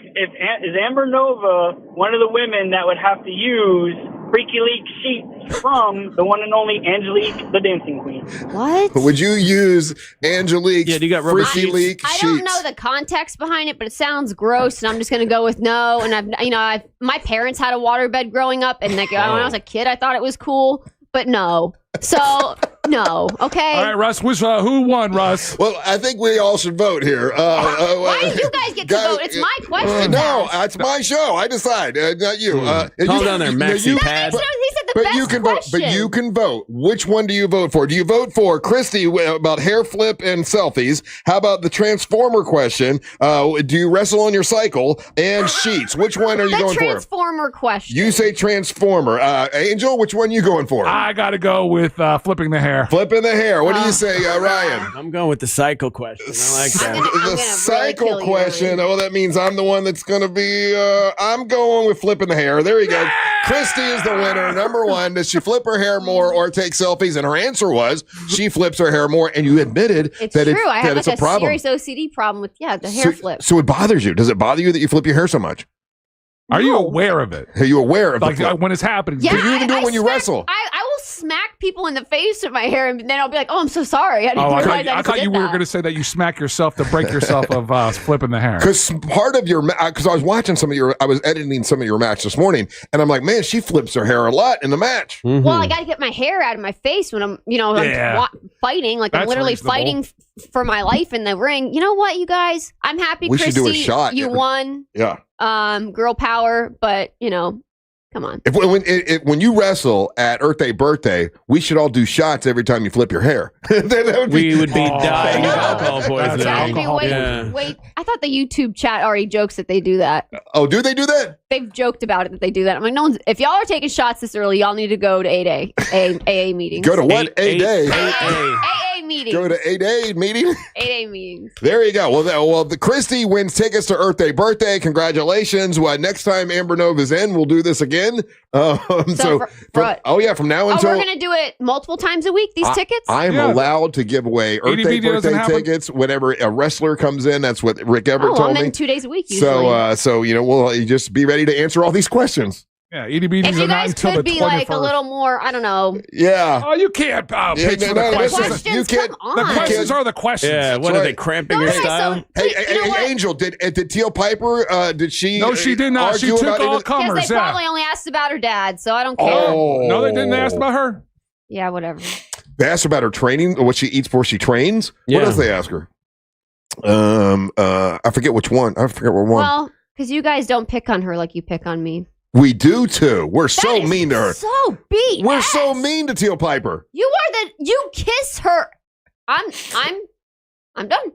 Amber Nova one of the women that would have to use Freaky Leak sheets from the one and only Angelique, the Dancing Queen? What? Would you use Angelique's Freaky Leak sheets? I don't know the context behind it, but it sounds gross, and I'm just going to go with no. And my parents had a waterbed growing up, and when I was a kid, I thought it was cool, but no. So no, okay. All right, Russ. Who won, Russ? Well, I think we all should vote here. Why do you guys get to vote? It's my question. No, it's my show. I decide, not you. Calm down there, Maxi Pad. He said the best you can question. vote. But you can vote. Which one do you vote for? Do you vote for Christy about hair flip and selfies? How about the Transformer question? Do you wrestle on your cycle and sheets? Which one are you going for? The Transformer question. You say Transformer. Angel, which one you going for? I got to go with flipping the hair. Flipping the hair. What do you say, Ryan? I'm going with the cycle question. I like that. The cycle question. Oh, that means I'm the one that's going to be. I'm going with flipping the hair. There you go. Christy is the winner. Number 1. Does she flip her hair more or take selfies? And her answer was she flips her hair more. And you admitted it's that true. I have it's a problem. Serious OCD problem with the hair flip. So it bothers you. Does it bother you that you flip your hair so much? Are you aware of it? Are you aware of it? When it's happening? Yeah, you even do it when you wrestle. I will smack people in the face with my hair, and then I'll be like, "Oh, I'm so sorry. I didn't realize I thought you were going to say that you smack yourself to break yourself of flipping the hair. Because part of because I was watching I was editing some of your match this morning, and I'm like, man, she flips her hair a lot in the match. Mm-hmm. Well, I got to get my hair out of my face when I'm, I'm fighting. Like I'm literally fighting for my life in the ring. You know what, you guys? I'm happy. We Christy, should do a shot. You won. Yeah. Girl power, but come on. When you wrestle at Earth Day birthday, we should all do shots every time you flip your hair. We would be dying of alcohol poisoning. Wait, I thought the YouTube chat already jokes that they do that. Oh, do they do that? They've joked about it that they do that. I'm like, no one's. If y'all are taking shots this early, y'all need to go to AA meetings. Go to what? A-Day. AA meetings. Go to A-Day meeting? AA meetings. There you go. Well, the Christy wins tickets to Earth Day birthday. Congratulations. Next time Amber Nova's in, we'll do this again. From now until. We're going to do it multiple times a week, these tickets? I am allowed to give away Earth Day birthday tickets whenever a wrestler comes in. That's what Rick Everett told me. I'm in 2 days a week usually. So we'll just be ready to answer all these questions. Yeah, EDBDs if you guys could be like a little more, I don't know. Yeah. Oh, you can't pitch for the questions. You can't. The questions are the questions. Yeah, what are they cramping your style? Hey, Angel, did Teal Piper, did she? No, she did not. She took all comers. Yes, they probably only asked about her dad, so I don't care. Oh. No, they didn't ask about her? Yeah, whatever. They asked about her training, what she eats before she trains. Yeah. What else they ask her? I forget which one. I forget what one. Well, because you guys don't pick on her like you pick on me. We do too. We're so mean to her. So BS. We're so mean to Teal Piper. You kiss her. I'm done.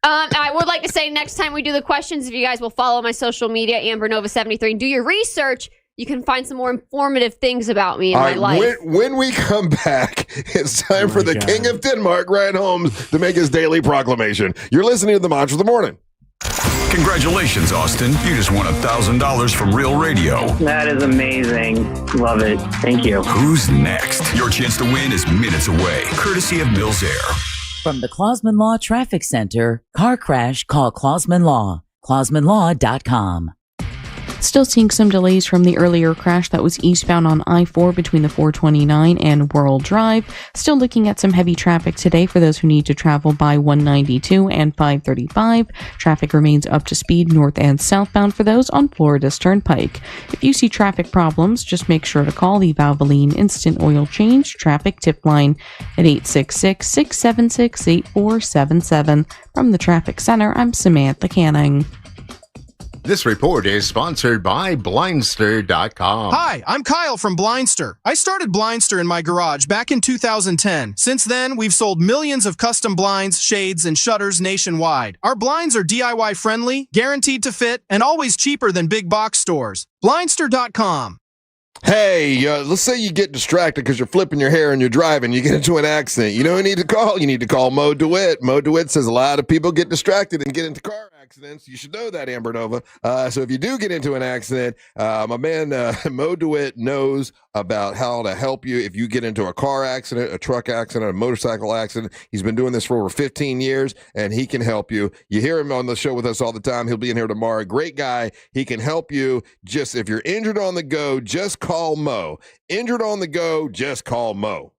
I would like to say next time we do the questions, if you guys will follow my social media, AmberNova73, and do your research, you can find some more informative things about me in my life. When we come back, it's time for the King of Denmark, Ryan Holmes, to make his daily proclamation. You're listening to the Mantra of the Morning. Congratulations, Austin. You just won $1,000 from Real Radio. That is amazing. Love it. Thank you. Who's next? Your chance to win is minutes away, courtesy of Mills Air. From the Clausman Law Traffic Center, car crash, call Clausman Law. ClausmanLaw.com. Still seeing some delays from the earlier crash that was eastbound on I-4 between the 429 and World Drive. Still looking at some heavy traffic today for those who need to travel by 192 and 535. Traffic remains up to speed north and southbound for those on Florida's Turnpike. If you see traffic problems, just make sure to call the Valvoline Instant Oil Change Traffic Tip Line at 866-676-8477. From the Traffic Center, I'm Samantha Canning. This report is sponsored by Blindster.com. Hi, I'm Kyle from Blindster. I started Blindster in my garage back in 2010. Since then, we've sold millions of custom blinds, shades, and shutters nationwide. Our blinds are DIY friendly, guaranteed to fit, and always cheaper than big box stores. Blindster.com. Hey, let's say you get distracted because you're flipping your hair and you're driving. You get into an accident. You know who you need to call? You need to call Mo DeWitt. Mo DeWitt says a lot of people get distracted and get into car accidents. You should know that, Amber Nova. So if you do get into an accident, my man Mo DeWitt knows about how to help you if you get into a car accident, a truck accident, a motorcycle accident. He's been doing this for over 15 years, and he can help you. You hear him on the show with us all the time. He'll be in here tomorrow. Great guy. He can help you. Just if you're injured on the go, just call Mo. Injured on the go, just call Mo.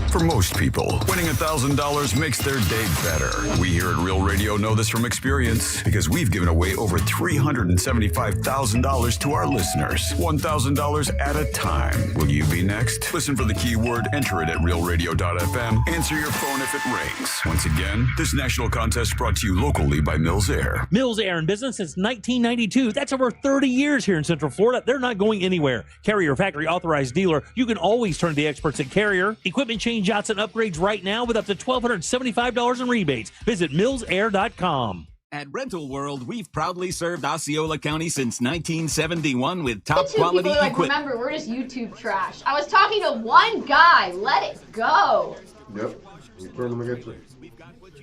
For most people, winning $1,000 makes their day better. We here at Real Radio know this from experience because we've given away over $375,000 to our listeners. $1,000 at a time. Will you be next? Listen for the keyword, enter it at realradio.fm, answer your phone if it rings. Once again, this national contest brought to you locally by Mills Air. Mills Air in business since 1992. That's over 30 years here in Central Florida. They're not going anywhere. Carrier factory authorized dealer. You can always turn to the experts at Carrier. Equipment change outs and upgrades right now with up to $1,275 in rebates. Visit millsair.com. At Rental World, we've proudly served Osceola County since 1971 with top Two quality people are like, equipment. remember, we're just YouTube trash. I was talking to one guy. Let it go. Yep. We turn them against it.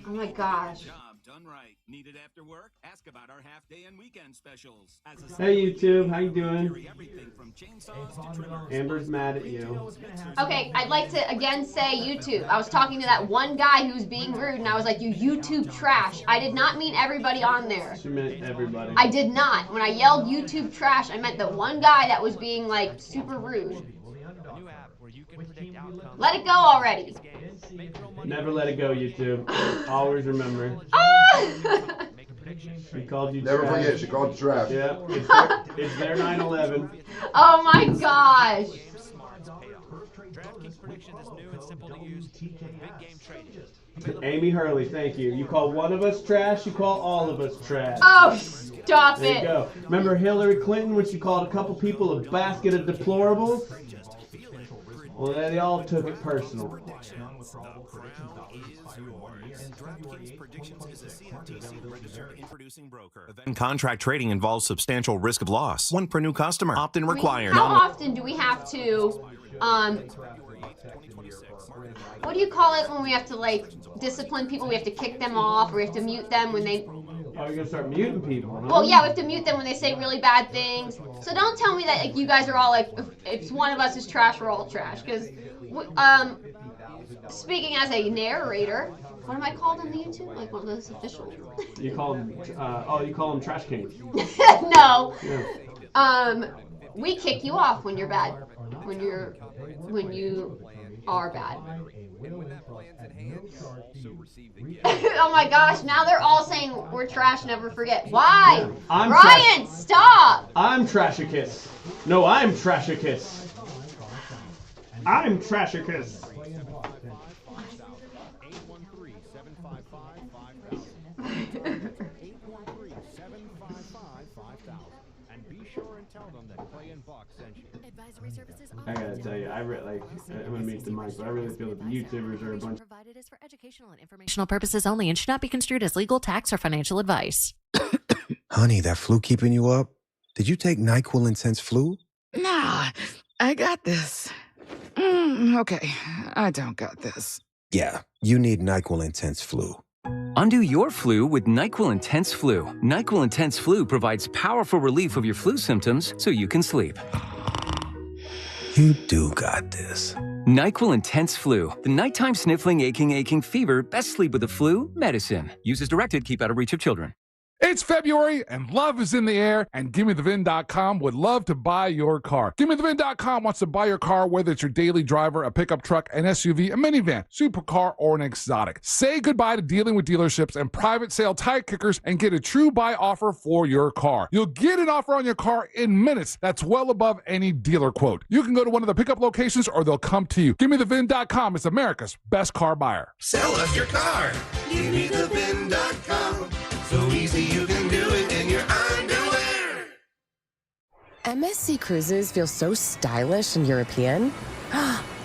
Oh my gosh. Done right. Needed after work? Ask about our half-day and weekend specials. Hey YouTube, how you doing? Amber's mad at you. Okay, I'd like to again say YouTube. I was talking to that one guy who was being rude, and I was like, you YouTube trash. I did not mean everybody on there. She meant everybody. I did not. When I yelled YouTube trash, I meant the one guy that was being like super rude. Let it go already. Never let it go, YouTube. Always remember. She called you Never trash. forget, she called you trash. Yeah, it's their 9/11. Oh my gosh. Amy Hurley, thank you. You call one of us trash, you call all of us trash. Oh, stop there it. You go. Remember Hillary Clinton when she called a couple people a basket of deplorables? Well, they all took it personal. Contract trading involves substantial risk of loss. One per new customer, often required. How often do we have to, what do you call it when we have to, like, discipline people? We have to kick them off, or we have to mute them when they... Oh, you're gonna start muting people, huh? Well, yeah, we have to mute them when they say really bad things. So don't tell me that, like, you guys are all, like, if one of us is trash, we're all trash. Because, speaking as a narrator... What am I called on the YouTube? Like one of those official? You call them, you call them trash kings. No. Yeah. We kick you off when you're bad. When you are bad. Oh my gosh, now they're all saying we're trash, never forget. Why? Yeah, Ryan, stop! I'm Trashicus. No, I'm Trashicus. I'm Trashicus. I gotta tell you, I'm gonna meet the mic, but I really feel that the YouTubers are a bunch. Provided is for educational and informational purposes only and should not be construed as legal, tax, or financial advice. Honey, that flu keeping you up? Did you take NyQuil Intense Flu? Nah, I got this. Okay, I don't got this. Yeah, you need NyQuil Intense Flu. Undo your flu with NyQuil Intense Flu. NyQuil Intense Flu provides powerful relief of your flu symptoms so you can sleep. You do got this. NyQuil Intense Flu. The nighttime sniffling, aching fever. Best sleep with the flu medicine. Use as directed. Keep out of reach of children. It's February and love is in the air, and GimmeTheVin.com would love to buy your car. GimmeTheVin.com wants to buy your car, whether it's your daily driver, a pickup truck, an SUV, a minivan, supercar, or an exotic. Say goodbye to dealing with dealerships and private sale tire kickers and get a true buy offer for your car. You'll get an offer on your car in minutes that's well above any dealer quote. You can go to one of the pickup locations or they'll come to you. GimmeTheVin.com is America's best car buyer. Sell us your car. GimmeTheVin.com. So easy you can do it in your underwear. MSC Cruises feel so stylish and European.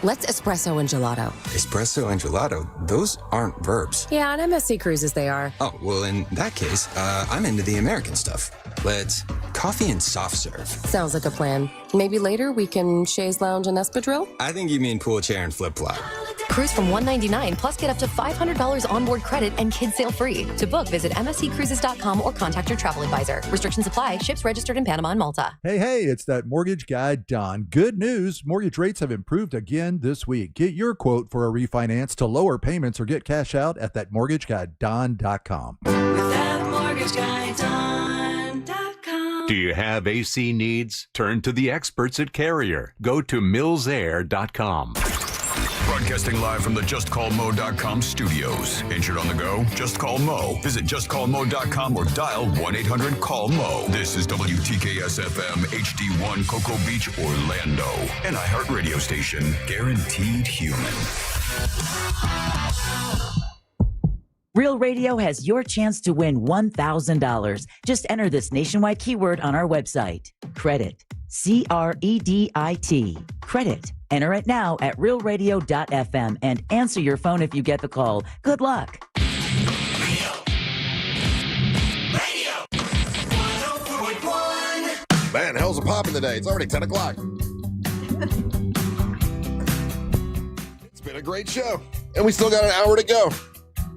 Let's espresso and gelato. Espresso and gelato? Those aren't verbs. Yeah, on MSC Cruises they are. Oh, well, in that case, I'm into the American stuff. Let's coffee and soft serve. Sounds like a plan. Maybe later we can chaise lounge and espadrille? I think you mean pool chair and flip-flop. Cruise from $199 plus get up to $500 onboard credit and kids sail free. To book, visit msccruises.com or contact your travel advisor. Restrictions apply. Ships registered in Panama and Malta. Hey, it's that mortgage guy, Don. Good news. Mortgage rates have improved again this week. Get your quote for a refinance to lower payments or get cash out at thatmortgageguyDon.com. With thatmortgageguyDon.com. Do you have AC needs? Turn to the experts at Carrier. Go to millsair.com. Broadcasting live from the JustCallMo.com studios. Injured on the go? Just call Mo. Visit JustCallMo.com or dial 1-800-CALL-MO. This is WTKS-FM HD1 Cocoa Beach, Orlando. An iHeartRadio station. Guaranteed human. Real Radio has your chance to win $1,000. Just enter this nationwide keyword on our website. Credit. C-R-E-D-I-T. Credit. Enter it now at realradio.fm and answer your phone if you get the call. Good luck. Man, hell's a poppin' today. It's already 10 o'clock. It's been a great show, and we still got an hour to go.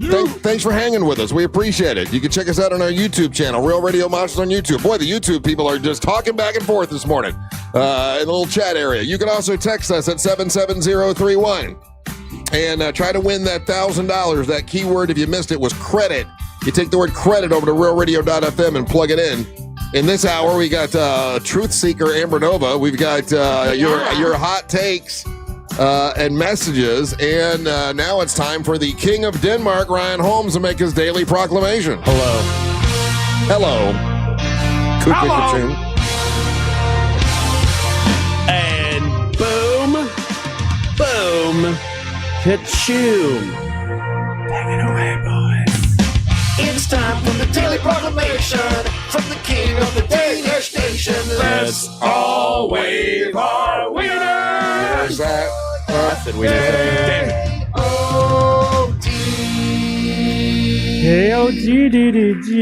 Thanks for hanging with us. We appreciate it. You can check us out on our YouTube channel, Real Radio Monsters on YouTube. Boy, the YouTube people are just talking back and forth this morning in the little chat area. You can also text us at 77031 and try to win that $1,000. That keyword, if you missed it, was credit. You take the word credit over to realradio.fm and plug it in. In this hour, we got Truth Seeker Amber Nova. We've got your hot takes. And messages, and now it's time for the King of Denmark, Ryan Holmes, to make his daily proclamation. Hello. Hello. And boom, ka-choom. Take it away, boys. It's time for the daily proclamation from the king of the Danish nation. Let's all wave our winners. There's that. I said we did. K-O-G-D-D-G.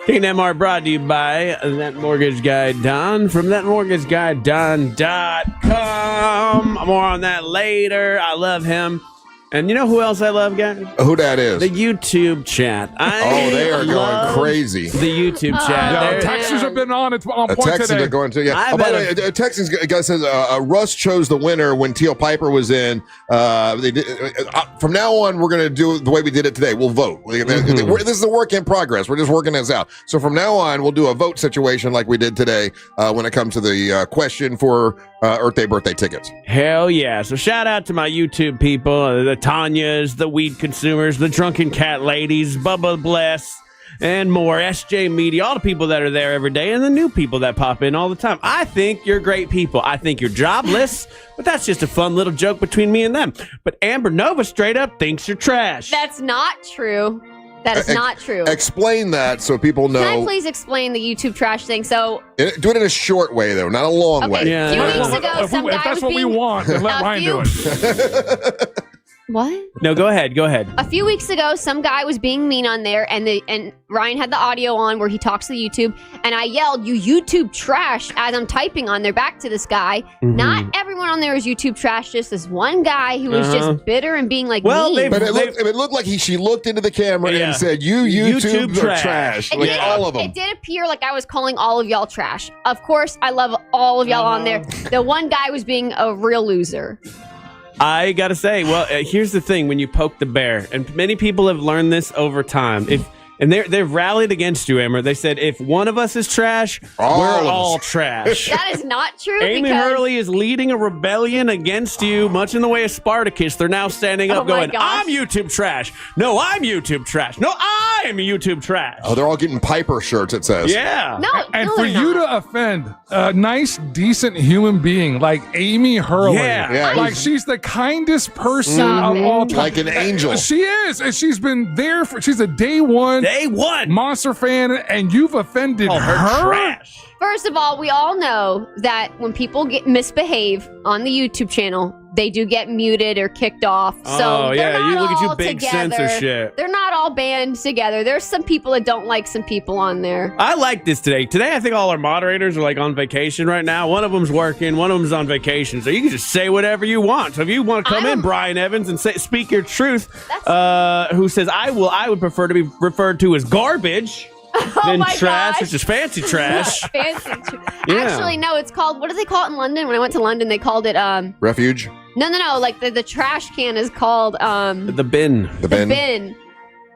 King Denmark brought to you by That Mortgage Guy Don from thatmortgageguyDon.com. More on that later. I love him. And you know who else I love, guys? Who that is? The YouTube chat. They are going crazy. The YouTube chat. Texans have been on. It's on point Texans today. are going to, yeah. By the way, Texans guy says Russ chose the winner when Teal Piper was in. They did, from now on, we're going to do the way we did it today. We'll vote. This is a work in progress. We're just working this out. So from now on, we'll do a vote situation like we did today when it comes to the question for Earth Day birthday tickets. Hell yeah. So shout out to my YouTube people, the Tanyas, the weed consumers, the drunken cat ladies, Bubba Bless, and more, SJ Media, all the people that are there every day, and the new people that pop in all the time. I think you're great people. I think you're jobless, but that's just a fun little joke between me and them. But Amber Nova straight up thinks you're trash. That's not true. That is not true. Explain that so people know. Can I please explain the YouTube trash thing? So do it in a short way, though, not a long way. A few weeks ago, some guy if that's was what we being, want, then let Ryan do it. What? No, go ahead. A few weeks ago, some guy was being mean on there, and Ryan had the audio on where he talks to the YouTube, and I yelled, "You YouTube trash," as I'm typing on there back to this guy. Mm-hmm. Not everyone on there is YouTube trash, just this one guy who was just bitter and being like mean. But it looked like she looked into the camera and said, "You YouTube are trash." Like all of them. It did appear like I was calling all of y'all trash. Of course, I love all of y'all on there. The one guy was being a real loser. I gotta say, well, here's the thing: when you poke the bear, and many people have learned this over time. They've rallied against you, Amber. They said if one of us is trash, we're all trash. That is not true. Amy Hurley is leading a rebellion against you, much in the way of Spartacus. They're now standing up, going, "I'm YouTube trash. No, I'm YouTube trash. No, I'm YouTube trash." Oh, they're all getting Piper shirts. It says, "Yeah." And for you to offend a nice, decent human being like Amy Hurley, like she's the kindest person of all time, like an angel. She is, and she's been there for. She's a day one Monster fan, and you've offended her. Trash. First of all, we all know that when people misbehave on the YouTube channel, they do get muted or kicked off. So they're not you look at you all big together. censorship. They're not all band together. There's some people that don't like some people on there. I like this today. Today, I think all our moderators are like on vacation right now. One of them's working, one of them's on vacation. So you can just say whatever you want. So if you want to come in, Brian Evans, and speak your truth, who says, I would prefer to be referred to as garbage than trash, which is fancy trash. Actually, no, it's called, what do they call it in London? When I went to London, they called it refuge. No, like the trash can is called the bin. The bin.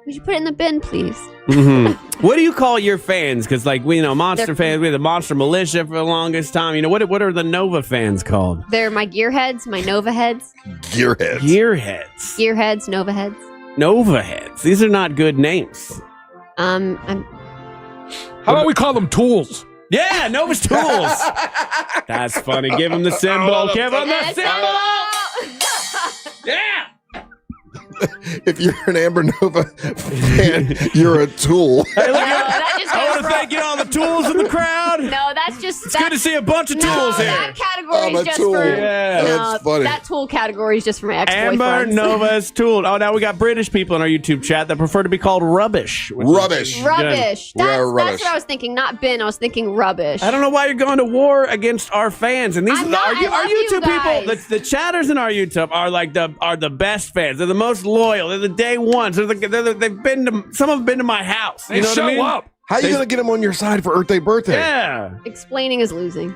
Would you put it in the bin, please? Mm-hmm. What do you call your fans? Because Monster fans, we had the Monster Militia for the longest time. What are the Nova fans called? They're my gearheads, my Nova heads. Gearheads, Nova heads. Nova heads. These are not good names. How about we call them tools? Yeah, Nova's tools. That's funny. Give him the symbol. Give him the symbol. Yeah. If you're an Amber Nova fan, you're a tool. Hey, look I want to thank you all the tools in the crowd. No, that's just. It's good to see a bunch of tools here. That category is just for. Yeah, that's funny. That tool category is just for my ex-boyfriends. Amber Nova's tool. Oh, now we got British people in our YouTube chat that prefer to be called rubbish. Rubbish. Rubbish. That's what I was thinking. Not bin. I was thinking rubbish. I don't know why you're going to war against our fans. And these our YouTube people. The chatters in our YouTube are like the best fans. They're the most loyal. They're the day ones. Some have been to my house. You know what I mean? Up. How are you going to get them on your side for Earth Day birthday? Yeah. Explaining is losing.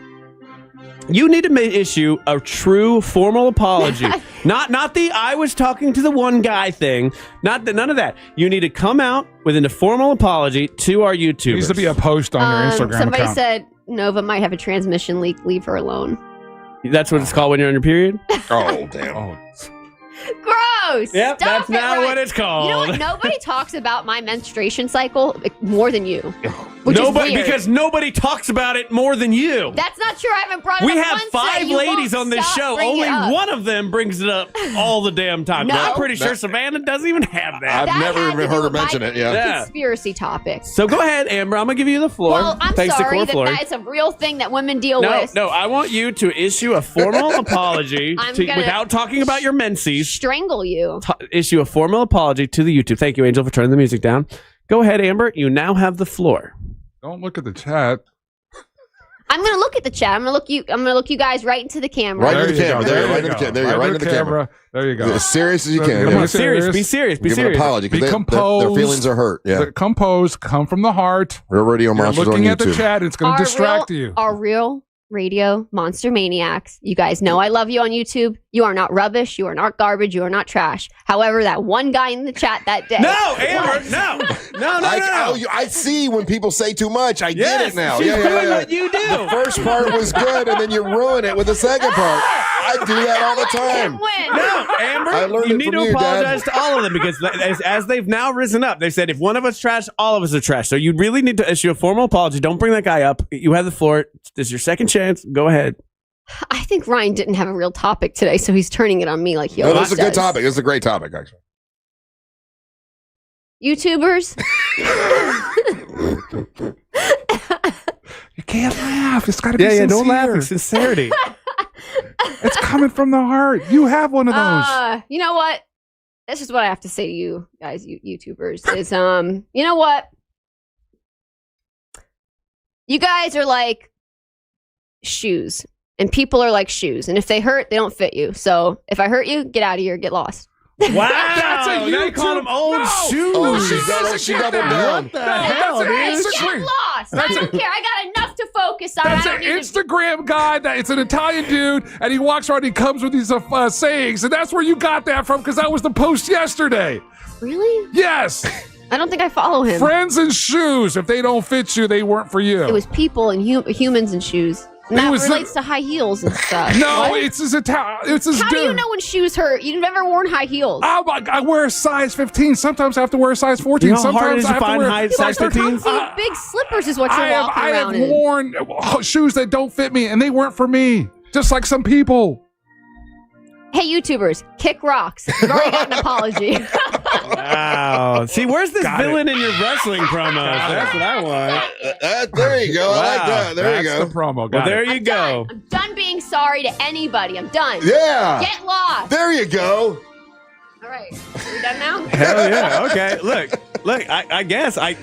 You need to issue a true formal apology. not the I was talking to the one guy thing. None of that. You need to come out with a formal apology to our YouTubers. There needs to be a post on your Instagram Somebody account. said Nova might have a transmission leak. Leave her alone. That's what it's called when you're on your period? Oh, damn. Gross. Yep, Stop that's not what it's called. You know what? Nobody talks about my menstruation cycle more than you. Which is weird. Because nobody talks about it more than you. That's not true. I haven't brought it up We have once 5 today. You ladies won't on this stop show. bringing Only it up. one of them brings it up all the damn time. No. I'm pretty sure Savannah doesn't even have that. I've never even heard her mention it. Yeah. Conspiracy topic. So go ahead, Amber. I'm going to give you the floor. Well, I'm Thanks sorry to Core that is a real thing that women deal with. No, I want you to issue a formal apology without talking about your menses. Strangle you. Issue a formal apology to the YouTube. Thank you, Angel, for turning the music down. Go ahead, Amber. You now have the floor. Don't look at the chat. I'm gonna look at the chat. I'm gonna look you guys right into the camera. Right into the camera. There you go. There you go. As serious as you can. Be serious. Be serious. Be Give serious. an apology Be because composed. their feelings are hurt. Yeah. Composed. Come from the heart. Real Radio Monsters on YouTube. Looking at the chat, it's going to distract you. Our real radio monster maniacs. You guys know I love you on YouTube. You are not rubbish. You are not garbage. You are not trash. However, that one guy in the chat that day. No, Amber. No. I see when people say too much. I get it now. She's doing what you do. The first part was good, and then you ruin it with the second part. I do that all the time. No, Amber, I learned you it need from to you, apologize Dad. to all of them because as they've now risen up, they said if one of us trash, all of us are trash. So you really need to issue a formal apology. Don't bring that guy up. You have the floor. This is your second chance. Go ahead. I think Ryan didn't have a real topic today, so he's turning it on me like he always That's a good does. topic. It's a great topic, actually. YouTubers. You can't laugh. It's got to be sincere. Yeah, don't laugh. It's sincerity. It's coming from the heart. You have one of those. You know what? this is what I have to say to you guys, you YouTubers, is you know what? You guys are like shoes, and people are like shoes, and if they hurt, they don't fit you. So if I hurt you, get out of here, get lost. Wow, That's a now you call them old shoes. Oh, she doubled down. What the hell, dude? Get lost. I don't care. I got enough to focus on. That's I an don't need Instagram guy. It's an Italian dude, and he walks around. He comes with these sayings, and that's where you got that from, because that was the post yesterday. Really? Yes. I don't think I follow him. Friends and shoes. If they don't fit you, they weren't for you. It was people and humans and shoes. And that relates to high heels and stuff. No, What? it's his Italian. It's his How do you know when shoes hurt? You've never worn high heels. I wear a size 15. Sometimes I have to wear a size 14. You know how hard it Sometimes is I to have find wear high size 15s? Comfy, big slippers is what you're walking I around have in. worn shoes that don't fit me, and they weren't for me. Just like some people. Hey, YouTubers, kick rocks. You've already got an apology. Wow. See, where's this villain in your wrestling promos? That's what I want. There you go. I like that. There you That's go. the promo. Well, there you go. I'm done being sorry to anybody. I'm done. Yeah. Get lost. There you go. All right. Are we done now? Hell yeah. Okay. Look. I guess I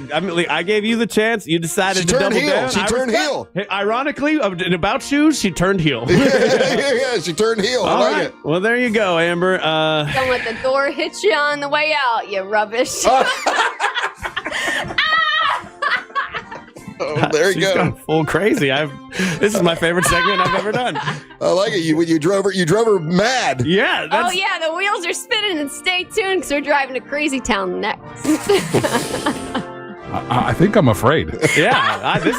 gave you the chance. You decided She to turned double heel. down. She turned heel. Hey, ironically, about shoes, she turned heel. Yeah, she turned heel. I All like right. it. Well, there you go, Amber. Don't let the door hit you on the way out, you rubbish. Oh, there you She's go. gone full crazy. This is my favorite segment I've ever done. I like it. You drove her mad. Yeah. Oh, yeah, the wheels are spinning, and stay tuned because we're driving to Crazy Town next. I think I'm afraid. Yeah. This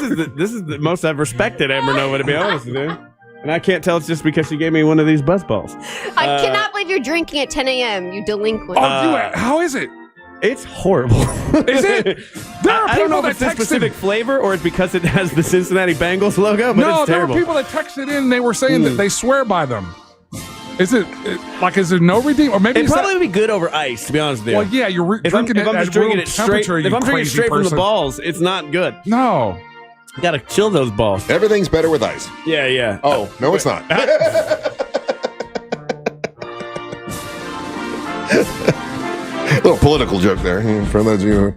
is the most I've respected Amber Nova, to be honest with you. And I can't tell it's just because she gave me one of these buzz balls. I cannot believe you're drinking at 10 a.m., you delinquent. How is it? It's horrible. Is it? I don't know if it's a specific flavor or it's because it has the Cincinnati Bengals logo, but No, it's there terrible. were people that texted in and they were saying that they swear by them. Is there no redeem? Or maybe It'd probably be good over ice, to be honest with you. Well, yeah, you're if I'm drinking it just at drinking room it straight, temperature, if you I'm drinking it crazy straight from the person. balls, it's not good. No. You gotta chill those balls. Everything's better with ice. Yeah. Oh, no, it's not. Little political joke there for those of you who...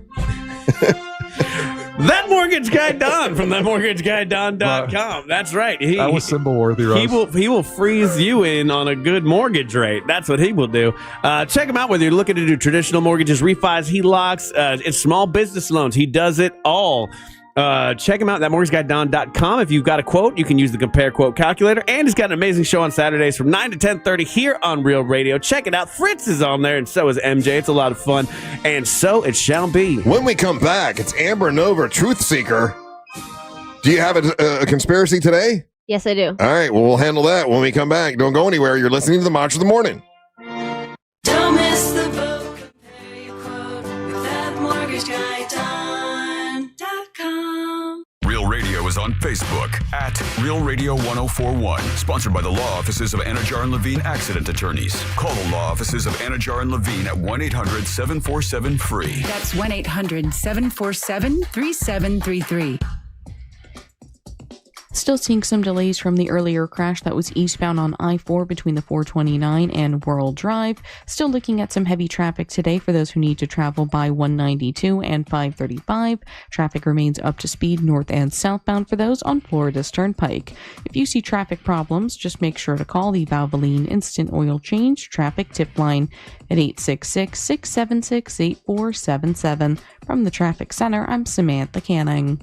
That mortgage guy Don from thatmortgageguyDon.com. That's right. That was symbol worthy, Russ. He will freeze you in on a good mortgage rate. That's what he will do. Check him out whether you're looking to do traditional mortgages, refis, HELOCs, it's small business loans. He does it all. Check him out at thatmortgageguyDon.com. If you've got a quote, you can use the compare quote calculator. And he's got an amazing show on Saturdays from 9 to 10:30 here on Real Radio. Check it out. Fritz is on there, and so is MJ. It's a lot of fun. And so it shall be. When we come back, it's Amber Nova, Truth Seeker. Do you have a conspiracy today? Yes, I do. All right, well, we'll handle that when we come back. Don't go anywhere. You're listening to the Mantra of the Morning. Don't miss the boat. Compare your quote with thatmortgageguyDon.com. Real Radio is on Facebook at Real Radio 1041. Sponsored by the law offices of Anajar and Levine Accident Attorneys. Call the law offices of Anajar and Levine at 1-800-747-FREE. That's 1-800-747-3733. Still seeing some delays from the earlier crash that was eastbound on I-4 between the 429 and World Drive. Still looking at some heavy traffic today for those who need to travel by 192 and 535. Traffic remains up to speed north and southbound for those on Florida's Turnpike. If you see traffic problems, just make sure to call the Valvoline Instant Oil Change Traffic Tip Line at 866-676-8477. From the Traffic Center, I'm Samantha Canning.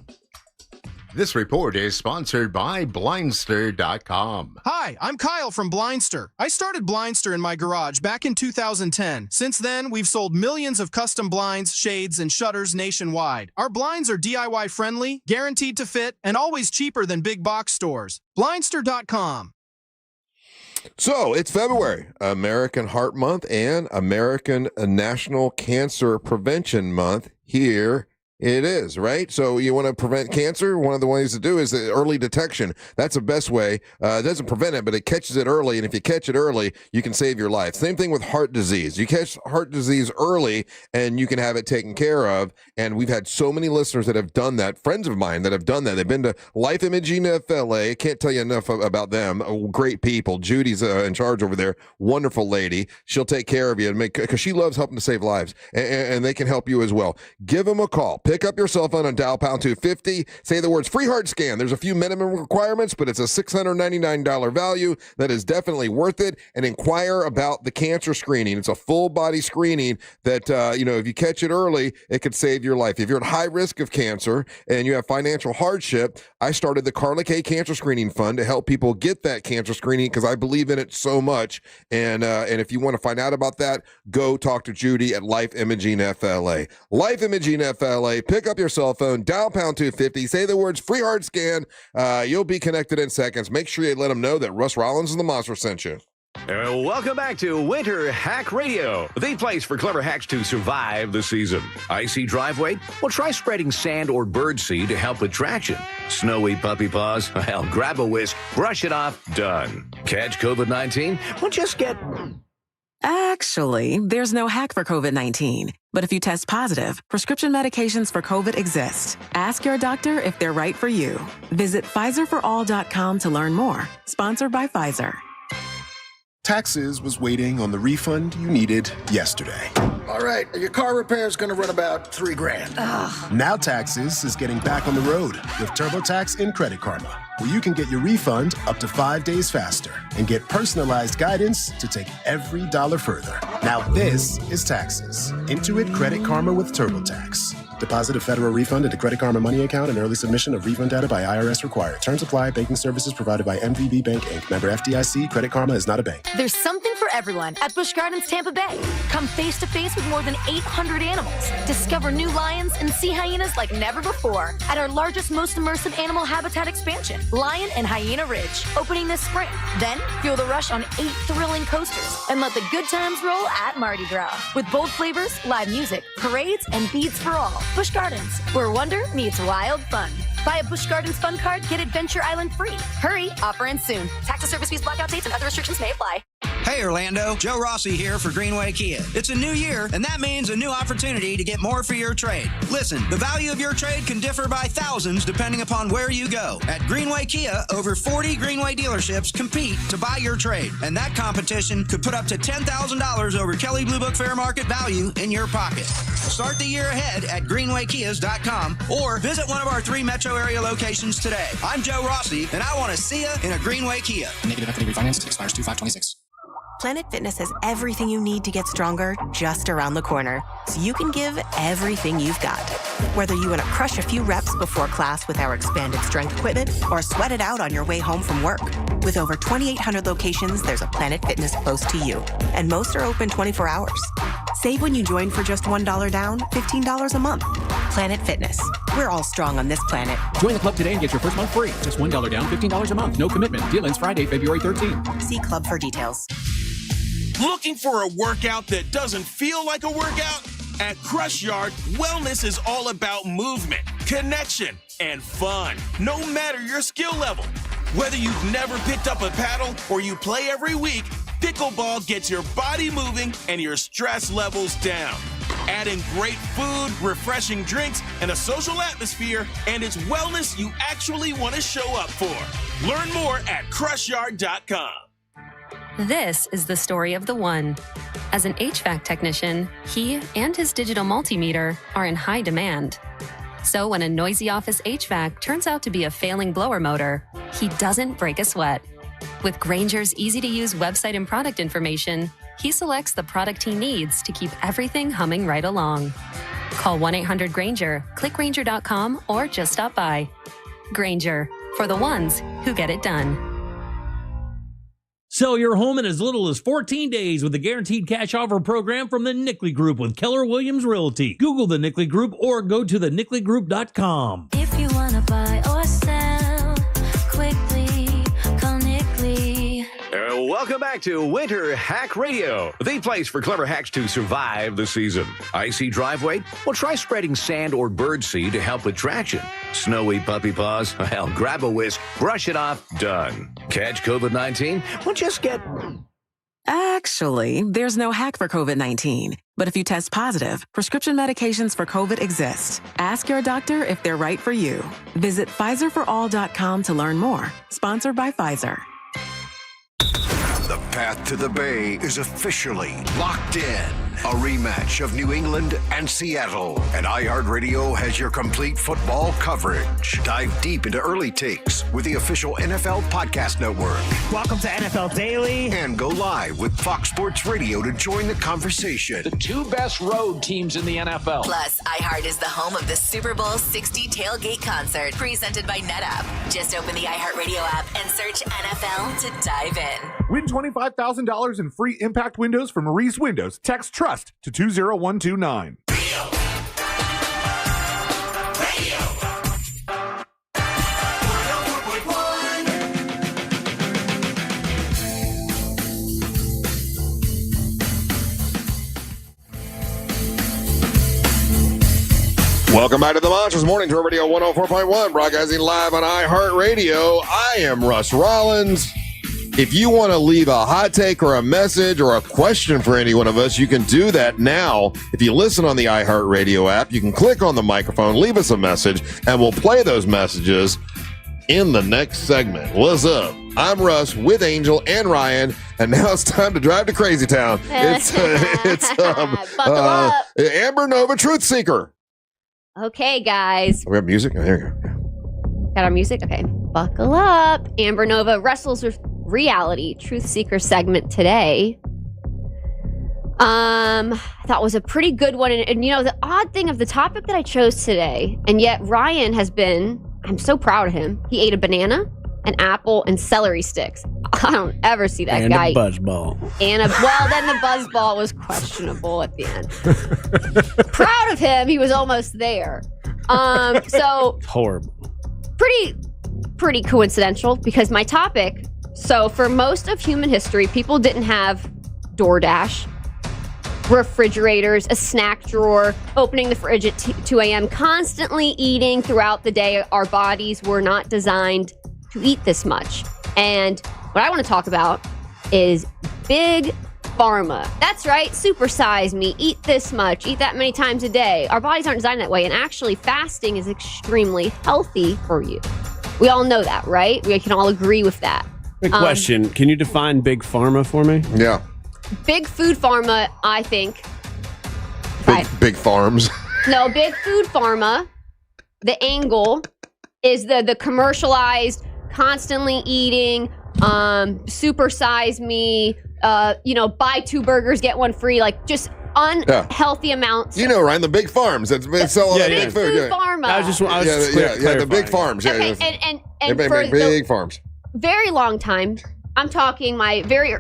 This report is sponsored by Blindster.com. Hi, I'm Kyle from Blindster. I started Blindster in my garage back in 2010. Since then, we've sold millions of custom blinds, shades, and shutters nationwide. Our blinds are DIY friendly, guaranteed to fit, and always cheaper than big box stores. Blindster.com. So it's February, American Heart Month and American National Cancer Prevention Month here It is, right? So you want to prevent cancer? One of the ways to do is early detection. That's the best way. It doesn't prevent it, but it catches it early. And if you catch it early, you can save your life. Same thing with heart disease. You catch heart disease early and you can have it taken care of. And we've had so many listeners that have done that, friends of mine that have done that. They've been to Life Imaging FLA. Can't tell you enough about them. Great people. Judy's in charge over there. Wonderful lady. She'll take care of you because she loves helping to save lives. And they can help you as well. Give them a call. Pick up your cell phone and dial pound 250. Say the words free heart scan. There's a few minimum requirements, but it's a $699 value that is definitely worth it. And inquire about the cancer screening. It's a full body screening that, if you catch it early, it could save your life. If you're at high risk of cancer and you have financial hardship, I started the Carla K Cancer Screening Fund to help people get that cancer screening because I believe in it so much. And if you want to find out about that, go talk to Judy at Life Imaging FLA. Life Imaging FLA. Pick up your cell phone, dial pound 250, say the words free heart scan. You'll be connected in seconds. Make sure you let them know that Russ Rollins and the Monster sent you. Welcome back to Winter Hack Radio, the place for clever hacks to survive the season. Icy driveway? Well, try spreading sand or birdseed to help with traction. Snowy puppy paws? Well, grab a whisk, brush it off, done. Catch COVID-19? Well, just get... Actually, there's no hack for COVID-19. But if you test positive, prescription medications for COVID exist. Ask your doctor if they're right for you. Visit PfizerForAll.com to learn more. Sponsored by Pfizer. Taxes was waiting on the refund you needed yesterday. All right, your car repair is going to run about $3,000. Ugh. Now Taxes is getting back on the road with TurboTax and Credit Karma, where you can get your refund up to 5 days faster and get personalized guidance to take every dollar further. Now this is Taxes. Intuit Credit Karma with TurboTax. Deposit a federal refund into Credit Karma Money account and early submission of refund data by IRS required. Terms apply. Banking services provided by MVB Bank, Inc. Member FDIC. Credit Karma is not a bank. There's something for everyone at Busch Gardens Tampa Bay. Come face to face with more than 800 animals. Discover new lions and sea hyenas like never before at our largest, most immersive animal habitat expansion, Lion and Hyena Ridge, opening this spring. Then feel the rush on 8 thrilling coasters and let the good times roll at Mardi Gras. With bold flavors, live music, parades, and beads for all. Busch Gardens, where wonder meets wild fun. Buy a Busch Gardens Fun Card, get Adventure Island free. Hurry, offer ends soon. Tax and service fees, blackout dates, and other restrictions may apply. Hey Orlando, Joe Rossi here for Greenway Kia. It's a new year, and that means a new opportunity to get more for your trade. Listen, the value of your trade can differ by thousands depending upon where you go. At Greenway Kia, over 40 Greenway dealerships compete to buy your trade, and that competition could put up to $10,000 over Kelley Blue Book fair market value in your pocket. Start the year ahead at greenwaykias.com or visit one of our 3 metro area locations today. I'm Joe Rossi, and I want to see you in a Greenway Kia. Negative equity refinance expires 2/5/26. Planet Fitness has everything you need to get stronger just around the corner, so you can give everything you've got. Whether you want to crush a few reps before class with our expanded strength equipment or sweat it out on your way home from work. With over 2,800 locations, there's a Planet Fitness close to you, and most are open 24 hours. Save when you join for just $1 down, $15 a month. Planet Fitness. We're all strong on this planet. Join the club today and get your first month free. Just $1 down, $15 a month. No commitment. Deal ends Friday, February 13th. See club for details. Looking for a workout that doesn't feel like a workout? At Crush Yard, wellness is all about movement, connection, and fun, no matter your skill level. Whether you've never picked up a paddle or you play every week, pickleball gets your body moving and your stress levels down. Adding great food, refreshing drinks, and a social atmosphere, and it's wellness you actually want to show up for. Learn more at crushyard.com. This is the story of the one. As an HVAC technician, he and his digital multimeter are in high demand. So when a noisy office HVAC turns out to be a failing blower motor, he doesn't break a sweat. With Grainger's easy-to-use website and product information, he selects the product he needs to keep everything humming right along. Call 1-800-GRAINGER, click Grainger.com, or just stop by. Grainger, for the ones who get it done. Sell your home in as little as 14 days with the Guaranteed Cash Offer program from the Nickley Group with Keller Williams Realty. Google the Nickley Group or go to thenickley.com. If you want to buy or sell quickly, call Nickley. Welcome Welcome back to Winter Hack Radio, the place for clever hacks to survive the season. Icy driveway? Well, try spreading sand or birdseed to help with traction. Snowy puppy paws? Well, grab a whisk, brush it off, done. Catch COVID-19? Well, just get... Actually, there's no hack for COVID-19. But if you test positive, prescription medications for COVID exist. Ask your doctor if they're right for you. Visit PfizerForAll.com to learn more. Sponsored by Pfizer. The path to the Bay is officially locked in. A rematch of New England and Seattle. And iHeartRadio has your complete football coverage. Dive deep into early takes with the official NFL Podcast Network. Welcome to NFL Daily. And go live with Fox Sports Radio to join the conversation. The two best road teams in the NFL. Plus, iHeart is the home of the Super Bowl 60 Tailgate Concert, presented by NetApp. Just open the iHeartRadio app and search NFL to dive in. Win $25,000 in free impact windows from Maurice Windows. Text TRUST to 20129. Welcome back to the Monsters Morning Tour Radio 104.1, broadcasting live on iHeartRadio. I am Russ Rollins. If you want to leave a hot take or a message or a question for any one of us, you can do that now. If you listen on the iHeartRadio app, you can click on the microphone, leave us a message, and we'll play those messages in the next segment. What's up? I'm Russ with Angel and Ryan, and now it's time to drive to Crazy Town. It's Amber Nova Truth Seeker. Okay, guys. We have music? Oh, here you go. Got our music? Okay. Buckle up. Amber Nova wrestles with reality Truth Seeker segment today. I thought was a pretty good one. And you know, the odd thing of the topic that I chose today, and yet Ryan has been, I'm so proud of him. He ate a banana, an apple, and celery sticks. I don't ever see that guy. And a buzzball. Well, then the buzzball was questionable at the end. Proud of him. He was almost there. So horrible. Pretty coincidental, because my topic, so for most of human history, people didn't have DoorDash, refrigerators, a snack drawer, opening the fridge at 2 a.m., constantly eating throughout the day. Our bodies were not designed to eat this much. And what I want to talk about is big pharma. That's right, supersize me, eat this much, eat that many times a day. Our bodies aren't designed that way, and actually fasting is extremely healthy for you. We all know that, right? We can all agree with that. Good question. Can you define big pharma for me? Yeah. Big food pharma, I think. Big farms. No, big food pharma, the angle is the commercialized, constantly eating, supersize me, buy 2 burgers, get 1 free, like just unhealthy amounts. You know, Ryan, the big farms. That's been selling big food. Big pharma. I was just the big farms. Okay, and for big farms. Very long time, I'm talking my very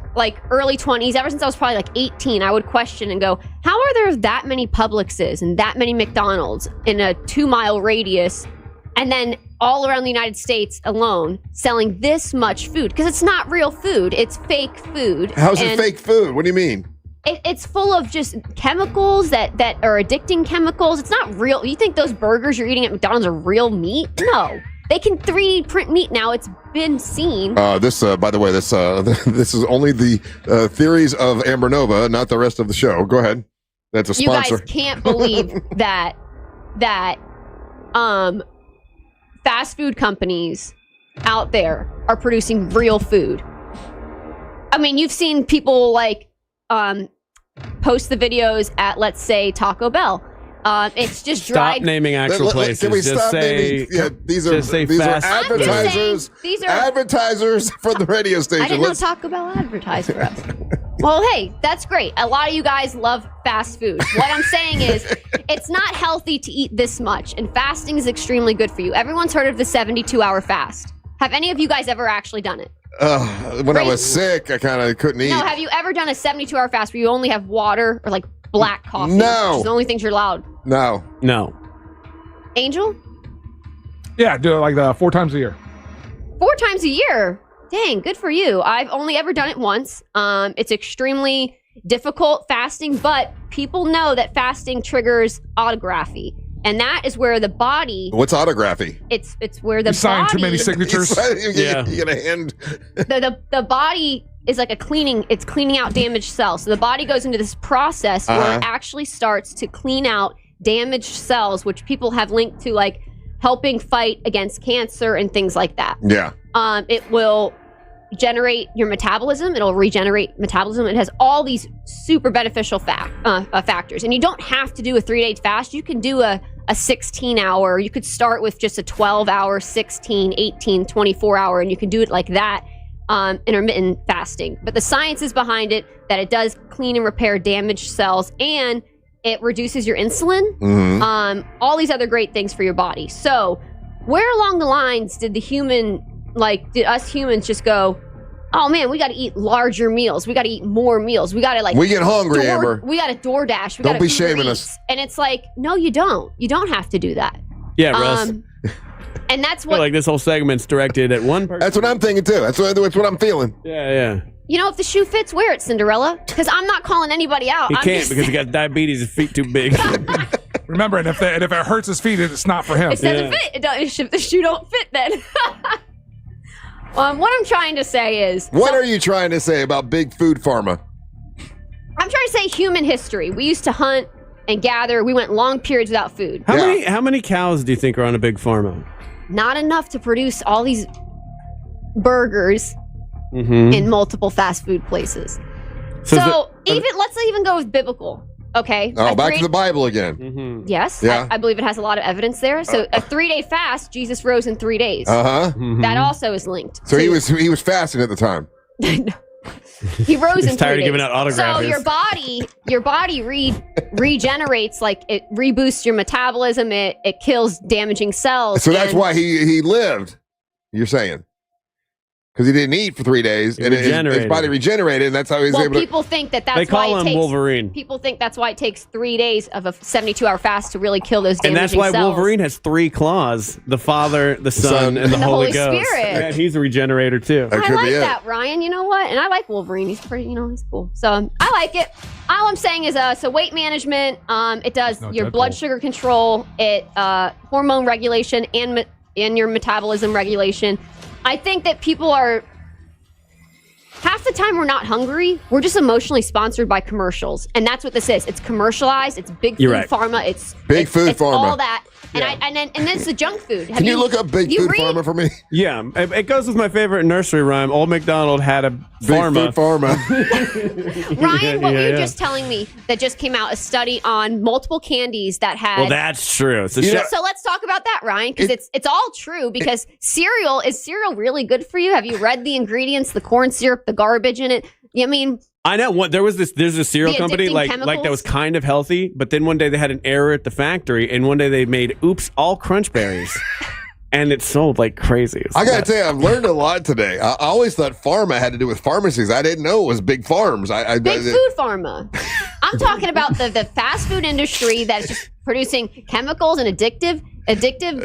early 20s, ever since I was probably 18, I would question and go, how are there that many Publixes and that many McDonald's in a 2-mile radius, and then all around the United States alone selling this much food? Because it's not real food, it's fake food. How's it fake food? What do you mean? It's full of just chemicals that are addicting chemicals. It's not real. You think those burgers you're eating at McDonald's are real meat? No. They can 3D print meat now. It's been seen. By the way, this is only the theories of Amber Nova, not the rest of the show. Go ahead. That's a sponsor. You guys can't believe that fast food companies out there are producing real food. I mean, you've seen people post the videos at, let's say, Taco Bell. It's just stop naming actual places. Can we stop naming? Yeah, these are advertisers. These are advertisers for the radio station. I didn't know Taco Bell advertised for us. Well, hey, that's great. A lot of you guys love fast food. What I'm saying is, it's not healthy to eat this much, and fasting is extremely good for you. Everyone's heard of the 72-hour fast. Have any of you guys ever actually done it? When I was sick, I kind of couldn't eat. No, have you ever done a 72-hour fast where you only have water or black coffee? No. Which is the only things you're allowed. No. Angel? Yeah, do it 4 times a year. 4 times a year? Dang, good for you. I've only ever done it once. It's extremely difficult fasting, but people know that fasting triggers autography. And that is where the body... What's autography? It's where the You sign body... too many signatures. You're going to hand... The body is like it's cleaning out damaged cells. So the body goes into this process where it actually starts to clean out damaged cells, which people have linked to like helping fight against cancer and things like that. Yeah. It will generate your metabolism. It'll regenerate metabolism. It has all these super beneficial factors. And you don't have to do a 3-day fast. You can do a 16-hour. You could start with just a 12-hour, 16, 18, 24-hour, and you can do it like that, intermittent fasting. But the science is behind it, that it does clean and repair damaged cells, and it reduces your insulin, all these other great things for your body. So where along the lines did did us humans just go, oh man, we got to eat larger meals. We got to eat more meals. We got to we get hungry, Amber. We got to DoorDash. Don't be shaming us. And it's like, no, you don't. You don't have to do that. Yeah, Russ. And that's I feel what, like this whole segment's directed at one person. That's what I'm thinking too. That's what I'm feeling. Yeah. you know, if the shoe fits, wear it, Cinderella. Because I'm not calling anybody out. He can't because he got diabetes. His feet too big. Remember, and if it hurts his feet, it's not for him. It doesn't fit. The shoe don't fit then. What I'm trying to say is... What are you trying to say about Big Food Pharma? I'm trying to say human history. We used to hunt and gather. We went long periods without food. How many cows do you think are on a Big Pharma? Not enough to produce all these burgers Mm-hmm. in multiple fast food places. So let's even go with biblical. Okay. Oh, back to the Bible again. Yes. Yeah. I believe it has a lot of evidence there. So a 3-day fast, Jesus rose in 3 days. That also is linked. So he was fasting at the time. He rose in 3 days. Tired of giving out autographs. So your body regenerates, like it reboosts your metabolism. It kills damaging cells. So that's why he lived. You're saying. Because he didn't eat for 3 days, and his body regenerated, and that's how he's able to... people think that's They call why it him takes... Wolverine. People think that's why it takes 3 days of a 72-hour fast to really kill those damaging And that's why cells. Wolverine has 3 claws: the Father, the Son, and the Holy Ghost. Spirit. Yeah, he's a regenerator too. I like that, Ryan. You know what? And I like Wolverine. He's pretty. He's cool. So I like it. All I'm saying is, so weight management. It does your blood sugar control. It hormone regulation and your metabolism regulation. I think that people are. Half the time we're not hungry. We're just emotionally sponsored by commercials. And that's what this is. It's commercialized. It's big food pharma. It's Big Food Pharma. all that. And then it's the junk food. Can you look up Big Food Pharma for me? Yeah, it goes with my favorite nursery rhyme. Old MacDonald had a pharma. Big Food Pharma. Ryan, what were you just telling me that just came out? A study on multiple candies that had... Well, that's true. So let's talk about that, Ryan, because it's all true. Because cereal, is cereal really good for you? Have you read the ingredients, the corn syrup, the garbage in it? I mean... I know there's a cereal company like that was kind of healthy, but then one day they had an error at the factory, and one day they made all crunch berries. And it sold like crazy. I gotta tell you, I've learned a lot today. I always thought pharma had to do with pharmacies. I didn't know it was big farms. Big food pharma. I'm talking about the fast food industry that's just producing chemicals and addictive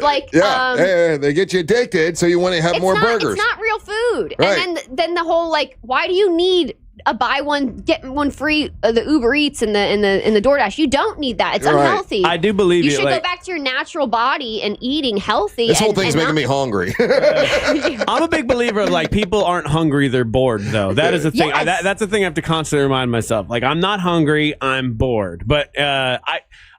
like they get you addicted, so you want to have more burgers. It's not real food. Right. And then the whole why do you need a buy one get one free the Uber Eats and the DoorDash? You don't need that. It's unhealthy. I do believe you should go back to your natural body and eating healthy. This whole thing's making me hungry. I'm a big believer of people aren't hungry, they're bored though. That is the thing. Yes. That's the thing I have to constantly remind myself. I'm not hungry, I'm bored. But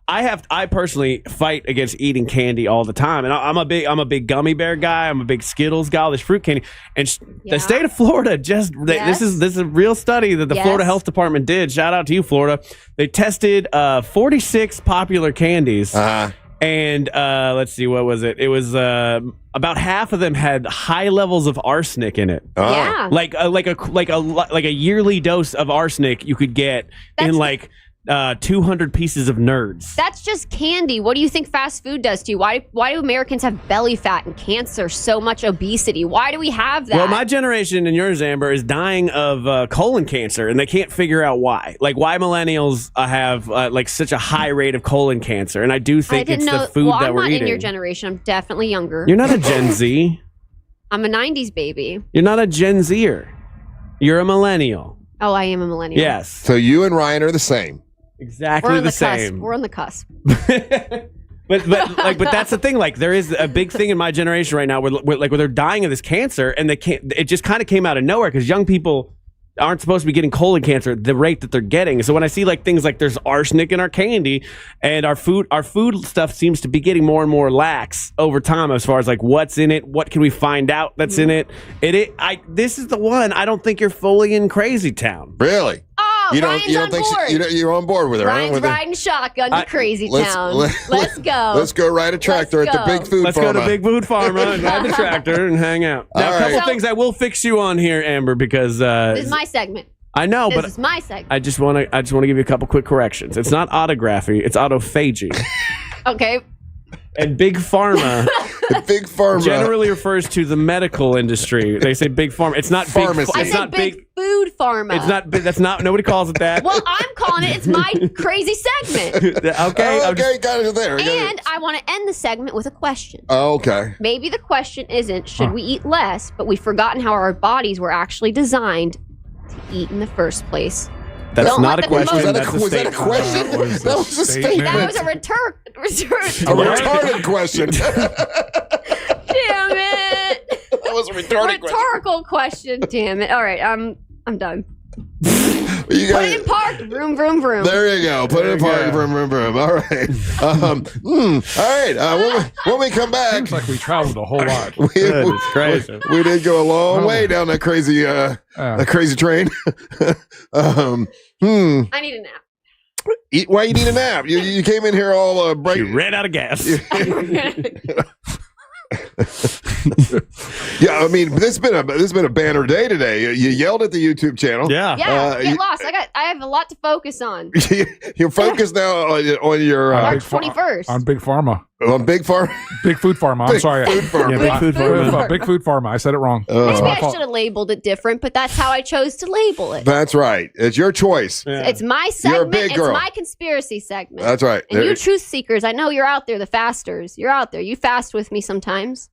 I personally fight against eating candy all the time, and I'm a big gummy bear guy. I'm a big Skittles guy. This fruit candy, and the state of Florida this is a real study that the Florida Health Department did. Shout out to you, Florida. They tested 46 popular candies, and let's see, what was it? It was about half of them had high levels of arsenic in it. Yeah, like a yearly dose of arsenic you could get in 200 pieces of Nerds. That's just candy. What do you think fast food does to you? Why do Americans have belly fat and cancer, so much obesity? Why do we have that? Well, my generation and yours, Amber, is dying of colon cancer, and they can't figure out why. Why millennials have such a high rate of colon cancer, and I do think it's the food that we're eating. I'm not in your generation. I'm definitely younger. You're not a Gen Z. I'm a 90s baby. You're not a Gen Zer. You're a millennial. Oh, I am a millennial. Yes. So you and Ryan are the same. Exactly the same. We're on the cusp. But that's the thing. Like, there is a big thing in my generation right now where they're dying of this cancer, and it just kind of came out of nowhere because young people aren't supposed to be getting colon cancer at the rate that they're getting. So when I see like things like there's arsenic in our candy, and our food stuff seems to be getting more and more lax over time as far as like what's in it, what can we find out that's in it. This is the one. I don't think you're fully in Crazy Town. Really? Oh, you don't think you're on board with it, right? Ryan's riding shotgun to Crazy Town. Let's go. Let's go ride a tractor at the Big Food Pharma. Let's go to Big Food Pharma and ride the tractor and hang out. Now, a couple things I will fix you on here, Amber, because this is my segment. I know, this but is my segment. I just want to give you a couple quick corrections. It's not autography; it's autophagy. Okay. And Big Pharma. Big Pharma generally refers to the medical industry. They say Big Pharma. It's not pharmacy. Big. I said Big Food Pharma. It's not. That's not. Nobody calls it that. Well, I'm calling it. It's my crazy segment. Okay. Got it there. And I want to end the segment with a question. Oh, okay. Maybe the question isn't should we eat less, but we've forgotten how our bodies were actually designed to eat in the first place. That's not a question. Was that a question? That was a statement. That was a retarded question. Damn it. That was a rhetorical question. Damn it. All right, I'm done. Put it in park. Vroom, vroom, vroom. There you go. Put it in park. Vroom, vroom, vroom. All right. All right. When we come back. Seems like we traveled a whole lot. It's crazy. We did go a long way down that crazy train. I need a nap. Why you need a nap? You came in here all bright. You ran out of gas. Yeah, I mean, this has been a banner day today. You yelled at the YouTube channel. Yeah. Get lost. I have a lot to focus on. You're focused now on your March 21st. On Big Pharma. On Big Pharma? Big Food Pharma. I'm sorry. Food Pharma. Yeah, Big Food Pharma. Big Food Pharma. I said it wrong. Maybe I should have labeled it different, but that's how I chose to label it. That's right. It's your choice. Yeah. It's my segment. You're a big girl. It's my conspiracy segment. That's right. And you truth seekers, I know you're out there, the fasters. You're out there. You fast with me sometimes.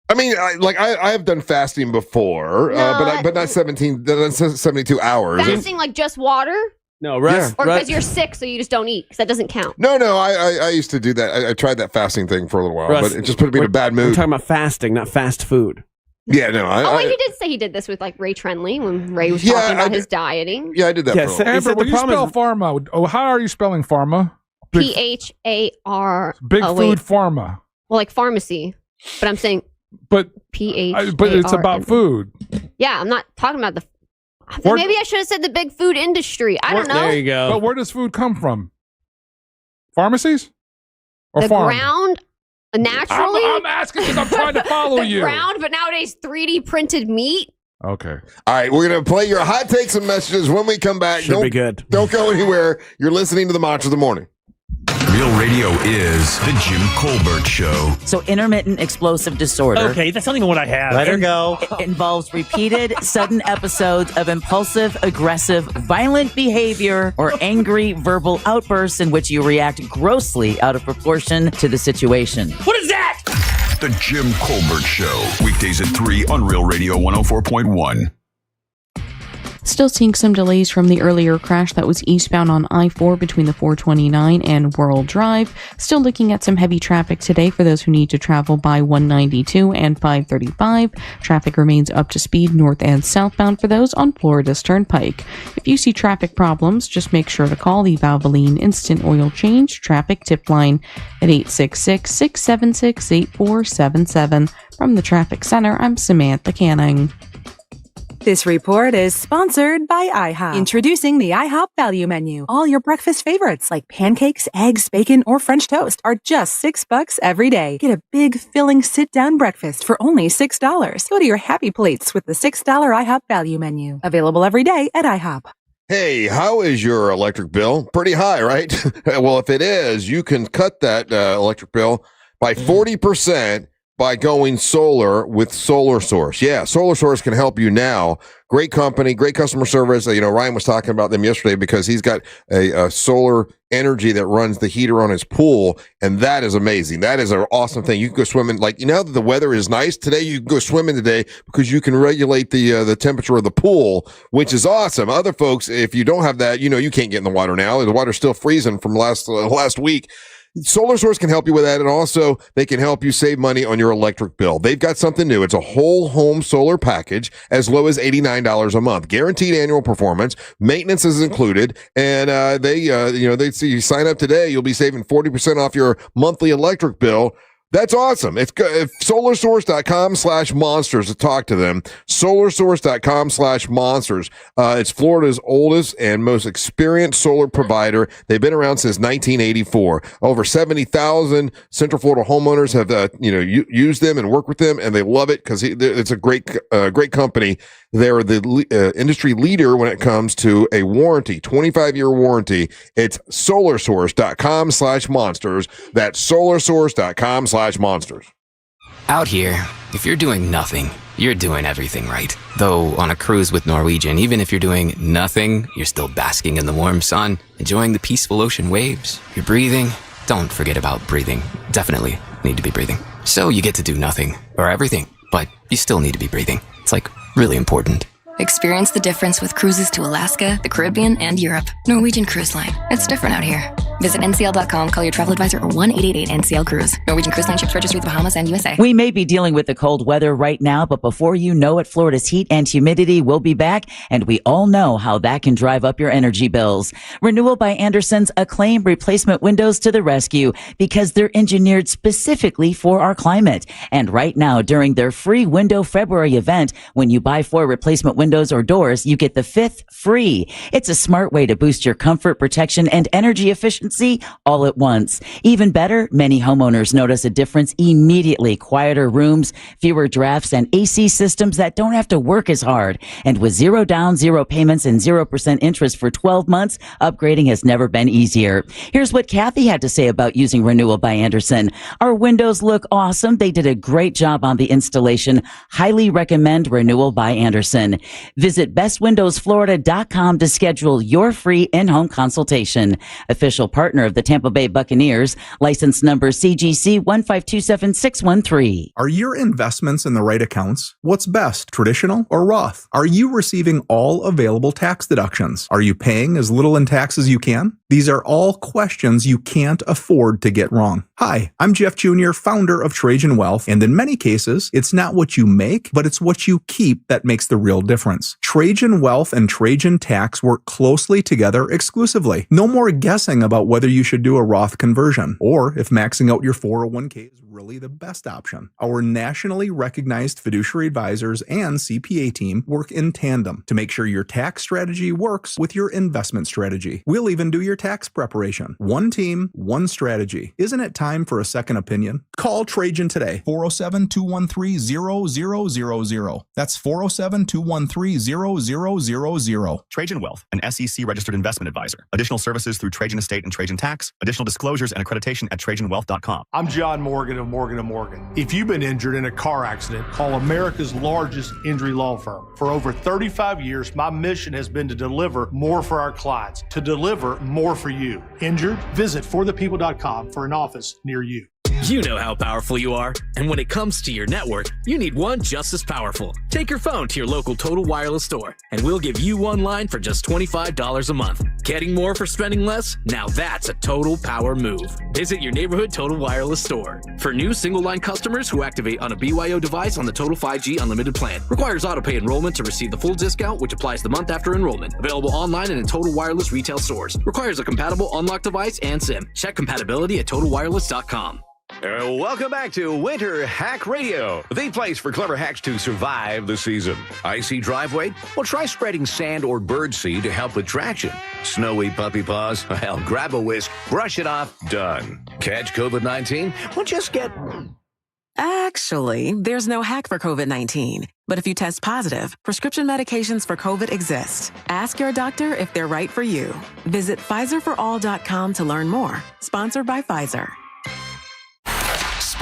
I mean, I have done fasting before, but not 72 hours. Fasting like just water? No, Russ. Or because you're sick, so you just don't eat, because that doesn't count. No, I used to do that. I tried that fasting thing for a little while, Russ, but it just put me in a bad mood. We're talking about fasting, not fast food. Yeah, no. He did say he did this with like Ray Trenley when Ray was talking about his dieting. Yeah, I did that for a while. Amber, when you spell pharma, how are you spelling pharma? PHAR. Big Food Pharma. Well, like pharmacy, but I'm saying. But PHAR. But it's about food. Yeah, I'm not talking about maybe I should have said the big food industry. I don't know. There you go. But where does food come from? Pharmacies? Or the farm? Ground? Naturally? I'm asking because I'm trying to follow you. Ground, but nowadays 3D printed meat? Okay. All right, we're going to play your hot takes and messages when we come back. Should be good. Don't go anywhere. You're listening to the Mantra of the Morning. Real radio is the Jim Colbert Show. So intermittent explosive disorder. Okay, that's not even what I have. Let her go. It involves repeated, sudden episodes of impulsive, aggressive, violent behavior or angry verbal outbursts in which you react grossly out of proportion to the situation. What is that? The Jim Colbert Show. Weekdays at 3 on Real Radio 104.1. Still seeing some delays from the earlier crash that was eastbound on I-4 between the 429 and World Drive. Still looking at some heavy traffic today for those who need to travel by 192 and 535. Traffic remains up to speed north and southbound for those on Florida's Turnpike. If you see traffic problems, just make sure to call the Valvoline Instant Oil Change Traffic Tip Line at 866-676-8477. From the Traffic Center, I'm Samantha Canning. This report is sponsored by IHOP. Introducing the IHOP Value Menu. All your breakfast favorites like pancakes, eggs, bacon, or French toast are just $6 every day. Get a big, filling sit-down breakfast for only $6. Go to your happy plates with the $6 IHOP Value Menu. Available every day at IHOP. Hey, how is your electric bill? Pretty high, right? Well, if it is, you can cut that electric bill by 40% by going solar with Solar Source. Yeah, Solar Source can help you now. Great company, great customer service. Ryan was talking about them yesterday because he's got a solar energy that runs the heater on his pool, and that is amazing. That is an awesome thing. You can go swimming. Like, that the weather is nice today, you can go swimming today because you can regulate the temperature of the pool, which is awesome. Other folks, if you don't have that, you can't get in the water now. The water's still freezing from last week. Solar Source can help you with that, and also they can help you save money on your electric bill. They've got something new. It's a whole home solar package as low as $89 a month. Guaranteed annual performance. Maintenance is included, and they see you sign up today, you'll be saving 40% off your monthly electric bill. That's awesome. It's solarsource.com/monsters to talk to them. Solarsource.com/monsters. It's Florida's oldest and most experienced solar provider. They've been around since 1984. Over 70,000 Central Florida homeowners have, used them and worked with them, and they love it because it's a great company. They're the industry leader when it comes to a warranty, 25-year warranty. It's solarsource.com/monsters. That's solarsource.com/monsters. Out here, if you're doing nothing, you're doing everything right. Though on a cruise with Norwegian, even if you're doing nothing, you're still basking in the warm sun, enjoying the peaceful ocean waves. You're breathing. Don't forget about breathing. Definitely need to be breathing. So you get to do nothing or everything, but you still need to be breathing. It's really important. Experience the difference with cruises to Alaska, the Caribbean, and Europe. Norwegian Cruise Line. It's different out here. Visit ncl.com, call your travel advisor, or 1-888-NCL-CRUISE. Norwegian Cruise Line ships registry to the Bahamas and USA. We may be dealing with the cold weather right now, but before you know it, Florida's heat and humidity will be back, and we all know how that can drive up your energy bills. Renewal by Andersen's acclaimed replacement windows to the rescue because they're engineered specifically for our climate. And right now, during their free Window February event, when you buy 4 replacement windows or doors, you get the 5th free. It's a smart way to boost your comfort, protection, and energy efficiency all at once. Even better, many homeowners notice a difference immediately. Quieter rooms, fewer drafts, and AC systems that don't have to work as hard. And with 0 down, 0 payments, and 0% interest for 12 months, upgrading has never been easier. Here's what Kathy had to say about using Renewal by Andersen. Our windows look awesome. They did a great job on the installation. Highly recommend Renewal by Andersen. Visit bestwindowsflorida.com to schedule your free in-home consultation. Official partner of the Tampa Bay Buccaneers, license number CGC 1527613. Are your investments in the right accounts? What's best, traditional or Roth? Are you receiving all available tax deductions? Are you paying as little in tax as you can? These are all questions you can't afford to get wrong. Hi, I'm Jeff Jr., founder of Trajan Wealth, and in many cases, it's not what you make, but it's what you keep that makes the real difference. Trajan Wealth and Trajan Tax work closely together exclusively. No more guessing about whether you should do a Roth conversion, or if maxing out your 401k is really the best option. Our nationally recognized fiduciary advisors and CPA team work in tandem to make sure your tax strategy works with your investment strategy. We'll even do your tax preparation. One team, one strategy. Isn't it time for a second opinion? Call Trajan today. 407-213-0000. That's 407-213-0000. Trajan Wealth, an SEC registered investment advisor. Additional services through Trajan Estate and Trajan Tax. Additional disclosures and accreditation at TrajanWealth.com. I'm John Morgan of Morgan & Morgan. If you've been injured in a car accident, call America's largest injury law firm. For over 35 years, my mission has been to deliver more for our clients, to deliver more for you. Injured? Visit forthepeople.com for an office near you. You know how powerful you are, and when it comes to your network, you need one just as powerful. Take your phone to your local Total Wireless store, and we'll give you one line for just $25 a month. Getting more for spending less? Now that's a total power move. Visit your neighborhood Total Wireless store. For new single-line customers who activate on a BYO device on the Total 5G Unlimited plan. Requires auto-pay enrollment to receive the full discount, which applies the month after enrollment. Available online and in Total Wireless retail stores. Requires a compatible unlocked device and SIM. Check compatibility at TotalWireless.com. Welcome back to Winter Hack Radio, the place for clever hacks to survive the season. Icy driveway? Well, try spreading sand or birdseed to help with traction. Snowy puppy paws? Well, grab a whisk, brush it off, done. Catch COVID-19? Well, just get... Actually, there's no hack for COVID-19. But if you test positive, prescription medications for COVID exist. Ask your doctor if they're right for you. Visit PfizerForAll.com to learn more. Sponsored by Pfizer.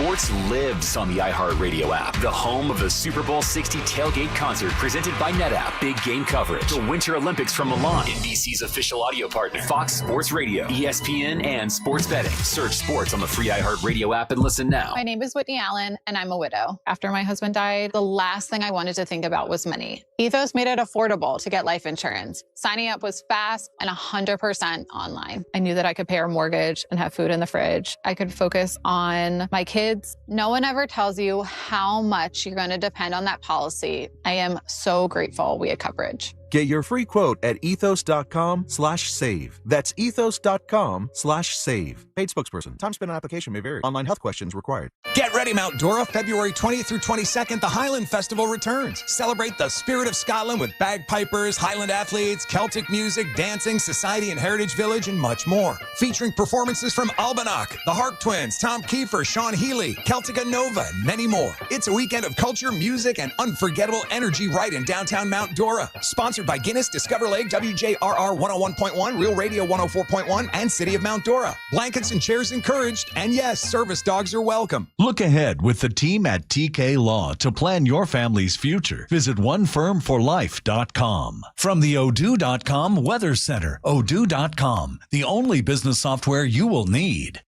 Sports lives on the iHeartRadio app, the home of the Super Bowl 60 tailgate concert presented by NetApp. Big game coverage. The Winter Olympics from Milan. NBC's official audio partner. Fox Sports Radio, ESPN, and sports betting. Search sports on the free iHeartRadio app and listen now. My name is Whitney Allen, and I'm a widow. After my husband died, the last thing I wanted to think about was money. Ethos made it affordable to get life insurance. Signing up was fast and 100% online. I knew that I could pay our mortgage and have food in the fridge. I could focus on my kids. No one ever tells you how much you're going to depend on that policy. I am so grateful we had coverage. Get your free quote at ethos.com/save. That's ethos.com/save. Paid spokesperson. Time spent on application may vary. Online health questions required. Get ready, Mount Dora. February 20th through 22nd, the Highland Festival returns. Celebrate the spirit of Scotland with bagpipers, Highland athletes, Celtic music, dancing, society and heritage village, and much more. Featuring performances from Albanach, the Harp Twins, Tom Kiefer, Sean Healy, Celtica Nova, and many more. It's a weekend of culture, music, and unforgettable energy right in downtown Mount Dora. Sponsored by Guinness, Discover Lake, WJRR 101.1, Real Radio 104.1, and City of Mount Dora. Blankets and chairs encouraged, and yes, service dogs are welcome. Look ahead with the team at TK Law to plan your family's future. Visit onefirmforlife.com. From the Odoo.com Weather Center, Odoo.com, the only business software you will need.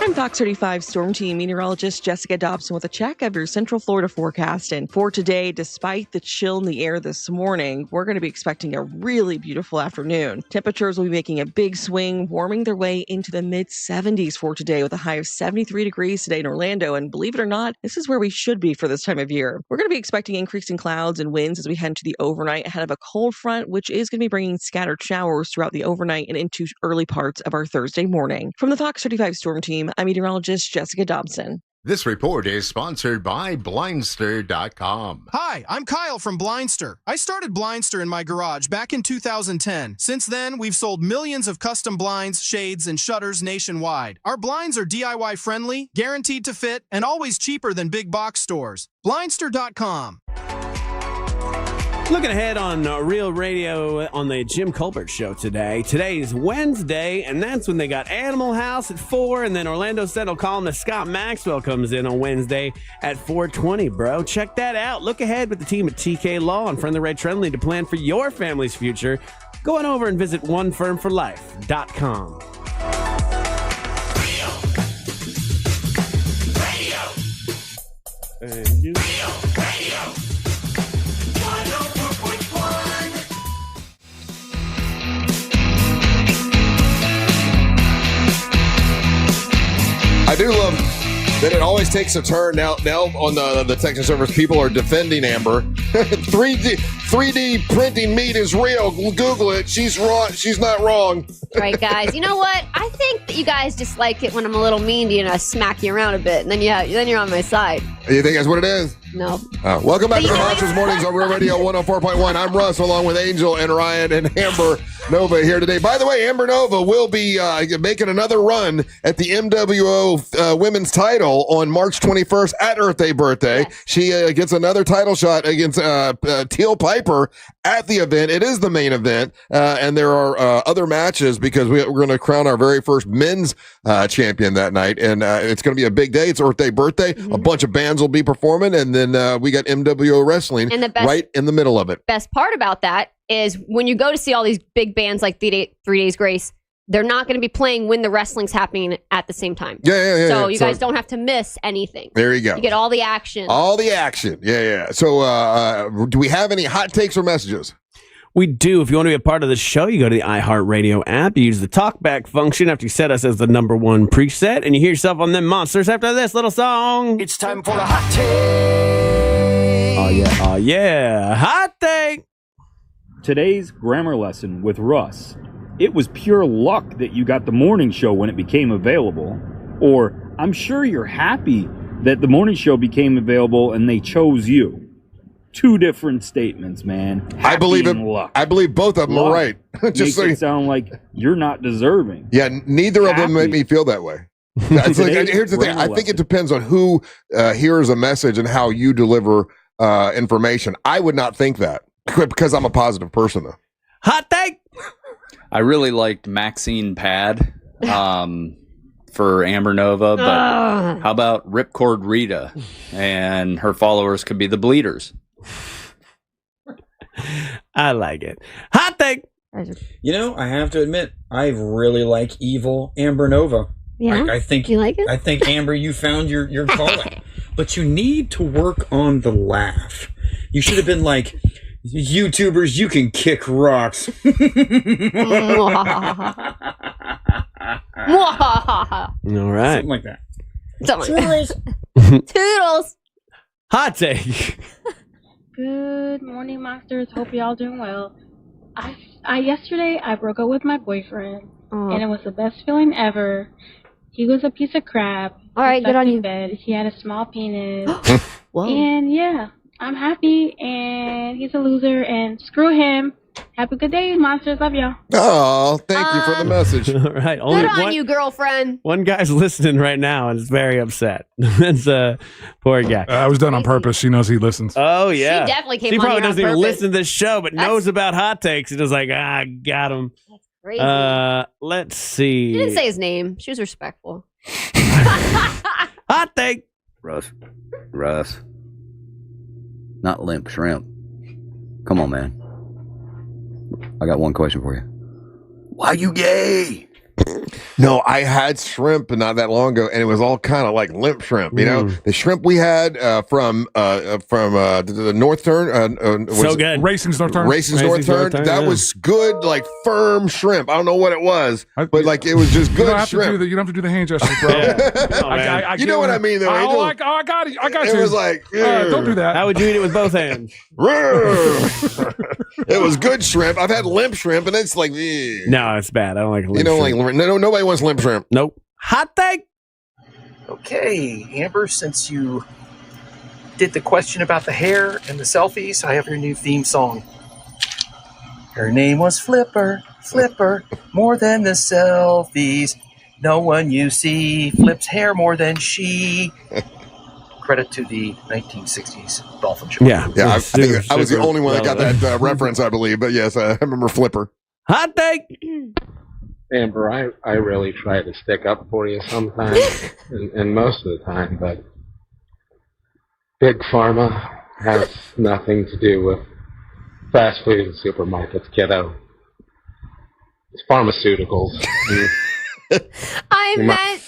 I'm Fox 35 Storm Team meteorologist Jessica Dobson with a check of your Central Florida forecast. And for today, despite the chill in the air this morning, we're going to be expecting a really beautiful afternoon. Temperatures will be making a big swing, warming their way into the mid-70s for today with a high of 73 degrees today in Orlando. And believe it or not, this is where we should be for this time of year. We're going to be expecting increasing clouds and winds as we head into the overnight ahead of a cold front, which is going to be bringing scattered showers throughout the overnight and into early parts of our Thursday morning. From the Fox 35 Storm Team, I'm meteorologist Jessica Dobson. This report is sponsored by Blindster.com. Hi, I'm Kyle from Blindster. I started Blindster in my garage back in 2010. Since then, we've sold millions of custom blinds, shades, and shutters nationwide. Our blinds are DIY friendly, guaranteed to fit, and always cheaper than big box stores. Blindster.com. Looking ahead on Real Radio on the Jim Colbert Show today. Today is Wednesday, and that's when they got Animal House at 4, and then Orlando Sentinel columnist Scott Maxwell comes in on Wednesday at 4:20, bro. Check that out. Look ahead with the team at TK Law and Friendly Red Trendly to plan for your family's future. Go on over and visit onefirmforlife.com. Thank you. I do love that it always takes a turn. Now on the Texas service, people are defending Amber. 3D printing meat is real. Google it. She's wrong. She's not wrong. Right, guys. You know what? I think that you guys just like it when I'm a little mean to you and I smack you around a bit, and then you're on my side. You think that's what it is? No. Welcome back to the Monsters Mornings on Real Radio 104.1. I'm Russ, along with Angel and Ryan and Amber Nova here today. By the way, Amber Nova will be making another run at the MWO women's title on March 21st at Earth Day birthday. Yes. She gets another title shot against Teal Piper at the event. It is the main event, and there are other matches because we're going to crown our very first men's champion that night, and it's going to be a big day. It's Earth Day birthday. Mm-hmm. A bunch of bands will be performing, and then we got MWO Wrestling right in the middle of it. Best part about that is when you go to see all these big bands like 3 Days Grace, they're not going to be playing when the wrestling's happening at the same time. Yeah. So you guys don't have to miss anything. There you go. You get all the action. All the action. Yeah. So do we have any hot takes or messages? We do. If you want to be a part of the show, you go to the iHeartRadio app. You use the talkback function after you set us as the #1 preset, and you hear yourself on them monsters after this little song. It's time for a hot take. Oh, yeah. Hot take. Today's grammar lesson with Russ. It was pure luck that you got the morning show when it became available. Or, I'm sure you're happy that the morning show became available and they chose you. Two different statements, man. I believe it. Luck. I believe both of them are right. Just makes it sound like you're not deserving. Yeah, neither of them make me feel that way. Here's the thing. I think it depends on who hears a message and how you deliver information. I would not think that because I'm a positive person, though. Hot take. I really liked Maxine Pad. for Amber Nova, but how about Ripcord Rita? And her followers could be the Bleeders. I like it. Hot take. You know, I have to admit, I really like evil Amber Nova. Yeah? I think you like it? I think Amber, you found your calling, but you need to work on the laugh. You should have been like, YouTubers, you can kick rocks. All right. Something like that. Toodles. Hot take. Good morning, monsters. Hope y'all doing well. Yesterday I broke up with my boyfriend, and it was the best feeling ever. He was a piece of crap. All right, good on you. Bed. He had a small penis. And yeah, I'm happy, and he's a loser, and screw him. Have a good day, monsters. Love y'all. Oh, thank you for the message. All right. Good on you, girlfriend. One guy's listening right now and is very upset. That's a poor guy. I was done on purpose. She knows he listens. Oh, yeah. She definitely came She on probably here on doesn't even purpose. listen to this show, but knows about hot takes. And is like, got him. That's crazy. Let's see. She didn't say his name. She was respectful. Hot take. Russ. Not limp shrimp. Come on, man. I got one question for you. Why you gay? No, I had shrimp not that long ago, and it was all kind of like limp shrimp. You know, the shrimp we had from the North Turn. So good. Racing's North Turn. Racing's North Turn. That was good, like firm shrimp. I don't know what it was, but like it was just good shrimp. You don't have to do the hand gestures, bro. I You know what I mean, though. I got it. I got It you. was like, don't do that. How would you eat it with both hands? It was good shrimp. I've had limp shrimp, and it's like, No, it's bad. I don't like limp you don't shrimp. like nobody wants limp shrimp. Nope. Hot take. Okay, Amber, since you did the question about the hair and the selfies, I have your new theme song. Her name was Flipper, more than the selfies. No one you see flips hair more than she. Credit to the 1960s Dolphin Show. Yeah. Yeah, I think I was the only one that got that reference, I believe. But yes, I remember Flipper. Hot take. Amber, I really try to stick up for you sometimes, and most of the time, but Big Pharma has nothing to do with fast food and supermarkets, kiddo. It's pharmaceuticals. I meant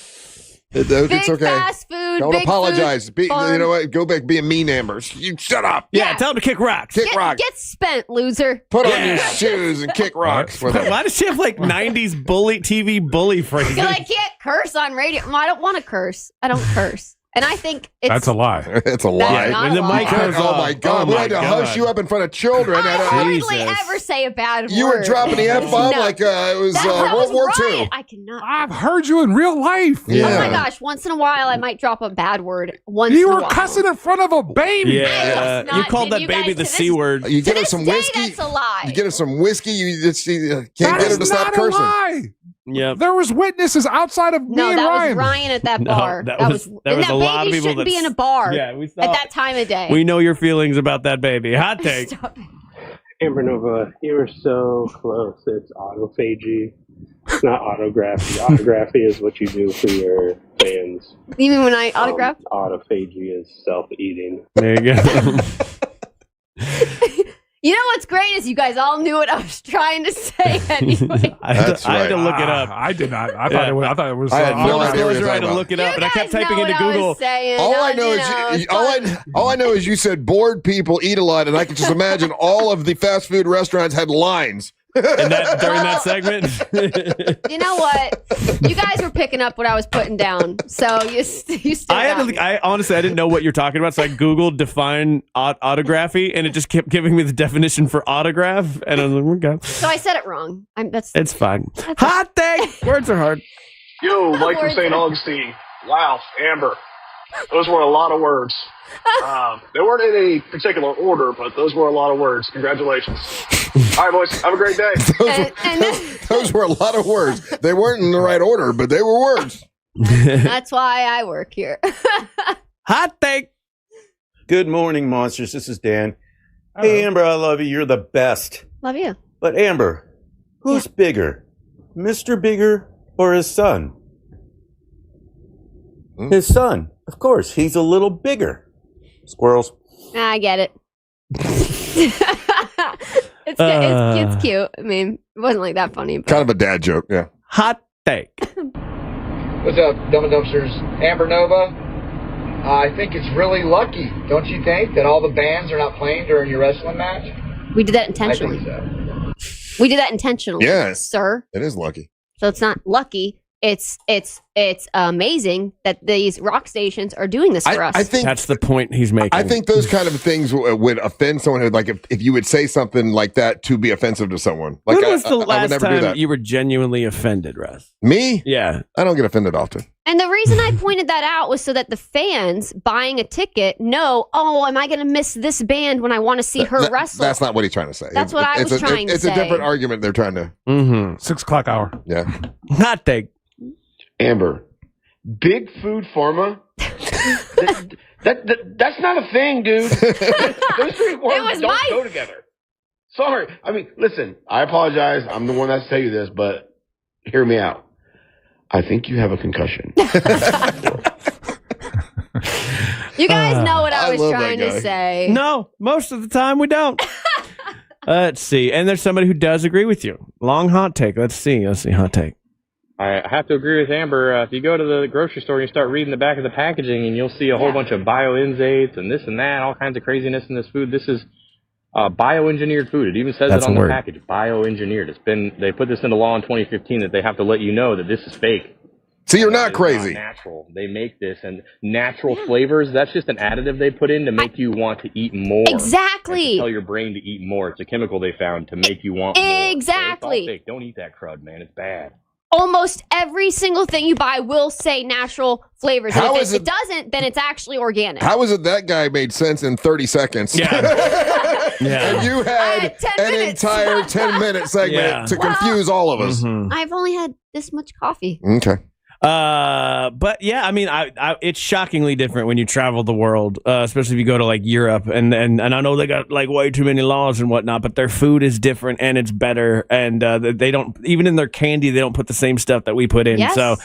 It's okay. fast food. Don't big apologize. Food, You know what? Go back being mean, Amber. You shut up. Yeah, tell him to kick rocks. Kick rocks. Get spent, loser. Put on your shoes and kick rocks. With it. Why does she have like 90s TV bully phrases? Because I can't curse on radio. I don't want to curse. I don't curse. And I think it's... That's a lie. It's a lie. Not when the mic goes Oh, off. my God. We had to hush you up in front of children. I hardly Jesus. ever say a bad word. You were dropping the F-bomb No. like it was That World War right. II. I cannot. I've heard you in real life. Yeah. Oh my gosh! Once in a while, I might drop a bad word. Once You in a were while. cussing in front of a baby. Yeah, not- you called did that you baby guys the to C this- word. You To get her this some day, whiskey. that's a lie. You get her some whiskey. You just can't That get her is to stop not a cursing. lie. Yep. There was witnesses outside of me No, and that Ryan. was Ryan at that No, bar. that That was- was there was and a that lot of baby people shouldn't be that- in a bar. Yeah, we saw at that time of day. We know your feelings about that baby. Hot take. Stop it. Amber Nova, you were so close. It's autophagy. It's not autography. Autography is what you do for your fans. Even when I autograph. Autophagy is self-eating. There you go. You know what's great is you guys all knew what I was trying to say anyway. I had to look it up. I did not. I thought it was. I had no Full idea what disclosure, you're I had talking to about. look it up, and I kept guys typing know into what I was Google. saying. All I know it's is all I know is you said bored people eat a lot, and I can just imagine all of the fast food restaurants had lines. And that during that segment. You know what? You guys were picking up what I was putting down, so you still. I honestly I didn't know what you're talking about, so I googled define autography, and it just kept giving me the definition for autograph, and I was like, okay, So I said it wrong. it's fine. Hot take. Words are hard. Yo, Mike from Words St. are- Augustine. Wow, Amber. Those were a lot of words. They weren't in any particular order, but those were a lot of words. Congratulations. All right, boys. Have a great day. Those were a lot of words. They weren't in the right order, but they were words. That's why I work here. Hot take. Good morning, monsters. This is Dan. Hey, Amber, I love you. You're the best. Love you. But Amber, who's bigger, Mr. Bigger or his son? His son. Of course, he's a little bigger. Squirrels. I get it. It's cute. I mean, it wasn't like that funny. But. Kind of a dad joke, yeah. Hot take. What's up, Dumb and Dumpsters? Amber Nova. I think it's really lucky, don't you think, that all the bands are not playing during your wrestling match? We did that intentionally. I think so. We did that intentionally. Yes, sir. It is lucky. So it's not lucky. It's amazing that these rock stations are doing this for us. I think that's the point he's making. I think those kind of things would offend someone who, like, if you would say something like that to be offensive to someone. Like, when was the I would last never do time that. you were genuinely offended, Russ? Me? Yeah. I don't get offended often. And the reason I pointed that out was so that the fans buying a ticket know, oh, am I going to miss this band when I want to see her wrestle? That's not what he's trying to say. That's what I was trying to say. It's a different argument they're trying to. 6 o'clock hour. Yeah. Hot take. Amber, big food pharma. That's not a thing, dude. Those three words don't go together. Sorry. I mean, listen, I apologize. I'm the one that's tell you this, but hear me out. I think you have a concussion. You guys know what I was trying to say. No, most of the time we don't. Let's see. And there's somebody who does agree with you. Long hot take. Let's see. Hot take. I have to agree with Amber. If you go to the grocery store and you start reading the back of the packaging, and you'll see a whole bunch of bioenzates and this and that, all kinds of craziness in this food. This is bioengineered food. It even says it on the package. Bioengineered. They put this into law in 2015 that they have to let you know that this is fake. So you're not crazy. Not natural. They make this, and natural flavors, that's just an additive they put in to make you want to eat more. Exactly. And to tell your brain to eat more. It's a chemical they found to make you want more. Exactly. So it's all fake. Don't eat that crud, man. It's bad. Almost every single thing you buy will say natural flavors. And if it doesn't, then it's actually organic. How is it that guy made sense in 30 seconds? Yeah. And you had an entire 10-minute segment to confuse all of us. I've only had this much coffee. Okay. But yeah, I mean, it's shockingly different when you travel the world, especially if you go to like Europe, and I know they got like way too many laws and whatnot, but their food is different and it's better, and they don't, even in their candy, they don't put the same stuff that we put in. Yes. So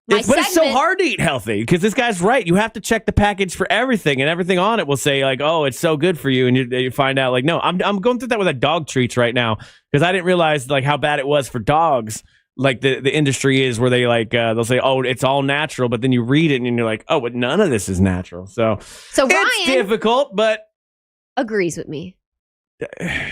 but it's so hard to eat healthy because this guy's right. You have to check the package for everything, and everything on it will say like, "Oh, it's so good for you," and you find out like, no, I'm going through that with dog treats right now because I didn't realize like how bad it was for dogs. Like the industry is where they like they'll say, oh, it's all natural, but then you read it and you're like, oh, but none of this is natural. So Ryan it's difficult, but agrees with me.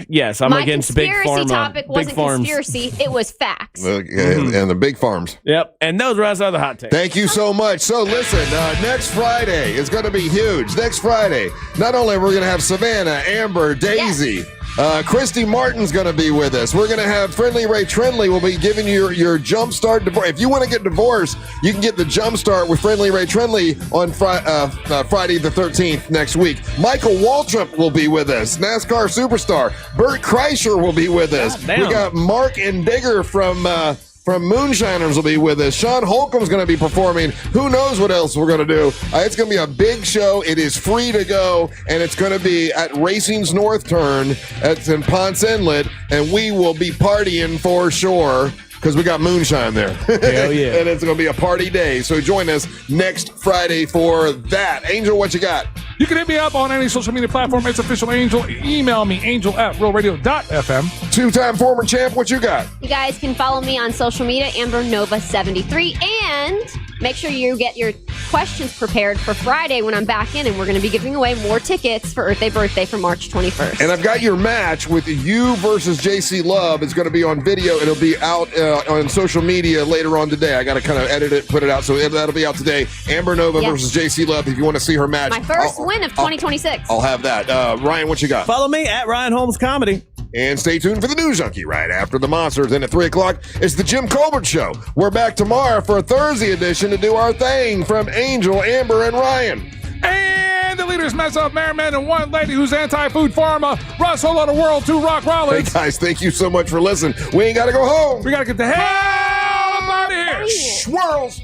Yes, I'm against big pharma. My conspiracy topic wasn't conspiracy; it was facts. And the big farms. Yep, and those are the hot takes. Thank you so much. So listen, next Friday is going to be huge. Next Friday, not only are we going to have Savannah, Amber, Daisy. Yes. Christy Martin's going to be with us. We're going to have Friendly Ray Trendley will be giving you your Jumpstart divorce. If you want to get divorced, you can get the Jumpstart with Friendly Ray Trendley on Friday the 13th next week. Michael Waltrip will be with us. NASCAR superstar. Bert Kreischer will be with us. We got Mark and Digger from Moonshiners will be with us. Sean Holcomb's going to be performing. Who knows what else we're going to do. It's going to be a big show. It is free to go, and it's going to be at Racing's North Turn. That's in Ponce Inlet, and we will be partying for sure because we got moonshine there. Hell yeah. And it's going to be a party day. So join us next Friday for that. Angel, what you got? You can hit me up on any social media platform. It's Official Angel. Email me, angel@realradio.fm. Two-time former champ, what you got? You guys can follow me on social media, AmberNova73, and make sure you get your questions prepared for Friday when I'm back in, and we're going to be giving away more tickets for Earth Day Birthday for March 21st. And I've got your match with you versus JC Love. It's going to be on video. It'll be out on social media later on today. I got to kind of edit it, put it out, so that'll be out today. Amber Nova versus JC Love. If you want to see her match, my first win of 2026. I'll have that. Ryan, what you got? Follow me at Ryan Holmes Comedy. And stay tuned for the News Junkie right after the Monsters. And at 3 o'clock, it's the Jim Colbert Show. We're back tomorrow for a Thursday edition to do our thing from Angel, Amber, and Ryan. And the leaders mess up Merriman and one lady who's anti-food pharma. Russ, whole lot of world, 2 Rock Rollins. Hey, guys, thank you so much for listening. We ain't got to go home. We got to get the hell out of here. Swirls.